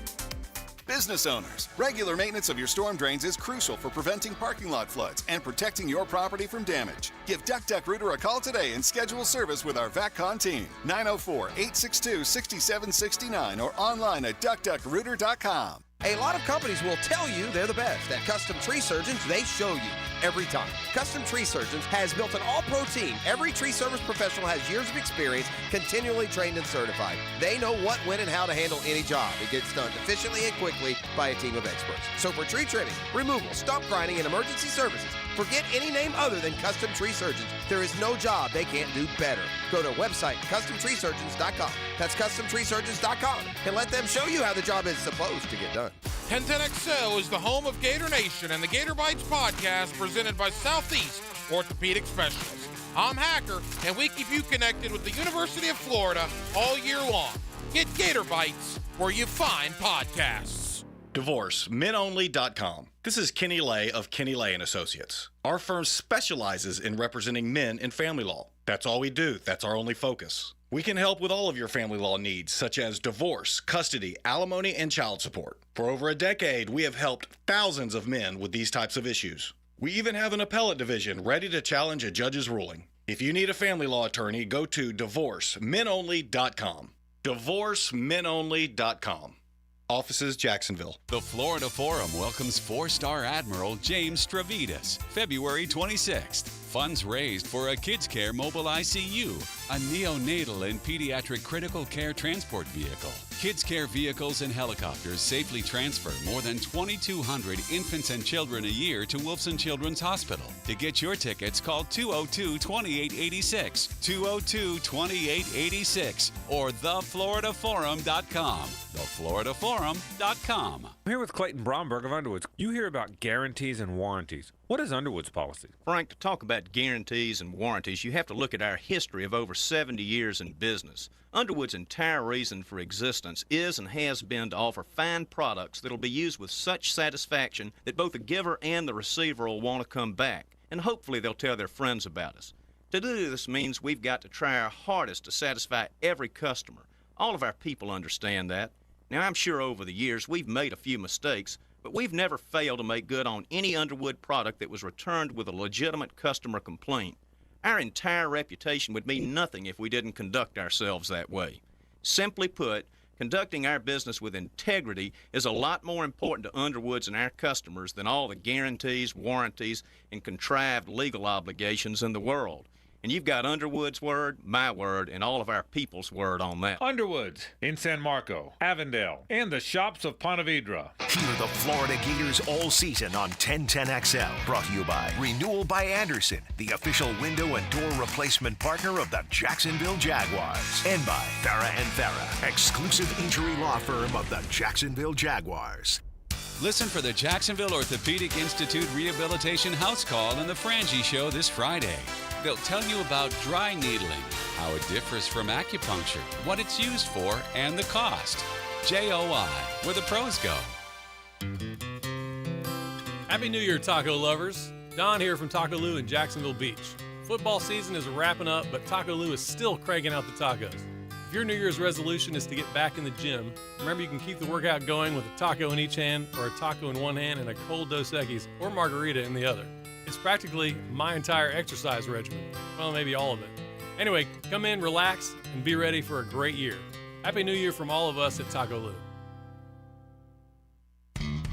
Speaker 12: Business owners, regular maintenance of your storm drains is crucial for preventing parking lot floods and protecting your property from damage. Give Duck Duck Rooter a call today and schedule service with our VACCON team. 904-862-6769 or online at duckduckrooter.com.
Speaker 21: A lot of companies will tell you they're the best. At Custom Tree Surgeons, they show you every time. Custom Tree Surgeons has built an all-pro team. Every tree service professional has years of experience, continually trained and certified. They know what, when, and how to handle any job. It gets done efficiently and quickly by a team of experts. So for tree trimming, removal, stump grinding, and emergency services, forget any name other than Custom Tree Surgeons. There is no job they can't do better. Go to website CustomTreeSurgeons.com. That's CustomTreeSurgeons.com and let them show you how the job is supposed to get done.
Speaker 25: 1010XL is the home of Gator Nation and the Gator Bites podcast presented by Southeast Orthopedic Specialists. I'm Hacker, and we keep you connected with the University of Florida all year long. Get Gator Bites where you find podcasts.
Speaker 14: DivorceMenOnly.com. This is Kenny Lay of Kenny Lay & Associates. Our firm specializes in representing men in family law. That's all we do. That's our only focus. We can help with all of your family law needs, such as divorce, custody, alimony, and child support. For over a decade, we have helped thousands of men with these types of issues. We even have an appellate division ready to challenge a judge's ruling. If you need a family law attorney, go to DivorceMenOnly.com. DivorceMenOnly.com. Offices, Jacksonville.
Speaker 31: The Florida Forum welcomes 4-star Admiral James Stravitas, February 26th. Funds raised for a Kids Care Mobile ICU, a neonatal and pediatric critical care transport vehicle. Kids Care vehicles and helicopters safely transfer more than 2,200 infants and children a year to Wolfson Children's Hospital. To get your tickets, call 202-2886, 202-2886, or thefloridaforum.com. Thefloridaforum.com.
Speaker 2: I'm here with Clayton Bromberg of Underwoods. You hear about guarantees and warranties. What is Underwood's policy?
Speaker 3: Frank, to talk about guarantees and warranties, you have to look at our history of over 70 years in business. Underwood's entire reason for existence is and has been to offer fine products that'll be used with such satisfaction that both the giver and the receiver will want to come back, and hopefully they'll tell their friends about us. To do this means we've got to try our hardest to satisfy every customer. All of our people understand that. Now, I'm sure over the years we've made a few mistakes, but we've never failed to make good on any Underwood product that was returned with a legitimate customer complaint. Our entire reputation would mean nothing if we didn't conduct ourselves that way. Simply put, conducting our business with integrity is a lot more important to Underwoods and our customers than all the guarantees, warranties, and contrived legal obligations in the world. And you've got Underwood's word, my word, and all of our people's word on that.
Speaker 8: Underwoods in San Marco, Avondale, and the shops of Ponte Vedra.
Speaker 4: Hear the Florida Gators all season on 1010XL. Brought to you by Renewal by Anderson, the official window and door replacement partner of the Jacksonville Jaguars. And by Farah and Farah, exclusive injury law firm of the Jacksonville Jaguars.
Speaker 31: Listen for the Jacksonville Orthopedic Institute Rehabilitation House Call and the Frangie Show this Friday. They'll tell you about dry needling, how it differs from acupuncture, what it's used for, and the cost. JOI, where the pros go.
Speaker 15: Happy New Year, taco lovers. Don here from Taco Lou in Jacksonville Beach. Football season is wrapping up, but Taco Lou is still cranking out the tacos. If your New Year's resolution is to get back in the gym, remember you can keep the workout going with a taco in each hand, or a taco in one hand and a cold Dos Equis or margarita in the other. It's practically my entire exercise regimen. Well, maybe all of it. Anyway, come in, relax, and be ready for a great year. Happy New Year from all of us at Taco Lou.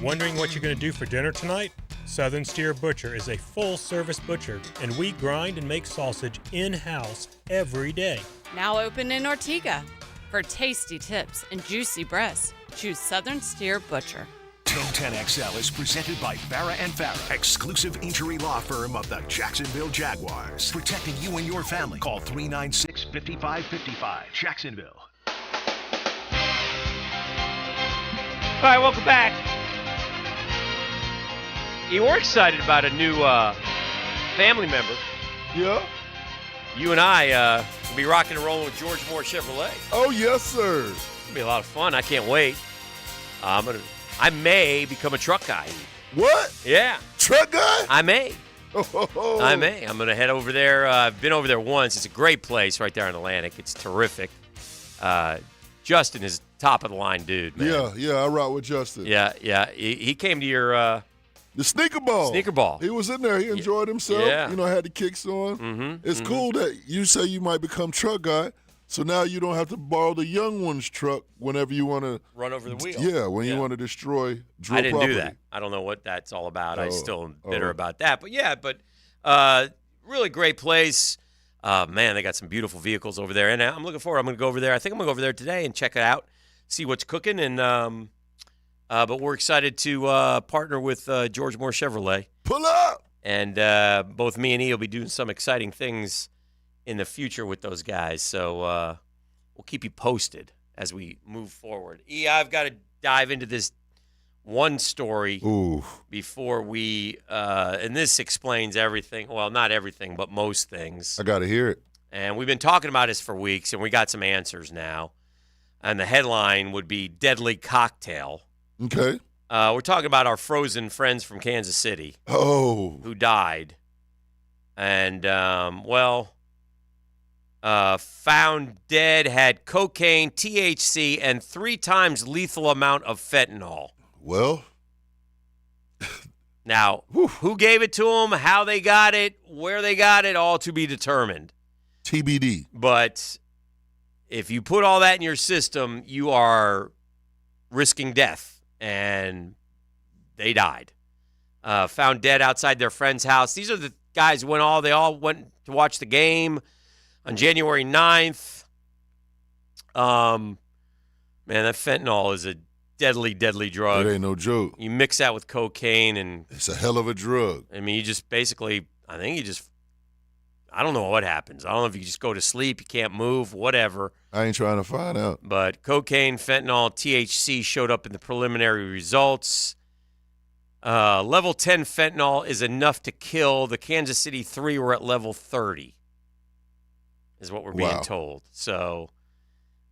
Speaker 16: Wondering what you're going to do for dinner tonight? Southern Steer Butcher is a full-service butcher, and we grind and make sausage in-house every day.
Speaker 22: Now open in Ortega. For tasty tips and juicy breasts, choose Southern Steer Butcher.
Speaker 4: 1010XL is presented by Farah and Farah, exclusive injury law firm of the Jacksonville Jaguars. Protecting you and your family. Call 396-5555. Jacksonville.
Speaker 1: All right, welcome back. Yeah, we're excited about a new family member.
Speaker 24: Yeah.
Speaker 1: You and I will be rocking and rolling with George Moore Chevrolet.
Speaker 24: Oh, yes, sir.
Speaker 1: It'll be a lot of fun. I can't wait. I may become a truck guy.
Speaker 24: What?
Speaker 1: Yeah.
Speaker 24: Truck guy?
Speaker 1: I may. I may. I'm going to head over there. I've been over there once. It's a great place right there in Atlantic. It's terrific. Justin is top of the line dude, man.
Speaker 24: Yeah, I rock with Justin.
Speaker 1: Yeah. He came to your
Speaker 24: the sneaker ball.
Speaker 1: Sneaker ball.
Speaker 24: He was in there. He enjoyed himself.
Speaker 1: Yeah.
Speaker 24: Had the kicks on. It's cool that you say you might become truck guy. So now you don't have to borrow the young one's truck whenever you want to
Speaker 1: run over the wheel.
Speaker 24: Yeah, when you want to destroy
Speaker 1: I didn't
Speaker 24: property.
Speaker 1: do that. I don't know what that's all about. I still am bitter about that. But really great place. Man, they got some beautiful vehicles over there, and I'm looking forward. I'm going to go over there. I think I'm going to go over there today and check it out, see what's cooking. And but we're excited to partner with George Moore Chevrolet.
Speaker 24: Pull up.
Speaker 1: And both me and E will be doing some exciting things in the future with those guys. So we'll keep you posted as we move forward. E, I've got to dive into this one story before we and this explains everything. Well, not everything, but most things.
Speaker 24: I got to hear it.
Speaker 1: And we've been talking about this for weeks, and we got some answers now. And the headline would be Deadly Cocktail.
Speaker 24: Okay.
Speaker 1: We're talking about our frozen friends from Kansas City. Who died. And, found dead, had cocaine, THC, and 3 times lethal amount of fentanyl.
Speaker 24: Well.
Speaker 1: Now, who gave it to them, how they got it, where they got it, all to be determined.
Speaker 24: TBD.
Speaker 1: But if you put all that in your system, you are risking death. And they died. Found dead outside their friend's house. These are the guys who they all went to watch the game on January 9th. Man, that fentanyl is a deadly, deadly drug.
Speaker 24: It ain't no joke.
Speaker 1: You mix that with cocaine and...
Speaker 24: It's a hell of a drug.
Speaker 1: I mean, you just basically... I I don't know what happens. I don't know if you just go to sleep, you can't move, whatever.
Speaker 24: I ain't trying to find out.
Speaker 1: But cocaine, fentanyl, THC showed up in the preliminary results. Level 10 fentanyl is enough to kill. The Kansas City 3 were at level 30, is what we're being told. So,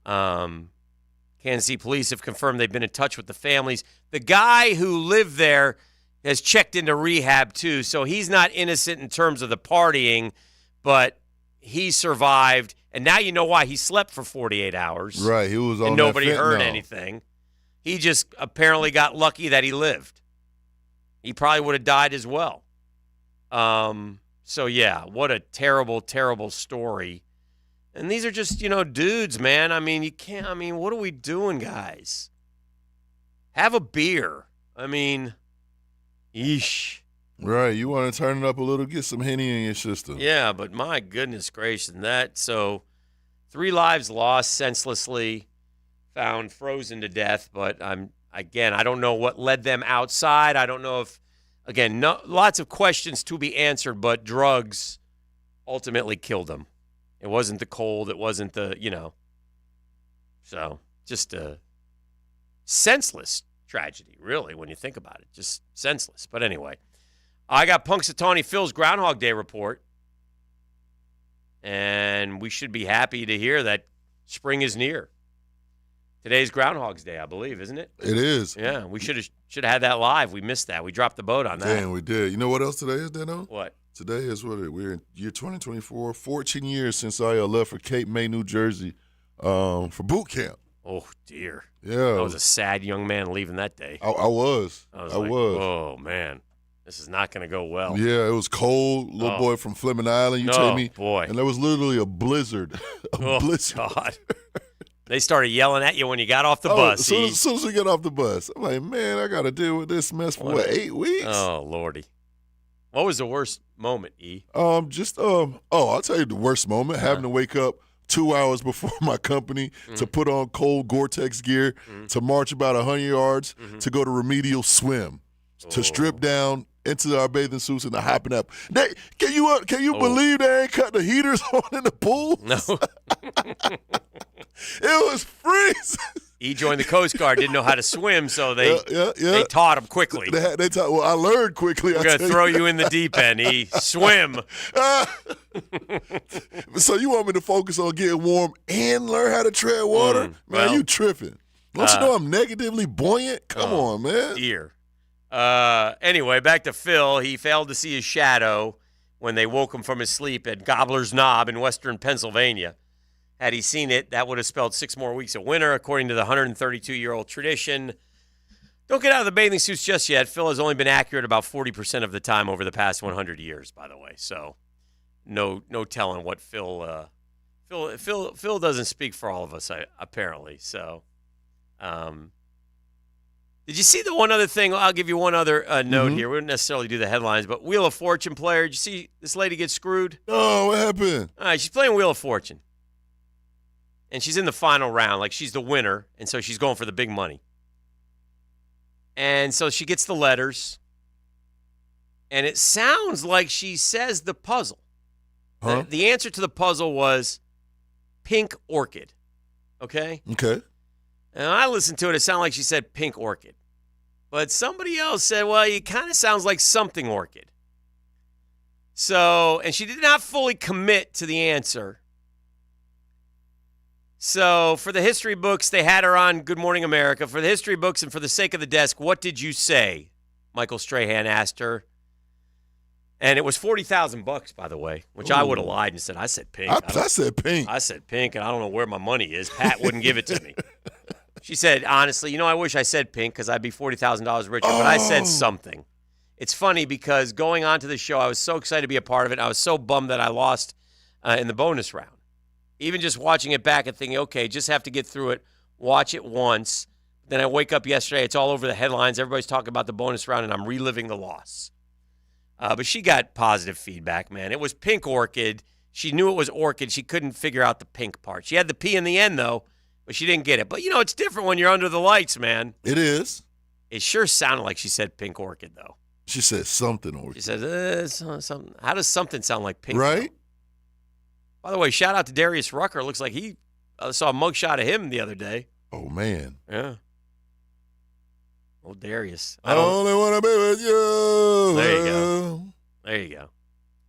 Speaker 1: Kansas City police have confirmed they've been in touch with the families. The guy who lived there has checked into rehab, too, so he's not innocent in terms of the partying, but he survived, and now you know why he slept for 48 hours.
Speaker 24: Right, he was on
Speaker 1: and nobody
Speaker 24: that
Speaker 1: heard
Speaker 24: fentanyl.
Speaker 1: anything. He just apparently got lucky that he lived. He probably would have died as well. So, yeah, what a terrible, terrible story. And these are just, dudes, man. I mean, what are we doing, guys? Have a beer. I mean, yeesh.
Speaker 24: Right, you want to turn it up a little, get some Henny in your system.
Speaker 1: Yeah, but my goodness gracious. So 3 lives lost senselessly, found frozen to death. But I don't know what led them outside. I don't know if, lots of questions to be answered, but drugs ultimately killed them. It wasn't the cold. It wasn't the, So just a senseless tragedy, really, when you think about it. Just senseless. But anyway, I got Punxsutawney Phil's Groundhog Day report. And we should be happy to hear that spring is near. Today's Groundhog's Day, I believe, isn't it?
Speaker 24: It is.
Speaker 1: Yeah, we should have had that live. We missed that. We dropped the boat on that.
Speaker 24: Damn, we did. You know what else today is, Dano?
Speaker 1: What?
Speaker 24: Today is we're in year 2024, 14 years since I left for Cape May, New Jersey for boot camp.
Speaker 1: Oh, dear.
Speaker 24: Yeah.
Speaker 1: I was a sad young man leaving that day.
Speaker 24: I was.
Speaker 1: I was. Oh, man. This is not going to go well.
Speaker 24: Yeah, it was cold. Little boy from Fleming Island, you tell me.
Speaker 1: Oh, boy.
Speaker 24: And there was literally a blizzard. Blizzard.
Speaker 1: God. They started yelling at you when you got off the bus.
Speaker 24: As soon as we get off the bus, I'm like, man, I got to deal with this mess for 8 weeks?
Speaker 1: Oh, Lordy. What was the worst moment, E?
Speaker 24: I'll tell you the worst moment, having to wake up 2 hours before my company to put on cold Gore-Tex gear, to march about 100 yards, to go to remedial swim, to strip down into our bathing suits and to hop in up. Can you believe they ain't cut the heaters on in the pool?
Speaker 1: No.
Speaker 24: It was freezing.
Speaker 1: He joined the Coast Guard, didn't know how to swim, so they taught him quickly.
Speaker 24: They taught. Well, I learned quickly.
Speaker 1: We're going to throw you in the deep end. Swim.
Speaker 24: So you want me to focus on getting warm and learn how to tread water? Man, you tripping. Don't you know I'm negatively buoyant? Come on, man.
Speaker 1: Dear. Anyway, back to Phil. He failed to see his shadow when they woke him from his sleep at Gobbler's Knob in western Pennsylvania. Had he seen it, that would have spelled 6 more weeks of winter, according to the 132-year-old tradition. Don't get out of the bathing suits just yet. Phil has only been accurate about 40% of the time over the past 100 years, by the way. So no telling what Phil doesn't speak for all of us, apparently. So did you see the one other thing? I'll give you one other note here. We wouldn't necessarily do the headlines, but Wheel of Fortune player. Did you see this lady get screwed?
Speaker 24: Oh, what happened?
Speaker 1: All right, she's playing Wheel of Fortune. And she's in the final round. Like, she's the winner, and so she's going for the big money. And so she gets the letters, and it sounds like she says the puzzle.
Speaker 24: Huh?
Speaker 1: The answer to the puzzle was pink orchid. Okay?
Speaker 24: Okay.
Speaker 1: And I listened to it. It sounded like she said pink orchid. But somebody else said, well, it kind of sounds like something orchid. So, and she did not fully commit to the answer. So, for the history books, they had her on Good Morning America. For the history books and for the sake of the desk, what did you say? Michael Strahan asked her. And it was $40,000, by the way, which I would have lied and said, I said pink.
Speaker 24: I said pink.
Speaker 1: I said pink, and I don't know where my money is. Pat wouldn't give it to me. She said, honestly, I wish I said pink because I'd be $40,000 richer, but I said something. It's funny because going on to the show, I was so excited to be a part of it. I was so bummed that I lost in the bonus round. Even just watching it back and thinking, okay, just have to get through it, watch it once. Then I wake up yesterday, it's all over the headlines. Everybody's talking about the bonus round, and I'm reliving the loss. But she got positive feedback, man. It was pink orchid. She knew it was orchid. She couldn't figure out the pink part. She had the P in the end, though, but she didn't get it. But, it's different when you're under the lights, man.
Speaker 24: It is.
Speaker 1: It sure sounded like she said pink orchid, though.
Speaker 24: She said something orchid.
Speaker 1: She said, something. How does something sound like pink?
Speaker 24: Right?
Speaker 1: By the way, shout out to Darius Rucker. Looks like he saw a mugshot of him the other day.
Speaker 24: Oh, man.
Speaker 1: Yeah. Old Darius.
Speaker 24: I only want to be with you.
Speaker 1: There you go. There you go.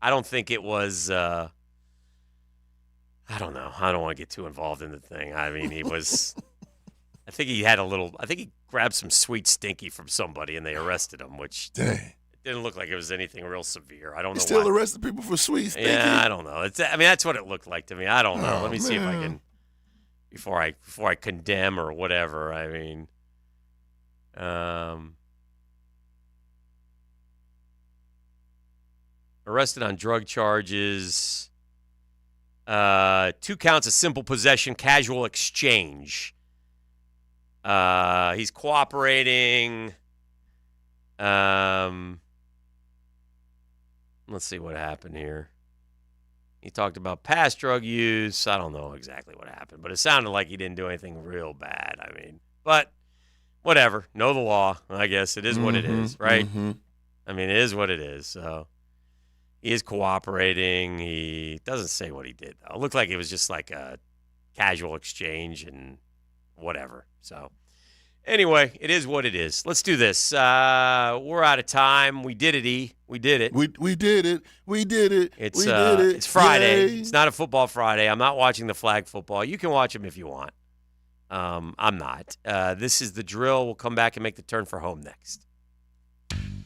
Speaker 1: I don't think it was, I don't know. I don't want to get too involved in the thing. I mean, he was, I think he grabbed some sweet stinky from somebody and they arrested him, which
Speaker 24: Dang.
Speaker 1: didn't look like it was anything real severe. I don't know
Speaker 24: Still
Speaker 1: why.
Speaker 24: arresting people for sweet stinky?
Speaker 1: Yeah, I don't know. That's what it looked like to me. I don't know. Let me see if I can, before I condemn or whatever. I mean, arrested on drug charges. 2 counts of simple possession, casual exchange. He's cooperating. Let's see what happened here. He talked about past drug use. I don't know exactly what happened, but it sounded like he didn't do anything real bad. I mean, but whatever. Know the law. I guess it is what it is, right?
Speaker 24: Mm-hmm.
Speaker 1: I mean, it is what it is. So he is cooperating. He doesn't say what he did, though. It looked like it was just like a casual exchange and whatever. So anyway, it is what it is. Let's do this. We're out of time. We did it, E. We did it.
Speaker 24: We did it. We did it.
Speaker 1: It's,
Speaker 24: we did it.
Speaker 1: It's Friday.
Speaker 24: Yay.
Speaker 1: It's not a football Friday. I'm not watching the flag football. You can watch them if you want. I'm not. This is the drill. We'll come back and make the turn for home next.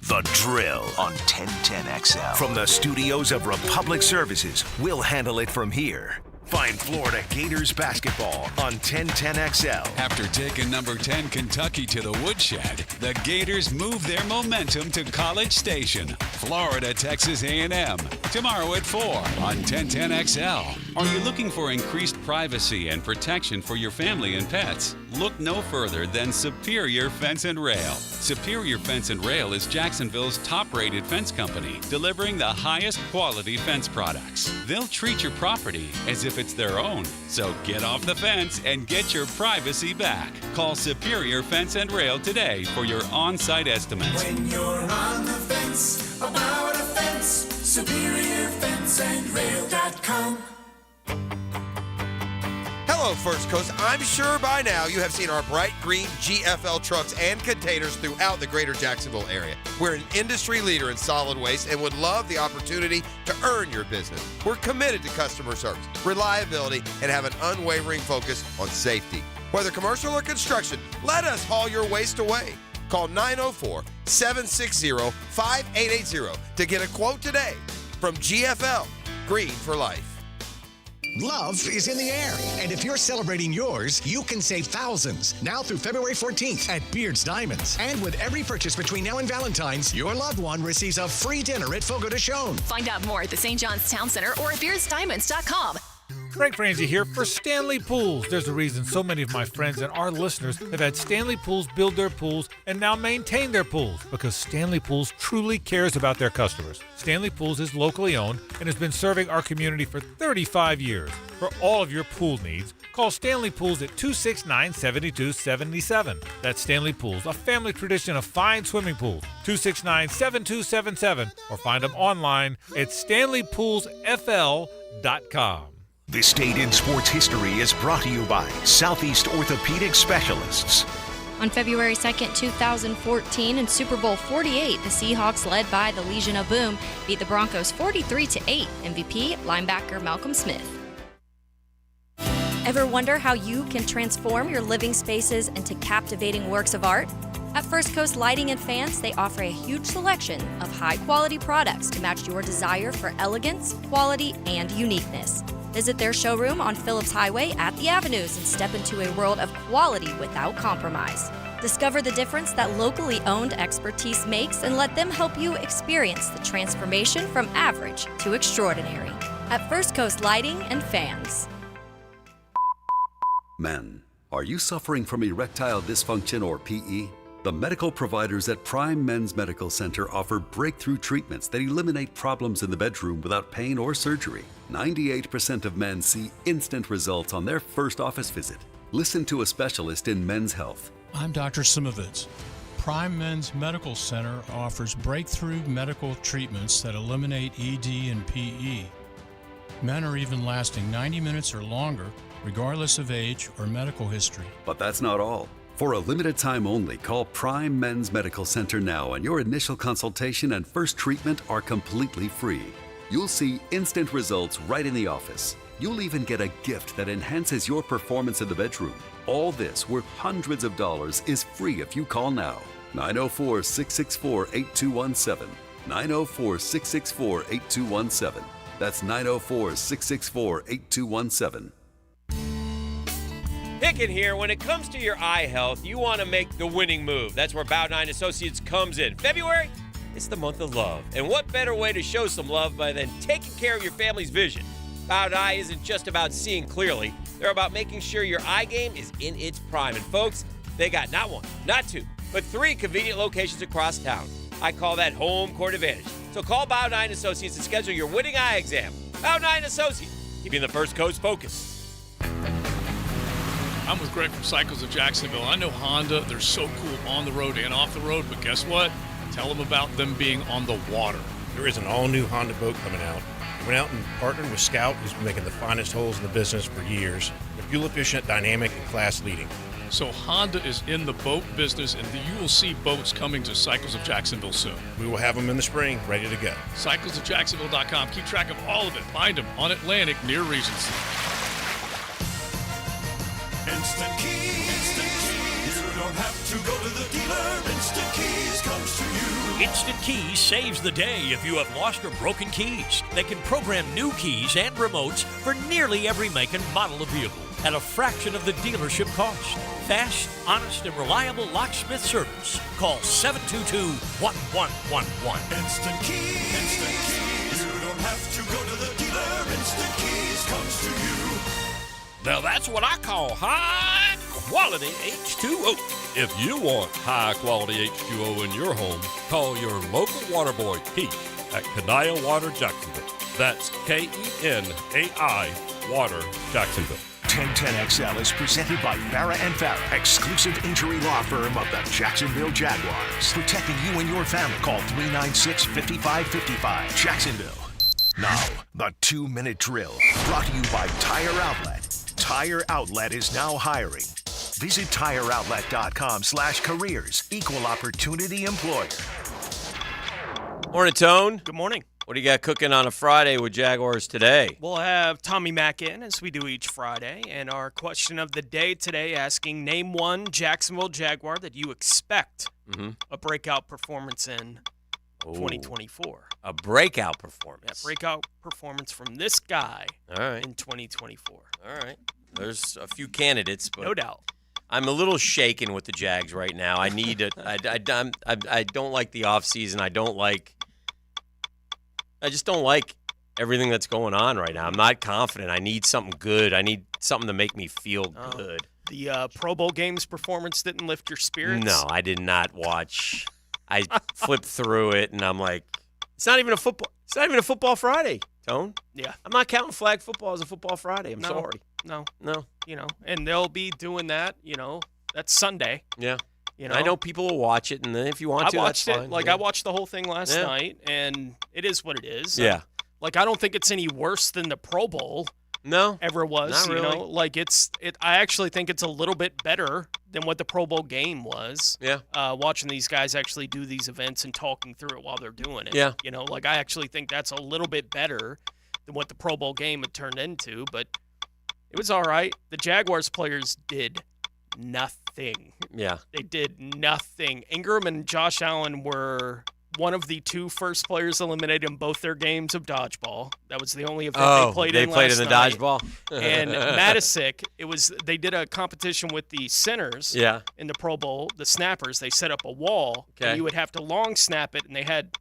Speaker 4: The Drill on 1010XL. From the studios of Republic Services, we'll handle it from here. Find Florida Gators basketball on 1010XL.
Speaker 31: After taking number 10 Kentucky to the woodshed, the Gators move their momentum to College Station, Florida, Texas A&M. Tomorrow at 4 on 1010XL. Are you looking for increased privacy and protection for your family and pets? Look no further than Superior Fence and Rail. Superior Fence and Rail is Jacksonville's top-rated fence company, delivering the highest quality fence products. They'll treat your property as if it's their own. So get off the fence and get your privacy back. Call Superior Fence and Rail today for your on-site estimates.
Speaker 5: When you're on the fence about a fence, SuperiorFenceandRail.com.
Speaker 21: Hello, First Coast. I'm sure by now you have seen our bright green GFL trucks and containers throughout the greater Jacksonville area. We're an industry leader in solid waste and would love the opportunity to earn your business. We're committed to customer service, reliability, and have an unwavering focus on safety. Whether commercial or construction, let us haul your waste away. Call 904-760-5880 to get a quote today. From GFL, Green for Life.
Speaker 6: Love is in the air, and if you're celebrating yours, you can save thousands now through February 14th at Beard's Diamonds. And with every purchase between now and Valentine's, your loved one receives a free dinner at Fogo de Chão.
Speaker 7: Find out more at the St. John's Town Center or at beardsdiamonds.com.
Speaker 8: Frank Franzi here for Stanley Pools. There's a reason so many of my friends and our listeners have had Stanley Pools build their pools and now maintain their pools because Stanley Pools truly cares about their customers. Stanley Pools is locally owned and has been serving our community for 35 years. For all of your pool needs, call Stanley Pools at 269-7277. That's Stanley Pools, a family tradition of fine swimming pools. 269-7277 or find them online at StanleyPoolsFL.com.
Speaker 4: This Date in Sports History is brought to you by Southeast Orthopedic Specialists.
Speaker 13: On February 2nd, 2014, in Super Bowl 48, the Seahawks, led by the Legion of Boom, beat the Broncos 43-8. MVP, linebacker Malcolm Smith. Ever wonder how you can transform your living spaces into captivating works of art? At First Coast Lighting and Fans, they offer a huge selection of high-quality products to match your desire for elegance, quality, and uniqueness. Visit their showroom on Phillips Highway at the Avenues and step into a world of quality without compromise. Discover the difference that locally owned expertise makes and let them help you experience the transformation from average to extraordinary. At First Coast Lighting and Fans.
Speaker 17: Men, are you suffering from erectile dysfunction or PE? The medical providers at Prime Men's Medical Center offer breakthrough treatments that eliminate problems in the bedroom without pain or surgery. 98% of men see instant results on their first office visit. Listen to a specialist in men's health.
Speaker 23: I'm Dr. Simovitz. Prime Men's Medical Center offers breakthrough medical treatments that eliminate ED and PE. Men are even lasting 90 minutes or longer, regardless of age or medical history.
Speaker 17: But that's not all. For a limited time only, call Prime Men's Medical Center now, and your initial consultation and first treatment are completely free. You'll see instant results right in the office. You'll even get a gift that enhances your performance in the bedroom. All this, worth hundreds of dollars, is free if you call now. 904-664-8217. 904-664-8217. That's 904-664-8217.
Speaker 1: Hicken here. When it comes to your eye health, you want to make the winning move. That's where Bow 9 Associates comes in. February, it's the month of love. And what better way to show some love by than taking care of your family's vision? Bow 9 isn't just about seeing clearly. They're about making sure your eye game is in its prime. And folks, they got not one, not two, but 3 convenient locations across town. I call that home court advantage. So call Bow 9 Associates and schedule your winning eye exam. Bow 9 Associates, keeping the First Coast focused.
Speaker 9: I'm with Greg from Cycles of Jacksonville. I know Honda, they're so cool on the road and off the road, but guess what? Tell them about them being on the water.
Speaker 10: There is an all-new Honda boat coming out. We went out and partnered with Scout, who's been making the finest holes in the business for years. They're fuel-efficient, dynamic, and class-leading.
Speaker 9: So Honda is in the boat business, and you will see boats coming to Cycles of Jacksonville soon.
Speaker 10: We will have them in the spring, ready to go.
Speaker 9: CyclesofJacksonville.com. Keep track of all of it. Find them on Atlantic near Regency.
Speaker 5: Instant Keys. Instant Keys. You don't have to go to the dealer. Instant Keys comes to you.
Speaker 11: Instant Keys saves the day if you have lost or broken keys. They can program new keys and remotes for nearly every make and model of vehicle at a fraction of the dealership cost. Fast, honest, and reliable locksmith service. Call 722-1111.
Speaker 5: Instant Keys. Instant Keys. You don't have to go to the dealer. Instant Keys comes to you.
Speaker 11: Now that's what I call high-quality H2O.
Speaker 18: If you want high-quality H2O in your home, call your local water boy, Keith, at Kenai Water, Jacksonville. That's Kenai Water, Jacksonville.
Speaker 4: 1010XL is presented by Farah & Farah, exclusive injury law firm of the Jacksonville Jaguars. Protecting you and your family. Call 396-5555. Jacksonville. Now, the 2-minute drill. Brought to you by Tire Outlet. Tire Outlet is now hiring. Visit TireOutlet.com/careers. Equal opportunity employer.
Speaker 1: Morning, Tone.
Speaker 19: Good morning.
Speaker 1: What do you got cooking on a Friday with Jaguars today?
Speaker 19: We'll have Tommy Mack in, as we do each Friday, and our question of the day today asking, name one Jacksonville Jaguar that you expect a breakout performance in 2024.
Speaker 1: A breakout performance.
Speaker 19: Yeah, breakout performance from this guy
Speaker 1: in
Speaker 19: 2024.
Speaker 1: All right. There's a few candidates, but
Speaker 19: no doubt.
Speaker 1: I'm a little shaken with the Jags right now. I need it. I don't like the offseason. I just don't like everything that's going on right now. I'm not confident. I need something good. I need something to make me feel good.
Speaker 19: The Pro Bowl games performance didn't lift your spirits?
Speaker 1: No, I did not watch. I flipped through it, and I'm like, it's not even a football Friday, Tone.
Speaker 19: Yeah.
Speaker 1: I'm not counting flag football as a football Friday. I'm sorry.
Speaker 19: No.
Speaker 1: No.
Speaker 19: And they'll be doing that, that's Sunday.
Speaker 1: Yeah. I know people will watch it, and then if you want to,
Speaker 19: that's fine.
Speaker 1: I
Speaker 19: I watched the whole thing last night, and it is what it is.
Speaker 1: Yeah.
Speaker 19: I don't think it's any worse than the Pro Bowl.
Speaker 1: No.
Speaker 19: Ever was.
Speaker 1: Not really.
Speaker 19: I actually think it's a little bit better than what the Pro Bowl game was.
Speaker 1: Yeah.
Speaker 19: Watching these guys actually do these events and talking through it while they're doing it.
Speaker 1: Yeah.
Speaker 19: I actually think that's a little bit better than what the Pro Bowl game had turned into, but it was all right. The Jaguars players did nothing.
Speaker 1: Yeah.
Speaker 19: They did nothing. Ingram and Josh Allen were one of the 2 first players eliminated in both their games of dodgeball. That was the only event they played in last
Speaker 1: the
Speaker 19: night.
Speaker 1: dodgeball?
Speaker 19: And Matisic, they did a competition with the centers in the Pro Bowl, the snappers. They set up a wall, and you would have to long snap it, and they had,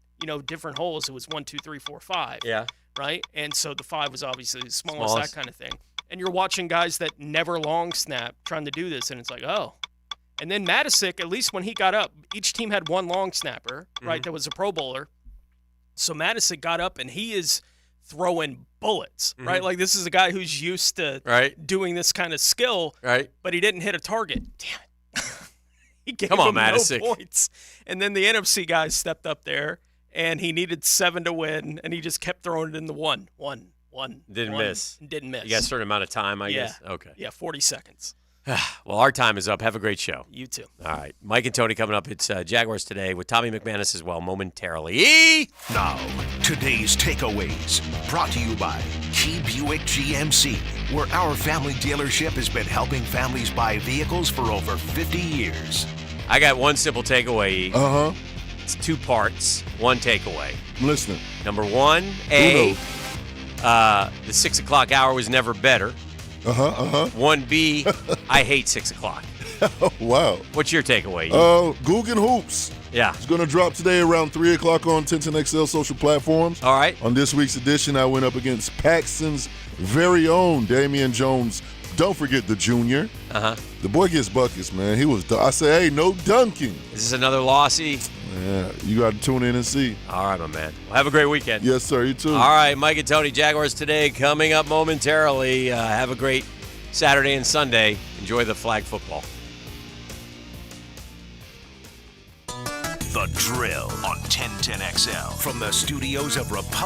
Speaker 19: different holes. It was 1, 2, 3, 4, 5.
Speaker 1: Yeah.
Speaker 19: Right? And so the 5 was obviously the smallest, that kind of thing. And you're watching guys that never long snap trying to do this, and it's like, oh. And then Matisic, at least when he got up, each team had 1 long snapper, right, that was a Pro Bowler. So Matisic got up, and he is throwing bullets, right? This is a guy who's used to doing this kind of skill, but he didn't hit a target. Damn it. He gave him
Speaker 1: Matisic.
Speaker 19: no points. And then the NFC guys stepped up there, and he needed 7 to win, and he just kept throwing it in the 1.
Speaker 1: Didn't miss.
Speaker 19: Didn't miss.
Speaker 1: You got a certain amount of time, I guess? Okay.
Speaker 19: Yeah, 40 seconds.
Speaker 1: Well, our time is up. Have a great show.
Speaker 19: You too.
Speaker 1: All right. Mike and Tony coming up. It's Jaguars Today with Tommy McManus as well momentarily.
Speaker 4: Now, today's takeaways brought to you by Key Buick GMC, where our family dealership has been helping families buy vehicles for over 50 years.
Speaker 1: I got one simple takeaway.
Speaker 24: Uh-huh.
Speaker 1: It's 2 parts, one takeaway.
Speaker 24: I'm listening.
Speaker 1: Number 1, the 6 o'clock hour was never better. 1B, I hate 6 o'clock.
Speaker 24: Wow.
Speaker 1: What's your takeaway?
Speaker 24: Guggen Hoops.
Speaker 1: Yeah.
Speaker 24: It's going to drop today around 3 o'clock on Tintin XL social platforms.
Speaker 1: All right.
Speaker 24: On this week's edition, I went up against Paxton's very own Damian Jones. Don't forget the junior. The boy gets buckets, man. I say, hey, no dunking.
Speaker 1: Is this another lossy?
Speaker 24: Yeah, you got to tune in and see.
Speaker 1: All right, my man. Well, have a great weekend.
Speaker 24: Yes, sir. You too.
Speaker 1: All right, Mike and Tony, Jaguars Today coming up momentarily. Have a great Saturday and Sunday. Enjoy the flag football.
Speaker 4: The Drill on 1010XL from the studios of Republic.